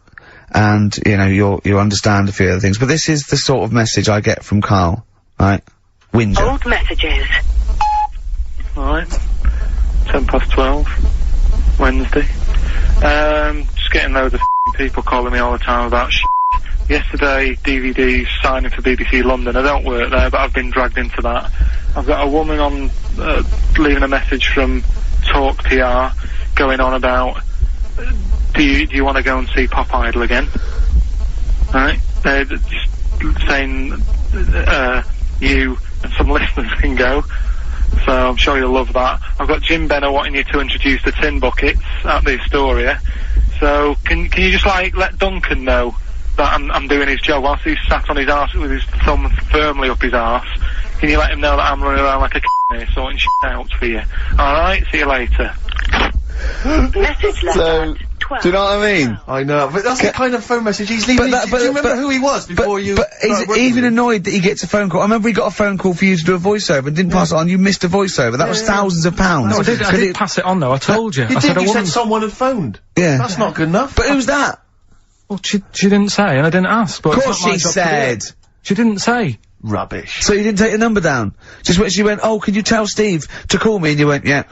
and, you know, you understand a few other things, but this is the sort of message I get from Karl, right? Whinger. Old messages. Alright. 12, Wednesday. Just getting loads of people calling me all the time about shit. Yesterday, DVD signing for BBC London. I don't work there, but I've been dragged into that. I've got a woman on, leaving a message from Talk PR, going on about, do you want to go and see Pop Idol again? Right? Just saying, you and some listeners can go. So I'm sure you'll love that. I've got Jim Benner wanting you to introduce the tin buckets at the Astoria. So can you just like let Duncan know that I'm doing his job whilst he's sat on his arse with his thumb firmly up his arse? Can you let him know that I'm running around like a here sorting shit out for you? Alright, see you later. Message left So, at 12. do you know what I mean? I know, but that's the kind of phone message he's leaving. Do you remember who he was before you? But he's started working even with him? annoyed that he gets a phone call. I remember he got a phone call for you to do a voiceover and didn't pass it on. You missed a voiceover. That was thousands of pounds. No, I did pass it on though, I told you. You I did, said I you said wouldn't. someone had phoned. Yeah. That's not good enough. But who's that? Well, she didn't say, and I didn't ask, but Of it's course not my she job to do said. it. She didn't say. Rubbish. So you didn't take the number down? Just when she went, oh, can you tell Steve to call me? And you went, yeah.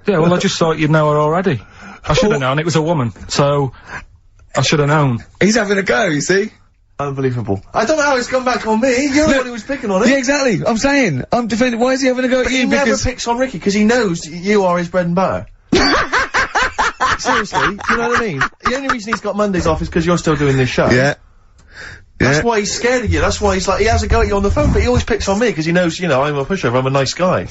Yeah, well, I just thought you'd know her already. I should have known, it was a woman, so I should have known. He's having a go, you see? Unbelievable. I don't know how it's come back on me. You're the one who was picking on it. Yeah, exactly. I'm saying. I'm defending. Why is he having a go at But you? he never Because picks on Ricky because he knows you are his bread and butter. Seriously, do you know what I mean? The only reason he's got Mondays off is because you're still doing this show. yeah. That's why he's scared of you. That's why he's like, he has a go at you on the phone, but he always picks on me because he knows, you know, I'm a pushover, I'm a nice guy.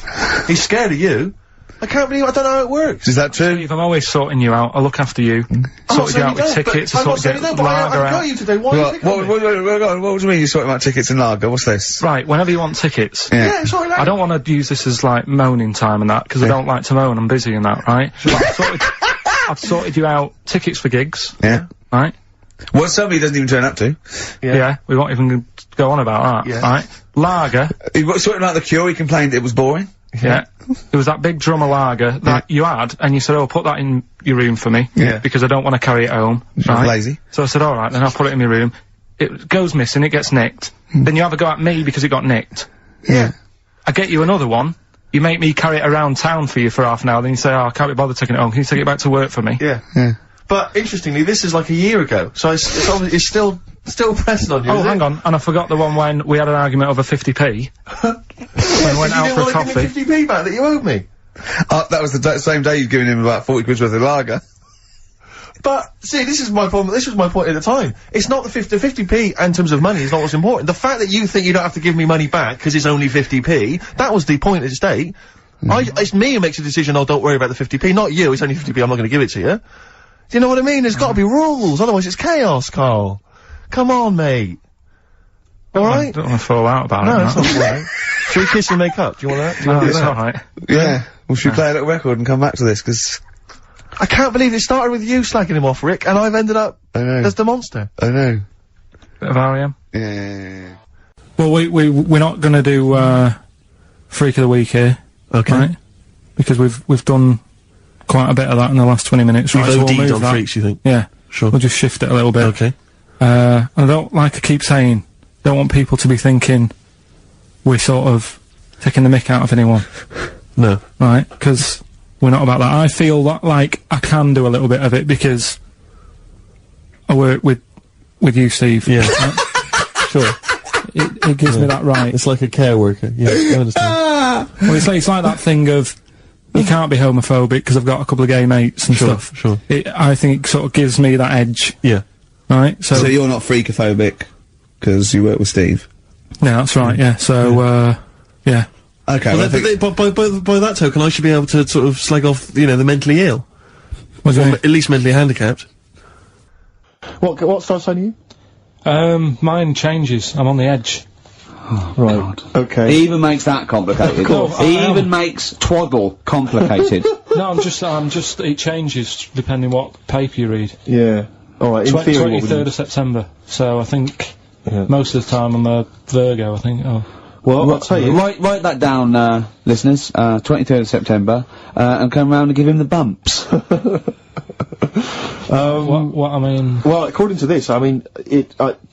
He's scared of you. I can't believe, I don't know how it works. Is that true? Steve, I'm always sorting you out, I look after you. Sorted you out with tickets, I sorted you out with lager I've got out. you today, why are you picking on me? What do you mean you're sorting out tickets and lager? What's this? Right, whenever you want tickets. Yeah, sorry, I don't want to use this as like moaning time and that, because I don't like to moan, I'm busy and that, right? But I've sorted you out tickets for gigs, Yeah. right? Well, somebody doesn't even turn up to. Yeah, we won't even go on about that, Yeah. right? Lager, He was sorting out the Cure, he complained it was boring. yeah. It was that big drum of lager that you had, and you said, oh, put that in your room for me. Yeah. Because I don't want to carry it home. was Right? lazy. So I said, alright, then I'll put it in my room. It goes missing, it gets nicked. Then you have a go at me because it got nicked. Yeah. I get you another one. You make me carry it around town for you for half an hour, then you say, oh, I can't be bothered taking it home. Can you take it back to work for me? Yeah. Yeah. But, interestingly, this is like a year ago, so it's still pressing on you, Oh, is hang on, and I forgot the one when we had an argument over 50p. When we went out for a You coffee. didn't want to give me 50p back that you owed me. That was the same day you'd given him about 40 quid worth of lager. But, see, this is my problem, this was my point at the time. It's not the 50p in terms of money is not what's important. The fact that you think you don't have to give me money back because it's only 50p, that was the point at stake. It's me who makes a decision, oh, don't worry about the 50p, not you, it's only 50p, I'm not gonna give it to you. Do you know what I mean? There's gotta be rules, otherwise it's chaos, Karl. Come on, mate. Alright? I don't want to fall out about No, it. that's not alright. Shall we kiss and make up? Do you want that? Do you No, want to it's do that? alright. Yeah. Well, should we play a little record and come back to this? Because I can't believe it started with you slagging him off, Rick, and I've ended up I know. as the monster. I know. Bit of R.E.M. Yeah. Well, we're not gonna do, Freak of the Week here. Okay. Right? Because we've done quite a bit of that in the last 20 minutes, right? So we'll move on that. freaks, you think? Yeah. Sure. We'll just shift it a little bit. Okay. And I don't, like I keep saying, don't want people to be thinking we're sort of taking the mick out of anyone. No. Right? Because we're not about that. I feel that, like, I can do a little bit of it because I work with you, Steve. Yeah. Right? Sure. It gives me that right. It's like a care worker. Yeah, I understand. Well, it's like that thing of, you can't be homophobic because I've got a couple of gay mates and stuff. Sure. I think it sort of gives me that edge, Yeah. right? So you're not freakophobic because you work with Steve. Yeah, that's right, yeah. So, yeah. Okay. Well, well, I think- by that token, I should be able to sort of slag off, you know, the mentally ill. What do you Or mean? at least mentally handicapped. What star sign are you? Mine changes. I'm on the edge. Right. Okay. He even makes that complicated. course, He I am. even makes twaddle complicated. No, I'm just, it changes depending what paper you read. Yeah. Alright, in theory, what would 23rd you... of September. So I think, Yeah. most of the time I'm a Virgo, I think. Oh. Well, I'll tell you. Write that down, listeners. 23rd of September, and come round and give him the bumps. What I mean... Well, according to this, I mean,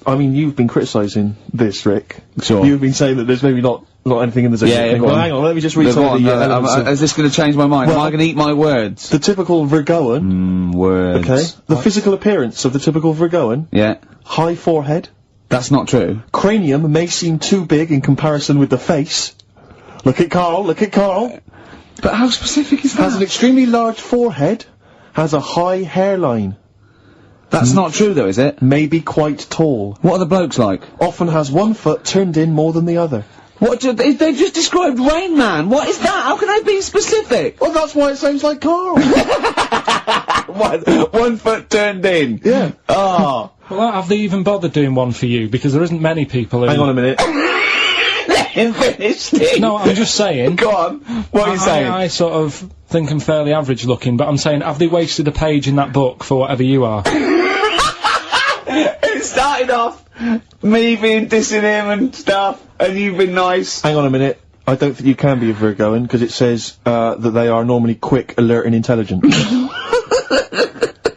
I mean, you've been criticising this, Rick. Sure. You've been saying that there's maybe not anything in the zodiac Yeah, thing. go Well, on. hang on, let me just read Go some on, of the elements of- is this going to change my mind? Well, Am I going to eat my words? the typical Virgoan, Words. okay? The physical appearance of the typical Virgoan, Yeah. high forehead, That's not true. cranium may seem too big in comparison with the face. Look at Karl, But how specific is has an that? extremely large forehead, has a high hairline, That's not true though, is it? may be quite tall, What are the blokes like? often has one foot turned in more than the other. What? They just described Rain Man. What is that? How can I be specific? Well, that's why it sounds like Karl. 1 foot turned in. Yeah. Oh. Well, have they even bothered doing one for you? Because there isn't many people who... Hang on a minute. Let him finish, Steve. No, I'm just saying... Go on. What are you saying? I sort of think I'm fairly average looking, but I'm saying, have they wasted a page in that book for whatever you are? It started off me being dissing him and stuff, and you've been nice. Hang on a minute. I don't think you can be a Virgoan, because it says, that they are normally quick, alert, and intelligent.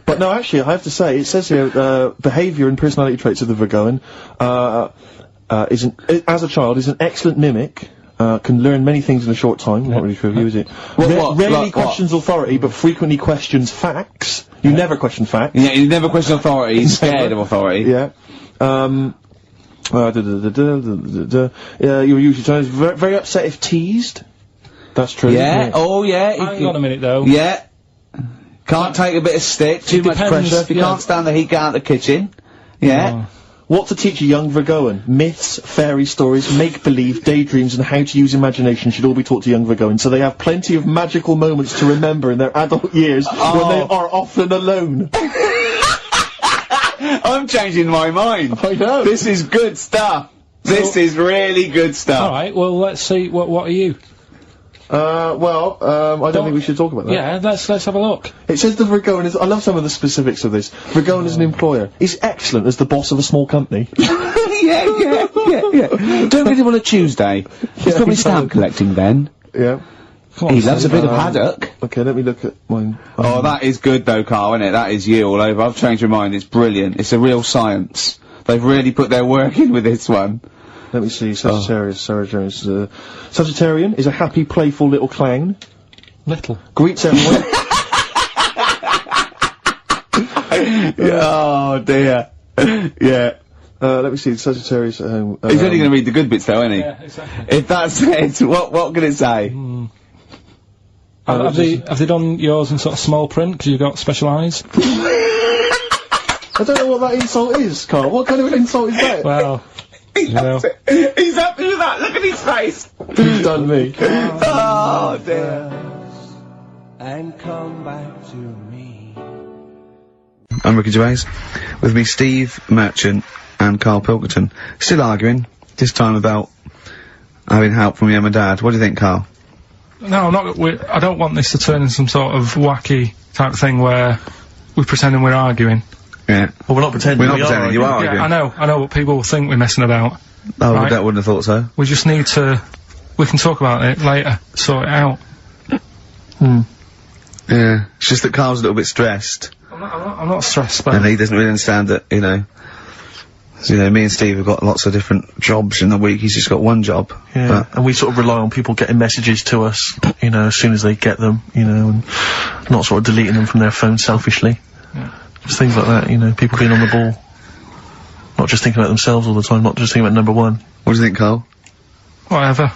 But no, actually, I have to say, it says here, behaviour and personality traits of the Virgoan, as a child, is an excellent mimic, can learn many things in a short time. Not really true of you, is it? Rarely questions authority, but frequently questions facts. You never question facts. Yeah, you never question authority. He's scared of authority. Yeah. You're usually times very upset if teased. That's true. Yeah. Oh, yeah. Hang on a minute, though. Yeah. Can't take a bit of stick. Too much depends, pressure. If you yeah. can't stand the heat, get out of the kitchen. Yeah. Oh. What to teach a young Virgoan? Myths, fairy stories, make-believe, daydreams, and how to use imagination should all be taught to young Virgoans, so they have plenty of magical moments to remember in their adult years when they are often alone. I'm changing my mind. I know. This is good stuff. This is really good stuff. Alright, well, let's see, what are you? I don't think we should talk about that. Yeah, let's have a look. It says the Virgoan is, I love some of the specifics of this. Virgoan is an employer. He's excellent as the boss of a small company. yeah. Don't get him on a Tuesday. He's probably stamp collecting then. Yeah. He loves a bit of haddock. Okay, let me look at mine. Oh, that is good though, Karl, isn't it? That is you all over. I've changed my mind. It's brilliant. It's a real science. They've really put their work in with this one. Let me see, Sagittarian is a happy, playful little clown. Little. Greets everyone. Oh dear. Yeah. Let me see, Sagittarius at home. He's only going to read the good bits though, isn't he? Yeah, exactly. If that's it, what can it say? Have they done yours in sort of small print, because you've got special eyes? I don't know what that insult is, Karl. What kind of an insult is that? Well... He's happy with that. Look at his face. Who's done me? Oh dear. And come back to me. I'm Ricky Gervais. With me, Steve Merchant and Karl Pilkington. Still arguing, this time about having help from your mum and dad. What do you think, Karl? No, I'm not. I don't want this to turn into some sort of wacky type thing where we're pretending we're arguing. Yeah. Well, we're not pretending. We're not pretending, you are arguing. Yeah, I know, but people will think we're messing about. Oh, right? I wouldn't have thought so. We just need to... We can talk about it later, sort it out. Yeah. It's just that Karl's a little bit stressed. I'm not stressed, but... And he doesn't really understand that, you know... So, you know, me and Steve have got lots of different jobs in the week, he's just got one job. Yeah, and we sort of rely on people getting messages to us, you know, as soon as they get them, you know, and not sort of deleting them from their phone selfishly. Yeah. Just things like that, you know, people being on the ball. Not just thinking about themselves all the time, not just thinking about number one. What do you think, Karl? Whatever.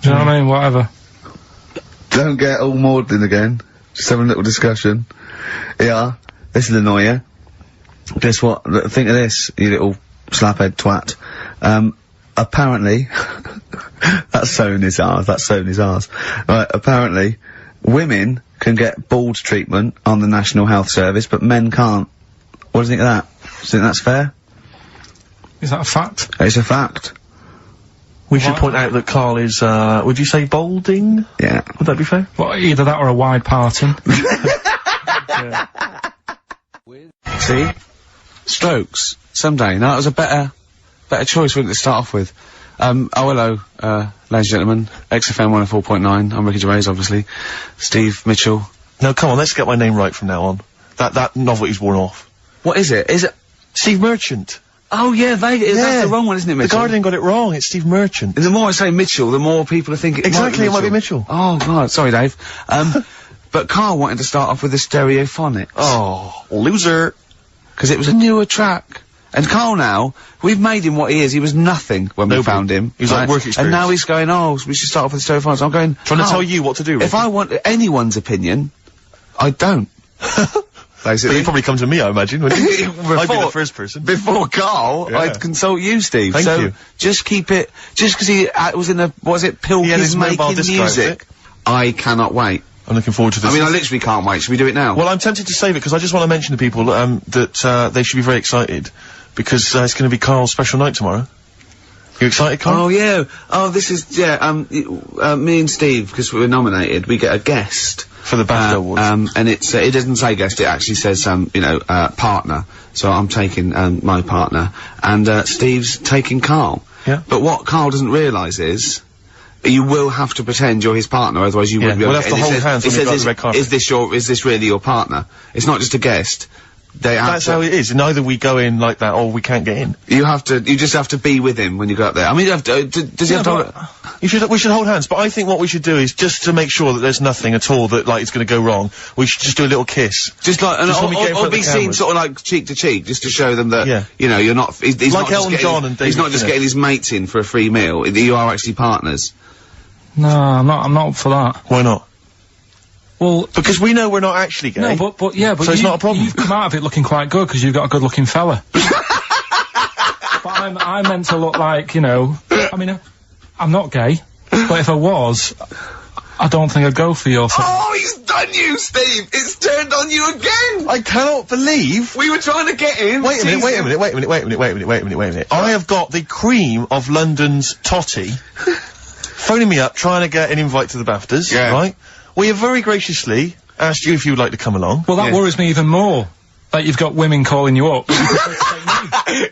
Do you know what I mean? Whatever. Don't get all maudlin again. Just having a little discussion. Yeah, this'll annoy you. Guess what? Think of this, you little slaphead twat. Apparently... that's so in his arse, Right, apparently, women can get bald treatment on the National Health Service, but men can't. What do you think of that? Do you think that's fair? Is that a fact? It's a fact. We should point out that Karl is, would you say balding? Yeah. Would that be fair? Well, either that or a wide parting. See? Strokes. Someday. No, that was a better choice, wouldn't it, to start off with? Hello, ladies and gentlemen. XFM 104.9. I'm Ricky Gervais, obviously. Steve Mitchell. No, come on, let's get my name right from now on. That novelty's worn off. What is it? Is it Steve Merchant? Oh, yeah, that's the wrong one, isn't it, Mitchell? The Guardian got it wrong, it's Steve Merchant. The more I say Mitchell, the more people are thinking... Exactly, it might be Mitchell. Oh, God, sorry, Dave. But Karl wanted to start off with the stereophonics. Oh, loser. Because it was a newer track. And Karl now, we've made him what he is. He was nothing when we found him. He was like work experience. And now he's going, oh, we should start off with the stereophonics. I'm going... Trying to tell you what to do, Ricky. If I want anyone's opinion, I don't. basically. But you'd probably come to me, I imagine, wouldn't you? I'd be the first person. Before Karl, Yeah. I'd consult you, Steve. Thank so you. just keep it, just because he was in a, was it He had his Pilkey's mobile making disc music? I cannot wait. I'm looking forward to this. I mean, I literally can't wait. Should we do it now? Well, I'm tempted to save it because I just want to mention to people that they should be very excited because it's going to be Karl's special night tomorrow. You excited, Karl? Oh yeah. Oh, this is me and Steve, because we were nominated, we get a guest For the BAFTA Awards. and it's it doesn't say guest, it actually says partner. So I'm taking my partner, and Steve's taking Karl. Yeah. But what Karl doesn't realise is, you will have to pretend you're his partner, otherwise you wouldn't be able we'll to have to get- hold it hands says- when we it go says, on the red carpet. is this really your partner? It's not just a guest. They have That's to, how it is. And either we go in like that or we can't get in. you just have to be with him when you go up there. I mean, you have to, does he have to... We should hold hands, but I think what we should do is just to make sure that there's nothing at all that like is going to go wrong. We should just do a little kiss. Just like, Just when we get in front or of the be seen cameras. sort of like cheek to cheek, just to show them that, Yeah. you know, you're not, he's Like not just Elton getting, John and he's David not just Tennant. getting his mates in for a free meal, you are actually partners. No, I'm not up for that. Why not? Well, Because we know we're not actually gay. no, but So it's not a problem. You've come out of it looking quite good because you've got a good-looking fella. But I'm meant to look like, you know. I mean, I'm not gay, but if I was, I don't think I'd go for your thing. Oh, he's done you, Steve! It's turned on you again! I cannot believe. We were trying to get him. Wait a minute. I have got the cream of London's totty phoning me up trying to get an invite to the BAFTAs, Yeah. right? We have very graciously asked you if you would like to come along. Well, that Yeah. worries me even more. That you've got women calling you up.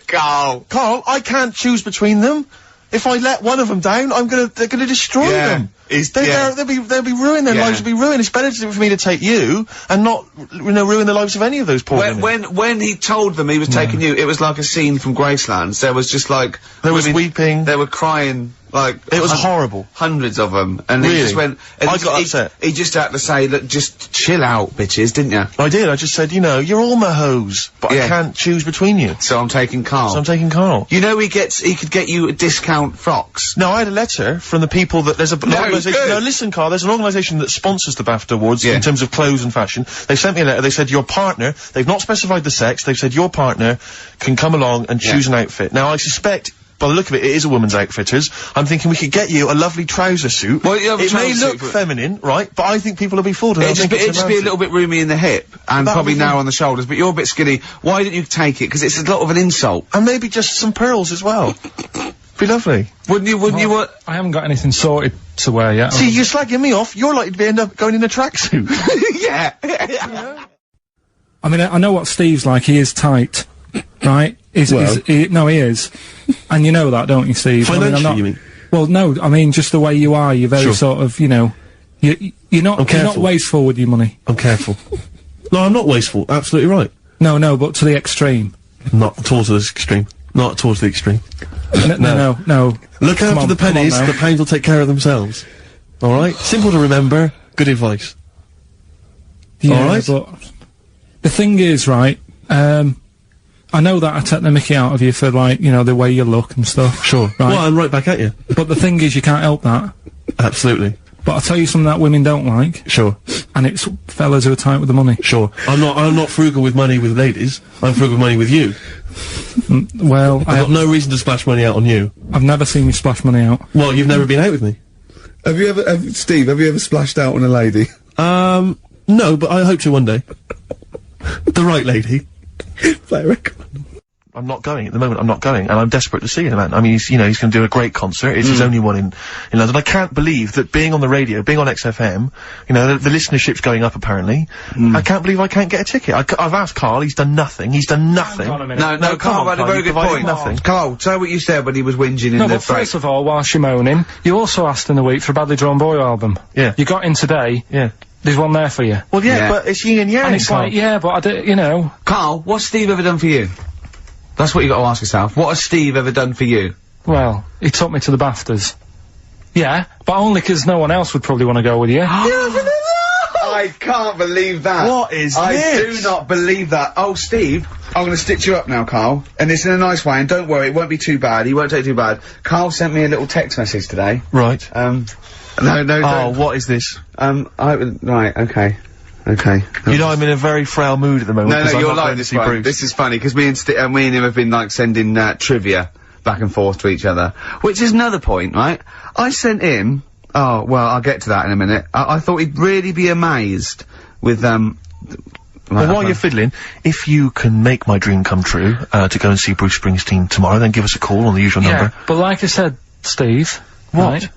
Carl. Karl, I can't choose between them. If I let one of them down, they're gonna destroy Yeah. them. Yeah. They'll be ruined, their Yeah. lives will be ruined. It's better for me to take you and not, ruin the lives of any of those poor women. When he told them he was taking you, it was like a scene from Graceland. There was just like... There was women- weeping. They were crying, like... It was horrible. Hundreds of them. And he Really? just went... And I got upset. He just had to say, look, just chill out, bitches, didn't you? I did, I just said, you know, you're all my hoes, but Yeah. I can't choose between you. So I'm taking Karl. So I'm taking Karl. You know he could get you discount frocks. No, I had a letter from the people that there's an organisation. good. No, listen, Karl. There's an organisation that sponsors the BAFTA Awards Yeah. in terms of clothes and fashion. They sent me a letter. They said your partner. They've not specified the sex. They've said your partner can come along and choose an outfit. Now, I suspect. By the look of it, it is a woman's outfitters. I'm thinking we could get you a lovely trouser suit. Well, you have a it may trouser look suit, but- feminine, right? But I think people will be fooled. And It'd they'll just, think it's be a romantic. little bit roomy in the hip, and That'd probably be narrow fine. on the shoulders, but you're a bit skinny. Why didn't you take it? Because it's a lot of an insult. And maybe just some pearls as well. Be lovely. Wouldn't you want... I haven't got anything sorted to wear yet. See, you're slagging me off. You're likely to end up going in a tracksuit. Yeah. I mean, I know what Steve's like. He is tight, right? He is. And you know that, don't you, Steve? Financially, you mean? Well, no, I mean, just the way you are, you're very Sure. sort of, you know, you're not careful. wasteful with your money. I'm careful. No, I'm not wasteful. Absolutely right. No, but to the extreme. Not towards the extreme. Not towards the extreme. No. Look Come after on, the come on pennies, now. the pounds will take care of themselves. Alright? Simple to remember, good advice. Yeah, Alright. but the thing is, right, I know that I take the mickey out of you for, like, you know, the way you look and stuff. Sure. Right. Well, I'm right back at you. But the thing is, you can't help that. Absolutely. But I'll tell you something that women don't like, Sure. and it's fellas who are tight with the money. Sure. I'm not frugal with money with ladies. I'm frugal with money with you. Well, I've got no reason to splash money out on you. I've never seen you splash money out. Well, you've never been out with me. Steve, have you ever splashed out on a lady? No, but I hope to one day. The right lady. Play a record. I'm not going at the moment. I'm not going, and I'm desperate to see him. Man. I mean, he's going to do a great concert. It's his only one in London. I can't believe that being on the radio, being on XFM, the listenership's going up apparently. I can't believe I can't get a ticket. I've asked Karl. He's done nothing. He's done nothing. Hang on a minute. No, come Karl on, had a Karl, very you good provided point. nothing. Karl, say what you said when he was whinging in No, the but break. first of all, whilst you're moaning, you also asked in the week for a Badly Drawn Boy album. Yeah. You got in today. Yeah. There's one there for you. Well, yeah, Yeah. but it's yin and yang. And it's Karl. like, yeah, but I do, you know. Karl, what's Steve ever done for you? That's what you got to ask yourself. What has Steve ever done for you? Well, he took me to the BAFTAs. Yeah, but only 'cause no one else would probably want to go with you. I can't believe that. What is I this? do not believe that. Oh, Steve, I'm going to stitch you up now, Karl. And it's in a nice way, and don't worry, it won't be too bad. He won't take it too bad. Karl sent me a little text message today. Right. No, Oh, what is this? right, okay. Okay. You know, I'm in a very frail mood at the moment. No, 'cause I'm you're not like going to this see one. Bruce. This is funny, because me and him have been, like, sending, trivia back and forth to each other. Which is another point, right? I sent him... Oh, well, I'll get to that in a minute. I thought he'd really be amazed with, Well, while you're fiddling, if you can make my dream come true, to go and see Bruce Springsteen tomorrow, then give us a call on the usual number. But like I said, Steve... What? Right?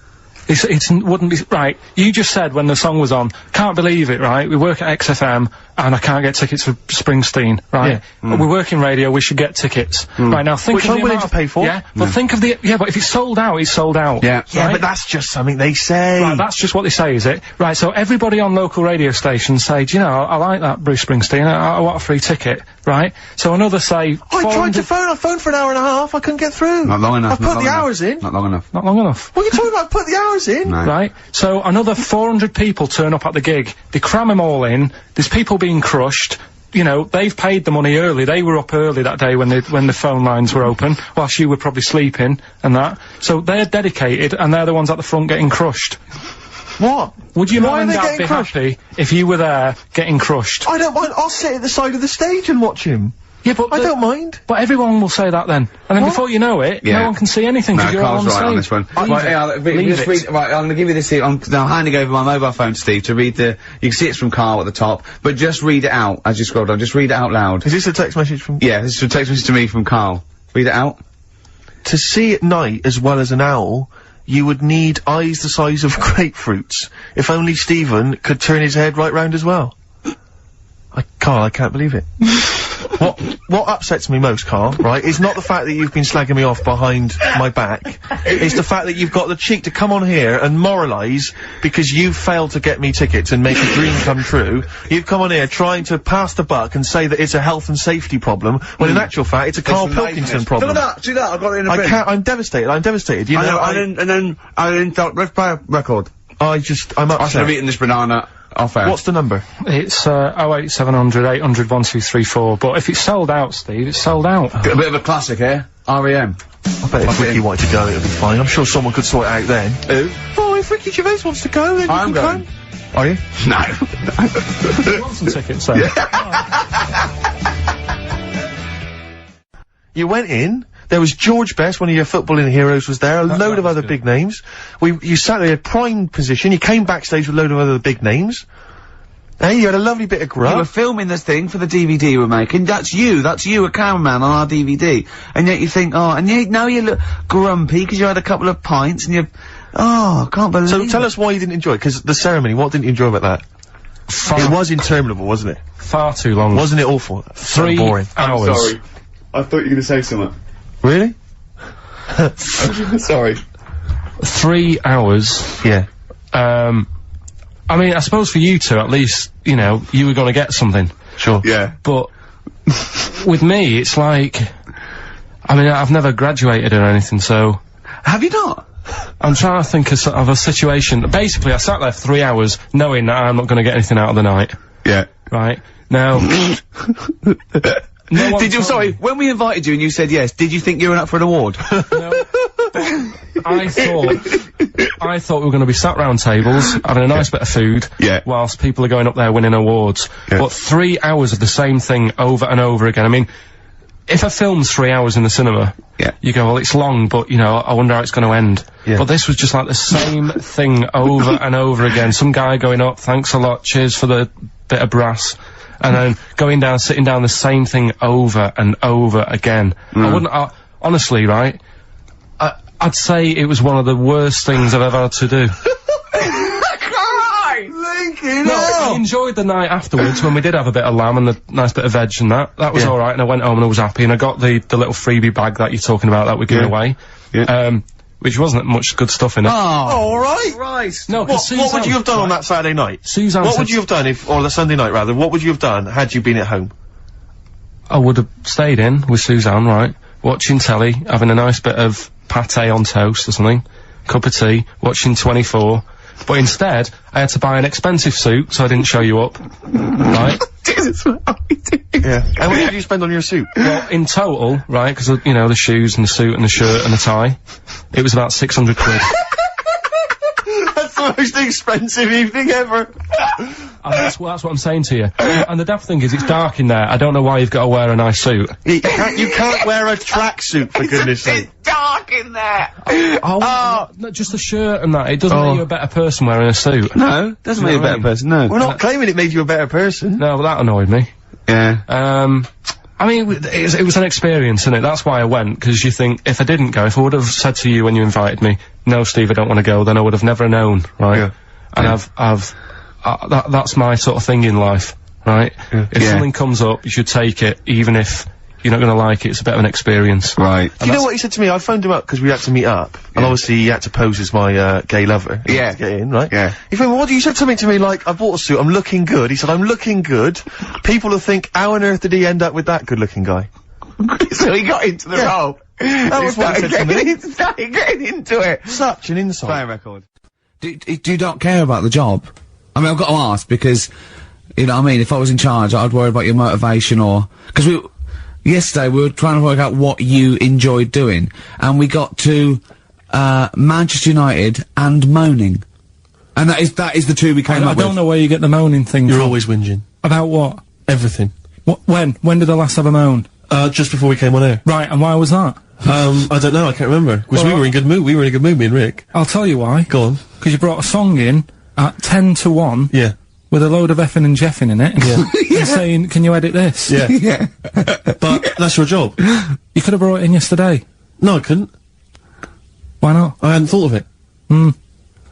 It wouldn't be... Right, you just said when the song was on, can't believe it, right? We work at XFM, and I can't get tickets for Springsteen, right? Yeah. We work in radio, we should get tickets. Right, now think Which of I'm the willing amount to pay for. Yeah, but think of the... Yeah, but if it's sold out, it's sold out. Yeah. Yeah, Right? but that's just something they say. Right, that's just what they say, is it? Right, so everybody on local radio stations say, do you know, I like that Bruce Springsteen, I want a free ticket, right? So another say... I tried to 400 phone, I phoned for an hour and a half, I couldn't get through. Not long enough. I've put the hours in. Not long enough. Not long enough. What are you talking about? Put the hours in. No. Right? So another 400 people turn up at the gig. They cram them all in. There's people being crushed. You know, they've paid the money early. They were up early that day when the phone lines were open, whilst you were probably sleeping and that. So they're dedicated, and they're the ones at the front getting crushed. What? Would your Why mum are and they dad getting be crushed? happy if you were there getting crushed? I don't mind. I'll sit at the side of the stage and watch him. Yeah, but I don't mind. But everyone will say that then, and then before you know it, Yeah. no one can see anything No, because you're all Carl's on right stage. on this one. Leave Right, it. yeah, Leave just it. read, right, I'm gonna give you this here. I'm handing over my mobile phone to Steve to read the... You can see it's from Karl at the top, but just read it out as you scroll down. Just read it out loud. Is this a text message from... Yeah, this is a text message to me from Karl. Read it out. To see at night as well as an owl, you would need eyes the size of grapefruits. If only Stephen could turn his head right round as well. Carl, I can't believe it. What upsets me most, Carl, right, is not the fact that you've been slagging me off behind my back. It's the fact that you've got the cheek to come on here and moralise because you've failed to get me tickets and make a dream come true. You've come on here trying to pass the buck and say that it's a health and safety problem, when in actual fact it's a Carl Pilkington problem. Look at that, see that, I've got it in a I bin. can't, I'm devastated, you know, I didn't thought, let's play a record. I'm I should have upset. eaten this banana off air. What's the number? It's 08700 800 1234. But if it's sold out, Steve, it's sold out. A bit of a classic here. R.E.M. I bet if Ricky wanted to go, it'd be fine. I'm sure someone could sort it out then. Who? Oh, if Ricky Gervais wants to go, then I'm you can going. come. Are you? No. You want some tickets, then? You went in. There was George Best, one of your footballing heroes, was there. A load of other big names. You sat there in prime position. You came backstage with a load of other big names. Hey, you had a lovely bit of You were grub. filming this thing for the DVD we're making. That's you, a cameraman on our DVD. And yet you think, oh, and now you look grumpy because you had a couple of pints and oh, I can't believe So tell us why you didn't enjoy it, because the ceremony, what didn't you enjoy about that? It was interminable, wasn't it? Far too long. Wasn't it awful? 3 So boring. hours. I thought you were going to say something. Really? Sorry. 3 hours. Yeah. I mean, I suppose for you two, at least, you know, you were gonna get something. Sure. Yeah. But with me, it's like, I mean, I've never graduated or anything, so Have you not? I'm trying to think of a situation. Basically, I sat there for 3 hours knowing that I'm not gonna get anything out of the night. Yeah. Right? Now... No one Did you, told sorry, me. when we invited you and you said yes, did you think you were up for an award? No, I thought we were going to be sat round tables, having a nice bit of food, Yeah. whilst people are going up there winning awards. Yeah. But 3 hours of the same thing over and over again. I mean, if a film's 3 hours in the cinema, Yeah. you go, well, it's long, but, you know, I wonder how it's going to end. Yeah. But this was just like the same thing over and over again. Some guy going up, thanks a lot, cheers for the bit of brass. And then going down, sitting down, the same thing over and over again. Honestly, right, I'd say it was one of the worst things I've ever had to do. No, I enjoyed the night afterwards when we did have a bit of lamb and a nice bit of veg and that. That was alright, and I went home and I was happy, and I got the little freebie bag that you're talking about that we're giving away. Yeah. Which wasn't much good stuff in it. Oh, alright. Christ. No, What would you have done on that Saturday night? Suzanne What said would you have done or the Sunday night rather, what would you have done had you been at home? I would have stayed in with Suzanne, right, watching telly, having a nice bit of pate on toast or something, cup of tea, watching 24, but instead, I had to buy an expensive suit, so I didn't show you up, right? Jesus, what are we doing? Yeah. And what did you spend on your suit? Well, in total, right, because, you know, the shoes and the suit and the shirt and the tie, it was about 600 quid. That's the most expensive evening ever. And that's what I'm saying to you. And the daft thing is, it's dark in there. I don't know why you've got to wear a nice suit. You can't wear a tracksuit, for goodness sake. It's dark in there. No, just a shirt and that. It doesn't make you a better person wearing a suit. No, doesn't make you a better person, no. We're not claiming it made you a better person. No, but that annoyed me. Yeah. I mean, it was an experience, innit? That's why I went, because you think, if I didn't go, if I would have said to you when you invited me, no, Steve, I don't want to go, then I would have never known, right? Yeah. And that's my sort of thing in life, right? Yeah. If something comes up, you should take it, even if you're not gonna like it, it's a bit of an experience. Right. Do you know what he said to me? I phoned him up because we had to meet up, and obviously he had to pose as my, gay lover. Yeah. To get in, right? Yeah. He phoned me, what, you said something to me like, I bought a suit, I'm looking good. He said, I'm looking good. People will think, how on earth did he end up with that good-looking guy? So he got into the role. That was what he said to me. He started getting into it. Such an insult. Play a record. Do you not care about the job? I mean, I've got to ask, because, you know what I mean, if I was in charge, I'd worry about your motivation, or... Because yesterday we were trying to work out what you enjoyed doing, and we got to, Manchester United and moaning. And that is the two we came up with. I don't know where you get the moaning thing You're from. always whinging. About what? Everything. When did I last have a moan? Just before we came on air. Right, and why was that? I don't know, I can't remember. Because we were in good mood, me and Rick. I'll tell you why. Go on. Because you brought a song in at 10 to 1. Yeah. With a load of effing and jeffing in it. Yeah. And saying, can you edit this? Yeah. Yeah. But that's your job. You could have brought it in yesterday. No, I couldn't. Why not? I hadn't thought of it.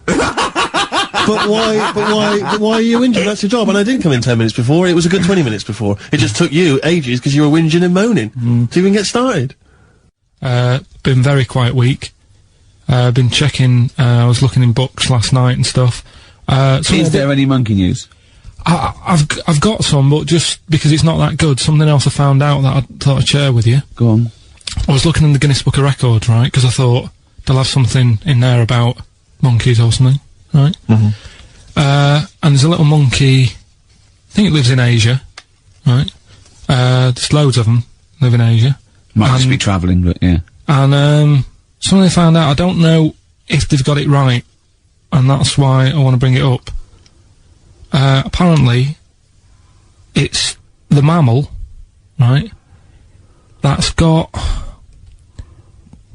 But why are you whinging? That's your job. And I didn't come in 10 minutes before, it was a good 20 minutes before. It just took you ages because you were whinging and moaning to even get started. Been very quiet week. Been checking, I was looking in books last night and stuff. Is there any monkey news? I've got some, but just because it's not that good, something else I found out that I thought I'd share with you. Go on. I was looking in the Guinness Book of Records, right, because I thought they'll have something in there about monkeys or something, right? Mm-hmm. And there's a little monkey, I think it lives in Asia, right? There's loads of them live in Asia. Might just be travelling, but yeah. And, something I found out, I don't know if they've got it right, and that's why I want to bring it up. Apparently, it's the mammal, right, that's got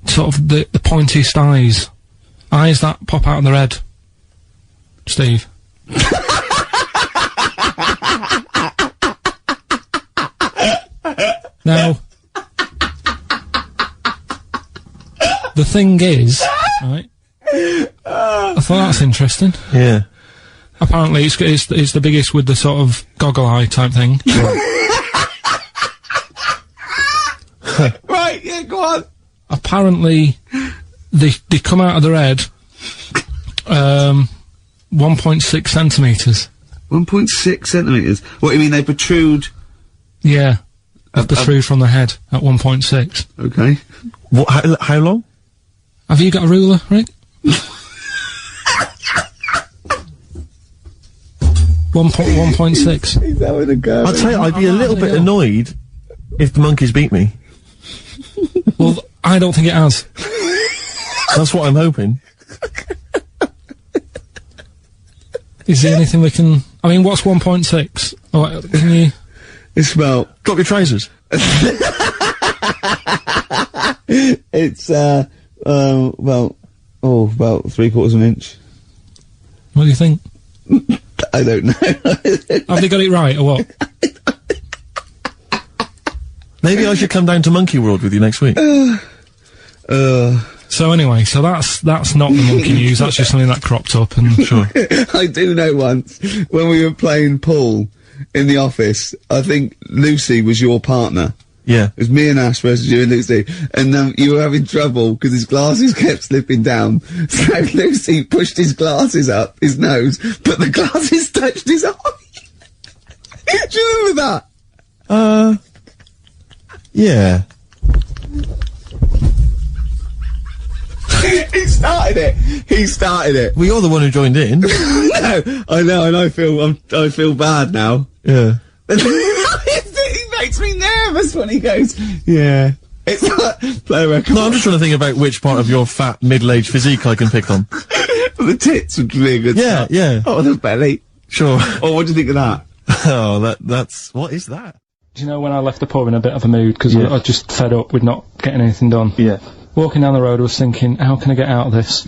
sort of the pointiest eyes that pop out of their head. Steve. Now, the thing is, right, I thought that's interesting. Yeah. Apparently it's the biggest with the sort of goggle eye type thing. Right, yeah, go on. Apparently they come out of their head 1.6 centimetres. 1.6 centimetres? What, you mean they protrude? Yeah. They protrude from the head at 1.6. Okay. What, how long? Have you got a ruler, Rick? 1.6. He's having a go. I'd say I'd be a little bit annoyed if the monkeys beat me. Well, I don't think it has. That's what I'm hoping. Is there anything we can... I mean, what's 1.6? Oh, can you... It's about... Drop your trousers. It's, about 3/4 of an inch. What do you think? I don't know. Have they got it right, or what? Maybe I should come down to Monkey World with you next week. So anyway, so that's not the monkey news, that's just something that cropped up, and... Sure. I do know once, when we were playing pool in the office, I think Lucy was your partner. Yeah. It was me and Ash versus you and Lucy, and you were having trouble because his glasses kept slipping down. So Lucy pushed his glasses up his nose, but the glasses touched his eye. Do you remember that? Yeah. He started it. Well, you're the one who joined in. No, I know, and I feel bad now. Yeah. He makes me nervous when he goes, yeah. It's like, play a record. No, I'm just trying to think about which part of your fat, middle-aged physique I can pick on. The tits would be a good start. yeah. Oh, the belly. Sure. Oh, what do you think of that? Oh, that's... What is that? Do you know when I left the pub in a bit of a mood, because I was just fed up with not getting anything done? Yeah. Walking down the road, I was thinking, how can I get out of this?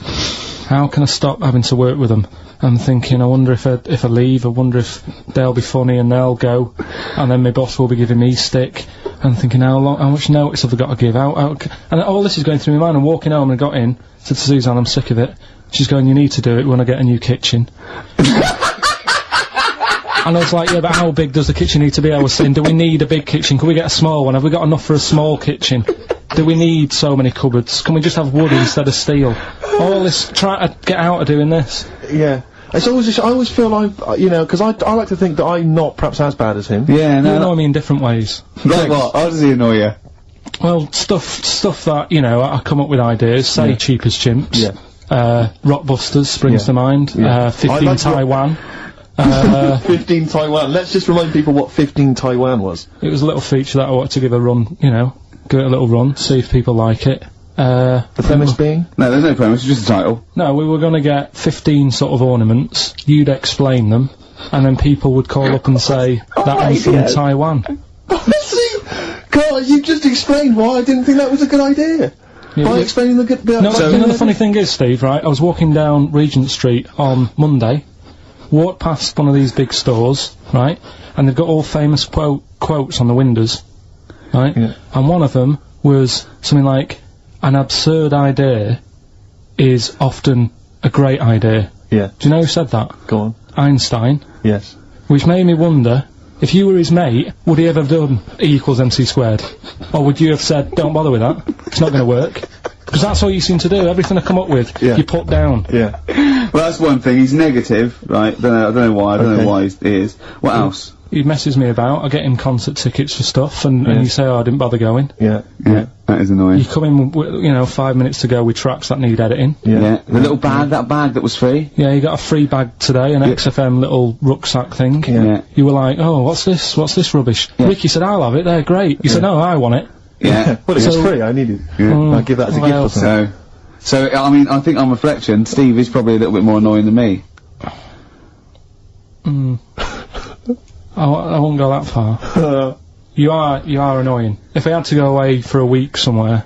How can I stop having to work with them? I'm thinking, I wonder if I leave, I wonder if they'll be funny and they'll go, and then my boss will be giving me stick. I'm thinking, how much notice have I got to give out? And all this is going through my mind. I'm walking home and I got in, said to Suzanne, I'm sick of it. She's going, you need to do it when I get a new kitchen. And I was like, yeah, but how big does the kitchen need to be? I was saying, do we need a big kitchen? Can we get a small one? Have we got enough for a small kitchen? Do we need so many cupboards? Can we just have wood instead of steel? All this, try to get out of doing this. Yeah. It's always just, I always feel like, you know, because I like to think that I'm not perhaps as bad as him. Yeah, You annoy me in different ways. Like what? How does he annoy you? Well, stuff that, you know, I come up with ideas, say Cheap as Chimps. Yeah. Rockbusters springs to mind. Yeah. 15 like Taiwan. 15 Taiwan. Let's just remind people what 15 Taiwan was. It was a little feature that I wanted to give a run, you know, give it a little run, see if people like it. The premise being? No, there's no premise, it's just a title. No, we were gonna get 15 sort of ornaments, you'd explain them, and then people would call up and say, that one's from Taiwan. See? Karl, you just explained why I didn't think that was a good idea. By explaining the good... No, you know the funny thing is, Steve, right, I was walking down Regent Street on Monday, walked past one of these big stores, right, and they've got all famous quotes on the windows, right, and one of them was something like, an absurd idea is often a great idea. Yeah. Do you know who said that? Go on. Einstein. Yes. Which made me wonder, if you were his mate, would he ever have done E equals MC squared? Or would you have said, don't bother with that, it's not going to work? Because that's all you seem to do, everything I come up with, you put down. Yeah. Well, that's one thing, he's negative, right, I don't know why, I don't know why he is. What else? He messes me about, I get him concert tickets for stuff, and you say, oh, I didn't bother going. Yeah. That is annoying. You come in, you know, 5 minutes to go with tracks that need editing. Yeah. The little bag, that bag that was free. Yeah, you got a free bag today, an XFM little rucksack thing. Yeah. You were like, oh, what's this rubbish? Ricky said, I'll have it, they're great. You said, no, I want it. Yeah. Well, it was free, I need it. I'll give that as a gift or something. So, I mean, I think on reflection, Steve is probably a little bit more annoying than me. I won't go that far. You are annoying. If I had to go away for a week somewhere,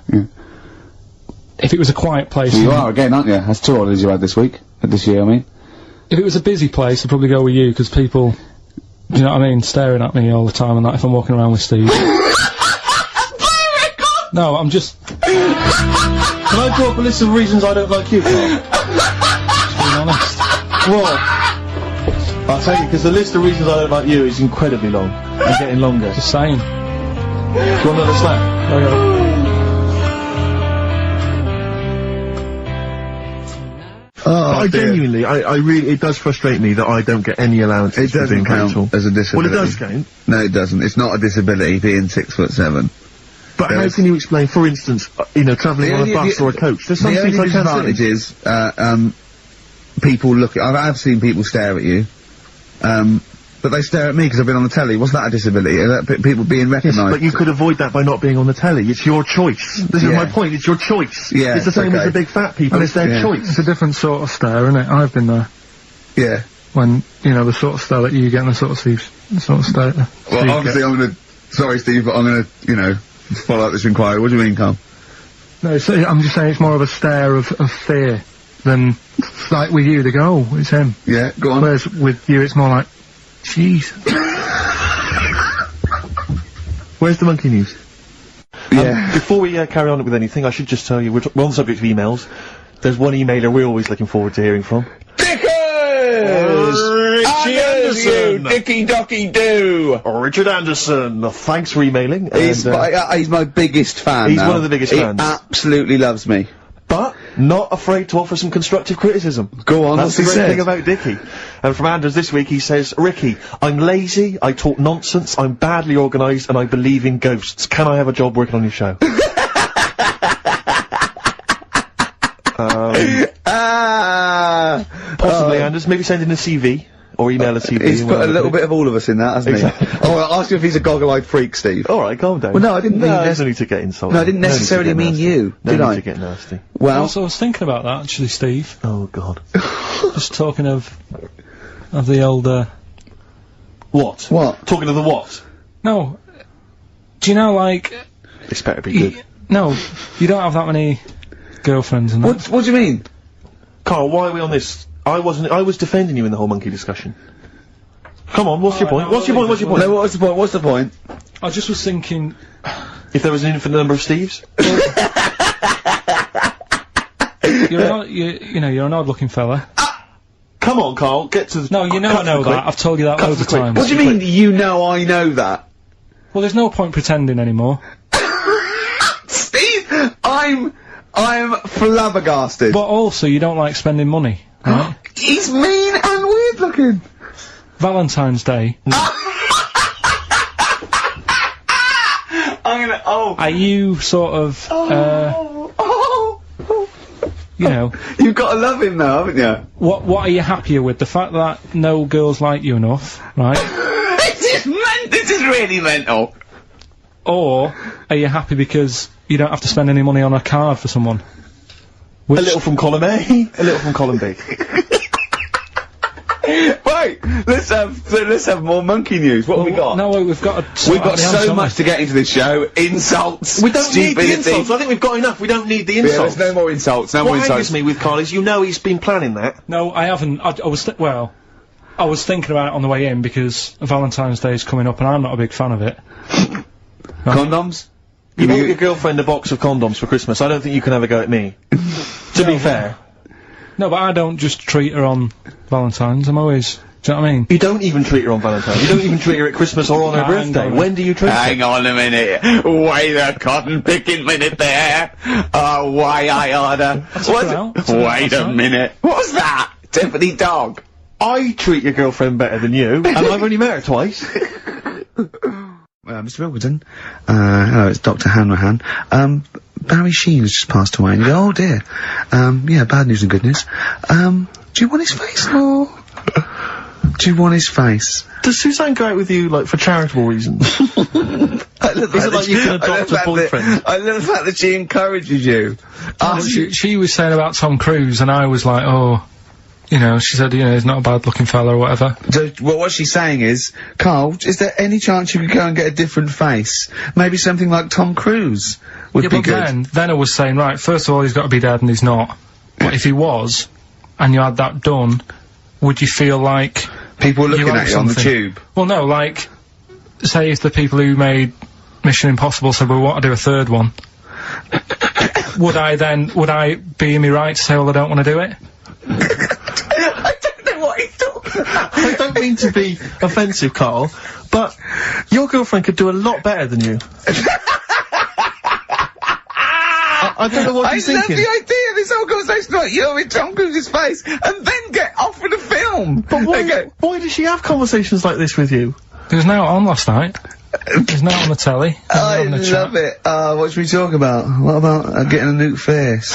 if it was a quiet place... Well, you are again, aren't you? That's 2 holidays you had this year, I mean. If it was a busy place, I'd probably go with you, because people, do you know what I mean, staring at me all the time and that if I'm walking around with Steve. No, I'm just... Can I draw up a list of reasons I don't like you, Karl? Just being honest. Well, I'll tell you, because the list of reasons I don't like you is incredibly long. And getting longer. Just saying. Do you want another slap? I genuinely, I really, it does frustrate me that I don't get any allowance. It doesn't count as a disability. Well, it does count. No, it doesn't. It's not a disability, being 6'7". But how can you explain, for instance, you know, travelling on a bus or a coach? There's some things I can't see. The only disadvantage is, people look at... I've seen people stare at you, but they stare at me because I've been on the telly. What's that a disability? Is that people being recognised? Yes, but you could avoid that by not being on the telly. It's your choice. This is my point. It's your choice. Yeah, it's the same as the big fat people. It's their choice. It's a different sort of stare, isn't it? I've been there. Yeah. When, you know, the sort of stare that you get and the sort of stare... Well, obviously I'm gonna... Sorry, Steve, but I'm gonna, you know... follow up this inquiry. What do you mean, Karl? No, I'm just saying it's more of a stare of fear than, like with you, they go, oh, it's him. Yeah, go on. Whereas with you, it's more like, jeez. Where's the monkey news? Yeah. Before we carry on with anything, I should just tell you, we're on the subject of emails. There's one emailer we're always looking forward to hearing from. Anderson! Dicky Docky Doo! Richard Anderson, thanks for emailing. He's my biggest fan. He's now. one of the biggest fans. He absolutely loves me. But not afraid to offer some constructive criticism. Go on, that's the great thing about Dicky. And from Anders this week, he says, Ricky, I'm lazy, I talk nonsense, I'm badly organised, and I believe in ghosts. Can I have a job working on your show? Possibly, Anders. Maybe send in a CV. or email us. He's put a little bit of all of us in that, hasn't he? Oh, I'll ask you if he's a goggle-eyed freak, Steve. Alright, calm down. Well, no, I didn't mean there's no need to get insulted. No, I didn't necessarily mean you, no did need I? to get nasty. Well, Also, I was thinking about that, actually, Steve. Oh, God. Just talking of the old, What? What? Talking of the what? No. Do you know, like... This better be good. No, you don't have that many girlfriends and that. What do you mean? Karl, why are we on this? I was defending you in the whole monkey discussion. Come on, what's your point? What's your point? What's your point? No, what's the point? What's the point? I just was thinking... If there was an infinite number of Steves? You're an odd-looking fella. Come on, Karl, get to the... No, you know I know that. I've told you that loads of times. What do you mean, you know I know that? Well, there's no point pretending anymore. Steve, I'm flabbergasted. But also, you don't like spending money, right? He's mean and weird looking. Valentine's Day. Are you sort of, you know... You've got to love him now, haven't you? What are you happier with? The fact that no girls like you enough, right? This is really mental. Or are you happy because you don't have to spend any money on a card for someone? A little from column A, a little from column B. Right, let's have more monkey news. What have we got? No, we've got so much to get into this show. Insults, we don't need the stupidity. insults. I think we've got enough. We don't need the Yeah, insults. there's no more insults. No more What insults. angers me with Karl is you know he's been planning that. No, I haven't. I was thinking about it on the way in because Valentine's Day is coming up and I'm not a big fan of it. Condoms? You bought your girlfriend a box of condoms for Christmas. I don't think you can have a go at me. To be fair. No, but I don't just treat her on Valentine's. I'm always... Do you know what I mean? You don't even treat her on Valentine's. You don't even treat her at Christmas or on her birthday. When do you treat her? Hang on a minute. Wait a cotton picking minute there. Oh, why I order. Wait a minute. What was that? Tiffany dog. I treat your girlfriend better than you, and I've only met her twice. Mr. Wilkerson. Hello, it's Dr. Hanrahan. Barry Sheen has just passed away, and you go, oh dear. Yeah, bad news and good news. Do you want his face, or... Do you want his face? Does Suzanne go out with you, like, for charitable reasons? Is it like you can adopt a boyfriend? I love the fact that she encourages you. She was saying about Tom Cruise, and I was like, oh... You know, she said, you know, he's not a bad-looking fella or whatever. So, well, what she's saying is, Karl, is there any chance you could go and get a different face? Maybe something like Tom Cruise would be good. Then I was saying, right, first of all, he's got to be dead and he's not. But if he was, and you had that done, would you feel like... People looking at you on the tube? Well, no, like, say if the people who made Mission Impossible said, well, we want to do a third one. would I be in me right to say, well, I don't want to do it? I don't know what he's talking about. I don't mean to be offensive, Karl, but your girlfriend could do a lot better than you. I don't know what you're thinking. I love the idea of this whole conversation about you in Tom Cruise's face, and then get offered a film. But why does she have conversations like this with you? It was now on last night. It was now on the telly. I love it. What should we talk about? What about getting a new face?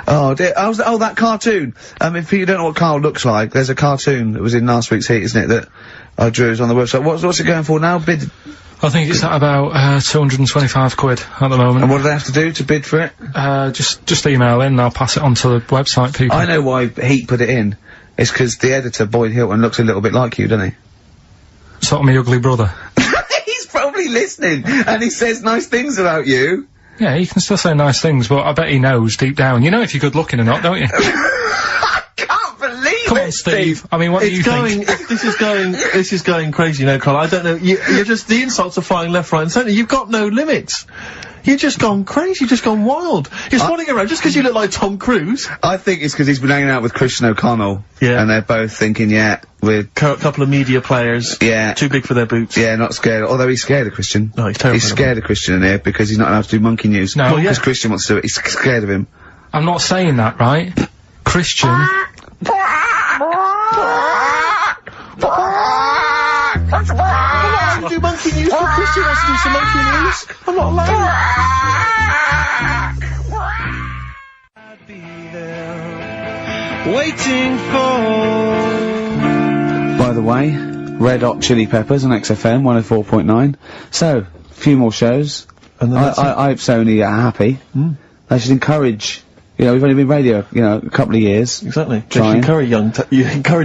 Oh dear. Oh, that cartoon. If you don't know what Karl looks like, there's a cartoon that was in last week's Heat, isn't it, that I drew on the website. What's it going for now? Bid? I think it's at about, 225 quid at the moment. And what do they have to do to bid for it? Just email in and I'll pass it on to the website people. I know why Heat put it in. It's 'cause the editor, Boyd Hilton, looks a little bit like you, doesn't he? Sort of my ugly brother. He's probably listening, and he says nice things about you. Yeah, he can still say nice things, but I bet he knows deep down. You know if you're good looking or not, don't you? I can't believe Come on, Steve. I mean, what do you think? This is going crazy now, Karl. I don't know. You're just, the insults are flying left, right and centre. You've got no limits. You've just gone crazy, you've just gone wild. You're swanning around just 'cause you look like Tom Cruise. I think it's 'cause he's been hanging out with Christian O'Connell. Yeah. And they're both thinking, yeah, we're... Couple of media players. Yeah. Too big for their boots. Yeah, not scared. Although he's scared of Christian. No, he's terrible. He's scared of Christian in here because he's not allowed to do monkey news. No. Because Christian wants to do it. He's scared of him. I'm not saying that, right? Christian... to do monkey news, but Christian wants to do some monkey news. I'm not allowed. I'd be there, waiting for. By the the way. Red Hot Chili Peppers on XFM 104.9. So, a few more shows. And then I hope Sony are happy. They should encourage, you know, we've only been radio, you know, a couple of years. Exactly. They should encourage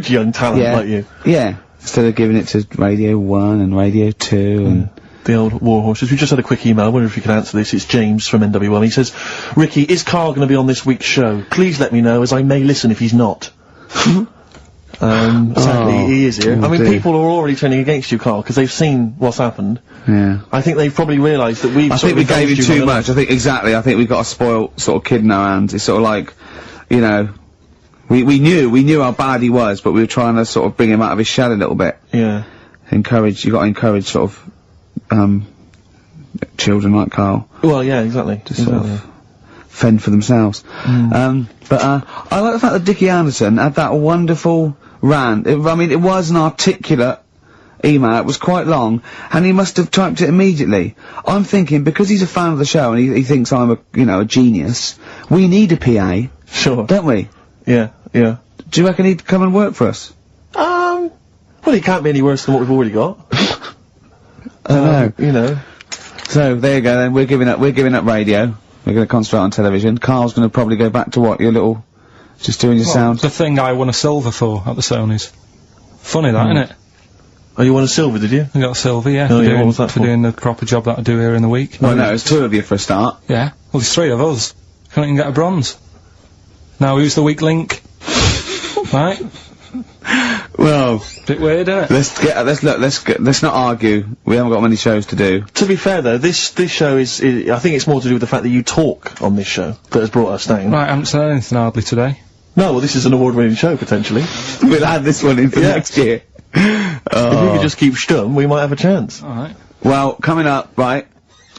young talent like you. Yeah. Instead of giving it to Radio 1 and Radio 2 and... The old war horses. We just had a quick email. I wonder if you can answer this. It's James from NW1. He says, Ricky, is Karl going to be on this week's show? Please let me know, as I may listen if he's not. Sadly, he is here. I mean, people are already turning against you, Karl, because they've seen what's happened. Yeah. I think they've probably realised that I think we gave him too much. I think, exactly, I think we've got a spoiled sort of kid in our hands. It's sort of like, you know, we knew how bad he was, but we were trying to sort of bring him out of his shell a little bit. Yeah. You gotta encourage sort of, children like Karl. Well, yeah, exactly. To sort of fend for themselves. I like the fact that Dickie Anderson had that wonderful rant. I mean, it was an articulate email. It was quite long, and he must have typed it immediately. I'm thinking, because he's a fan of the show and he thinks I'm a genius, we need a PA. Sure. Don't we? Yeah, yeah. Do you reckon he'd come and work for us? Well, he can't be any worse than what we've already got. I know. You know. So, there you go then, we're giving up radio. We're gonna concentrate on television. Karl's gonna probably go back to what, your little... just doing your sound? The thing I won a silver for at the Sonys. Funny that, isn't it? Oh, you won a silver, did you? I got a silver, yeah. Oh, yeah, what was that for doing the proper job that I do here in the week. Well, no, it's 2 of you for a start. Yeah. Well, there's 3 of us. Can't even get a bronze. Now, who's the weak link? Right? Well... Bit weird, isn't it? Let's not argue. We haven't got many shows to do. To be fair though, this show is I think it's more to do with the fact that you talk on this show that has brought us down. Right, I haven't said anything hardly today. No, well this is an award-winning show, potentially. We'll add this one in for next year. If we could just keep stum, we might have a chance. Alright. Well, coming up, right.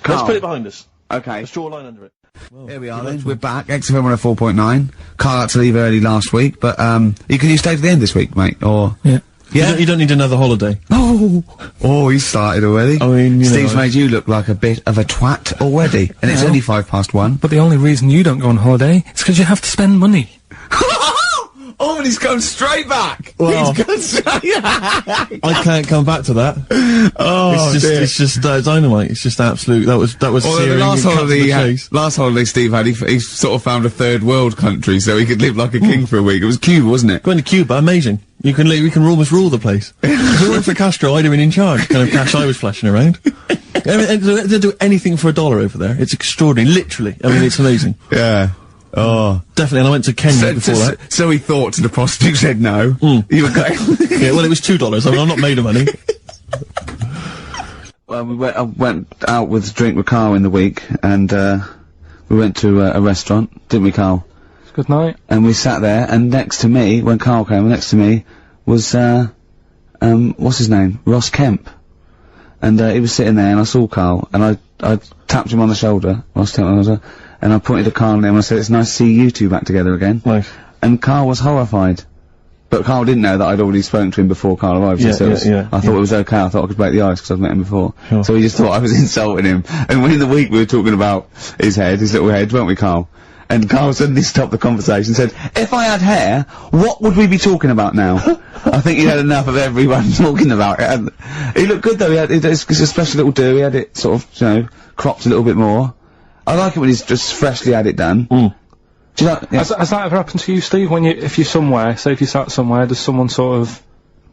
Karl. Let's put it behind us. Okay. Let's draw a line under it. Well, here we are then. We're back. XFM 104.9. Karl had to leave early last week, but, can you stay to the end this week, mate? Or... Yeah. Yeah? You don't need another holiday. Oh, he started already. I mean, Steve's made you look like a bit of a twat already. And it's only 1:05. But the only reason you don't go on holiday is because you have to spend money. Oh, and he's gone straight back! Well, he's gone straight back! I can't come back to that. Oh, it's just dynamite. It's just absolute. That was searing. Last holiday Steve had, he sort of found a third world country so he could live like a king for a week. It was Cuba, wasn't it? Going to Cuba, amazing. We can almost rule the place. If it weren't for Castro, I'd have been in charge. Kind of cash I was flashing around. They do anything for $1 over there. It's extraordinary, literally. I mean, it's amazing. Yeah. Oh. Definitely, and I went to Kenya before that. So he thought, to the prostitute said no. You were going... Yeah, well, it was $2. I mean, I'm not made of money. Well, I went out with a drink with Karl in the week, and, we went to a restaurant, didn't we, Karl? Good night. And we sat there, and next to me, when Karl came, next to me was, what's his name? Ross Kemp. And, he was sitting there, and I saw Karl, and I tapped him on the shoulder, Ross Kemp on the shoulder, and I pointed to Karl and him and I said, it's nice to see you two back together again. Nice. And Karl was horrified. But Karl didn't know that I'd already spoken to him before Karl arrived. I thought it was okay, I thought I could break the ice because I've met him before. Sure. So he just thought I was insulting him. And when in the week we were talking about his little head, weren't we, Karl? And Karl suddenly stopped the conversation and said, if I had hair, what would we be talking about now? I think he had enough of everyone talking about it. And he looked good though, it's a special little do, he had it sort of, cropped a little bit more. I like it when he's just freshly had it done. Do you know? Yeah. Has that ever happened to you, Steve? If you're somewhere, say if you sat somewhere, does someone sort of,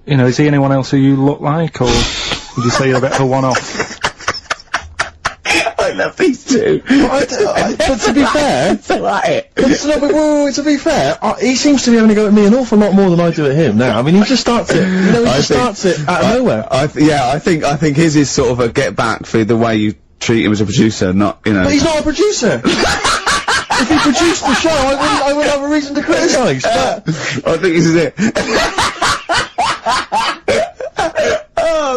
is he anyone else who you look like, or would you say you're a bit of a one-off? I love these two. But to be fair, to be fair, he seems to be having a go at me an awful lot more than I do at him now. I mean, he just starts it, starts it out of nowhere. I think his is sort of a get back for the way you treat him as a producer, not, But he's not a producer! If he produced the show, I wouldn't have a reason to criticise. I think this is it.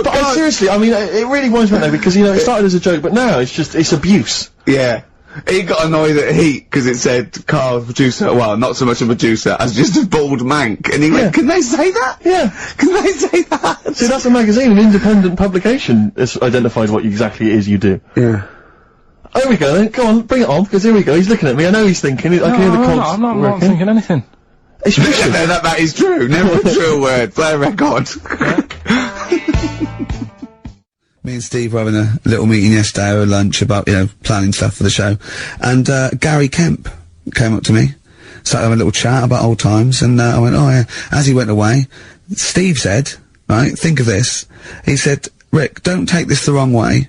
But seriously, I mean, it really winds me up though, because, it started as a joke, but now it's abuse. Yeah. He got annoyed at Heat, because it said Karl, producer, well, not so much a producer, as just a bald mank. And he went, can they say that? Yeah. Can they say that? See, that's a magazine, an independent publication has identified what exactly it is you do. Yeah. There we go then, go on, bring it on, because here we go, he's looking at me, I know he's thinking, I can hear the cogs I'm not thinking anything. It's mission. No, that is true. Never a true word. Play a record. Me and Steve were having a little meeting yesterday over lunch about, planning stuff for the show. And, Gary Kemp came up to me, started having a little chat about old times, and, I went, oh yeah. As he went away, Steve said, right, think of this. He said, Rick, don't take this the wrong way.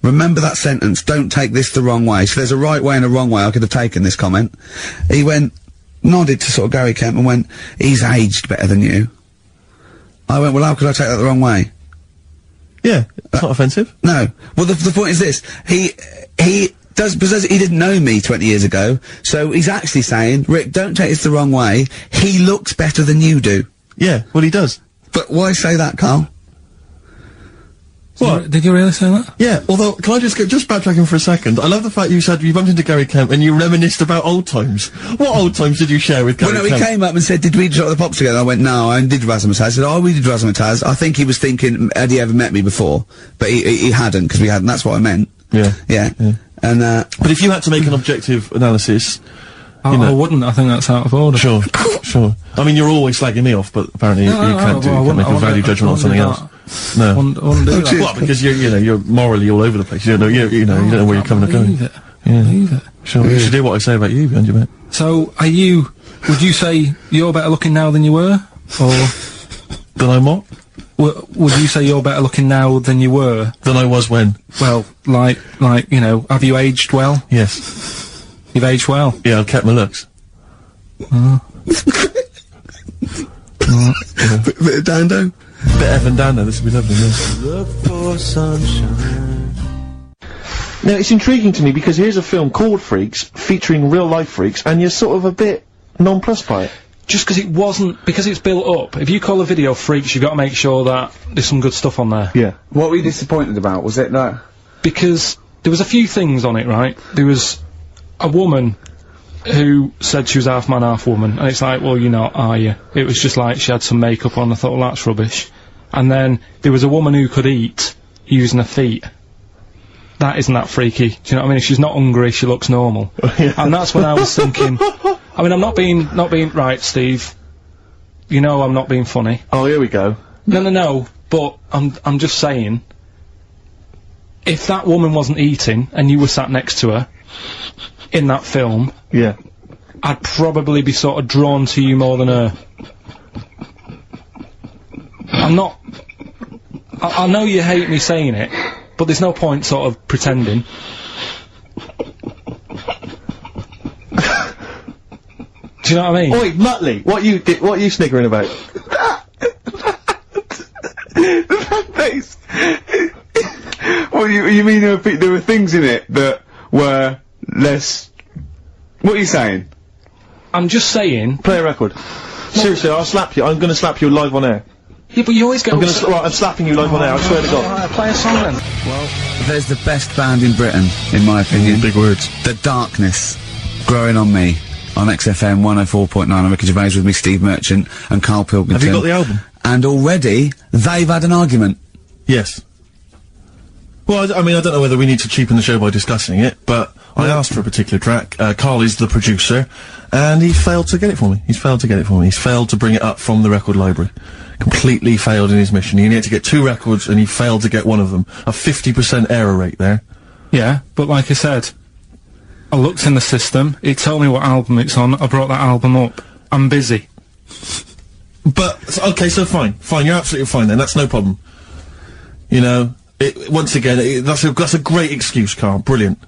Remember that sentence, don't take this the wrong way. So there's a right way and a wrong way. I could have taken this comment. He nodded to sort of Gary Kemp and went, he's aged better than you. I went, well, how could I take that the wrong way? Yeah, it's not offensive. No. Well, the point is this. He because he didn't know me 20 years ago, so he's actually saying, Rick, don't take this the wrong way. He looks better than you do. Yeah, well, he does. But why say that, Karl? What? Did you really say that? Yeah, although, can I just backtracking for a second? I love the fact you said you bumped into Gary Kemp and you reminisced about old times. What old times did you share with Gary Kemp? Well, no, he came up and said, did we drop the pops together? I went, no, I did Razzmatazz. I said, oh, we did Razzmatazz. I think he was thinking, had he ever met me before? But he hadn't, because we hadn't. That's what I meant. Yeah. Yeah. And, but if you had to make an objective analysis, I wouldn't. I think that's out of order. Sure, sure. I mean, you're always slagging me off, but apparently you can't make a value judgment on something else. No. Wouldn't do that. Well, because you're morally all over the place. You don't know, you don't know where you're coming or going. Believe it. Sure. You should do what I say about you behind your back. So, would you say you're better looking now than you were? Or? Than I'm what? Would you say you're better looking now than you were? Than I was when? Well, have you aged well? Yes. You've aged well? Yeah, I've kept my looks. Bit of Dando? Bit Evan Dando, this would be lovely, yeah. Look for sunshine. Now, it's intriguing to me because here's a film called Freaks, featuring real-life freaks, and you're sort of a bit nonplussed by it. Just because it's built up. If you call a video Freaks, you've got to make sure that there's some good stuff on there. Yeah. What were you disappointed about? Was it that? Because there was a few things on it, right? There was a woman who said she was half man, half woman, and it's like, well, you're not, are you? It was just like she had some makeup on. I thought, well, that's rubbish. And then there was a woman who could eat using her feet. That isn't that freaky. Do you know what I mean? If she's not hungry, she looks normal. Yeah. And that's when I was thinking. I mean, I'm not being right, Steve. You know I'm not being funny. Oh, here we go. No. But I'm just saying. If that woman wasn't eating and you were sat next to her in that film, yeah, I'd probably be sort of drawn to you more than her. I'm not. I know you hate me saying it, but there's no point sort of pretending. Do you know what I mean? Oi, Muttley, what are you sniggering about? That face. Well, you mean there were things in it that were less... What are you saying? I'm just saying... Play a record. Seriously, I'll slap you. I'm gonna slap you live on air. Yeah, but you always get... I'm slapping you live on air, I swear to God. Alright, play a song then. Well, there's the best band in Britain, in my opinion. Big words. The Darkness, Growing on Me, on XFM 104.9. I'm Ricky Gervais with me, Steve Merchant, and Karl Pilkington. Have you got the album? And already, they've had an argument. Yes. Well, I mean, I don't know whether we need to cheapen the show by discussing it, but I asked for a particular track. Karl is the producer, and he failed to get it for me. He's failed to get it for me. He's failed to bring it up from the record library. Completely failed in his mission. He needed to get 2 records, and he failed to get one of them. A 50% error rate there. Yeah, but like I said, I looked in the system, it told me what album it's on, I brought that album up. I'm busy. But, okay, so fine. Fine, you're absolutely fine then, that's no problem. You know, once again, that's a great excuse, Karl. Brilliant.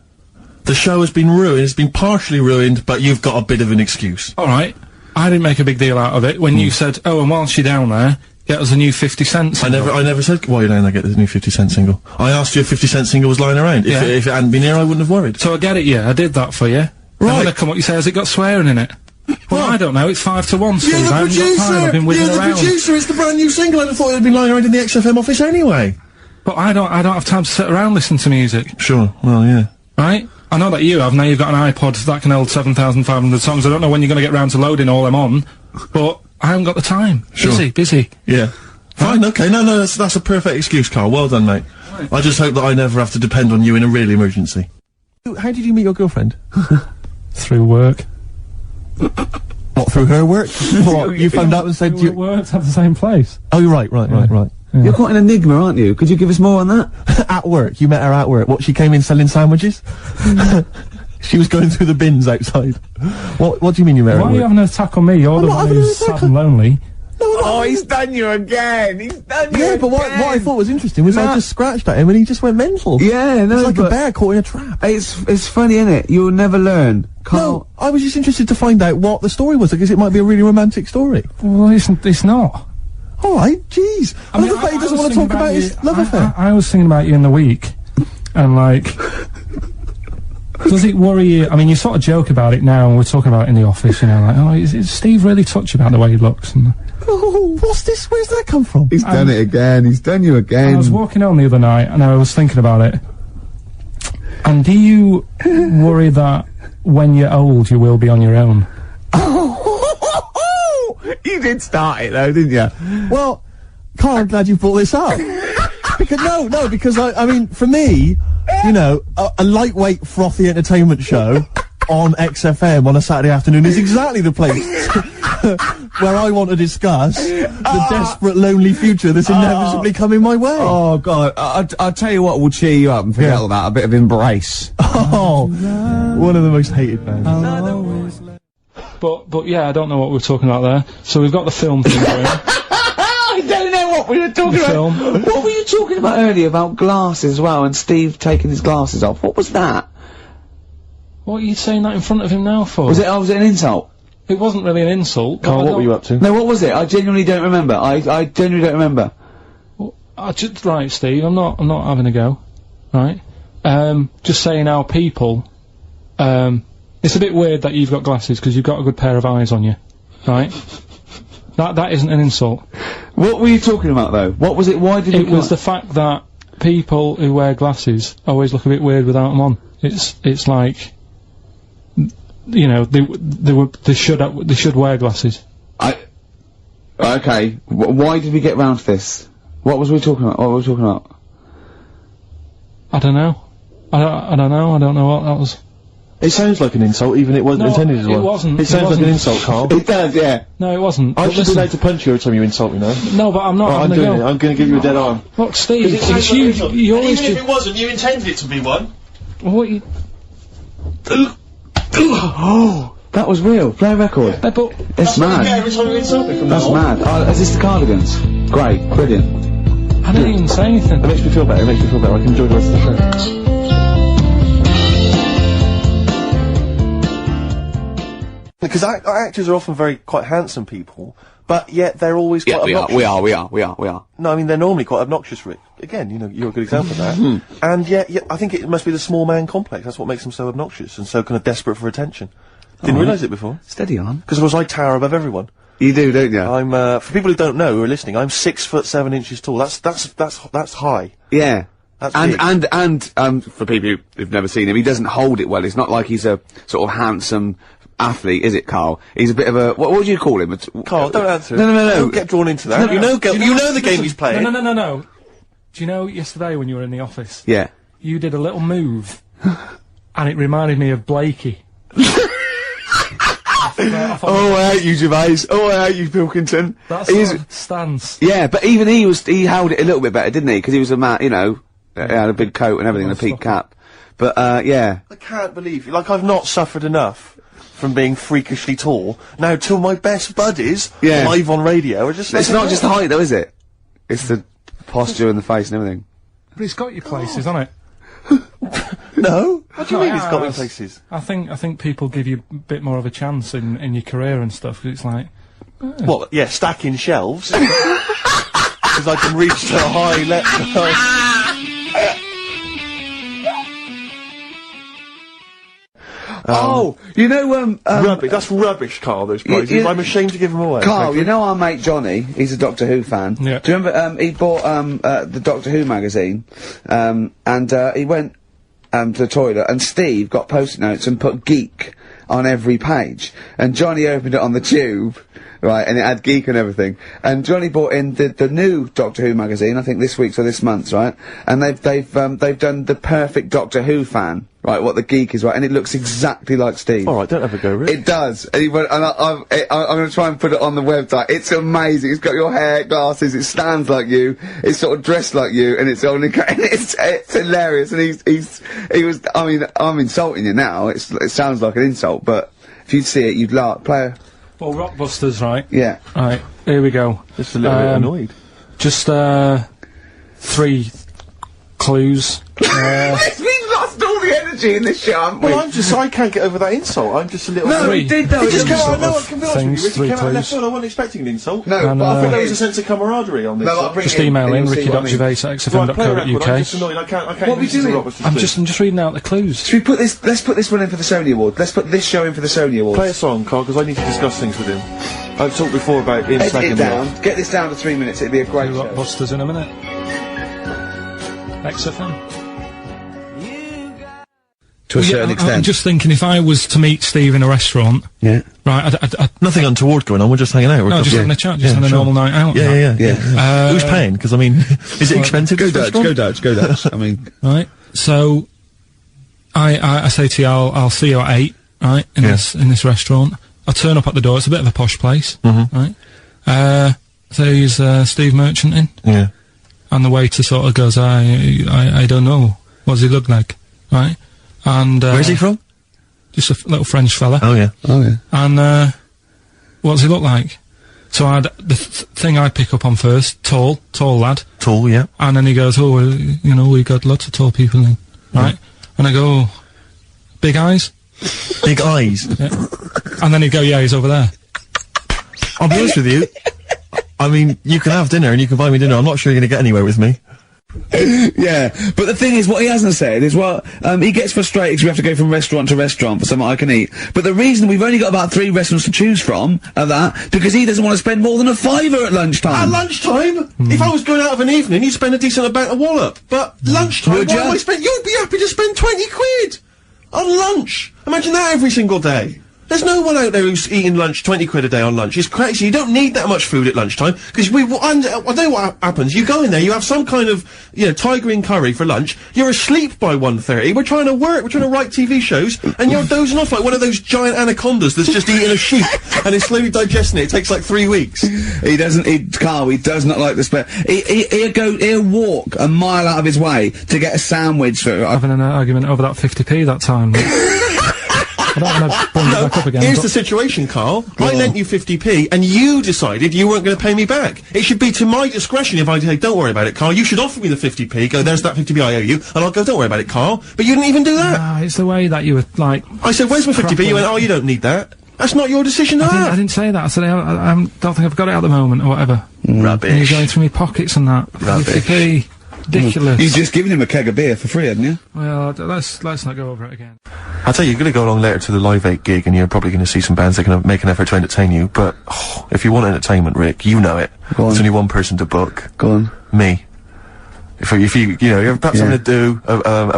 The show has been ruined, it's been partially ruined, but you've got a bit of an excuse. Alright. I didn't make a big deal out of it when you said, oh, and whilst you're down there, get us a new 50 Cent single. I never said, while you're down there, get the new 50 Cent single. I asked you if 50 Cent single was lying around. Yeah. If it hadn't been here, I wouldn't have worried. So I get it, yeah, I did that for you. Right. And when I come up, you say, has it got swearing in it? Well, I don't know, it's 5 to 1, Steve. You're the I haven't got time, I've been whizzing You're the around. producer, it's the brand new single. I thought it had been lying around in the XFM office anyway. But I don't have time to sit around listening to music. Sure, well, yeah. Right? I know that you have, now you've got an iPod that can hold 7,500 songs. I don't know when you're gonna get round to loading all them on, but I haven't got the time. Sure. Busy. Yeah. Fine, okay, no, that's a perfect excuse, Karl. Well done, mate. Right. I just hope that I never have to depend on you in a real emergency. How did you meet your girlfriend? Through work. What, through her work? What, you phoned up and said We worked at the same place. Oh, you're right. Yeah. You're quite an enigma, aren't you? Could you give us more on that? At work. You met her at work. What, she came in selling sandwiches? She was going through the bins outside. What do you mean you met her at Why are work? you having an attack on me? You're the one who's sad and lonely. Oh, he's done you again! He's done you Yeah, again! but what I thought was interesting was I just scratched at him and he just went mental. Yeah, no, It's like a but bear caught in a trap. it's funny, innit? You'll never learn. No, I was just interested to find out what the story was, because it might be a really romantic story. Well, it's not. Alright, jeez. I love the fact he doesn't want to talk about his love affair. I was thinking about you in the week, and like, does it worry you? I mean, you sort of joke about it now, and we're talking about it in the office, you know, like, oh, is Steve really touchy about the way he looks? And Oh, what's this? Where's that come from? He's done it again. He's done you again. I was walking home the other night, and I was thinking about it. And do you worry that when you're old, you will be on your own? You did start it though, didn't you? Well, Karl, I'm glad you brought this up. because I mean, for me, you know, a lightweight, frothy entertainment show on XFM on a Saturday afternoon is exactly the place where I want to discuss the desperate, lonely future that's inevitably coming my way. Oh God, I'll tell you what will cheer you up and forget all that. A bit of Embrace. Oh, one of the most hated bands. But yeah, I don't know what we were talking about there. So we've got the film thing going. I don't know what we were talking about. Film. What were you talking about earlier about glasses as well, and Steve taking his glasses off? What was that? What are you saying that in front of him now for? Was it an insult? It wasn't really an insult. Karl, what were you up to? No, what was it? I genuinely don't remember. I genuinely don't remember. Well, right, Steve, I'm not having a go. Right? Just saying how people, it's a bit weird that you've got glasses because you've got a good pair of eyes on you. Right? That isn't an insult. What were you talking about though? What was it? Why did it was the fact that people who wear glasses always look a bit weird without them on. It's like, you know, they should wear glasses. Okay. Why did we get round to this? What was we talking about? What were we talking about? I don't know. I don't know. I don't know what that was. It sounds like an insult, even it wasn't intended as one. It wasn't. It sounds like an insult, Karl. It does, yeah. No, it wasn't. I should be allowed to punch you every time you insult me now. No, but I'm not. I'm doing it. I'm going to give you a dead arm. Look, Steve, it's you. You always even if it wasn't, you intended it to be one. What you? Oh, that was real. Play a record. But it's mad. Every time you insult me from That's mad. Is this the Cardigans? Great, brilliant. I didn't even say anything. It makes me feel better. I can enjoy the rest of the show. Because actors are often quite handsome people, but yet they're always quite obnoxious. We are. No, I mean, they're normally quite obnoxious, Rick. Again, you know, you're a good example of that. And yet, I think it must be the small man complex. That's what makes them so obnoxious and so kind of desperate for attention. Didn't realise it before. Steady on. Because of course I tower above everyone. You do, don't you? I'm, for people who don't know, who are listening, I'm 6'7" tall. That's high. Yeah. That's big. And for people who've never seen him, he doesn't hold it well. It's not like he's a sort of handsome athlete, is it, Karl? He's a bit of a, what would you call him? Karl, don't answer. No. Don't get drawn into that. You know the game he's playing. No. Do you know yesterday when you were in the office? Yeah. You did a little move, and it reminded me of Blakey. Oh, I hate you, Gervais. Oh, I hate you, Pilkington. That's his stance. Yeah, but even he held it a little bit better, didn't he? Because he was a man, you know, he had a big coat and everything, and a peak cap. But, yeah. I can't believe you. Like, I've not suffered enough from being freakishly tall. Now, till my best buddies, live on radio, are just... It's not just the height, though, is it? It's the posture and the face and everything. But it's got your places, hasn't it? No? What do you mean it's got me places? I think people give you a bit more of a chance in your career and stuff, 'cause it's like... What, yeah, stacking shelves? Because I can reach to a high level. Oh, you know, rubbish. That's rubbish, Karl, those prizes. I'm ashamed to give them away. Karl, you know our mate Johnny? He's a Doctor Who fan. Yeah. Do you remember, he bought, the Doctor Who magazine, and, he went, to the toilet, and Steve got post-it notes and put geek on every page. And Johnny opened it on the tube, right, and it had Geek and everything. And Johnny bought in the new Doctor Who magazine, I think this week's or this month's, right? And they've done the perfect Doctor Who fan, right? What the Geek is, right? And it looks exactly like Steve. All right, don't have a go, Rick. It does. And, I'm gonna try and put it on the website. It's amazing. It's got your hair, glasses. It stands like you. It's sort of dressed like you, and it's only. And it's hilarious. And he was. I mean, I'm insulting you now. It sounds like an insult, but if you'd see it, you'd laugh. Play. Well, Rockbusters, right? Yeah. Right. Here we go. Just a little bit annoyed. Just 3 clues. We've lost all the energy in this show, haven't we? Well, I can't get over that insult. I'm just a little... No, we did though. It just came out, sort no, of I can be honest with you, Rick, it came out of left clues. field. I wasn't expecting an insult. No, And, but I think There was a sense of camaraderie on this. No, I'll bring Just it in, email and in you'll see what I mean. Right, play a record. I'm ricky.xfm.co.uk. just annoyed. I can't What are we listen to doing? Roberts I'm just reading out the clues. Should we put this? Let's put this one in for the Sony Award. Let's put this show in for the Sony Award. Play a song, Carl, because I need to discuss things with him. I've talked before about him Edit slagging it me off. down. Get this down to 3 minutes. It'd be a great show. Rockbusters in a minute. XFM. To a certain I'm extent. just thinking, if I was to meet Steve in a restaurant, Yeah. right, Nothing untoward going on, we're just hanging out. no, just having a chat, just having a normal night out. Yeah. Who's paying? Because, I mean, is it expensive? Go this Dutch. restaurant? Go Dutch. I mean, Right, so, I say to you, I'll see you at 8, right, in this restaurant. I turn up at the door, it's a bit of a posh place, right? So he's, Steve Merchant in? Yeah. And the waiter sort of goes, I don't know, what does he look like, right? And, Where's he from? Just a little French fella. Oh, yeah. And, what does he look like? So the thing I pick up on first, tall lad. Tall, yeah. And then he goes, oh, well, you know, we got lots of tall people in, right? And I go, big eyes? Big eyes. Yeah. And then he'd go, yeah, he's over there. I'll be honest with you. I mean, you can have dinner and you can buy me dinner. I'm not sure you're going to get anywhere with me. yeah. But the thing is, what he hasn't said is, well, he gets frustrated because we have to go from restaurant to restaurant for something I can eat. But the reason we've only got about 3 restaurants to choose from are that because he doesn't want to spend more than a £5 at lunchtime. At lunchtime? If I was going out of an evening, you'd spend a decent amount of wallop. But lunchtime, Would what ya? am I spend? You'd be happy to spend 20 quid on lunch. Imagine that every single day. There's no one out there who's eating lunch 20 quid a day on lunch. It's crazy. You don't need that much food at lunchtime because I know what happens. You go in there, you have some kind of, you know, tiger in curry for lunch. You're asleep by 1:30. We're trying to work. We're trying to write TV shows, and you're dozing off like one of those giant anacondas that's just eating a sheep and is slowly digesting it. It takes like 3 weeks. Carl, he does not like the spare. He'll walk a mile out of his way to get a sandwich for. Having an argument over that 50p that time. I don't want to bring it back up again. Here's the situation, Carl. I lent you 50p, and you decided you weren't going to pay me back. It should be to my discretion if I say, don't worry about it, Carl. You should offer me the 50p, go, there's that 50p I owe you, and I'll go, don't worry about it, Carl. But you didn't even do that. Ah, it's the way that you were, like... I said, where's my 50p? You went, oh, you don't need that. That's not your decision to have. I didn't say that. I said, I don't think I've got it at the moment, or whatever. Rubbish. And you're going through my pockets and that. Rubbish. 50p. Ridiculous. You've just given him a keg of beer for free, hadn't you? Well, let's not go over it again. I'll tell you, you're going to go along later to the Live 8 gig, and you're probably going to see some bands that can make an effort to entertain you, but, if you want entertainment, Rick, you know it. Go on. There's only one person to book. Go on. Me. If you know, you have perhaps something to do,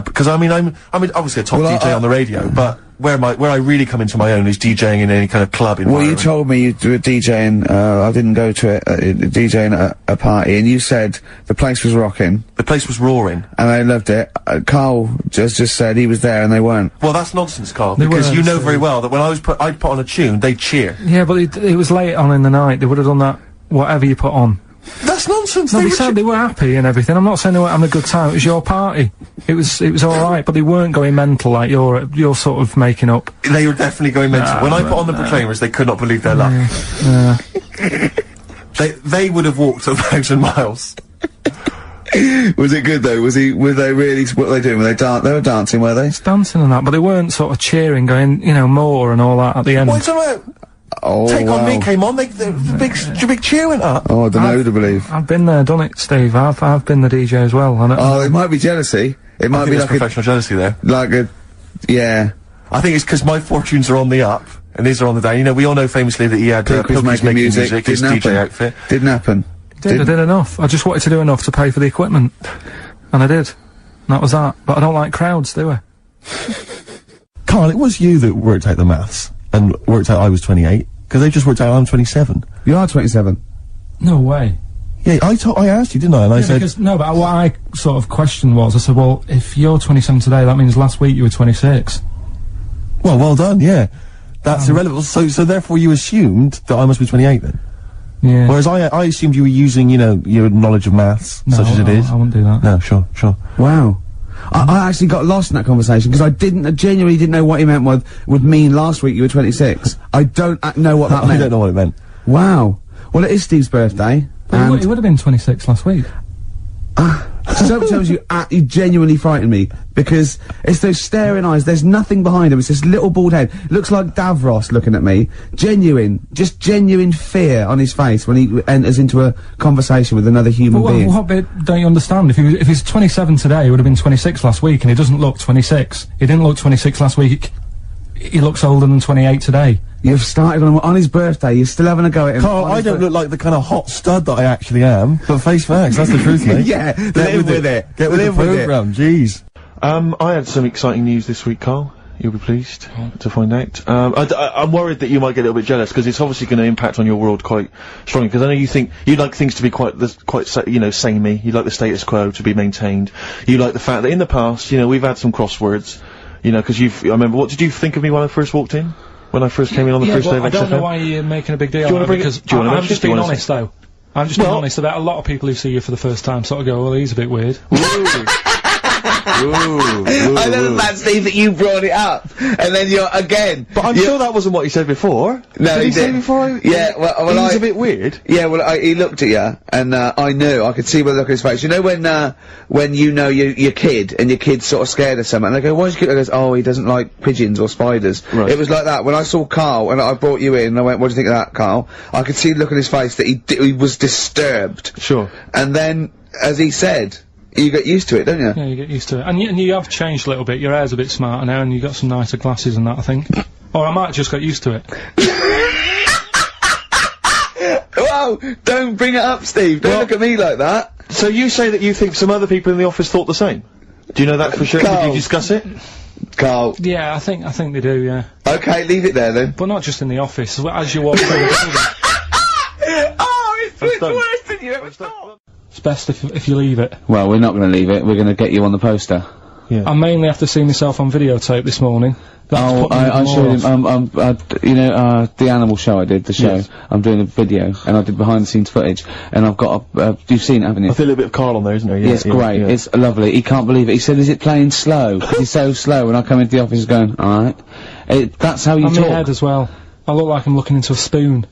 because I mean, I'm obviously a top DJ on the radio, but where I really come into my own is DJing in any kind of club environment. Well, you told me you were DJing, I didn't go to it, DJing at a party, and you said the place was rocking. The place was roaring. And they loved it. Carl just said he was there and they weren't. Well, that's nonsense, Carl, They because weren't, you know so- very well that when I'd put on a tune, they'd cheer. Yeah, but it was late on in the night. They would have done that, whatever you put on. That's nonsense. No, they said they were happy and everything. I'm not saying they weren't having a good time. It was your party. It was alright, but they weren't going mental like you're sort of making up. They were definitely going mental. When I put on the Proclaimers, they could not believe their luck. They would have walked 1,000 miles. Was it good though? Were they really, what were they doing? They were dancing, were they? Dancing and that, but they weren't sort of cheering, going, you know, more and all that at the end. What's about? Oh, Take wow. On Me came on, the big cheer went up. Oh, I don't know who to believe. I've been there, done it, Steve. I've been the DJ as well. And Oh, it might be jealousy. It I might think be there's like professional jealousy there. yeah. I think it's because my fortunes are on the up, and these are on the down. You know, we all know famously that he had People's Pokey's making music. his Didn't DJ happen. outfit. Didn't happen. I did enough. I just wanted to do enough to pay for the equipment. And I did. And that was that. But I don't like crowds, do I? Carl, it was you that worked out the maths, and worked out I was 28. Because they just worked out I'm 27. You are 27. No way. Yeah, I asked you, didn't I? And I said... Because, no, but what I sort of questioned was, I said, well, if you're 27 today, that means last week you were 26. Well done, yeah. That's irrelevant. So therefore you assumed that I must be 28 then? Yeah. Whereas I assumed you were using, you know, your knowledge of maths, such as it is. I wouldn't do that. No, sure. Wow. I actually got lost in that conversation, because I genuinely didn't know what he meant would mean last week you were 26. I don't know what that meant. I don't know what it meant. Wow. Well, it is Steve's birthday. Well, he would have been 26 last week. Sometimes you genuinely frighten me, because it's those staring eyes, there's nothing behind him, it's this little bald head, looks like Davros looking at me, just genuine fear on his face when he enters into a conversation with another human being. What bit don't you understand? If he's 27 today, he would have been 26 last week, and he doesn't look 26. He didn't look 26 last week. He looks older than 28 today. You've started on his birthday, you're still having a go at him. Carl, I don't look like the kind of hot stud that I actually am, but face facts, that's the truth, mate. Yeah, live with it. Get with the programme, jeez. I had some exciting news this week, Carl. You'll be pleased to find out. I'm worried that you might get a little bit jealous, because it's obviously going to impact on your world quite strongly, because I know you'd like things to be quite samey. You like the status quo to be maintained. You like the fact that in the past, you know, we've had some crosswords, you know, because I remember, what did you think of me when I first walked in? When I first came in on the first day of XFM? I don't know why you're making a big deal out of it, because I'm just being honest, though. I'm just being honest about a lot of people who see you for the first time sort of go, well, he's a bit weird. I know the fact, Steve, that you brought it up, and then you're again. But I'm sure that wasn't what he said before. No, did he say before? Yeah, well, he's a bit weird. Yeah, well, he looked at you, and I knew, I could see by the look of his face. You know when you know your kid, and your kid's sort of scared of something, and they go, why's your kid? And goes, oh, he doesn't like pigeons or spiders. Right. It was like that. When I saw Karl, and I brought you in, and I went, what do you think of that, Karl? I could see the look on his face that he was disturbed. Sure. And then, as he said, you get used to it, don't you? Yeah, you get used to it. And you have changed a little bit. Your hair's a bit smarter now, and you got some nicer glasses and that, I think. Or I might have just got used to it. Whoa! Don't bring it up, Steve. Don't look at me like that. So you say that you think some other people in the office thought the same? Do you know that for sure? Carl. Did you discuss it? Carl. Yeah, I think they do, yeah. Okay, leave it there then. But not just in the office, as you walk through the building. Oh, it's worse than you ever thought! It's best if you leave it. Well, we're not going to leave it. We're going to get you on the poster. Yeah. I mainly have to see myself on videotape this morning. I showed him, you know, the animal show I did, the show. Yes. I'm doing a video, and I did behind the scenes footage, and I've got you've seen it, haven't you? I feel a little bit of Karl on there, isn't there? Yeah, it's great. Yeah. It's lovely. He can't believe it. He said, is it playing slow? 'Cause he's so slow, and I come into the office going, alright. That's how you talk. talk. I'm in head as well. I look like I'm looking into a spoon.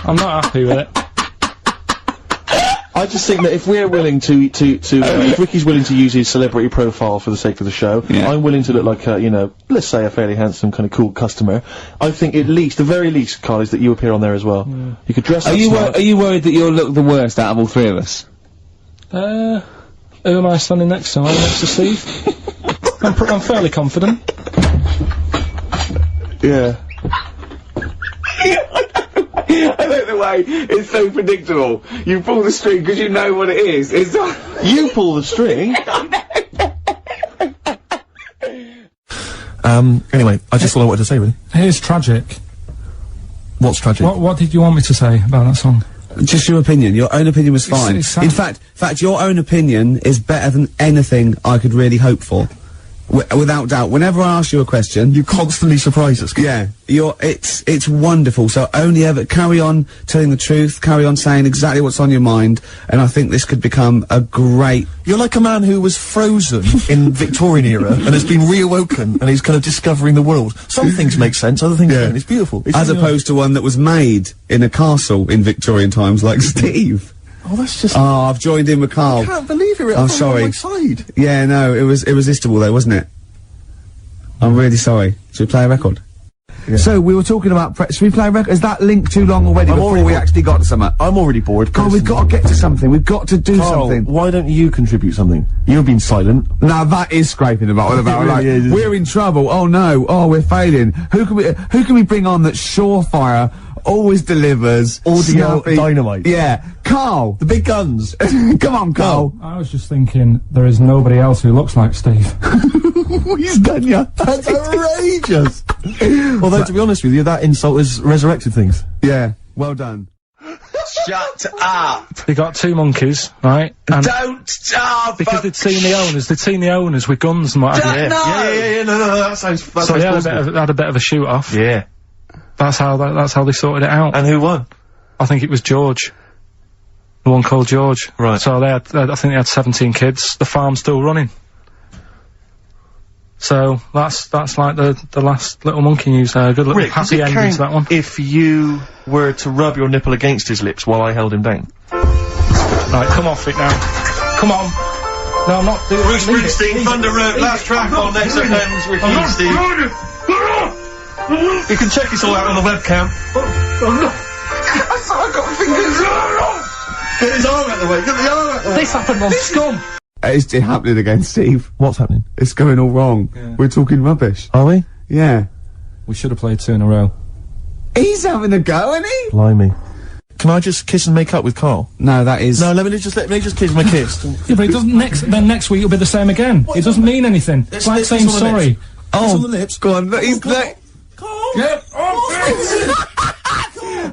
I'm not happy with it. I just think that if we're willing if Ricky's willing to use his celebrity profile for the sake of the show, I'm willing to look like a, you know, let's say a fairly handsome, kind of cool customer. I think at least, the very least, Carl, is that you appear on there as well. You could dress up smart. Are you worried that you'll look the worst out of all three of us? Who am I standing next to? I'm next to Steve. I'm fairly confident. Yeah. I like the way it's so predictable. You pull the string because you know what it is. It's You pull the string? Anyway, I just all I wanted to say, really. Here's tragic. What's tragic? What did you want me to say about that song? Just your opinion. Your own opinion was fine. It's In fact, your own opinion is better than anything I could really hope for. Without doubt. Whenever I ask you a question, you constantly surprise us. Yeah, it's wonderful. So only ever carry on telling the truth, carry on saying exactly what's on your mind, and I think this could become a great... You're like a man who was frozen in Victorian era and has been reawoken and he's kind of discovering the world. Some things make sense, other things don't. It's beautiful. As opposed to one that was made in a castle in Victorian times, like Steve. Oh, that's just... Oh, I've joined in with Karl. I can't believe you're I'm sorry. on my side. Yeah, no, it was irresistible though, wasn't it? I'm really sorry. Should we play a record? Yeah. So, we were talking about should we play a record? Is that link too long already before we actually got to something? I'm already bored. God, we've got to get to something. We've got to do something. Why don't you contribute something? You've been silent. Now that is scraping the bottom about like, we're in trouble. Oh no. Oh, we're failing. Who can we bring on that's surefire, always delivers, audio snappy, dynamite? Yeah. Karl. The big guns. Come on, Karl. I was just thinking, there is nobody else who looks like Steve. He's done ya. That's outrageous. Although, to be honest with you, that insult has resurrected things. Yeah, well done. Shut up! They got 2 monkeys, right? And Don't stop! because they'd seen the owners with guns and what have you. Yeah, no, that sounds So they had a bit of a shoot off. Yeah. That's how they sorted it out. And who won? I think it was George. The one called George. Right. So I think they had 17 kids. The farm's still running. So that's like the last little monkey news there. Good little Rick, happy ending to that one. If you were to rub your nipple against his lips while I held him down. Right, come off it now. Come on. No, I'm not doing Bruce Springsteen, Thunder Road, last track on Next FM's Ricky and Steve. You can check this all out on the webcam. I've got fingers. Get his arm out the way, get the arm out the way. This happened on Scum. It's happening again, Steve. What's happening? It's going all wrong. Yeah. We're talking rubbish. Are we? Yeah. We should have played 2 in a row. He's having a go, isn't he? Blimey. Can I just kiss and make up with Karl? No, that is... No, let me just kiss my kiss. Yeah, but it doesn't next week it'll be the same again. It doesn't mean anything. It's like saying sorry. Oh, on the lips. Go on, he's like... Yeah.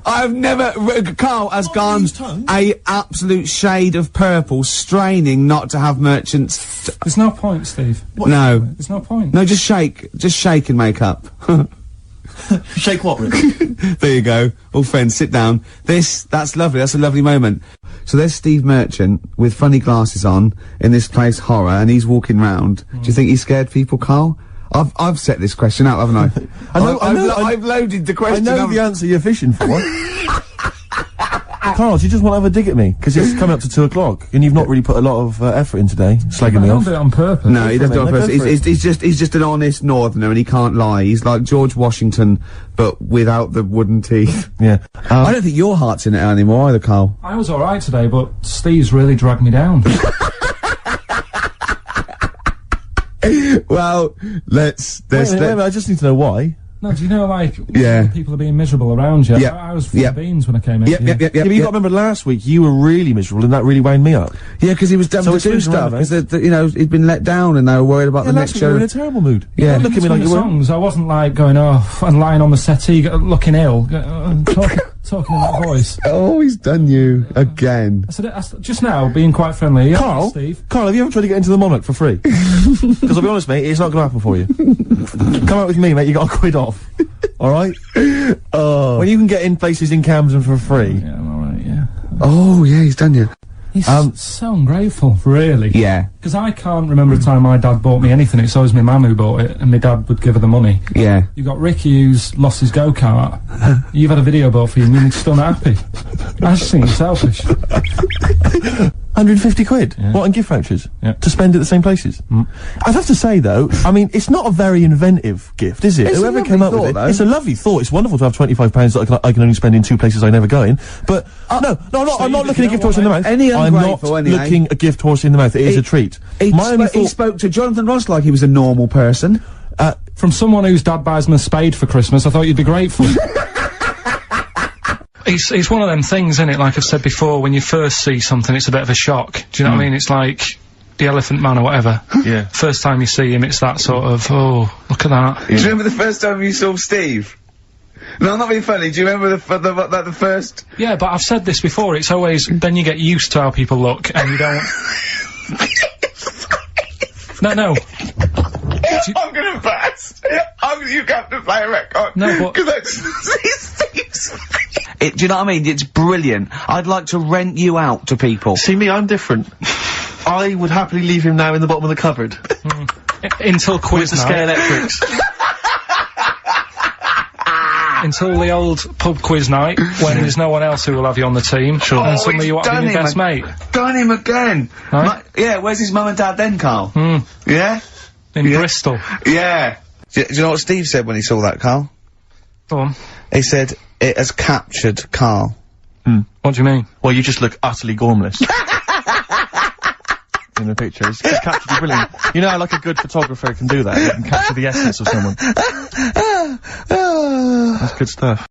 I've never... Karl has gone a absolute shade of purple, straining not to have merchants... There's no point, Steve. No. There's no point. No, just shake and make up. Shake what, Rick? There you go. All friends, sit down. That's lovely. That's a lovely moment. So there's Steve Merchant with funny glasses on in this place horror, and he's walking round. Do you think he scared people, Karl? I've set this question out, haven't I? I've loaded the question. I know the answer you're fishing for. Karl, do you just want to have a dig at me? Because it's coming up to 2 o'clock, and you've not really put a lot of effort in today, slagging me I off. don't do it on purpose. No, he doesn't do it on No, go purpose. for it. He's just an honest northerner, and he can't lie. He's like George Washington, but without the wooden teeth. Yeah. I don't think your heart's in it anymore either, Karl. I was alright today, but Steve's really dragged me down. Well, Wait a minute, I just need to know why. No, do you know, like, Yeah. people are being miserable around you? Yep. I was full Yep. of beans when I came in. Yep. Yeah, but you got to remember last week, you were really miserable, and that really wound me up. Yeah, because he was having it's to do moving stuff. around, Because, you know, he'd been let down and they were worried about Yeah, the last next week you were in show. a terrible mood. Yeah. Don't look at me like you were. songs. I wasn't like going off and lying on the settee, looking ill, talking in that voice. Oh, he's done you again. I said, just now, being quite friendly. Yeah, Karl, Steve. Karl, have you ever tried to get into the Monarch for free? Because I'll be honest, mate, it's not going to happen for you. Come out with me, mate, you got a quid off. Alright? Oh. When you can get in places in Camden for free. Yeah, I'm alright, yeah. Oh, yeah, he's done you. He's so ungrateful, really. Yeah. Because I can't remember a time my dad bought me anything. It's always my mum who bought it, and my dad would give her the money. Yeah. You got Ricky who's lost his go-kart. You've had a video bought for you, and you're still not happy. I just think it's selfish. 150 quid? Yeah. What, in gift vouchers? Yeah. To spend at the same places? I'd have to say, though, I mean, it's not a very inventive gift, is it? It's a Whoever lovely came up with thought, it, though. it's a lovely thought. It's wonderful to have £25 that I can only spend in 2 places I never go in. But, no, I'm not looking a gift horse in the mouth. Any I'm not ungrateful, anyway. looking a gift horse in the mouth. It is a treat. He thought... spoke to Jonathan Ross like he was a normal person. From someone whose dad buys him a spade for Christmas, I thought you'd be grateful. It's one of them things, isn't it? Like I've said before, when you first see something, it's a bit of a shock. Do you know what I mean? It's like the Elephant Man or whatever. Yeah. First time you see him, it's that sort of, oh, look at that. Do you remember the first time you saw Steve? No, I'm not being funny. Do you remember the first? Yeah, but I've said this before, it's always, then you get used to how people look, and you don't... No. I'm gonna burst. You have to play a record. No, but... Because I just see Steve's do you know what I mean? It's brilliant. I'd like to rent you out to people. See me, I'm different. I would happily leave him now in the bottom of the cupboard. Until quiz With the night. Electrics. Until the old pub quiz night, when there's no one else who will have you on the team. Sure. And suddenly you want to be your best mate. Done him again. Right? Yeah, where's his mum and dad then, Karl? Yeah? In Bristol. Yeah. Do you know what Steve said when he saw that, Karl? Go on. He said, it has captured Karl. What do you mean? Well, you just look utterly gormless. In the picture. It's captured you brilliant. You know how, like, a good photographer can do that? They can capture the essence of someone. That's good stuff.